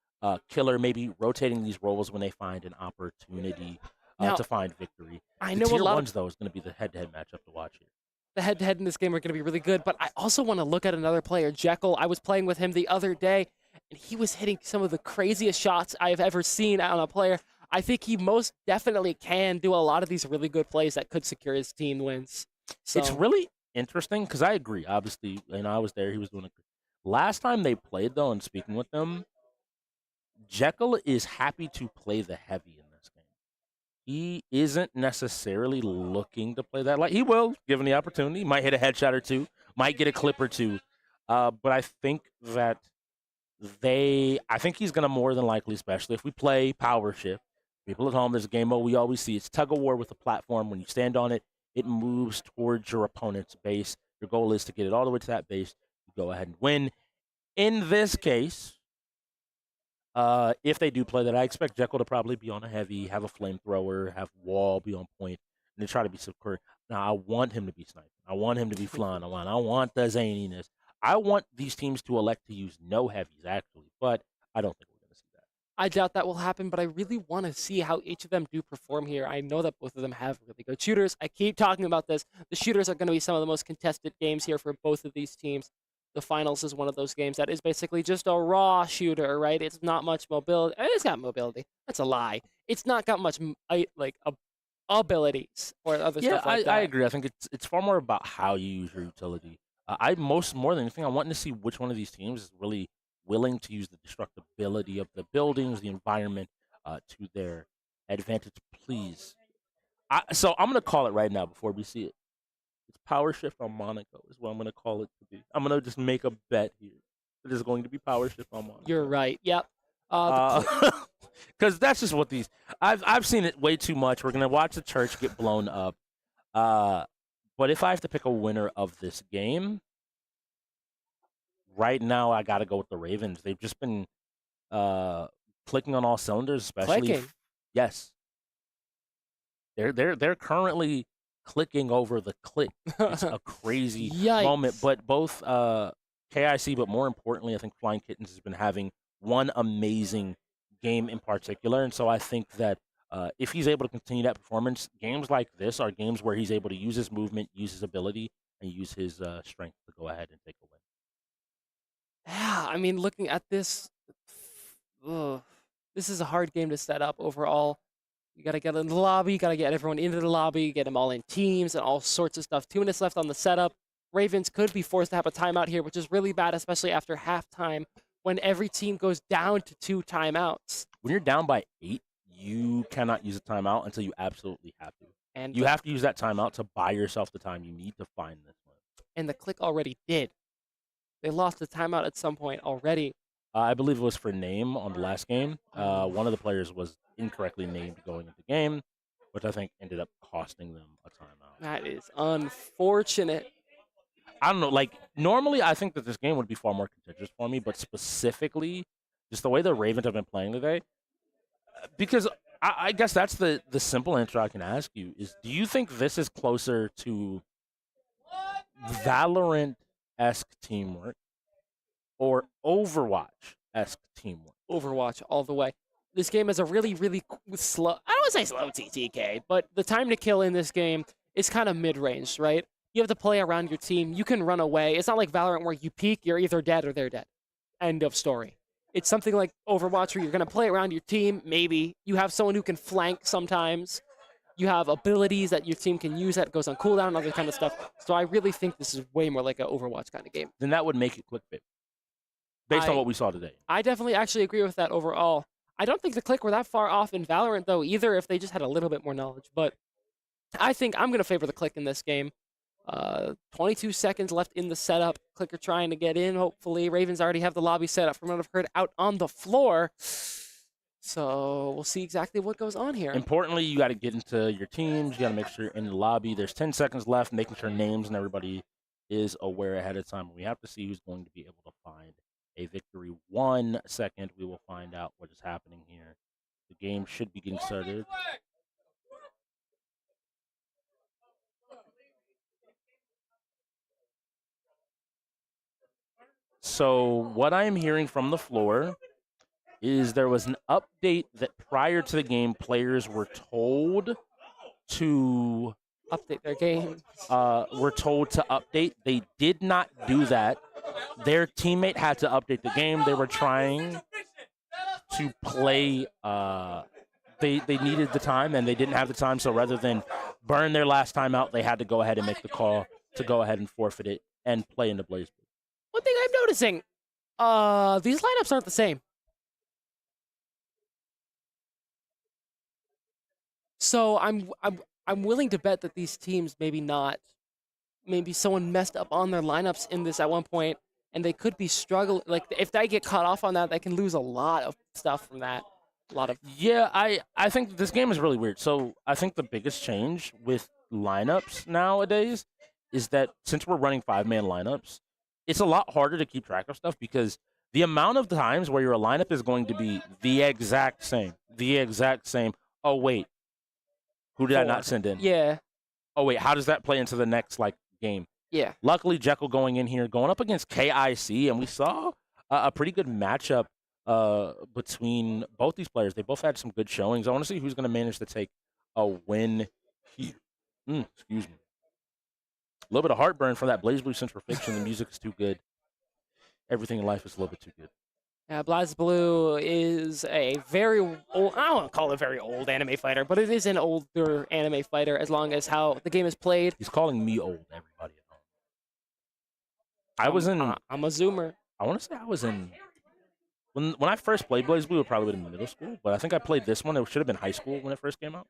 Killer maybe rotating these roles when they find an opportunity to find victory. I the know tier a lot ones, though, is going to be the head-to-head matchup to watch here. The head-to-head in this game are going to be really good, but I also want to look at another player, Jekyll. I was playing with him the other day, and he was hitting some of the craziest shots I have ever seen on a player. I think he most definitely can do a lot of these really good plays that could secure his team wins. So, It's really interesting because I agree. Obviously, I was there. He was doing it. Last time they played, though, and speaking with them, Jekyll is happy to play the heavy in this game. He isn't necessarily looking to play that light. He will, given the opportunity. He might hit a headshot or two, might get a clip or two. But I think that I think he's going to more than likely, especially if we play Power Shift. People at home, there's a game mode we always see. It's tug of war with the platform. When you stand on it, it moves towards your opponent's base. Your goal is to get it all the way to that base. You go ahead and win. In this case, if they do play that, I expect Jekyll to probably be on a heavy, have a flamethrower, have wall, be on point, and to try to be secure. Now, I want him to be sniping. I want him to be flying around. I want the zaniness. I want these teams to elect to use no heavies, actually, but I don't think we're going to see that. I doubt that will happen, but I really want to see how each of them do perform here. I know that both of them have really good shooters. I keep talking about this. The shooters are going to be some of the most contested games here for both of these teams. The finals is one of those games that is basically just a raw shooter, right? It's not much mobility. It's got mobility. That's a lie. It's not got much abilities or other stuff like that. I agree. I think it's far more about how you use your utility. More than anything, I want to see which one of these teams is really willing to use the destructibility of the buildings, the environment, to their advantage. Please. So I'm going to call it right now before we see it. It's Power Shift on Monaco is what I'm going to call it to be. I'm going to just make a bet here. It is going to be Power Shift on Monaco. You're right. Yep. Because that's just what these. I've seen it way too much. We're going to watch the church get blown up. But if I have to pick a winner of this game, right now I got to go with the Ravens. They've just been clicking on all cylinders, especially. Clicking? Yes. They're currently clicking over the KLiK. It's a crazy moment. But both KIC, but more importantly, I think Flying Kittens has been having one amazing game in particular. And so I think that if he's able to continue that performance, games like this are games where he's able to use his movement, use his ability, and use his strength to go ahead and take a win. Yeah, I mean, looking at this, this is a hard game to set up overall. You got to get in the lobby, you got to get everyone into the lobby, get them all in teams and all sorts of stuff. 2 minutes left on the setup. Ravens could be forced to have a timeout here, which is really bad, especially after halftime when every team goes down to 2 timeouts. When you're down by 8, you cannot use a timeout until you absolutely have to. And you have to use that timeout to buy yourself the time you need to find this one. And the KLiK already did. They lost the timeout at some point already. I believe it was for name on the last game. One of the players was incorrectly named going into the game. which I think ended up costing them a timeout. That is unfortunate. I don't know. Like, normally I think that this game would be far more contentious for me, but specifically, just the way the Ravens have been playing today, because I guess that's the simple answer I can ask you is, do you think this is closer to Valorant-esque teamwork or Overwatch-esque teamwork? Overwatch all the way. This game is a really, really slow, I don't want to say slow TTK, but the time to kill in this game is kind of mid-range, right? You have to play around your team. You can run away. It's not like Valorant where you peek, you're either dead or they're dead. End of story. It's something like Overwatch where you're going to play around your team, maybe. You have someone who can flank sometimes. You have abilities that your team can use that goes on cooldown and other kind of stuff. So I really think this is way more like an Overwatch kind of game. Then that would make it clickbait, based on what we saw today. I definitely actually agree with that overall. I don't think the KLiK were that far off in Valorant, though, either, if they just had a little bit more knowledge. But I think I'm going to favor the KLiK in this game. 22 seconds left in the setup. KLiK are trying to get in, hopefully. Ravens already have the lobby set up, from what I've heard, out on the floor. So we'll see exactly what goes on here. Importantly, you got to get into your teams. You got to make sure you're in the lobby. There's 10 seconds left, making sure names and everybody is aware ahead of time. We have to see who's going to be able to find a victory. 1 second, we will find out what is happening here. The game should be getting started. So what I am hearing from the floor is there was an update that prior to the game, players were told to update their game. Were told to update. They did not do that. Their teammate had to update the game. They were trying to play. They needed the time, and they didn't have the time. So rather than burn their last time out, they had to go ahead and make the call to go ahead and forfeit it and play in the Blaze. One thing I'm noticing, these lineups aren't the same. So I'm willing to bet that these teams maybe someone messed up on their lineups in this at one point, and they could be struggling. Like, if they get caught off on that, they can lose a lot of stuff from that. Yeah, I think this game is really weird. So I think the biggest change with lineups nowadays is that since we're running 5-man lineups, it's a lot harder to keep track of stuff because the amount of times where your lineup is going to be the exact same. Oh, wait. Who did I not send in? Yeah. Oh, wait. How does that play into the next, game? Yeah. Luckily, Jekyll going in here, going up against KIC, and we saw a pretty good matchup between both these players. They both had some good showings. I want to see who's going to manage to take a win here. Excuse me. A little bit of heartburn from that Blaze Blue Central Fiction. The music is too good. Everything in life is a little bit too good. Yeah, Blaze Blue is a very old, I don't want to call it a very old anime fighter, but it is an older anime fighter as long as how the game is played. He's calling me old, everybody at home. I'm a Zoomer. I want to say I was in, when I first played Blaze Blue, it probably would have been middle school, but I think I played this one. It should have been high school when it first came out.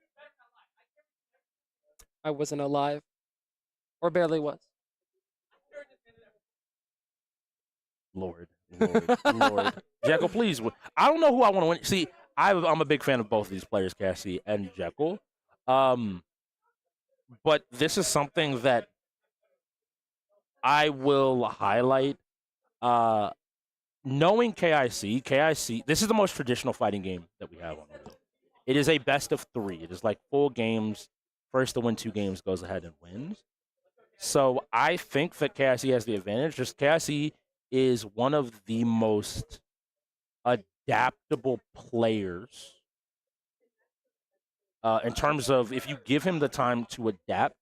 I wasn't alive. Or barely was. Lord. Jekyll, please. I don't know who I want to win. See, I'm a big fan of both of these players, Cassie and Jekyll. But this is something that I will highlight. Knowing KIC, this is the most traditional fighting game that we have on the wheel. It is a best of 3. It is like full games. First to win 2 games goes ahead and wins. So I think that KIC has the advantage. Just KIC is one of the most adaptable players in terms of if you give him the time to adapt,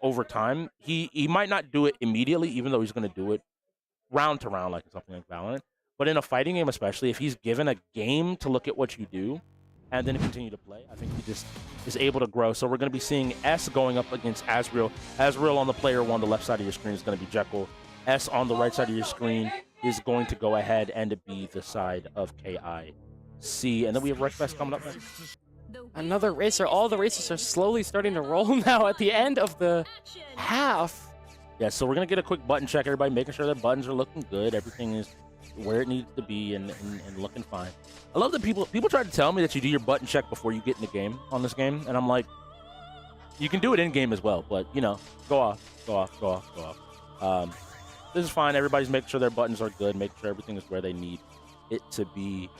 over time, he might not do it immediately, even though he's going to do it round to round, like something like Valorant. But in a fighting game, especially, if he's given a game to look at what you do and then continue to play, I think he just is able to grow. So we're going to be seeing S going up against Azrael. Azrael on the player 1, the left side of your screen is going to be Jekyll. S on the right side of your screen is going to go ahead and be the side of KIC. And then we have Wreckfest coming up next. Another racer. All the racers are slowly starting to roll now at the end of the half. Yeah, so we're going to get a quick button check, everybody, making sure that buttons are looking good. Everything is where it needs to be and looking fine. I love that people try to tell me that you do your button check before you get in the game on this game, and I'm like, You can do it in-game as well, but, you know, go off. This is fine. Everybody's making sure their buttons are good, make sure everything is where they need it to be.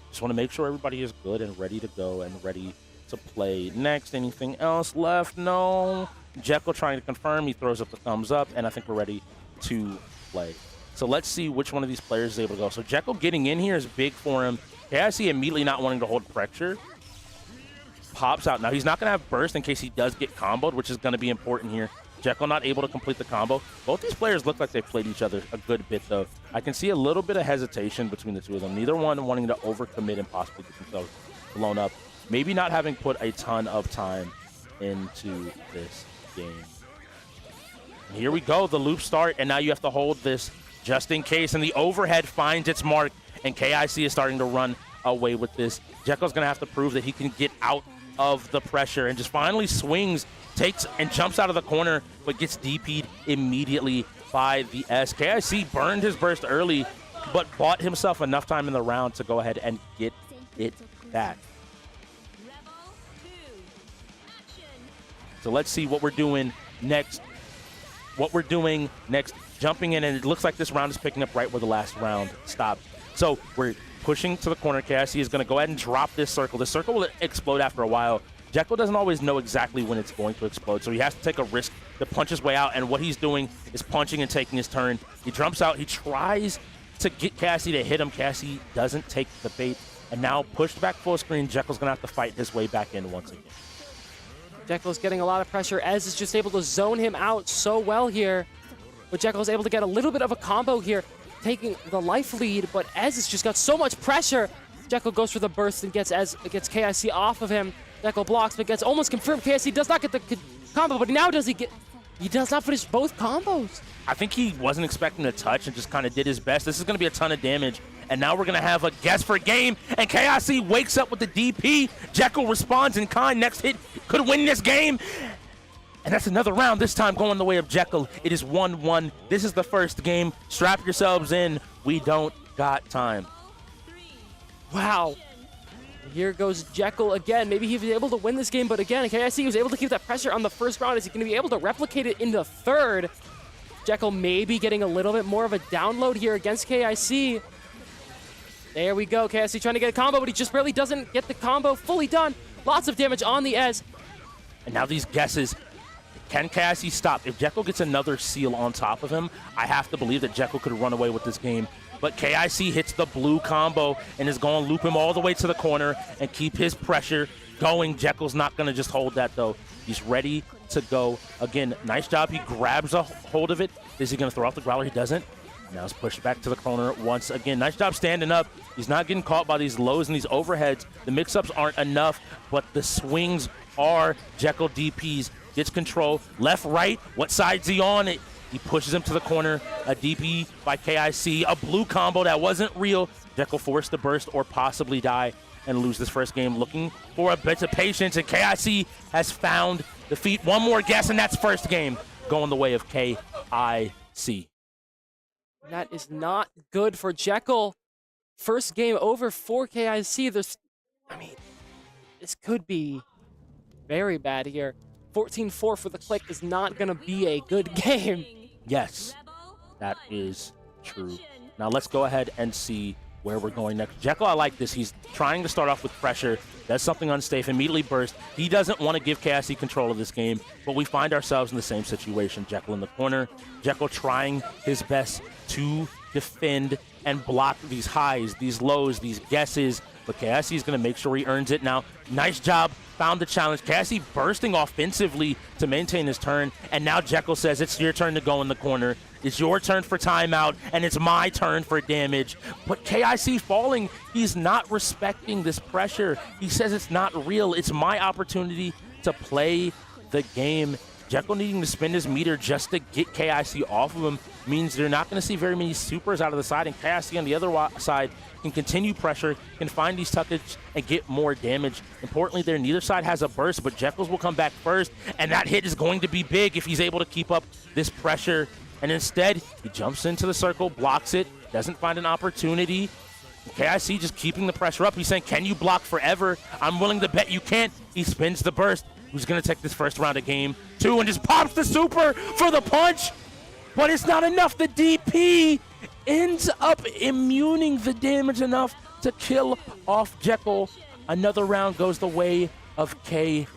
Just want to make sure everybody is good and ready to go and ready to play. Next, anything else left? No. Jekyll trying to confirm. He throws up the thumbs up, and I think we're ready to play. So let's see which one of these players is able to go. So Jekyll getting in here is big for him. KIC immediately not wanting to hold pressure. Pops out. Now, he's not going to have burst in case he does get comboed, which is going to be important here. Jekyll not able to complete the combo. Both these players look like they've played each other a good bit, though. I can see a little bit of hesitation between the two of them. Neither one wanting to overcommit and possibly get themselves blown up. Maybe not having put a ton of time into this game. And here we go, the loop start, and now you have to hold this just in case. And the overhead finds its mark, and KIC is starting to run away with this. Jekyll's going to have to prove that he can get out of the pressure and just finally swings, takes and jumps out of the corner, but gets DP'd immediately by the S. KIC burned his burst early, but bought himself enough time in the round to go ahead and get it back. So let's see what we're doing next. Jumping in, and it looks like this round is picking up right where the last round stopped. So we're pushing to the corner. KIC is going to go ahead and drop this circle. The circle will explode after a while. Jekyll doesn't always know exactly when it's going to explode, so he has to take a risk to punch his way out, and what he's doing is punching and taking his turn. He jumps out. He tries to get KIC to hit him. KIC doesn't take the bait, and now pushed back full screen. Jekyll's going to have to fight his way back in once again. Jekyll's getting a lot of pressure. Ez is just able to zone him out so well here. But Jekyll's able to get a little bit of a combo here, taking the life lead, but Ez has just got so much pressure. Jekyll goes for the burst and gets KIC off of him. Jekyll blocks, but gets almost confirmed. KIC does not get the combo, but now he does not finish both combos. I think he wasn't expecting to touch and just kind of did his best. This is going to be a ton of damage. And now we're going to have a guess for game. And KIC wakes up with the DP. Jekyll responds in kind. Next hit could win this game. And that's another round, this time going the way of Jekyll. It is 1-1. This is the first game. Strap yourselves in. We don't got time. Wow. Here goes Jekyll again. Maybe he was able to win this game, but again, KIC was able to keep that pressure on the first round. Is he going to be able to replicate it in the third? Jekyll maybe getting a little bit more of a download here against KIC. There we go. KIC trying to get a combo, but he just barely doesn't get the combo fully done. Lots of damage on the Ez. And now these guesses. Can KIC stop? If Jekyll gets another seal on top of him, I have to believe that Jekyll could run away with this game. But KIC hits the blue combo and is going to loop him all the way to the corner and keep his pressure going. Jekyll's not going to just hold that, though. He's ready to go. Again, nice job. He grabs a hold of it. Is he going to throw off the growler? He doesn't. Now it's pushed back to the corner once again. Nice job standing up. He's not getting caught by these lows and these overheads. The mix-ups aren't enough, but the swings are. Jekyll DPs. Gets control. Left, right. What side's he on? He pushes him to the corner. A DP by KIC. A blue combo that wasn't real. Jekyll forced to burst or possibly die and lose this first game. Looking for a bit of patience, and KIC has found defeat. One more guess, and that's first game going the way of KIC. That is not good for Jekyll. First game over for KIC. This could be very bad here. 14-4 for the KLiK is not going to be a good game. Yes, that is true. Now let's go ahead and see where we're going next. Jekyll, I like this. He's trying to start off with pressure. Does something unsafe, immediately burst. He doesn't want to give KIC control of this game, but we find ourselves in the same situation. Jekyll in the corner. Jekyll trying his best to defend and block these highs, these lows, these guesses, but KIC is going to make sure he earns it now. Nice job. Found the challenge. KIC bursting offensively to maintain his turn, and now Jekyll says it's your turn to go in the corner. It's your turn for timeout, and it's my turn for damage. But KIC falling, he's not respecting this pressure. He says it's not real. It's my opportunity to play the game. Jekyll needing to spin his meter just to get KIC off of him means they're not going to see very many supers out of the side, and KIC on the other side can continue pressure, can find these tuckage and get more damage. Importantly there, neither side has a burst, but Jekyll's will come back first, and that hit is going to be big if he's able to keep up this pressure. And instead, he jumps into the circle, blocks it, doesn't find an opportunity. KIC just keeping the pressure up. He's saying, can you block forever? I'm willing to bet you can't. He spins the burst. who's going to take this first round of game 2 and just pops the super for the punch. But it's not enough. The DP ends up immuning the damage enough to kill off Jekyll. Another round goes the way of KIC.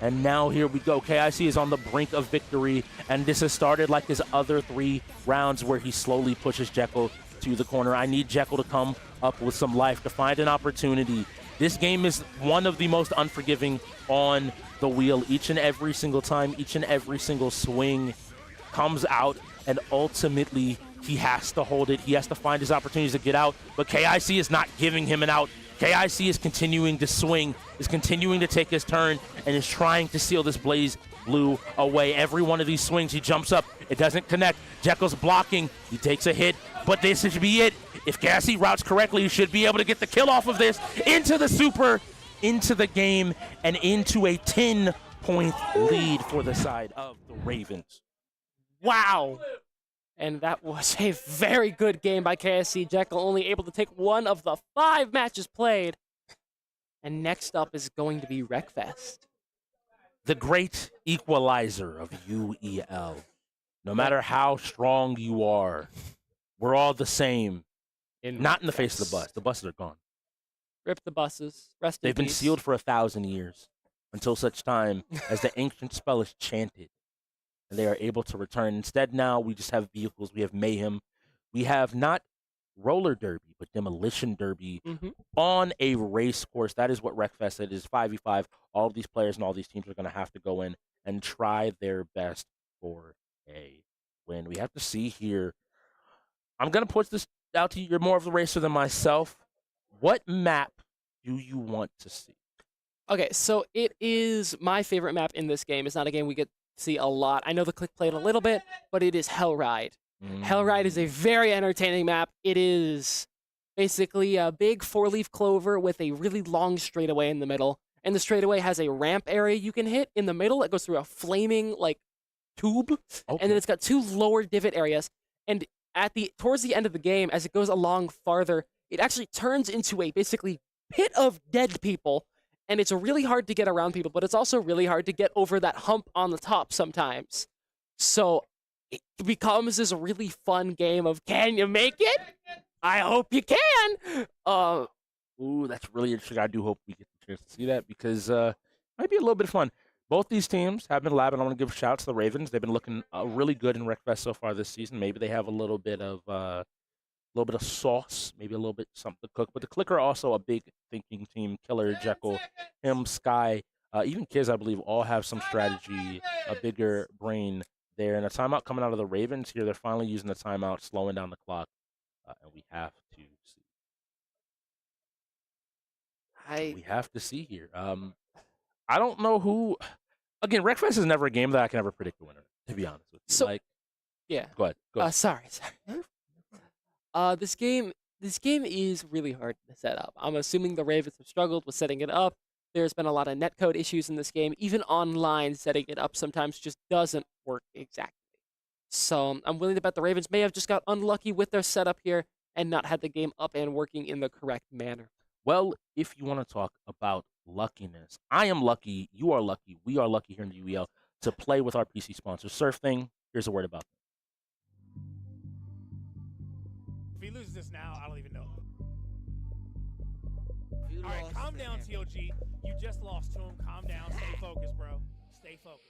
And now here we go. KIC is on the brink of victory, and this has started like his other 3 rounds where he slowly pushes Jekyll to the corner. I need Jekyll to come up with some life, to find an opportunity. This game is one of the most unforgiving on the wheel. Each and every single time, each and every single swing comes out, and ultimately he has to hold it. He has to find his opportunities to get out, but KIC is not giving him an out. KIC is continuing to swing, is continuing to take his turn, and is trying to seal this Blaze Blue away. Every one of these swings, he jumps up. It doesn't connect. Jekyll's blocking. He takes a hit, but this should be it. If KIC routes correctly, he should be able to get the kill off of this. Into the super, into the game, and into a 10-point lead for the side of the Ravens. Wow. And that was a very good game by KIC. Jekyll only able to take 1 of the 5 matches played. And next up is going to be Wreckfest. The great equalizer of UEL. No matter how strong you are, we're all the same. Not in the face of the bus. The buses are gone. Rip the buses. Rest in They've been peace. sealed for 1,000 years, until such time as the ancient spell is chanted and they are able to return. Instead, now we just have vehicles. We have mayhem. We have not roller derby, but demolition derby on a race course. That is what Wreckfest is. It is 5v5. All of these players and all these teams are going to have to go in and try their best for a win. We have to see here. I'm going to put this out to you. You're more of the racer than myself. What map do you want to see? Okay, so it is my favorite map in this game. It's not a game we get to see a lot. I know the KLiK played a little bit, but it is Hellride. Hellride is a very entertaining map. It is basically a big 4-leaf clover with a really long straightaway in the middle. And the straightaway has a ramp area you can hit in the middle. It goes through a flaming, like, tube. And then it's got 2 lower divot areas. And towards the end of the game, as it goes along farther, it actually turns into a basically pit of dead people. And it's really hard to get around people, but it's also really hard to get over that hump on the top sometimes. So it becomes this really fun game of, can you make it? I hope you can. Ooh, that's really interesting. I do hope we get the chance to see that because it might be a little bit of fun. Both these teams have been labbing. I want to give a shout out to the Ravens. They've been looking really good in Wreckfest so far this season. Maybe they have a little bit of sauce, maybe a little bit something to cook. But the KLiK are also a big thinking team. Killer, Jekyll, him, Sky, even Kiz, I believe, all have some strategy, a bigger brain there. And a timeout coming out of the Ravens here. They're finally using the timeout, slowing down the clock, and we have to see. We have to see here. I don't know who. Again, Wreckfest is never a game that I can ever predict the winner, to be honest with you. So, like, yeah. Go ahead. Sorry. This game is really hard to set up. I'm assuming the Ravens have struggled with setting it up. There's been a lot of netcode issues in this game. Even online, setting it up sometimes just doesn't work exactly. So I'm willing to bet the Ravens may have just got unlucky with their setup here and not had the game up and working in the correct manner. Well, if you want to talk about luckiness, I am lucky, you are lucky, we are lucky here in the UEL to play with our PC sponsor, SurfThing. Here's a word about them. If he loses this now, I don't even know. All right, calm down, TOG. You just lost to him. Calm down. Stay focused, bro. Stay focused.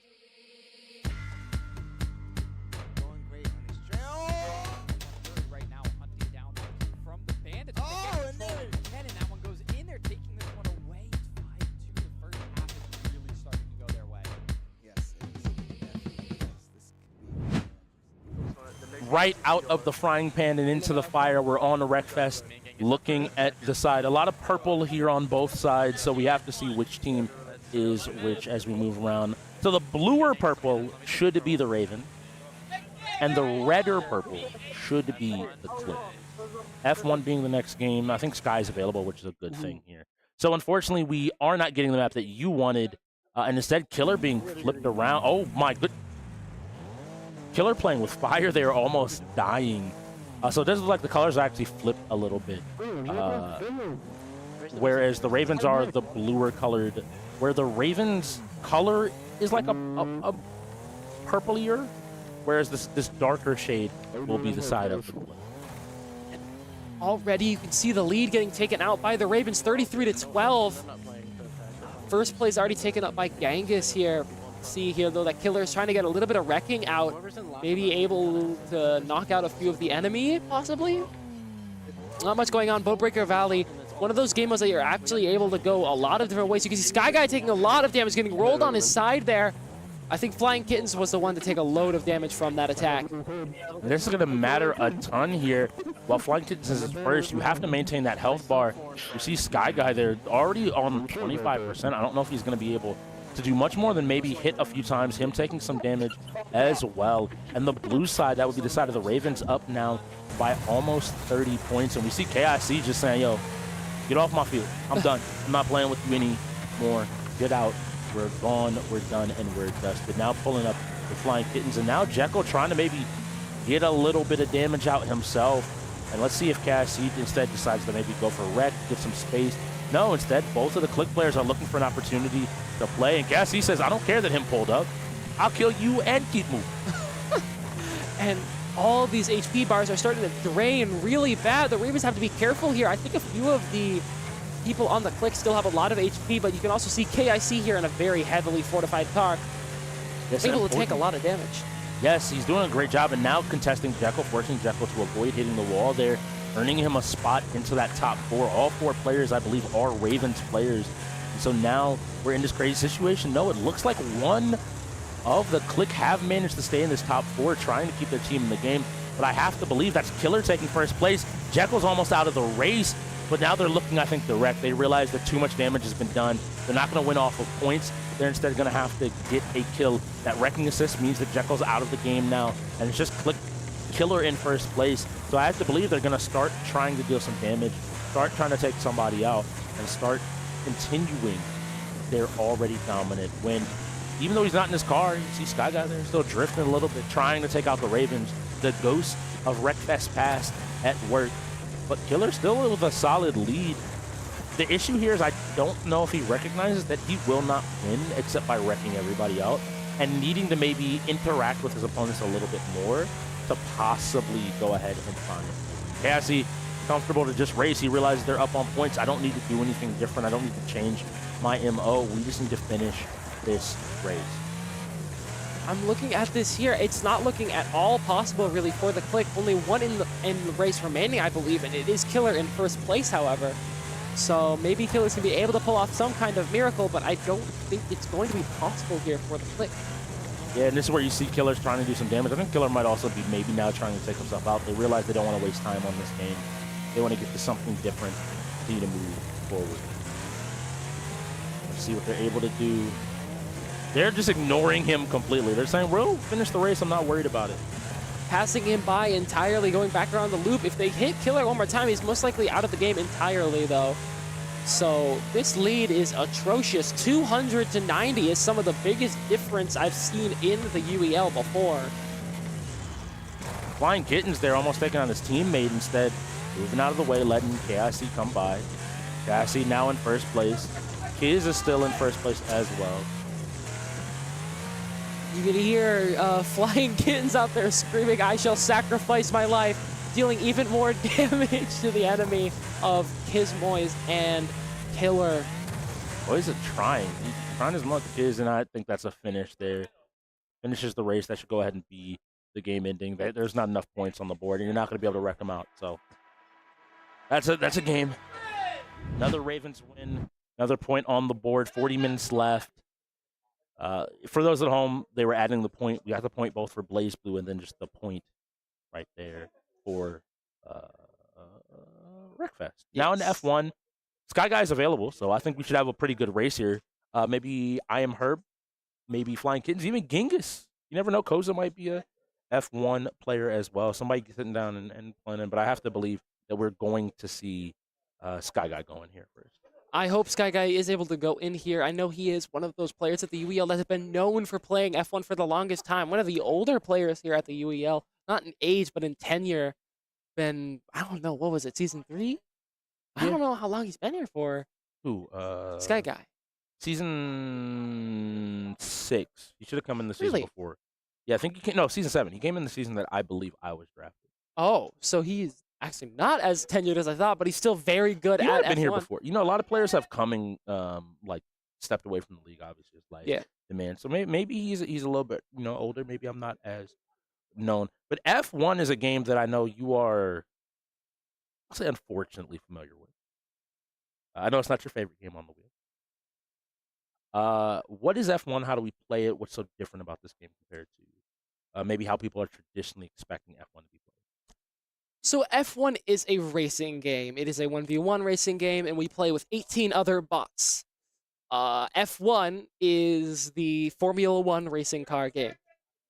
Going great on his trail. Right now, hunting down from the bandits. And that one goes in there, taking this one away. It's 5-2. The first half is really starting to go their way. Yes, it is. Right out of the frying pan and into the fire, we're on the Wreckfest, looking at the side. A lot of purple here on both sides, so we have to see which team is which as we move around. So the bluer purple should be the Raven, and the redder purple should be the KLiK. F1 being the next game. I think Sky is available, which is a good thing here. So unfortunately, we are not getting the map that you wanted, and instead Killer being flipped around. Oh my good. Killer playing with fire there, almost dying. So it does look like the colors actually flipped a little bit. Whereas the Ravens are the bluer colored where the Ravens' color is like a purplier, whereas this darker shade will be the side of the blue. Already you can see the lead getting taken out by the Ravens, 33-12. First play is already taken up by Genghis here. See here though that Killer is trying to get a little bit of wrecking out, maybe able to knock out a few of the enemy, possibly. Not much going on. Bowbreaker Valley, one of those game modes that you're actually able to go a lot of different ways. You can see Sky Guy taking a lot of damage, getting rolled on his side there. I think Flying Kittens was the one to take a load of damage from that attack. This is going to matter a ton here. While Flying Kittens is first, you have to maintain that health bar. You see Sky Guy there already on 25%. I don't know if he's going to be able to do much more than maybe hit a few times, him taking some damage as well. And the blue side, that would be the side of the Ravens, up now by almost 30 points. And we see KIC just saying, yo, get off my field. I'm done. I'm not playing with you anymore. Get out. We're gone, we're done, and we're dusted. Now pulling up the Flying Kittens, and now Jekyll trying to maybe get a little bit of damage out himself. And let's see if KIC instead decides to maybe go for wreck, get some space. No, instead, both of the KLiK players are looking for an opportunity to play, and KIC says, I don't care that him pulled up. I'll kill you and keep moving. And all these HP bars are starting to drain really bad. The Ravens have to be careful here. I think a few of the people on the KLiK still have a lot of HP, but you can also see KIC here in a very heavily fortified car. Yes, able to take a lot of damage. Yes, he's doing a great job, and now contesting Jekyll, forcing Jekyll to avoid hitting the wall there, earning him a spot into that top four. All four players, I believe, are Ravens players. And so now we're in this crazy situation. No, it looks like one of the KLiK have managed to stay in this top four, trying to keep their team in the game. But I have to believe that's Killer taking first place. Jekyll's almost out of the race. But now they're looking, I think, direct. They realize that too much damage has been done. They're not going to win off of points. They're instead going to have to get a kill. That wrecking assist means that Jekyll's out of the game now, and it's just Killer in first place. So I have to believe they're going to start trying to deal some damage, start trying to take somebody out, and start continuing their already dominant win. Even though he's not in his car, you see Sky Guy there still drifting a little bit, trying to take out the Ravens. The ghost of Wreckfest past at work. But Killer still with a solid lead. The issue here is I don't know if he recognizes that he will not win except by wrecking everybody out and needing to maybe interact with his opponents a little bit more to possibly go ahead and find him. KIC comfortable to just race. He realizes they're up on points. I don't need to do anything different. I don't need to change my MO. We just need to finish this race. I'm looking at this here. It's not looking at all possible, really, for the KLiK. Only one in the race remaining, I believe, and it is Killer in first place, however. So maybe Killer's going to be able to pull off some kind of miracle, but I don't think it's going to be possible here for the KLiK. Yeah, and this is where you see Killer's trying to do some damage. I think Killer might also be maybe now trying to take himself out. They realize they don't want to waste time on this game. They want to get to something different, continue to move forward. Let's see what they're able to do. They're just ignoring him completely. They're saying, we'll finish the race. I'm not worried about it. Passing him by entirely, going back around the loop. If they hit Killer one more time, he's most likely out of the game entirely, though. So this lead is atrocious. 200-90 is some of the biggest difference I've seen in the UEL before. Flying Kittens there, almost taking on his teammate instead. Moving out of the way, letting KIC come by. KIC now in first place. Kiz is still in first place as well. You can hear Flying Kittens out there screaming, I shall sacrifice my life, dealing even more damage to the enemy of Kizmoys and Killer. Boys are trying. He's trying as much as, and I think that's a finish there. Finishes the race. That should go ahead and be the game ending. There's not enough points on the board, and you're not going to be able to wreck them out. So that's a game. Another Ravens win. Another point on the board. 40 minutes left. For those at home, they were adding the point. We got the point both for Blaze Blue and then just the point right there for Wreckfest. Yes. Now in F1, Sky Guy is available, so I think we should have a pretty good race here. Maybe I Am Herb, maybe Flying Kittens, even Genghis. You never know. Koza might be a F1 player as well. Somebody sitting down and playing, but I have to believe that we're going to see Sky Guy going here first. I hope Sky Guy is able to go in here. I know he is one of those players at the UEL that have been known for playing F1 for the longest time. One of the older players here at the UEL, not in age, but in tenure. Been, I don't know, what was it, season 3? I don't know how long he's been here for. Who? Sky Guy. Season 6. He should have come in the season Really? before. Yeah, I think he came. No, season 7. He came in the season that I believe I was drafted. Oh, so he's actually not as tenured as I thought, but he's still very good He at might have been F1. here before. You know, a lot of players have coming, like stepped away from the league. Obviously, it's like Yeah. the man. So maybe he's a little bit older. Maybe I'm not as known. But F1 is a game that I know you are, I'll say, unfortunately familiar with. I know it's not your favorite game on the wheel. What is F1? How do we play it? What's so different about this game compared to maybe how people are traditionally expecting F1 to be played? So F1 is a racing game. It is a 1v1 racing game, and we play with 18 other bots. F1 is the Formula 1 racing car game,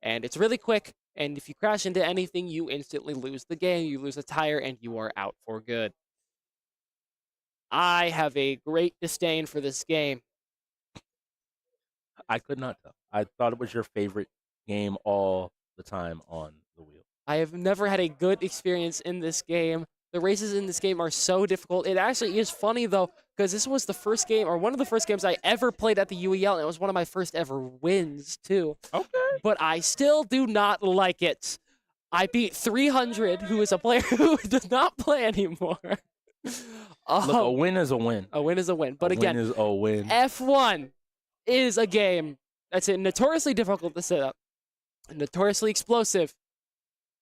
and it's really quick, and if you crash into anything, you instantly lose the game, you lose a tire, and you are out for good. I have a great disdain for this game. I could not tell. I thought it was your favorite game all the time on the wheel. I have never had a good experience in this game. The races in this game are so difficult. It actually is funny, though, because this was the first game, or one of the first games I ever played at the UEL, and it was one of my first ever wins, too. Okay. But I still do not like it. I beat 300, who is a player who does not play anymore. Look, a win is a win. A win is a win. But again, win is a win. F1 is a game that's notoriously difficult to set up, notoriously explosive,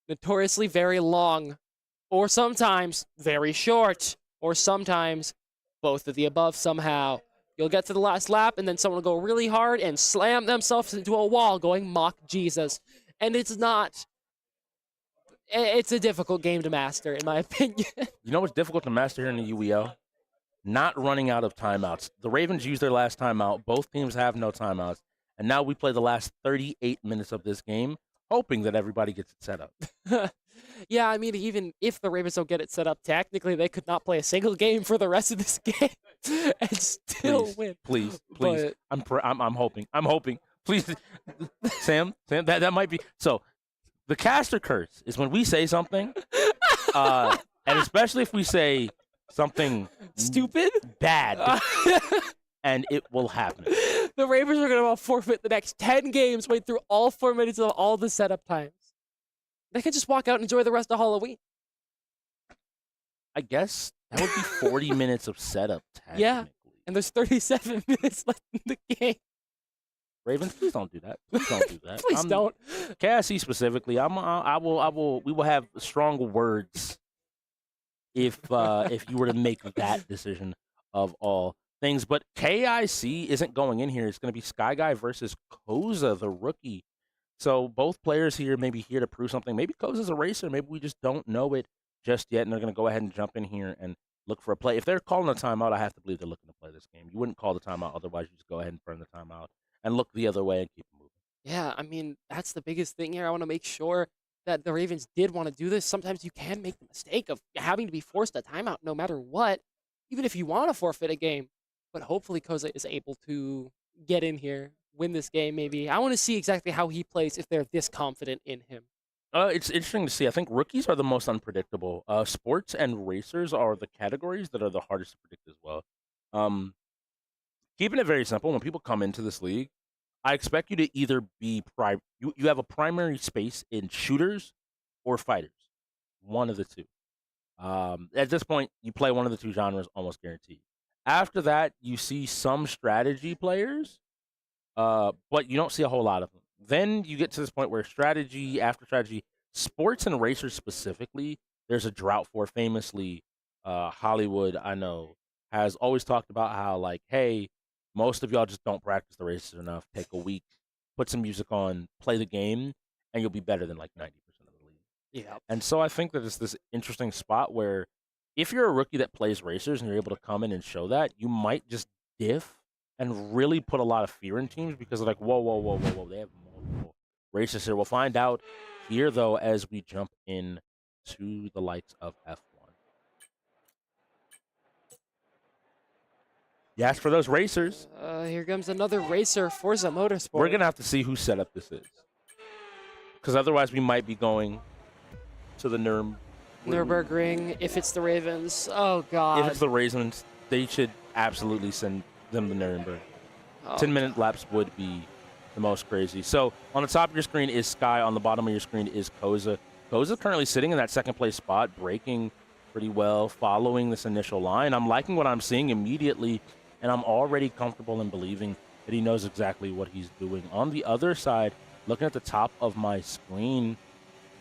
notoriously very long, or sometimes very short, or sometimes both of the above somehow. You'll get to the last lap, and then someone will go really hard and slam themselves into a wall going mock Jesus. And it's not... It's a difficult game to master, in my opinion. You know what's difficult to master here in the UEL? Not running out of timeouts. The Ravens used their last timeout. Both teams have no timeouts. And now we play the last 38 minutes of this game, hoping that everybody gets it set up. Yeah, I mean, even if the Ravens don't get it set up, technically they could not play a single game for the rest of this game and still win. Please. But- I'm hoping. Please, Sam, that might be. So, the caster curse is when we say something, and especially if we say something stupid, bad, and it will happen. The Ravens are going to forfeit the next 10 games, wait through all 4 minutes of all the setup times. They could just walk out and enjoy the rest of Halloween. I guess that would be 40 minutes of setup. Yeah, and there's 37 minutes left in the game. Ravens, please don't do that. Please don't do that. Please don't. KIC specifically, we will have strong words if you were to make that decision of all things. But KIC isn't going in here. It's going to be Sky Guy versus Koza, the rookie. So both players here may be here to prove something. Maybe Koza's a racer. Maybe we just don't know it just yet, and they're going to go ahead and jump in here and look for a play. If they're calling a timeout, I have to believe they're looking to play this game. You wouldn't call the timeout. Otherwise, you just go ahead and burn the timeout and look the other way and keep moving. Yeah, I mean, that's the biggest thing here. I want to make sure that the Ravens did want to do this. Sometimes you can make the mistake of having to be forced a timeout no matter what, even if you want to forfeit a game. But hopefully Koza is able to get in here, win this game maybe. I want to see exactly how he plays if they're this confident in him. It's interesting to see. I think rookies are the most unpredictable. Sports and racers are the categories that are the hardest to predict as well. Keeping it very simple, when people come into this league, I expect you to either be you have a primary space in shooters or fighters, one of the two. At this point, you play one of the two genres almost guaranteed. After that, you see some strategy players, but you don't see a whole lot of them. Then you get to this point where strategy after strategy, sports and racers specifically, there's a drought for. Famously, Hollywood, I know, has always talked about how, like, hey, most of y'all just don't practice the races enough. Take a week, put some music on, play the game, and you'll be better than like 90% of the league. Yeah. And so I think that it's this interesting spot where if you're a rookie that plays racers and you're able to come in and show that, you might just diff and really put a lot of fear in teams because they're like, whoa, they have multiple races here. We'll find out here, though, as we jump in to the likes of F1. Yes, for those racers. Here comes another racer, Forza Motorsport. We're going to have to see whose setup this is. Because otherwise we might be going to the Nürburgring, if it's the Ravens. Oh, God. If it's the Ravens, they should absolutely send them to Nuremberg. 10-minute laps would be the most crazy. So on the top of your screen is Sky. On the bottom of your screen is Koza. Koza currently sitting in that second place spot, braking pretty well, following this initial line. I'm liking what I'm seeing immediately, and I'm already comfortable in believing that he knows exactly what he's doing. On the other side, looking at the top of my screen,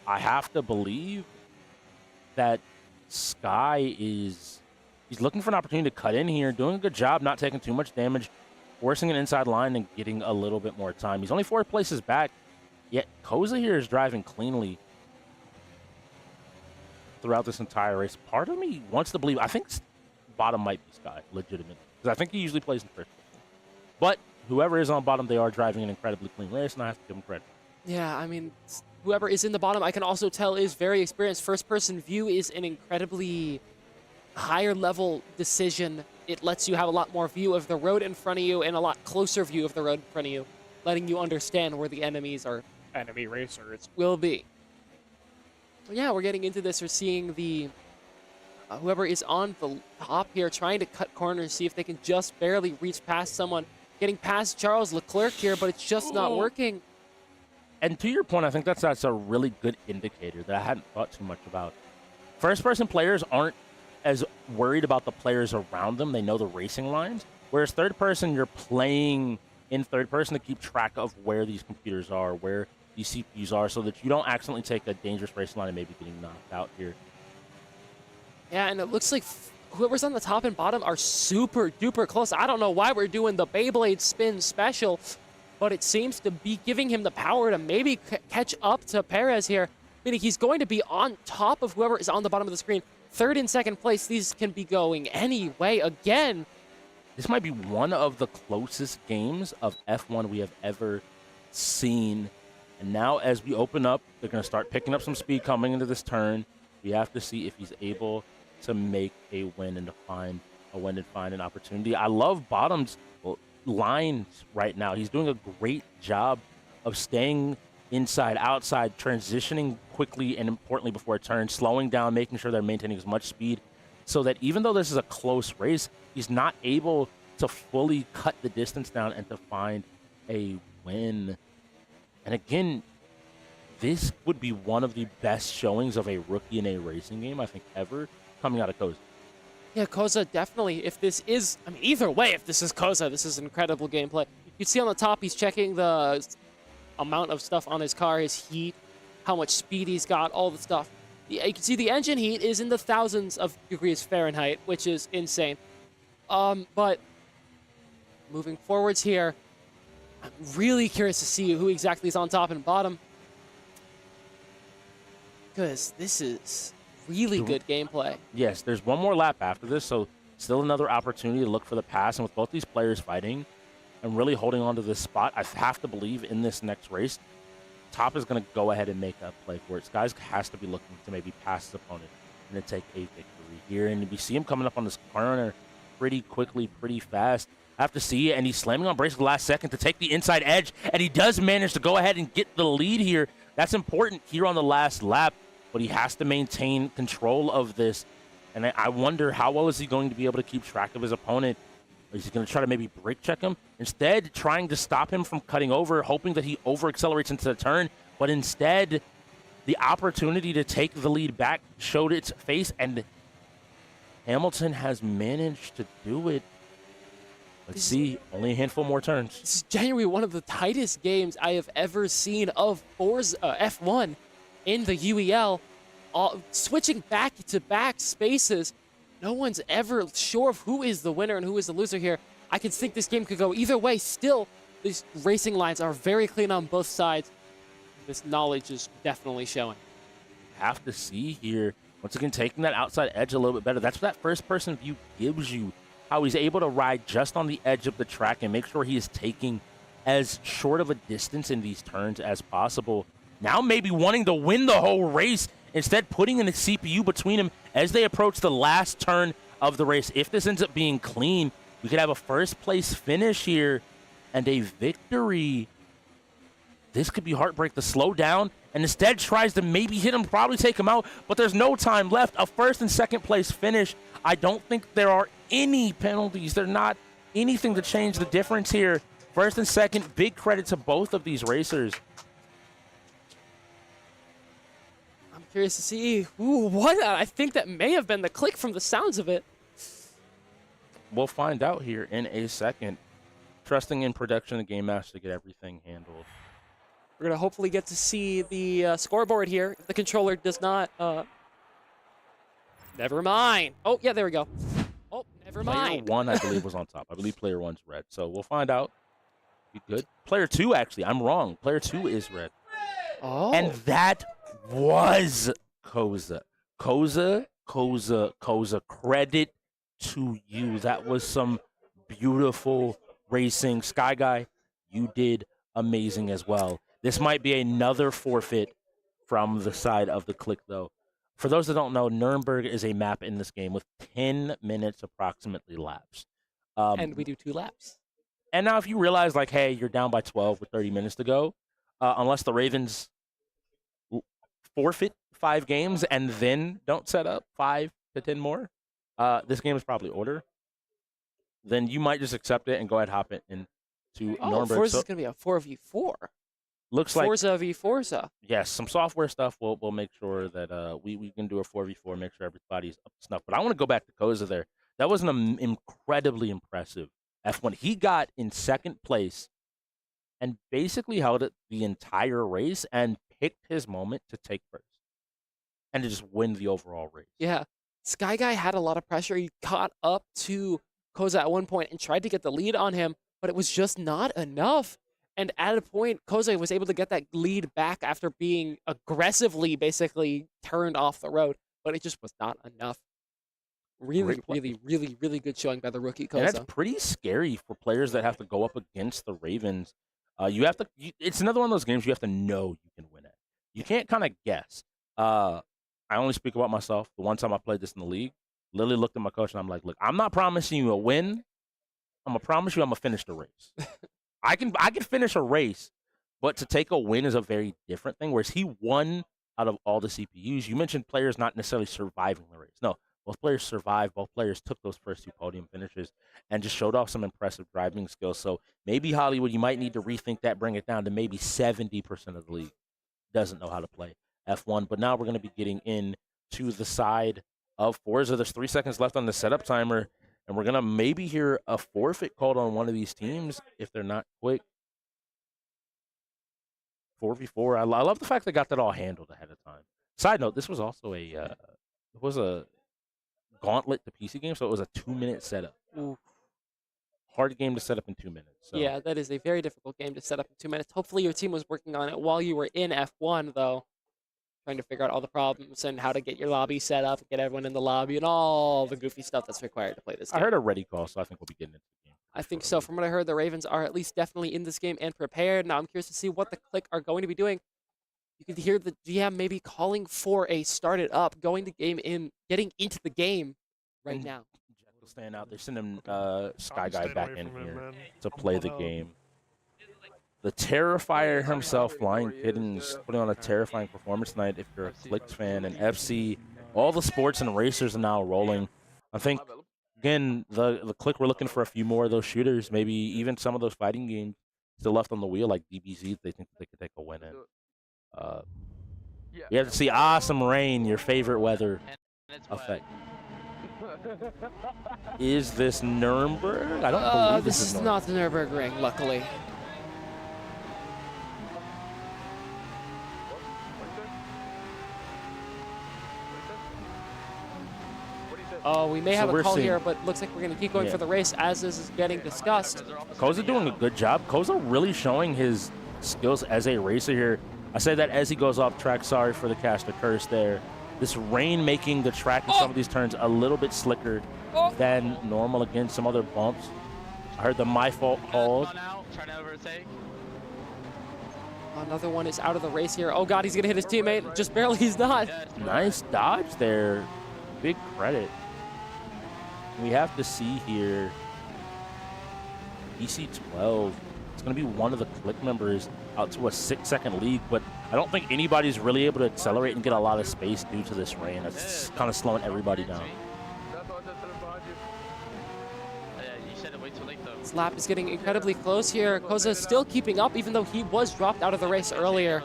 I have to believe that Sky he's looking for an opportunity to cut in here, doing a good job, not taking too much damage, forcing an inside line and getting a little bit more time. He's only 4 places back, yet Koza here is driving cleanly throughout this entire race. Part of me wants to believe, I think bottom might be Sky, legitimate, because I think he usually plays in first. But whoever is on bottom, they are driving an incredibly clean race, and I have to give him credit. Yeah, I mean, whoever is in the bottom, I can also tell is very experienced. First-person view is an incredibly higher-level decision. It lets you have a lot more view of the road in front of you and a lot closer view of the road in front of you, letting you understand where the enemies or enemy racers will be. But yeah, we're getting into this. We're seeing the whoever is on the top here trying to cut corners, see if they can just barely reach past someone. Getting past Charles Leclerc here, but it's just not working. And to your point, I think that's a really good indicator that I hadn't thought too much about. First-person players aren't as worried about the players around them. They know the racing lines. Whereas third-person, you're playing in third-person to keep track of where these computers are, where these CPUs are, so that you don't accidentally take a dangerous racing line and maybe getting knocked out here. Yeah, and it looks like whoever's on the top and bottom are super duper close. I don't know why we're doing the Beyblade spin special, but it seems to be giving him the power to maybe catch up to Perez here, meaning he's going to be on top of whoever is on the bottom of the screen. Third and second place, these can be going any way again. This might be one of the closest games of F1 we have ever seen. And now as we open up, they're going to start picking up some speed coming into this turn. We have to see if he's able to make a win and to find a win and find an opportunity. I love Bottom's lines right now. He's doing a great job of staying inside, outside, transitioning quickly and importantly before a turn, slowing down, making sure they're maintaining as much speed so that even though this is a close race, he's not able to fully cut the distance down and to find a win. And again, this would be one of the best showings of a rookie in a racing game, I think, ever coming out of Koza. Yeah, Koza definitely, if this is, I mean, either way, if this is Koza, this is incredible gameplay. You see on the top, he's checking the amount of stuff on his car, his heat, how much speed he's got, all the stuff. You can see the engine heat is in the thousands of degrees Fahrenheit, which is insane. But moving forwards here, I'm really curious to see who exactly is on top and bottom, because this is really good gameplay. Yes, there's one more lap after this, so still another opportunity to look for the pass. And with both these players fighting and really holding on to this spot, I have to believe in this next race, Top is going to go ahead and make a play for it. Skies has to be looking to maybe pass his opponent and then take a victory here. And we see him coming up on this corner pretty quickly, pretty fast. I have to see it, and he's slamming on brakes at the last second to take the inside edge, and he does manage to go ahead and get the lead here. That's important here on the last lap, but he has to maintain control of this. And I wonder how well is he going to be able to keep track of his opponent. Is he going to try to maybe brake check him? Instead, trying to stop him from cutting over, hoping that he over-accelerates into the turn. But instead, the opportunity to take the lead back showed its face, and Hamilton has managed to do it. Let's see, only a handful more turns. This is genuinely one of the tightest games I have ever seen of Forza F1 in the UEL. Switching back-to-back spaces. No one's ever sure of who is the winner and who is the loser here. I can think this game could go either way. Still, these racing lines are very clean on both sides. This knowledge is definitely showing. Have to see here. Once again, taking that outside edge a little bit better. That's what that first-person view gives you. How he's able to ride just on the edge of the track and make sure he is taking as short of a distance in these turns as possible. Now maybe wanting to win the whole race, instead putting in a CPU between them as they approach the last turn of the race. If this ends up being clean, we could have a first-place finish here and a victory. This could be heartbreak to slow down, and instead tries to maybe hit him, probably take him out, but there's no time left. A first and second place finish. I don't think there are any penalties. They're not anything to change the difference here. First and second, big credit to both of these racers. I'm curious to see what I think that may have been the KLiK from the sounds of it. We'll find out here in a second. Trusting in production and Game Master to get everything handled. We're going to hopefully get to see the scoreboard here. If the controller does not... Never mind. Oh, yeah, there we go. Oh, never mind. Player 1, I believe, was on top. I believe player 1's red. So we'll find out. Be good. Player 2, actually. I'm wrong. Player 2 is red. Oh. And that was Koza. Koza. Credit to you. That was some beautiful racing. Sky Guy, you did amazing as well. This might be another forfeit from the side of the KLiK, though. For those that don't know, Nuremberg is a map in this game with 10 minutes approximately laps. And we do 2 laps. And now if you realize, like, hey, you're down by 12 with 30 minutes to go, unless the Ravens forfeit 5 games and then don't set up 5 to 10 more, this game is probably order. Then you might just accept it and go ahead and hop it into Nuremberg. Forza's going to be a 4v4. Looks like Forza v Forza. Yes, some software stuff. We'll make sure that we can do a 4v4, make sure everybody's up to snuff. But I want to go back to Koza there. That was an incredibly impressive F1. He got in second place and basically held it the entire race and picked his moment to take first and to just win the overall race. Yeah. Sky Guy had a lot of pressure. He caught up to Koza at one point and tried to get the lead on him, but it was just not enough. And at a point, Koza was able to get that lead back after being aggressively, basically, turned off the road. But it just was not enough. Really good showing by the rookie Koza. And that's pretty scary for players that have to go up against the Ravens. It's another one of those games you have to know you can win at. You can't kind of guess. I only speak about myself. The one time I played this in the league, Lily looked at my coach and I'm like, look, I'm not promising you a win. I'm going to promise you I'm going to finish the race. I can finish a race, but to take a win is a very different thing. Whereas he won out of all the CPUs. You mentioned players not necessarily surviving the race. No, both players survived. Both players took those first 2 podium finishes and just showed off some impressive driving skills. So maybe Hollywood, you might need to rethink that, bring it down to maybe 70% of the league doesn't know how to play F1. But now we're going to be getting into the side of Forza. There's 3 seconds left on the setup timer. And we're going to maybe hear a forfeit called on one of these teams if they're not quick. 4v4. I love the fact they got that all handled ahead of time. Side note, this was also a gauntlet to PC game, so it was a 2-minute setup. Ooh. Hard game to set up in 2 minutes. So. Yeah, that is a very difficult game to set up in 2 minutes. Hopefully your team was working on it while you were in F1, though. Trying to figure out all the problems and how to get your lobby set up, get everyone in the lobby, and all the goofy stuff that's required to play this game. I heard a ready call, so I think we'll be getting into the game. I think so. From what I heard, the Ravens are at least definitely in this game and prepared. Now I'm curious to see what the KLiK are going to be doing. You can hear the GM maybe calling for a start it up, going to game in, getting into the game right now. Jack will stand out. They're sending Sky Guy back in here to play the game. The Terrifier himself, Flying Kittens, putting on a terrifying performance tonight. If you're a KLiK fan and FC, all the sports and racers are now rolling. I think, again, the KLiK, we're looking for a few more of those shooters, maybe even some of those fighting games still left on the wheel, like DBZ, they think they could take a win in. You have to see some rain, your favorite weather effect. Is this Nuremberg? I don't believe this is not the Nuremberg ring, luckily. Oh, we may have a call here, but looks like we're going to keep going for the race as this is getting discussed. Koza doing a good job. Koza really showing his skills as a racer here. I say that as he goes off track. Sorry for the caster curse there. This rain making the track in some of these turns a little bit slicker than normal. Again, some other bumps. I heard the my fault called. Another one is out of the race here. Oh, God, he's going to hit his teammate. Just barely, he's not. Nice dodge there. Big credit. We have to see here. EC12. It's going to be one of the KLiK members out to a 6-second lead, but I don't think anybody's really able to accelerate and get a lot of space due to this rain. It's kind of slowing everybody down. You said it way too late, though. This lap is getting incredibly close here. Koza is still keeping up, even though he was dropped out of the race earlier.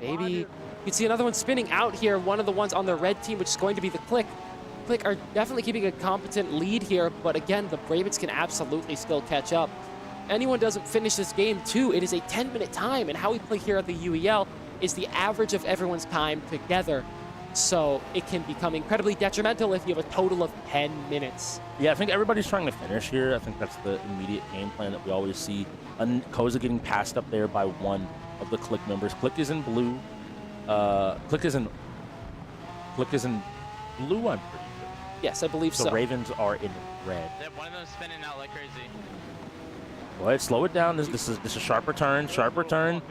Maybe you can see another one spinning out here. One of the ones on the red team, which is going to be the KLiK. KLiK are definitely keeping a competent lead here, but again, the Ravens can absolutely still catch up. Anyone doesn't finish this game too, it is a 10-minute time, and how we play here at the UEL is the average of everyone's time together. So it can become incredibly detrimental if you have a total of 10 minutes. Yeah, I think everybody's trying to finish here. I think that's the immediate game plan that we always see. Koza getting passed up there by one of the KLiK members. KLiK is in blue. KLiK is in blue, I'm pretty sure. Yes, I believe so. The Ravens are in red. One of them spinning out like crazy. Go ahead, slow it down. This is a sharper turn. Sharper turn.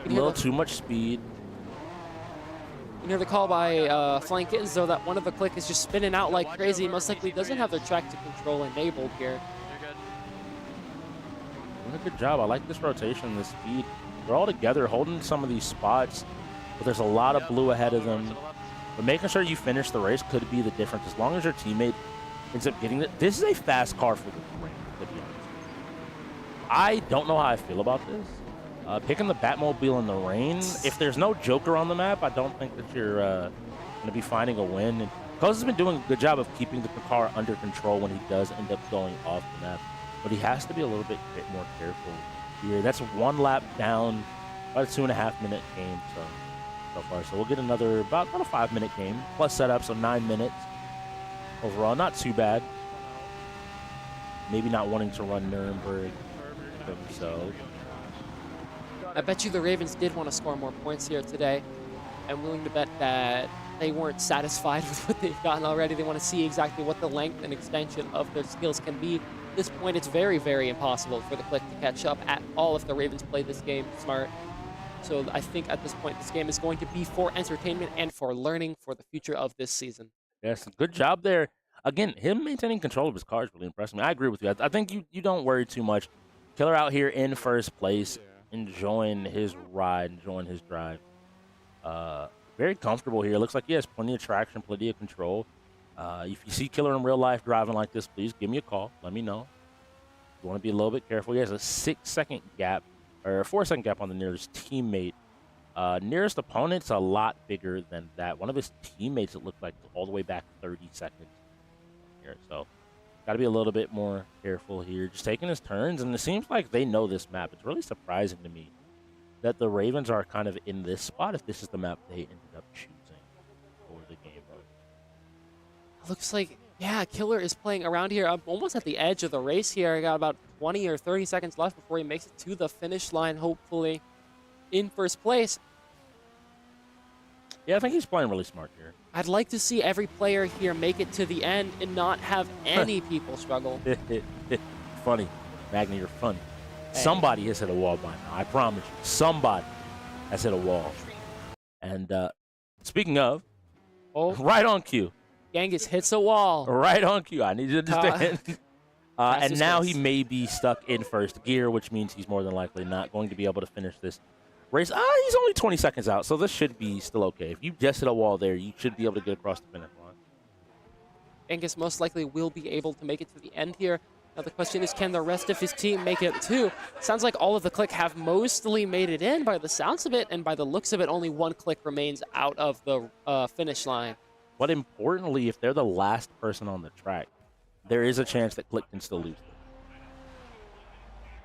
A little too much speed. You hear the call by Flying Kittens, though, that one of the KLiK is just spinning out like crazy. Most likely doesn't have their track to control enabled here. Doing a good job. I like this rotation, this speed. They're all together, holding some of these spots, but there's a lot of blue ahead of them. But making sure you finish the race could be the difference. As long as your teammate ends up getting it. This is a fast car for the Ravens, to be honest. I don't know how I feel about this. Picking the Batmobile in the rain, if there's no Joker on the map, I don't think that you're going to be finding a win. And Koza's been doing a good job of keeping the car under control when he does end up going off the map. But he has to be a little bit more careful here. That's one lap down, about a 2.5-minute game so far. So we'll get another, about a 5-minute game, plus setup, so 9 minutes overall. Not too bad. Maybe not wanting to run Nuremberg themselves. I bet you the Ravens did want to score more points here today. I'm willing to bet that they weren't satisfied with what they've gotten already. They want to see exactly what the length and extension of their skills can be. At this point, it's very, very impossible for the KLiK to catch up at all if the Ravens play this game smart. So I think at this point, this game is going to be for entertainment and for learning for the future of this season. Yes, good job there. Again, him maintaining control of his car is really impressive. I agree with you. I think you don't worry too much. Killer out here in first place, enjoying his ride, enjoying his drive. Very comfortable here. Looks like he has plenty of traction, plenty of control. If you see Killer in real life driving like this, please give me a call. Let me know. You want to be a little bit careful. He has a 6-second gap, or a 4-second gap on the nearest teammate. Nearest opponent's a lot bigger than that. One of his teammates, it looked like, all the way back 30 seconds here. So got to be a little bit more careful here. Just taking his turns, and it seems like they know this map. It's really surprising to me that the Ravens are kind of in this spot if this is the map they ended up choosing for the game. Looks like, yeah, Killer is playing around here. I'm almost at the edge of the race here. I got about 20 or 30 seconds left before he makes it to the finish line, hopefully in first place. Yeah, I think he's playing really smart here. I'd like to see every player here make it to the end and not have any people struggle. Funny. Magna, you're funny. Hey. Somebody has hit a wall by now. I promise you. Somebody has hit a wall. And speaking of, right on cue. Genghis hits a wall. Right on cue. I need you to understand. And now he may be stuck in first gear, which means he's more than likely not going to be able to finish this race. He's only 20 seconds out, so this should be still okay. If you just hit a wall there, you should be able to get across the finish line. Genghis most likely will be able to make it to the end here. Now the question is, can the rest of his team make it too? Sounds like all of the KLiK have mostly made it in by the sounds of it, and by the looks of it, only one KLiK remains out of the finish line. But importantly, if they're the last person on the track, there is a chance that KLiK can still lose.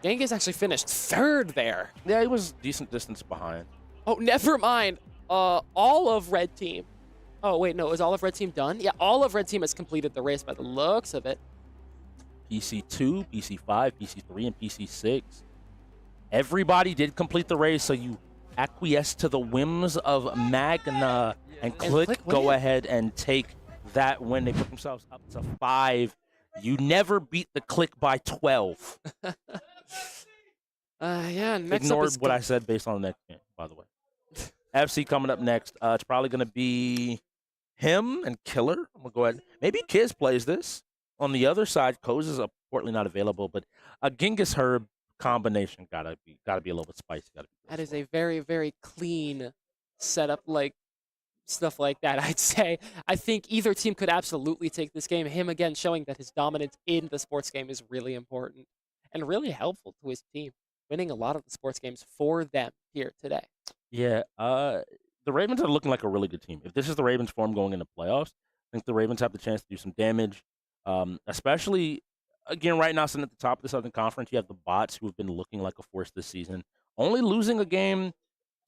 Genghis actually finished third there. Yeah, he was decent distance behind. Oh, never mind. All of Red Team. Oh, wait, no. Is all of Red Team done? Yeah, all of Red Team has completed the race by the looks of it. PC2, PC5, PC3, and PC6. Everybody did complete the race, so you acquiesce to the whims of Magna and KLiK. Go ahead and take that win. They put themselves up to 5. You never beat the KLiK by 12. Yeah, next ignored what I said based on the next game, by the way. FC coming up next. It's probably going to be him and Killer. I'm going to go ahead. Maybe Kiz plays this. On the other side, Koz is unfortunately not available, but a Genghis Herb combination gotta be a little bit spicy. That is a very, very clean setup. Like, stuff like that, I'd say. I think either team could absolutely take this game. Him, again, showing that his dominance in the sports game is really important and really helpful to his team, winning a lot of the sports games for them here today. Yeah, the Ravens are looking like a really good team. If this is the Ravens' form going into playoffs, I think the Ravens have the chance to do some damage, especially, again, right now, sitting at the top of the Southern Conference, you have the Bots, who have been looking like a force this season, only losing a game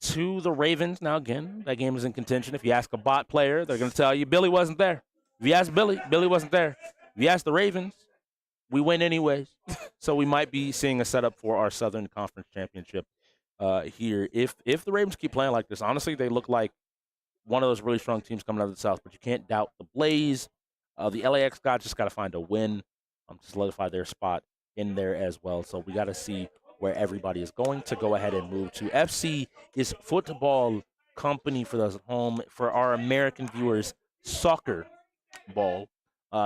to the Ravens. Now, again, that game is in contention. If you ask a Bot player, they're going to tell you Billy wasn't there. If you ask Billy, Billy wasn't there. If you ask the Ravens, we win anyways. So we might be seeing a setup for our Southern Conference championship here. If the Ravens keep playing like this, honestly, they look like one of those really strong teams coming out of the South, but you can't doubt the Blaze. The LAX guys just got to find a win to solidify their spot in there as well. So we got to see where everybody is going to go ahead and move to. FC is football company for those at home. For our American viewers, soccer ball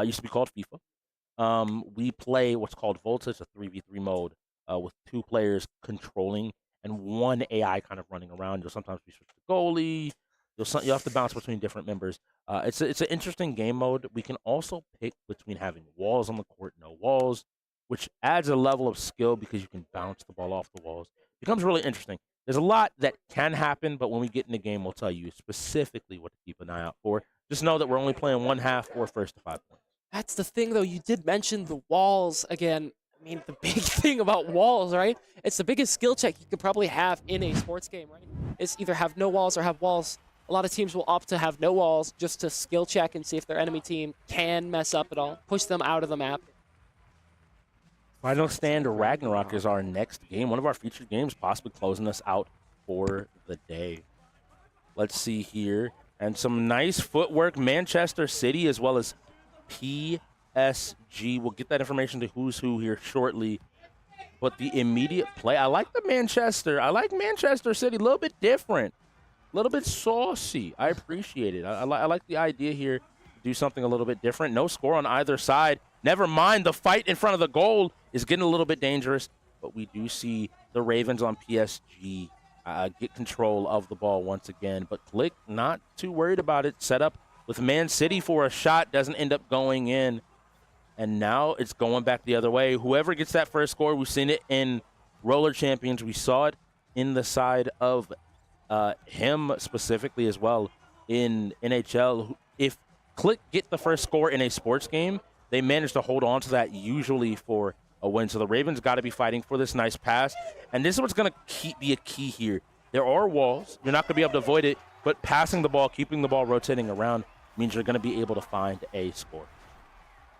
used to be called FIFA. We play what's called Voltage, a 3v3 mode with 2 players controlling and 1 AI kind of running around. You'll sometimes be switched to goalie. You'll have to bounce between different members. It's an interesting game mode. We can also pick between having walls on the court, no walls, which adds a level of skill because you can bounce the ball off the walls. It becomes really interesting. There's a lot that can happen, but when we get in the game, we'll tell you specifically what to keep an eye out for. Just know that we're only playing 1 half or first to 5 points. That's the thing, though. You did mention the walls again. I mean, the big thing about walls, right? It's the biggest skill check you could probably have in a sports game, right? It's either have no walls or have walls. A lot of teams will opt to have no walls just to skill check and see if their enemy team can mess up at all, push them out of the map. Final Stand Ragnarok is our next game, one of our featured games, possibly closing us out for the day. Let's see here. And some nice footwork. Manchester City as well as PSG. We'll get that information to who's who here shortly. But the immediate play, I like Manchester City, a little bit different, a little bit saucy. I appreciate it. I like the idea here to do something a little bit different. No score on either side. Never mind, the fight in front of the goal is getting a little bit dangerous, but we do see the Ravens on PSG get control of the ball once again. But KLiK not too worried about it. Set up with Man City for a shot, doesn't end up going in. And now it's going back the other way. Whoever gets that first score, we've seen it in Roller Champions. We saw it in the side of him specifically as well in NHL. If KLiK get the first score in a sports game, they manage to hold on to that usually for a win. So the Ravens got to be fighting for this nice pass. And this is what's going to be a key here. There are walls. You're not going to be able to avoid it. But passing the ball, keeping the ball rotating around means you're going to be able to find a score.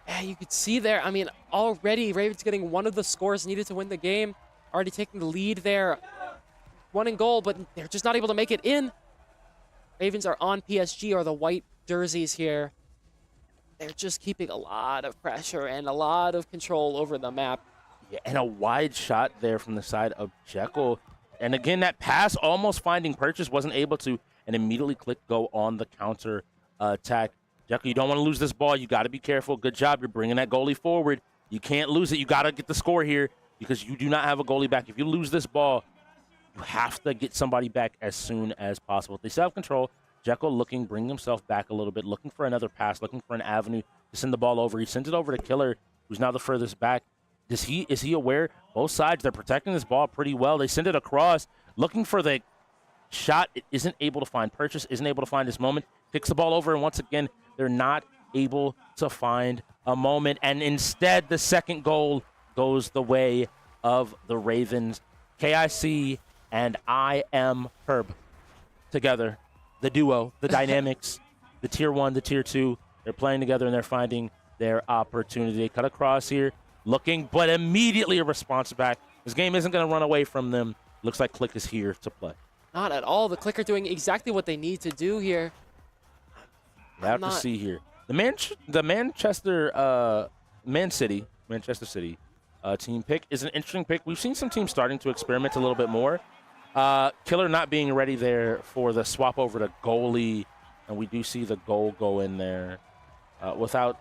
Yeah, you could see there. I mean, already Ravens getting one of the scores needed to win the game. Already taking the lead there. 1 in goal, but they're just not able to make it in. Ravens are on PSG, or the white jerseys here. They're just keeping a lot of pressure and a lot of control over the map. Yeah, and a wide shot there from the side of Jekyll. And again, that pass almost finding purchase, wasn't able to, and immediately KLiK go on the counter attack. Jekyll, you don't want to lose this ball. You got to be careful. Good job. You're bringing that goalie forward. You can't lose it. You got to get the score here because you do not have a goalie back. If you lose this ball, you have to get somebody back as soon as possible. They still have control. Jekyll bringing himself back a little bit, looking for another pass, looking for an avenue to send the ball over. He sends it over to Killer, who's now the furthest back. Is he aware? Both sides, they're protecting this ball pretty well. They send it across, looking for the shot. It isn't able to find purchase, isn't able to find his moment. Kicks the ball over, and once again, they're not able to find a moment. And instead, the second goal goes the way of the Ravens. KIC and I Am Herb together. The duo, the dynamics, the tier 1, the tier 2, they're playing together and they're finding their opportunity. They cut across here, looking, but immediately a response back. This game isn't going to run away from them. Looks like KLiK is here to play. Not at all. The KLiK are doing exactly what they need to do here. We have to see here. The Manchester City team pick is an interesting pick. We've seen some teams starting to experiment a little bit more. Killer not being ready there for the swap over to goalie, and we do see the goal go in there without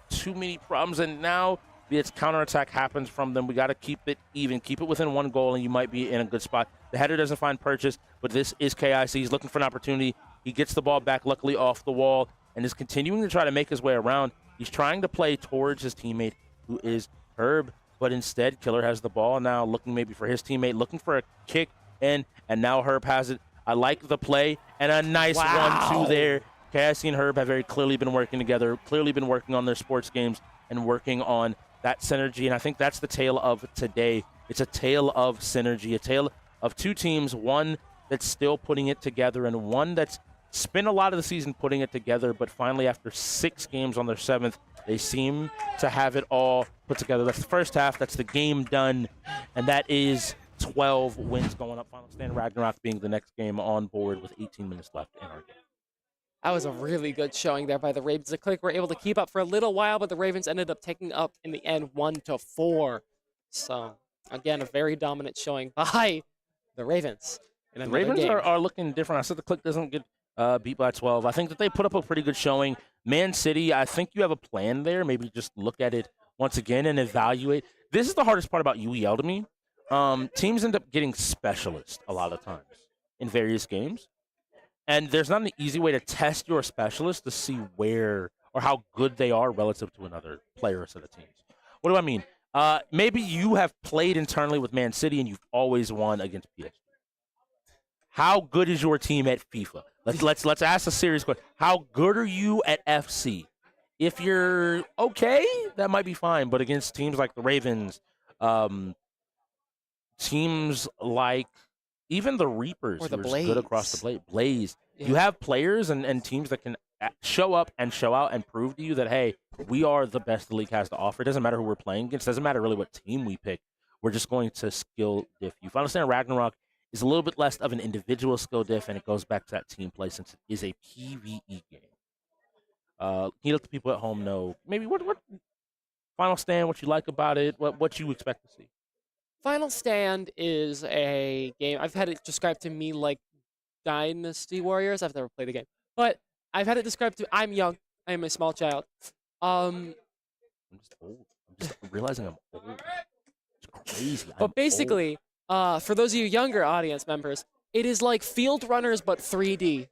too many problems. And now its counterattack happens from them. We got to keep it even, keep it within 1 goal, and you might be in a good spot. The header doesn't find purchase, but this is KIC. He's looking for an opportunity. He gets the ball back, luckily off the wall, and is continuing to try to make his way around. He's trying to play towards his teammate, who is Herb, but instead Killer has the ball now, looking maybe for his teammate, looking for a kick in, and now Herb has it. I like the play, and a nice 1-2 there. Cassie and Herb have very clearly been working together, clearly been working on their sports games and working on that synergy, and I think that's the tale of today. It's a tale of synergy, a tale of two teams, one that's still putting it together and one that's spent a lot of the season putting it together, but finally after 6 games on their 7th, they seem to have it all put together. That's the first half, that's the game done, and that is 12 wins going up. Final stand Ragnarok being the next game on board with 18 minutes left in our game. That was a really good showing there by the Ravens. The KLiK were able to keep up for a little while, but the Ravens ended up taking up in the end 1-4. So, again, a very dominant showing by the Ravens. The Ravens are looking different. I said the KLiK doesn't get beat by 12. I think that they put up a pretty good showing. Man City, I think you have a plan there. Maybe just look at it once again and evaluate. This is the hardest part about UEL to me. Teams end up getting specialists a lot of times in various games. And there's not an easy way to test your specialist to see where or how good they are relative to another player or set of teams. What do I mean? Maybe you have played internally with Man City and you've always won against PSG. How good is your team at FIFA? Let's ask a serious question. How good are you at FC? If you're okay, that might be fine. But against teams like the Ravens, teams like even the Reapers, or the who are Blaze. Good across the plate, Blaze. Yeah. You have players and teams that can show up and show out and prove to you that, hey, we are the best the league has to offer. It doesn't matter who we're playing against. It doesn't matter really what team we pick. We're just going to skill diff you. Final Stand Ragnarok is a little bit less of an individual skill diff, and it goes back to that team play since it is a PvE game. Can you let the people at home know maybe what Final Stand, what you like about it, what you expect to see? Final Stand is a game. I've had it described to me like Dynasty Warriors. I've never played the game, but I've had it described to. I'm young. I am a small child. I'm just old. I'm just realizing I'm old. It's crazy. But basically, for those of you younger audience members, it is like Field Runners but 3D.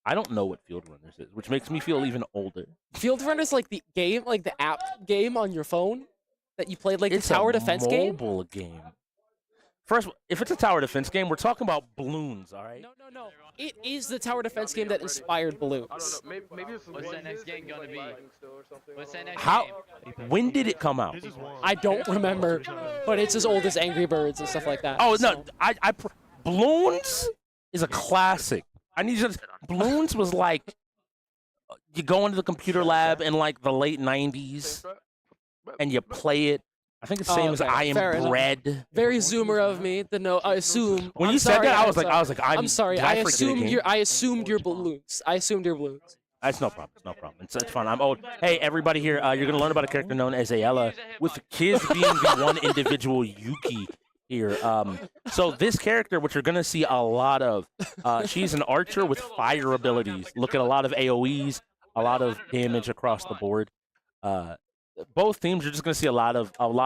I don't know what Field Runners is, which makes me feel even older. Field Runners like the game, like the app game on your phone that you played, like the tower defense game. It's a mobile game. First, if it's a tower defense game, we're talking about balloons, all right? No. It is the tower defense game that inspired balloons. What's that next game gonna be? What's that next How? game? When did it come out? I don't remember, but it's as old as Angry Birds and stuff like that. Oh no, Balloons is a classic. I need you to. Balloons was like you go into the computer lab in like the late '90s, and you play it. I think it's the same as I Am Bread. Very Zoomer of me. I assume. When you said that, I was like, I'm sorry. I assumed your balloons. I assumed your balloons. That's no problem. It's no problem. It's fine. I'm old. Hey, everybody here, you're going to learn about a character known as Ayala, with Kiz being the one individual Yuki here. So this character, which you're going to see a lot of, she's an archer with fire abilities. Look at a lot of AoEs, a lot of damage across the board. Both teams, you're just going to see a lot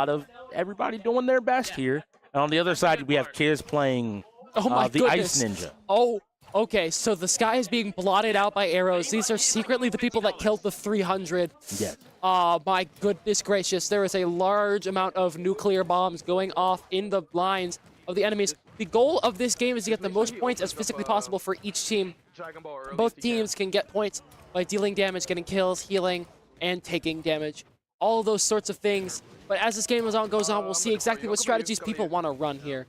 of everybody doing their best here. And on the other side, we have Kiz playing the Ice Ninja. Oh, okay. So the sky is being blotted out by arrows. These are secretly the people that killed the 300. Yes. My goodness gracious. There is a large amount of nuclear bombs going off in the lines of the enemies. The goal of this game is to get the most points as physically possible for each team. Both teams can get points by dealing damage, getting kills, healing, and taking damage. All of those sorts of things. But as this game goes on, we'll see exactly what strategies people want to run here.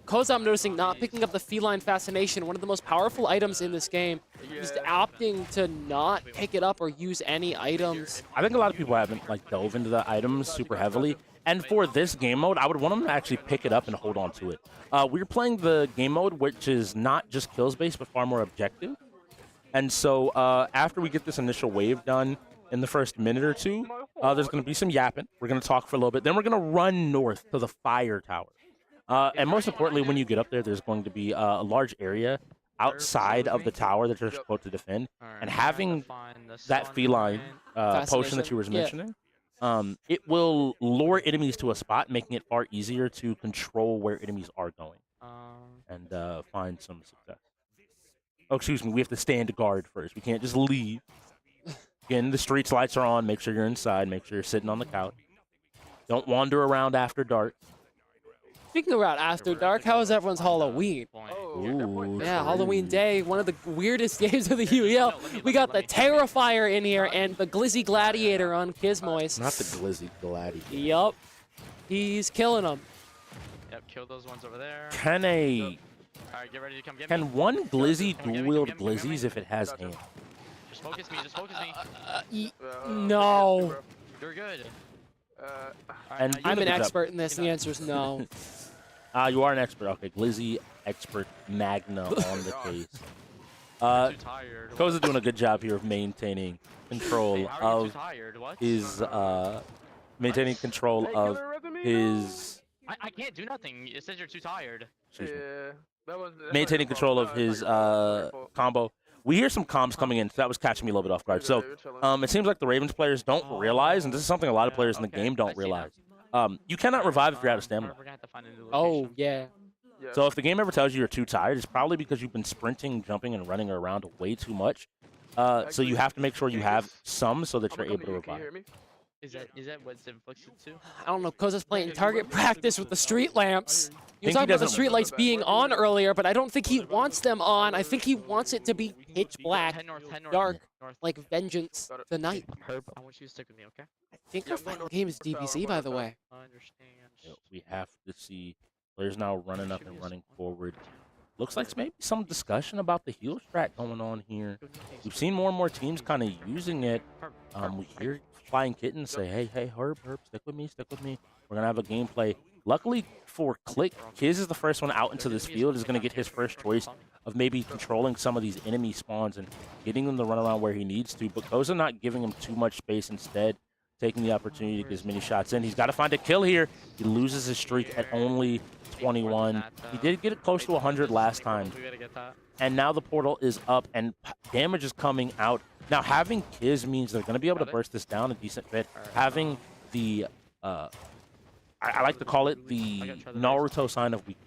Koza, I'm noticing, not picking up the Feline Fascination, one of the most powerful items in this game. He's opting to not pick it up or use any items. I think a lot of people haven't dove into the items super heavily. And for this game mode, I would want them to actually pick it up and hold on to it. We're playing the game mode, which is not just kills-based, but far more objective. And so after we get this initial wave done, in the first minute or two, there's going to be some yapping. We're going to talk for a little bit. Then we're going to run north to the fire tower. And most importantly, when you get up there, there's going to be a large area outside of the tower that you're supposed to defend. And having that feline potion that you were mentioning, it will lure enemies to a spot, making it far easier to control where enemies are going and find some success. Oh, excuse me. We have to stand guard first. We can't just leave. Again, the streets lights are on. Make sure you're inside. Make sure you're sitting on the couch. Don't wander around after dark. Speaking about after dark, how is everyone's Halloween? Ooh, Yeah, Halloween Day, one of the weirdest games of the UEL. We got the Terrifier in here and the Glizzy Gladiator on Kismois. Not the Glizzy Gladiator. Yup. He's killing them. Yep, kill those ones over there. Can a Alright, get ready to come get me. can one Glizzy dual wield Glizzies if it has hand? Just focus me, just focus me. No. You're good. And I'm an expert in this, and the answer is no. You are an expert. Okay, Glizzy expert Magna on the case. Koza's doing a good job here of maintaining control of his maintaining control of his I can't do nothing. It says you're too tired. maintaining control of his combo. We hear some comms coming in, so that was catching me a little bit off guard. So it seems like the Ravens players don't realize, and this is something a lot of players in the game don't realize. You cannot revive if you're out of stamina. Oh, yeah. So if the game ever tells you you're too tired, it's probably because you've been sprinting, jumping, and running around way too much. So you have to make sure you have some so that you're able to revive. Is that what's inflicted too? I don't know, Koza's playing target practice with the street lamps. He was talking about the street lights being on earlier, but I don't think he wants them on. I think he wants it to be pitch black, dark, like Vengeance tonight. Herb, I want you to stick with me, okay? I think our final game is DBZ, by the way. I understand. We have to see players now running up and running forward. Looks like maybe some discussion about the heal strat going on here. We've seen more and more teams kind of using it. We hear Flying Kitten say, hey, Herb, stick with me. We're going to have a gameplay. Luckily for KLiK, Kiz is the first one out into this field, is going to get his first choice of maybe controlling some of these enemy spawns and getting them to run around where he needs to. But Koza not giving him too much space, instead taking the opportunity to get as many shots in. He's got to find a kill here. He loses his streak at only 21. He did get it close to 100 last time. And now the portal is up and damage is coming out. Now, having Kiz means they're going to be able to burst this down a decent bit. Having the, I like to call it the Naruto sign of weakness.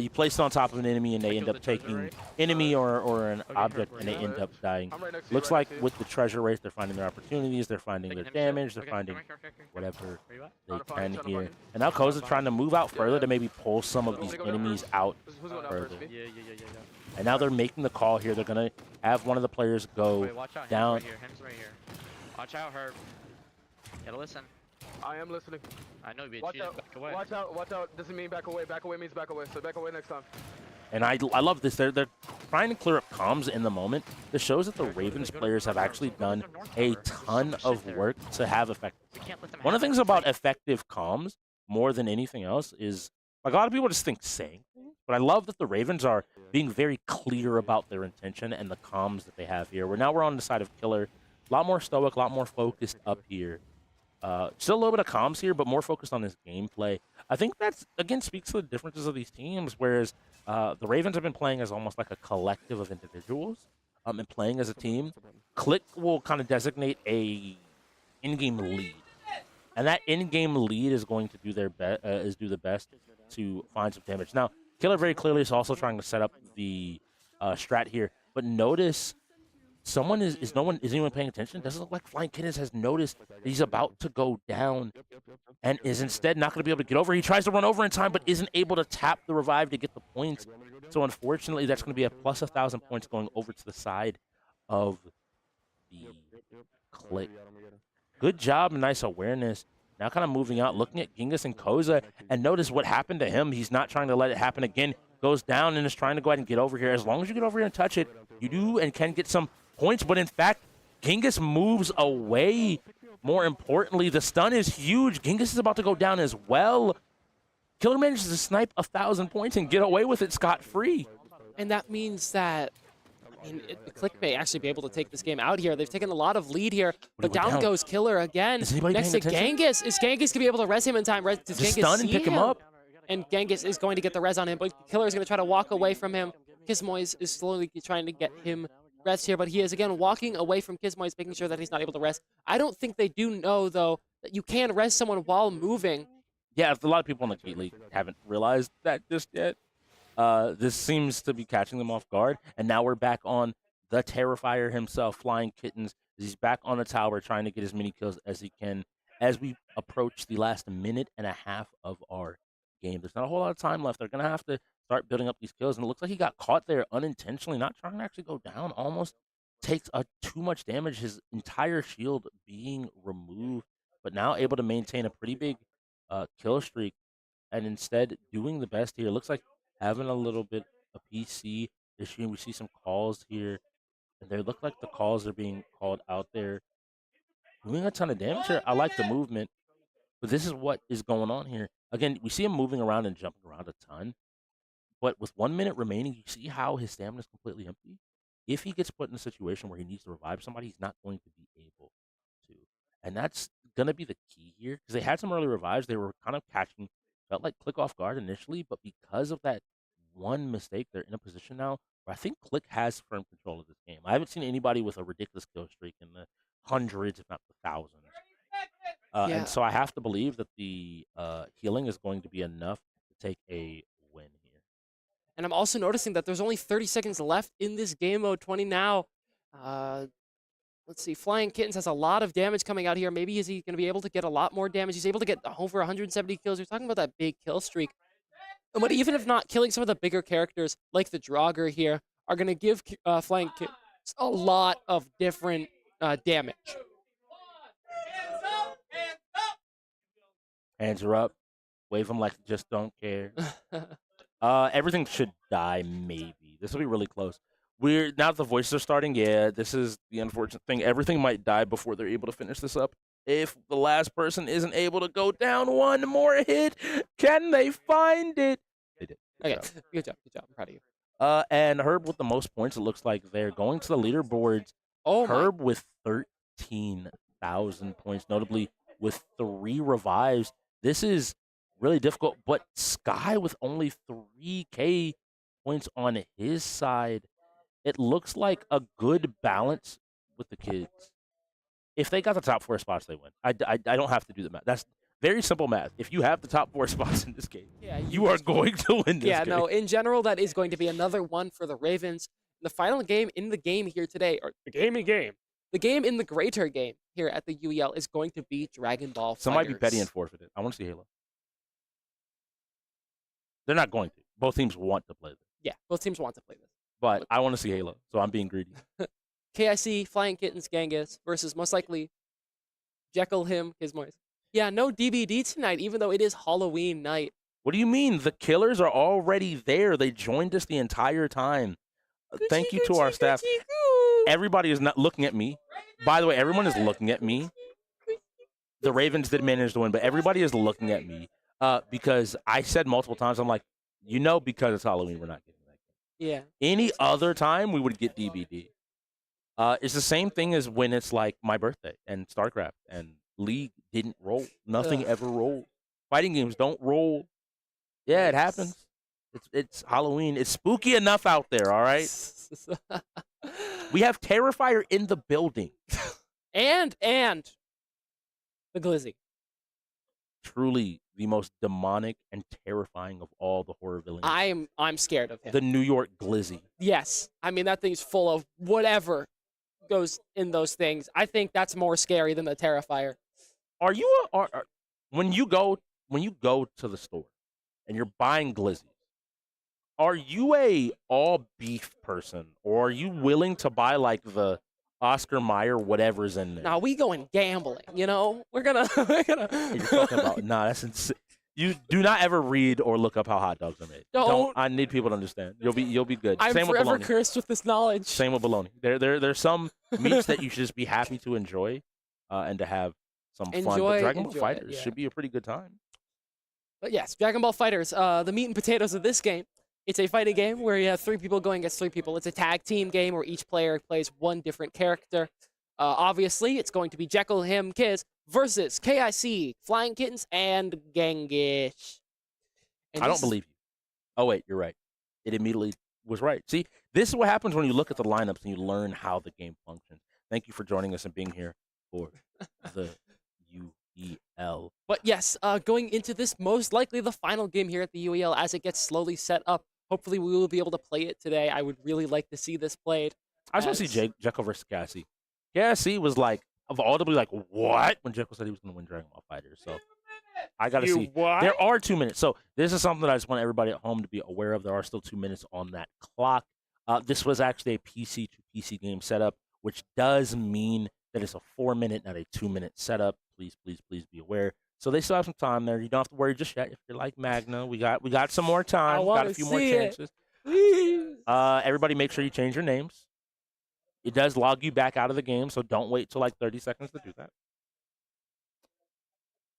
You place it on top of an enemy and they end up taking enemy or an object and they end up dying. Looks like with the treasure race, they're finding their opportunities, they're finding their damage, they're finding whatever they can here. And now Koza trying to move out further to maybe pull some of these enemies out further. And now they're making the call here. They're going to have one of the players go down. Watch out, Herb. Gotta listen. I am listening. I know, Watch out. back away. Watch out. Doesn't mean back away. Back away means back away. So back away next time. And I love this. They're trying to clear up comms in the moment. This shows that the Ravens players have actually done a ton of work to have effective. One of the things about effective comms, more than anything else, is like a lot of people just think saying things, but I love that the Ravens are being very clear about their intention and the comms that they have here. We're on the side of Killer. A lot more stoic, a lot more focused up here. Still a little bit of comms here, but more focused on his gameplay. I think that's, again, speaks to the differences of these teams, whereas the Ravens have been playing as almost like a collective of individuals and playing as a team. KLiK will kind of designate a in-game lead. And that in-game lead is going to do their do the best to find some damage. Now, Killer very clearly is also trying to set up the strat here, but notice is anyone paying attention? Doesn't look like Flying Kittens has noticed that he's about to go down and is instead not going to be able to get over. He tries to run over in time, but isn't able to tap the revive to get the points. So unfortunately, that's going to be a plus 1,000 points going over to the side of the KLiK. Good job and nice awareness. Now kind of moving out, looking at Genghis and Koza, and notice what happened to him. He's not trying to let it happen again. Goes down and is trying to go ahead and get over here. As long as you get over here and touch it, you do and can get some points. But in fact, Genghis moves away. More importantly, the stun is huge. Genghis is about to go down as well. Killer manages to snipe 1,000 points and get away with it scot-free. And that means that the KLiK may actually be able to take this game out here. They've taken a lot of lead here, but down goes Killer again. Next to Genghis. Is Genghis going to be able to res him in time? Does Genghis stun and pick him up? And Genghis is going to get the res on him, but Killer is going to try to walk away from him. Kismois is slowly trying to get him rest here, but he is again walking away from Kismois, making sure that he's not able to rest. I don't think they do know, though, that you can rest someone while moving. Yeah, a lot of people in the KLiK haven't realized that just yet. This seems to be catching them off guard, and now we're back on the Terrifier himself, Flying Kittens. He's back on the tower trying to get as many kills as he can as we approach the last minute and a half of our game. There's not a whole lot of time left. They're going to have to start building up these kills, and it looks like he got caught there unintentionally, not trying to actually go down, almost takes too much damage, his entire shield being removed, but now able to maintain a pretty big kill streak, and instead doing the best here. Looks like having a little bit of PC issue. We see some calls here, and they look like the calls are being called out there. Doing a ton of damage here. I like the movement, but this is what is going on here. Again, we see him moving around and jumping around a ton, but with 1 minute remaining, you see how his stamina is completely empty. If he gets put in a situation where he needs to revive somebody, he's not going to be able to. And that's going to be the key here, because they had some early revives. They were kind of catching, felt like KLiK off guard initially, but because of that one mistake, they're in a position now where I think KLiK has firm control of this game. I haven't seen anybody with a ridiculous kill streak in the hundreds, if not the thousands. And so I have to believe that the healing is going to be enough to take a win here. And I'm also noticing that there's only 30 seconds left in this game mode, 20 now. Let's see, Flying Kittens has a lot of damage coming out here. Maybe is he going to be able to get a lot more damage? He's able to get over 170 kills. You're talking about that big kill streak. But even if not, killing some of the bigger characters, like the Draugr here, are going to give Flying Kittens a lot of different damage. Hands are up. Wave them like just don't care. Everything should die, maybe. This will be really close. Now that the voices are starting, yeah, this is the unfortunate thing. Everything might die before they're able to finish this up. If the last person isn't able to go down one more hit, can they find it? They did. Good job. I'm proud of you. And Herb with the most points, it looks like they're going to the leaderboards. Herb with 13,000 points, notably with 3 revives. This is really difficult, but Sky with only 3K points on his side. It looks like a good balance with the kids. If they got the top 4 spots, they win. I don't have to do the math. That's very simple math. If you have the top 4 spots in this game, you are going to win this game. Yeah, no, in general, that is going to be another one for the Ravens. The final game in the game here today, or the game in the greater game here at the UEL is going to be Dragon Ball Fighters. Some might be petty and forfeited. I want to see Halo. They're not going to. Both teams want to play this. Yeah, both teams want to play this. But I want to see Halo, so I'm being greedy. KIC, Flying Kittens, Genghis versus most likely Jekyll, him, his Moise. Yeah, no DBD tonight, even though it is Halloween night. What do you mean? The killers are already there. They joined us the entire time. Thank you to our staff. Everybody is not looking at me. By the way, everyone is looking at me. The Ravens did manage to win, but everybody is looking at me because I said multiple times, I'm like, because it's Halloween, we're not getting that game. Yeah. Any other time, we would get DBD. It's the same thing as when it's like my birthday and StarCraft and League didn't roll. Nothing ever rolled. Fighting games don't roll. Yeah, it happens. It's Halloween. It's spooky enough out there, all right? We have Terrifier in the building. and the Glizzy. Truly the most demonic and terrifying of all the horror villains. I'm scared of him. The New York Glizzy. Yes. I mean, that thing's full of whatever goes in those things. I think that's more scary than the Terrifier. Are you when you go to the store and you're buying glizzies, are you a all beef person, or are you willing to buy like the Oscar Mayer whatever's in there? Now we going gambling, We're gonna You're talking about that's insane. You do not ever read or look up how hot dogs are made. Don't. I need people to understand. You'll be good. I'm Same forever with bologna. cursed with this knowledge. Same with bologna. There's some meats that you should just be happy to enjoy, and to have some fun. But Dragon Ball Fighters should be a pretty good time. But yes, Dragon Ball Fighters, the meat and potatoes of this game. It's a fighting game where you have 3 people going against 3 people. It's a tag team game where each player plays one different character. Obviously, it's going to be Jekyll, him, Kiz versus KIC, Flying Kittens, and Genghis. I don't believe you. Oh, wait, you're right. It immediately was right. See, this is what happens when you look at the lineups and you learn how the game functions. Thank you for joining us and being here for the UEL. But yes, going into this, most likely the final game here at the UEL as it gets slowly set up. Hopefully we will be able to play it today. I would really like to see this played. I just want to see Jekyll versus Cassie. Cassie was like, audibly like, what? When Jekyll said he was going to win Dragon Ball Fighters. So I got to see. What? There are 2 minutes. So this is something that I just want everybody at home to be aware of. There are still 2 minutes on that clock. This was actually a PC to PC game setup, which does mean that it's a 4-minute, not a 2-minute setup. Please, please, please be aware. So they still have some time there. You don't have to worry just yet. If you're like Magna, we got some more time. We got a few more chances. Please. Everybody make sure you change your names. It does log you back out of the game, so don't wait till like 30 seconds to do that.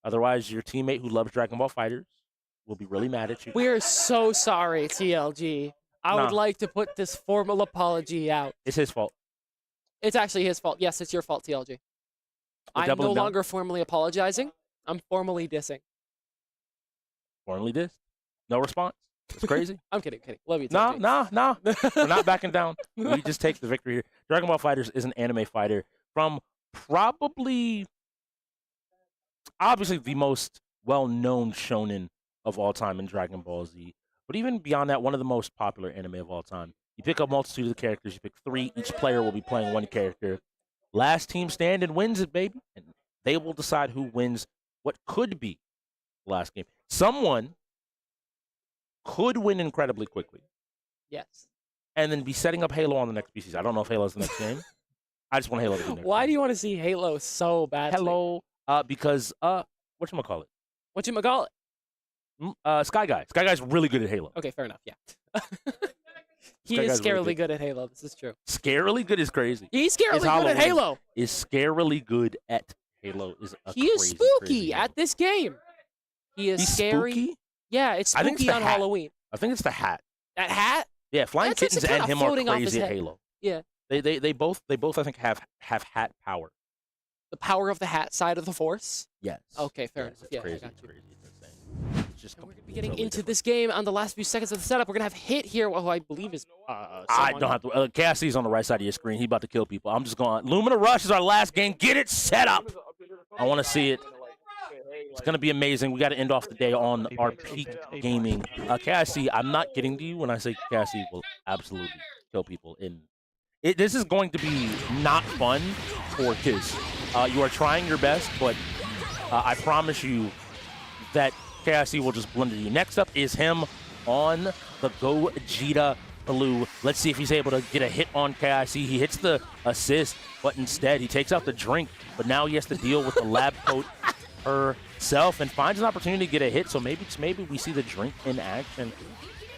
Otherwise, your teammate who loves Dragon Ball Fighters will be really mad at you. We're so sorry, TLG. I would like to put this formal apology out. It's his fault. It's actually his fault. Yes, it's your fault, TLG. I'm no longer formally apologizing. I'm formally dissing. Formally dissed? No response? It's crazy. I'm kidding. Love you, TLG. No. We're not backing down. We just take the victory here. Dragon Ball Fighters is an anime fighter from probably, obviously, the most well-known shonen of all time in Dragon Ball Z. But even beyond that, one of the most popular anime of all time. You pick a multitude of the characters. You pick 3. Each player will be playing 1 character. Last team standing wins it, baby. And they will decide who wins what could be the last game. Someone could win incredibly quickly. Yes. And then be setting up Halo on the next species. I don't know if Halo's the next game. I just want Halo to be next. Why do you want to see Halo so badly? Because whatchamacallit? Whatchamacallit? Sky Guy. Sky Guy's really good at Halo. Okay, fair enough. Yeah. He is scarily good at Halo. This is true. Scarily good is crazy. He's scarily good at Halo. Is scarily good at Halo is a He is spooky at this game. He's scary. Spooky? Yeah, it's spooky on Halloween. I think it's the hat. That hat? Yeah, Flying Kittens and him are crazy at Halo. Yeah. They both I think have hat power. The power of the hat side of the Force? Yes. Okay, fair enough. Yeah, crazy. I got you. Crazy. It's insane. It's just we're going to be getting into this game on the last few seconds of the setup. We're going to have Hit here, who I believe is I don't have to. Cassie's on the right side of your screen. He about to kill people. I'm just going. Lumina Rush is our last game. Get it set up. I want to see it. It's going to be amazing. We got to end off the day on our peak gaming. Cassie, I'm not kidding to you when I say Cassie will absolutely kill people. This is going to be not fun for kids. You are trying your best, but I promise you that Cassie will just blunder you. Next up is him on the Gogeta Blue. Let's see if he's able to get a hit on Cassie. He hits the assist, but instead he takes out the drink, but now he has to deal with the lab coat herself and finds an opportunity to get a hit. So maybe we see the drink in action.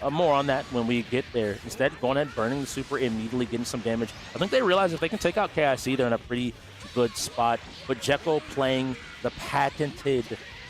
More on that when we get there. Instead, going ahead, burning the super, immediately getting some damage. I think they realize if they can take out KIC, they're in a pretty good spot. But Jekyll playing the patented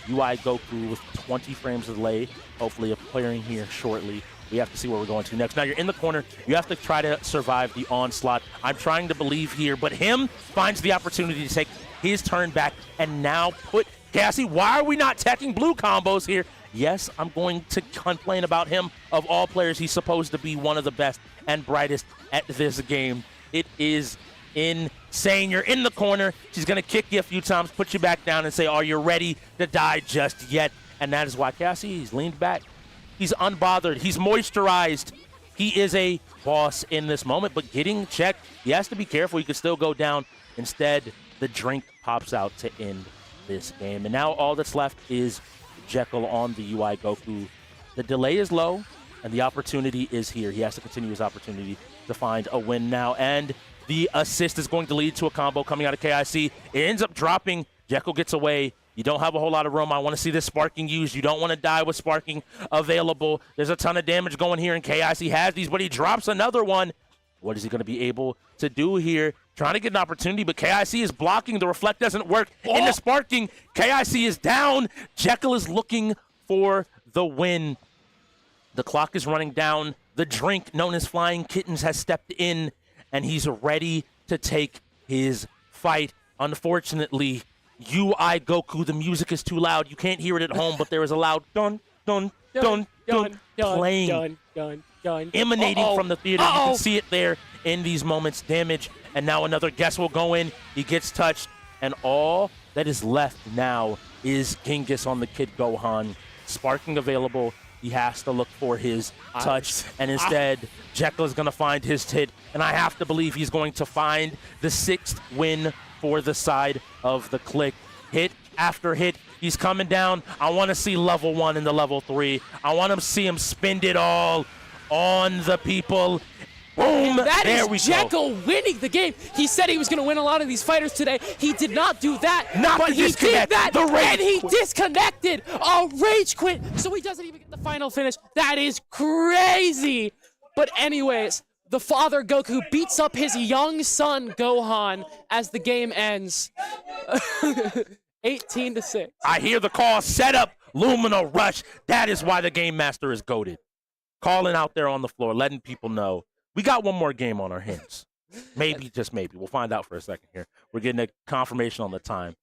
UI Goku with 20 frames of delay, hopefully appearing here shortly. We have to see where we're going to next. Now, you're in the corner. You have to try to survive the onslaught. I'm trying to believe here, but him finds the opportunity to take his turn back and now put Cassie. Why are we not teching blue combos here? Yes, I'm going to complain about him. Of all players, he's supposed to be one of the best and brightest at this game. It is insane. You're in the corner. She's going to kick you a few times, put you back down, and say, are you ready to die just yet? And that is why Cassie, he's leaned back. He's unbothered. He's moisturized. He is a boss in this moment, but getting checked, he has to be careful. He could still go down. Instead, the drink pops out to end this game. And now all that's left is Jekyll on the UI Goku. The delay is low, and the opportunity is here. He has to continue his opportunity to find a win now. And the assist is going to lead to a combo coming out of KIC. It ends up dropping. Jekyll gets away. You don't have a whole lot of room. I want to see this sparking used. You don't want to die with sparking available. There's a ton of damage going here, and KIC has these, but he drops another one. What is he going to be able to do here? Trying to get an opportunity, but KIC is blocking. The reflect doesn't work. In the sparking, KIC is down. Jekyll is looking for the win. The clock is running down. The drink, known as Flying Kittens, has stepped in, and he's ready to take his fight. Unfortunately, UI Goku, the music is too loud. You can't hear it at home, but there is a loud dun, dun, dun, dun, playing, emanating from the theater. You can see it there in these moments. Damage, and now another guess will go in. He gets touched, and all that is left now is Genghis on the Kid Gohan. Sparking available. He has to look for his touch, and instead, Jekyll is going to find his hit, and I have to believe he's going to find the 6th win for the side of the KLiK. Hit after hit, he's coming down. I want to see level 1 into level 3. I want to see him spend it all on the people. Boom! That there we is Jekyll winning the game. He said he was going to win a lot of these fighters today. He did not do that. But he did that, and he disconnected. A rage quit, so he doesn't even get the final finish. That is crazy. But anyways, the father Goku beats up his young son Gohan as the game ends. 18-6. I hear the call. Set up Lumina Rush. That is why the Game Master is goated. Calling out there on the floor, letting people know. We got one more game on our hands. Maybe, just maybe. We'll find out for a second here. We're getting a confirmation on the time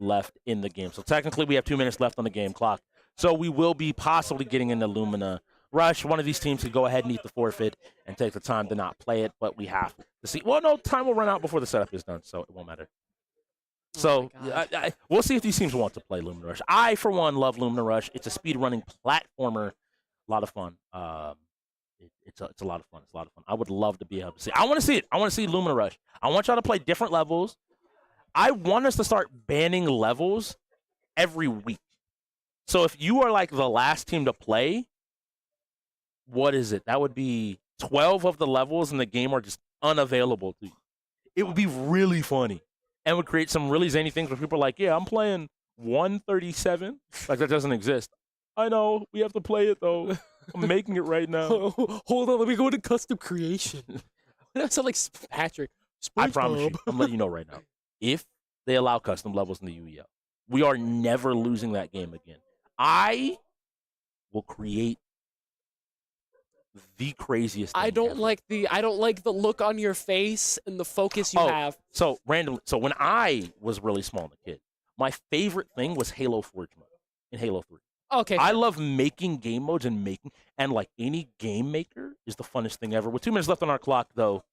left in the game. So technically, we have 2 minutes left on the game clock. So we will be possibly getting into Lumina Rush. One of these teams could go ahead and eat the forfeit and take the time to not play it, but we have to see. Well, no, time will run out before the setup is done, so it won't matter. So we'll see if these teams want to play Lumina Rush. I, for one, love Lumina Rush. It's a speed-running platformer. A lot of fun. It's a lot of fun. It's a lot of fun. I would love to be able to see. I want to see it. I want to see Lumina Rush. I want y'all to play different levels. I want us to start banning levels every week. So if you are like the last team to play, what is it? That would be 12 of the levels in the game are just unavailable to you. It would be really funny and would create some really zany things where people are like, yeah, I'm playing 137. Like that doesn't exist. I know. We have to play it, though. I'm making it right now. Hold on. Let me go into custom creation. That sounds like Patrick. I promise you. I'm letting you know right now. If they allow custom levels in the UEL, we are never losing that game again. I will create the craziest thing I don't ever. like the look on your face and the focus you have. So randomly. So when I was really small and a kid, my favorite thing was Halo Forge mode in Halo 3. Okay. I love making game modes and like any game maker is the funnest thing ever. With 2 minutes left on our clock, though,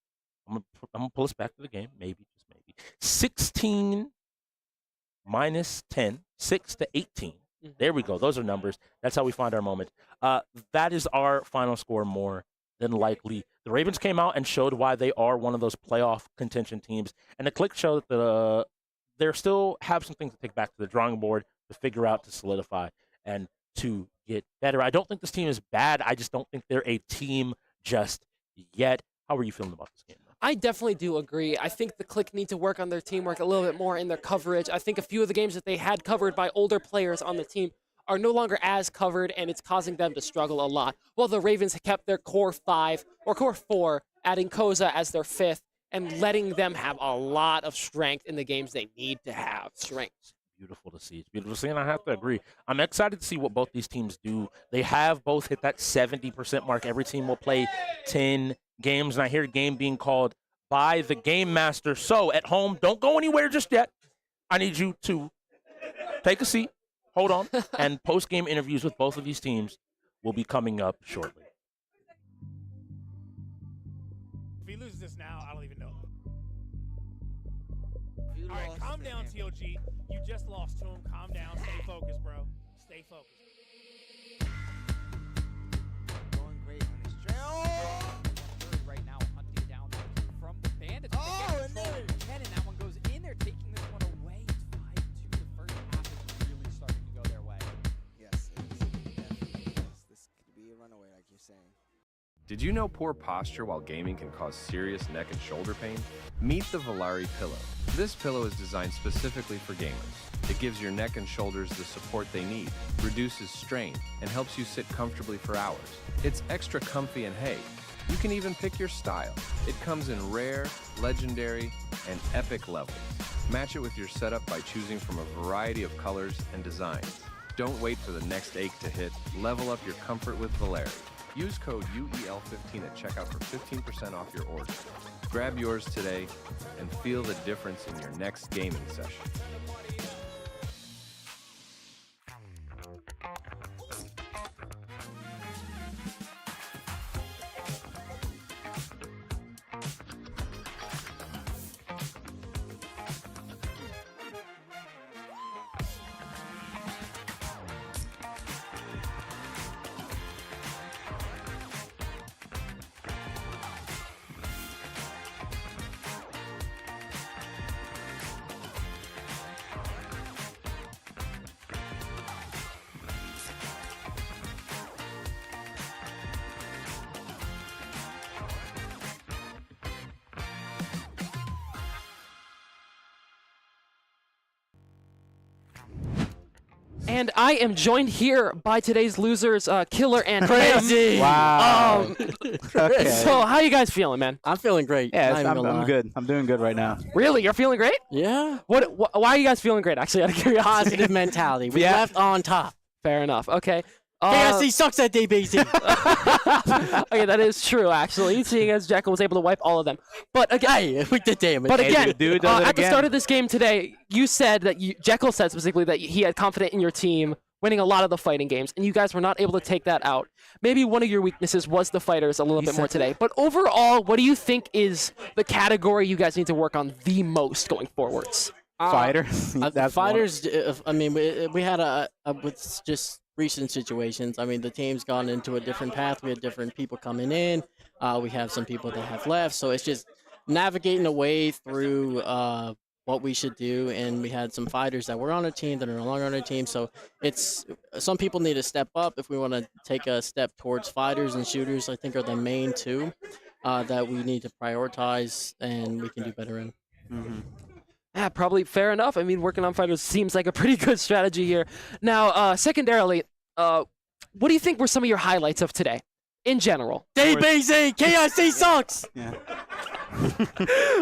I'm gonna pull us back to the game. Maybe, just maybe. 16 minus 10, 6 to 18. There we go. Those are numbers. That's how we find our moment. That is our final score, more than likely. The Ravens came out and showed why they are one of those playoff contention teams, and the KLiK showed that they still have some things to take back to the drawing board to figure out, to solidify, and to get better. I don't think this team is bad. I just don't think they're a team just yet. How are you feeling about this game? I definitely do agree. I think the KLiK need to work on their teamwork a little bit more in their coverage. I think a few of the games that they had covered by older players on the team are no longer as covered, and it's causing them to struggle a lot. While the Ravens kept their core 5 or core 4, adding Koza as their 5th, and letting them have a lot of strength in the games they need to have strength. Beautiful to see. It's beautiful to see, and I have to agree. I'm excited to see what both these teams do. They have both hit that 70% mark. Every team will play 10 games, and I hear a game being called by the Game Master. So at home, don't go anywhere just yet. I need you to take a seat, hold on, and post-game interviews with both of these teams will be coming up shortly. If he loses this now, I don't even know. All right, calm down, TOG. You just lost to him. Calm down. Stay focused, bro. Stay focused. Going great on this trail. Right now, hunting down from the Bandits. And that one goes in there, taking this one away. It's 5-2. The first half is really starting to go their way. Yes, it is. Definitely. Yes, this could be a runaway, like you're saying. Did you know poor posture while gaming can cause serious neck and shoulder pain? Meet the Volare Pillow. This pillow is designed specifically for gamers. It gives your neck and shoulders the support they need, reduces strain, and helps you sit comfortably for hours. It's extra comfy and hey, you can even pick your style. It comes in rare, legendary, and epic levels. Match it with your setup by choosing from a variety of colors and designs. Don't wait for the next ache to hit. Level up your comfort with Volare. Use code UEL15 at checkout for 15% off your order. Grab yours today and feel the difference in your next gaming session. And I am joined here by today's losers, Killer and Crazy. Ham. Wow. Okay. So how you guys feeling, man? I'm feeling great. Yeah, I'm good. I'm doing good right now. Really? You're feeling great? Yeah. Why are you guys feeling great, actually, out of curiosity? Positive mentality. We left on top. Fair enough. Okay. KSC sucks at DBZ. Okay, that is true, actually, seeing as Jekyll was able to wipe all of them. But again, we did damage. But again, at the again. start of this game today, you said that Jekyll said specifically that he had confidence in your team winning a lot of the fighting games, and you guys were not able to take that out. Maybe one of your weaknesses was the fighters a little bit more today. But overall, what do you think is the category you guys need to work on the most going forwards? Fighters. Fighters. I mean, we had with just recent situations. I mean, the team's gone into a different path. We had different people coming in. We have some people that have left. So it's just navigating a way through what we should do. And we had some fighters that were on our team that are no longer on our team. So it's some people need to step up if we want to take a step towards fighters and shooters. I think are the main two that we need to prioritize and we can do better in. Mm-hmm. Yeah, probably fair enough. I mean, working on fighters seems like a pretty good strategy here. Now, secondarily, what do you think were some of your highlights of today, in general? DBZ, KIC sucks. Yeah.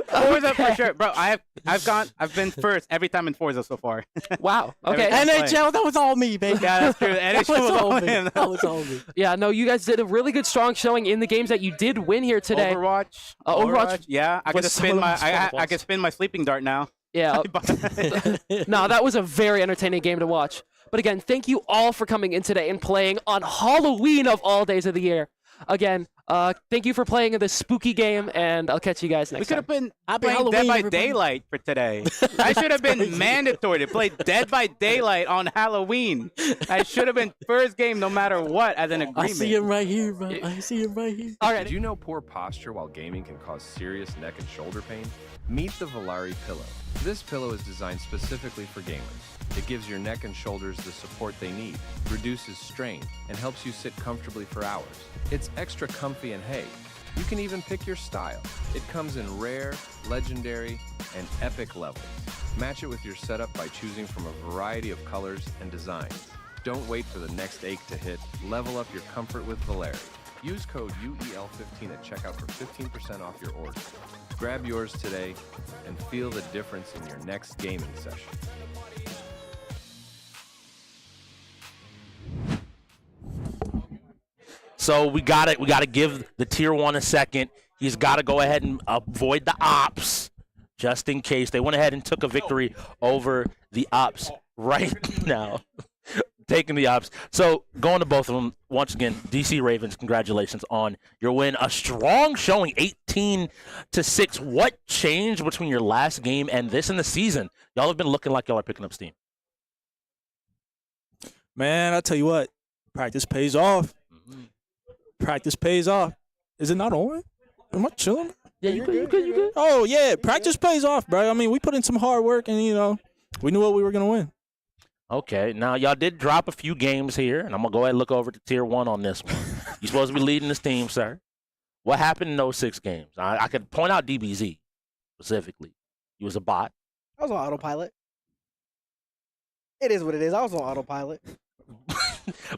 Forza for sure, bro. I've been first every time in Forza so far. Wow. Okay. NHL, that was all me, baby. Yeah, that's true. NHL was all him. That was all me. Yeah, no, you guys did a really good, strong showing in the games that you did win here today. Overwatch. Yeah, I was could some of spin the my. most fun it I could spin my sleeping dart now. Yeah. No, that was a very entertaining game to watch. But again, thank you all for coming in today and playing on Halloween of all days of the year. Again, thank you for playing in this spooky game, and I'll catch you guys next time. We could have been Happy playing Halloween, Dead by everybody. Daylight for today. That should have been mandatory to play Dead by Daylight on Halloween. That should have been first game no matter what as an agreement. I see him right here, bro. I see him right here. All right. Did you know poor posture while gaming can cause serious neck and shoulder pain? Meet the Volare Pillow. This pillow is designed specifically for gamers. It gives your neck and shoulders the support they need, reduces strain, and helps you sit comfortably for hours. It's extra comfy and hey, you can even pick your style. It comes in rare, legendary, and epic levels. Match it with your setup by choosing from a variety of colors and designs. Don't wait for the next ache to hit. Level up your comfort with Volare. Use code UEL15 at checkout for 15% off your order. Grab yours today and feel the difference in your next gaming session. So we got it. We got to give the tier 1 a second. He's got to go ahead and avoid the ops just in case. They went ahead and took a victory over the ops right now. Taking the ops. So going to both of them, once again, DC Ravens, congratulations on your win. A strong showing, 18-6. What changed between your last game and this in the season? Y'all have been looking like y'all are picking up steam. Man, I tell you what, practice pays off. Practice pays off. Is it not on? Am I chilling? Yeah, you good. Oh, yeah, practice pays off, bro. I mean, we put in some hard work, and, you know, we knew what we were going to win. Okay, now y'all did drop a few games here, and I'm going to go ahead and look over to tier 1 on this one. You're supposed to be leading this team, sir. What happened in those 6 games? I could point out DBZ specifically. He was a bot. I was on autopilot. It is what it is. I was on autopilot.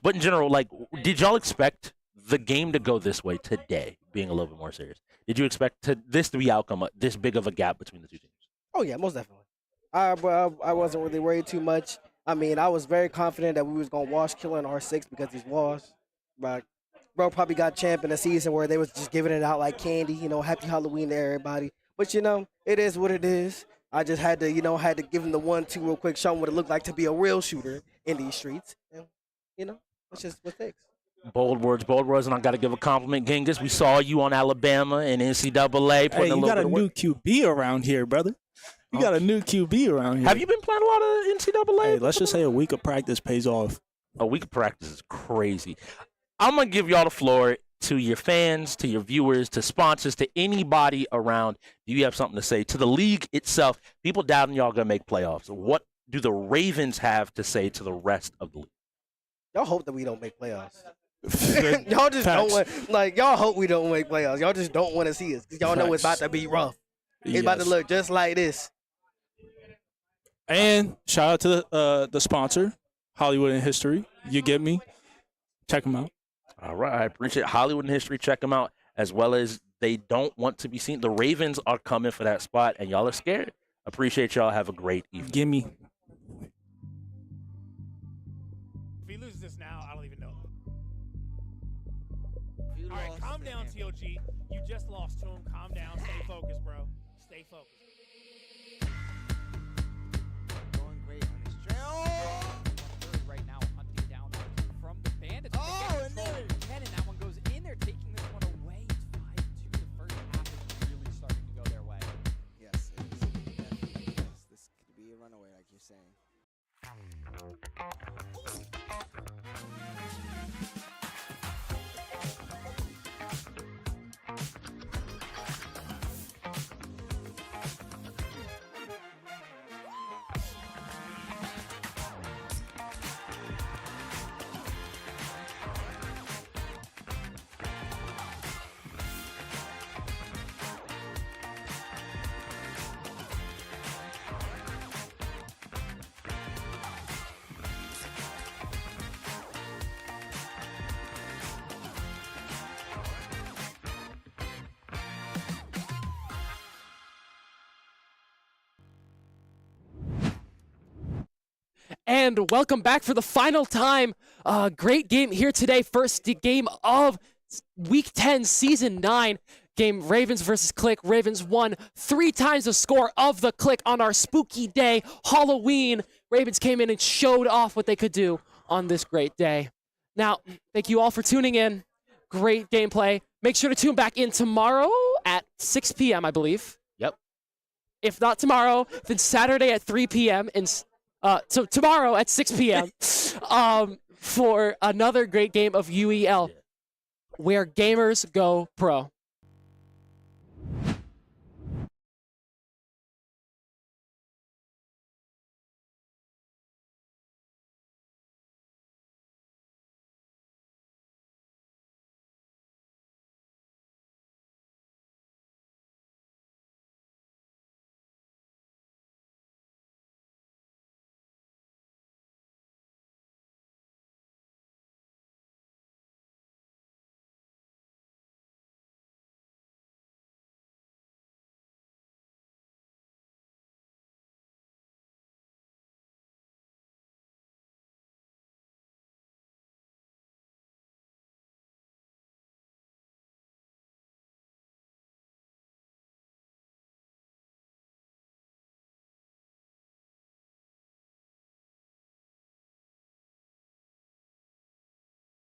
But in general, like, did y'all expect the game to go this way today, being a little bit more serious? Did you expect this to be outcome, this big of a gap between the two teams? Oh, yeah, most definitely. I wasn't really worried too much. I mean, I was very confident that we was going to wash Killer in R6 because he's washed. But bro probably got champ in a season where they was just giving it out like candy, you know, happy Halloween to everybody. But, you know, it is what it is. I just had to, you know, give him the 1-2 real quick, show him what it looked like to be a real shooter in these streets. And, you know, that's just what it takes. Bold words, and I got to give a compliment, Genghis. We saw you on Alabama and NCAA. Hey, you got a new QB around here, brother. You got a new QB around here. Have you been playing a lot of NCAA? Hey, let's just say a week of practice pays off. A week of practice is crazy. I'm going to give y'all the floor to your fans, to your viewers, to sponsors, to anybody around. Do you have something to say? To the league itself, people doubting y'all going to make playoffs. What do the Ravens have to say to the rest of the league? Y'all hope that we don't make playoffs. Y'all just don't want, like, y'all hope we don't make playoffs. Y'all just don't want to see us because y'all know it's about to be rough. It's about to look just like this. And shout out to the sponsor, Hollywood in history. You get me? Check them out. All right, I appreciate Hollywood in history. Check them out, as well as they don't want to be seen. The Ravens are coming for that spot, and y'all are scared. Appreciate y'all. Have a great evening. Gimme. If he loses this now, I don't even know. All right, calm down, TOG. You just lost to him. Calm down. Stay focused, bro. Stay focused. Going great on his trail. Right now, hunting down from the Bandits. Oh, and there. And that one goes in there, taking this one away. It's 5-2. The first half is really starting to go their way. Yes, it is. Definitely. Yes, this could be a runaway, like you're saying. And welcome back for the final time. Great game here today. First game of Week 10, Season 9. Game Ravens versus KLiK. Ravens won 3 times the score of the KLiK on our spooky day, Halloween. Ravens came in and showed off what they could do on this great day. Now, thank you all for tuning in. Great gameplay. Make sure to tune back in tomorrow at 6 p.m., I believe. Yep. If not tomorrow, then Saturday at 3 p.m. and so tomorrow at 6 p.m. For another great game of UEL, where gamers go pro.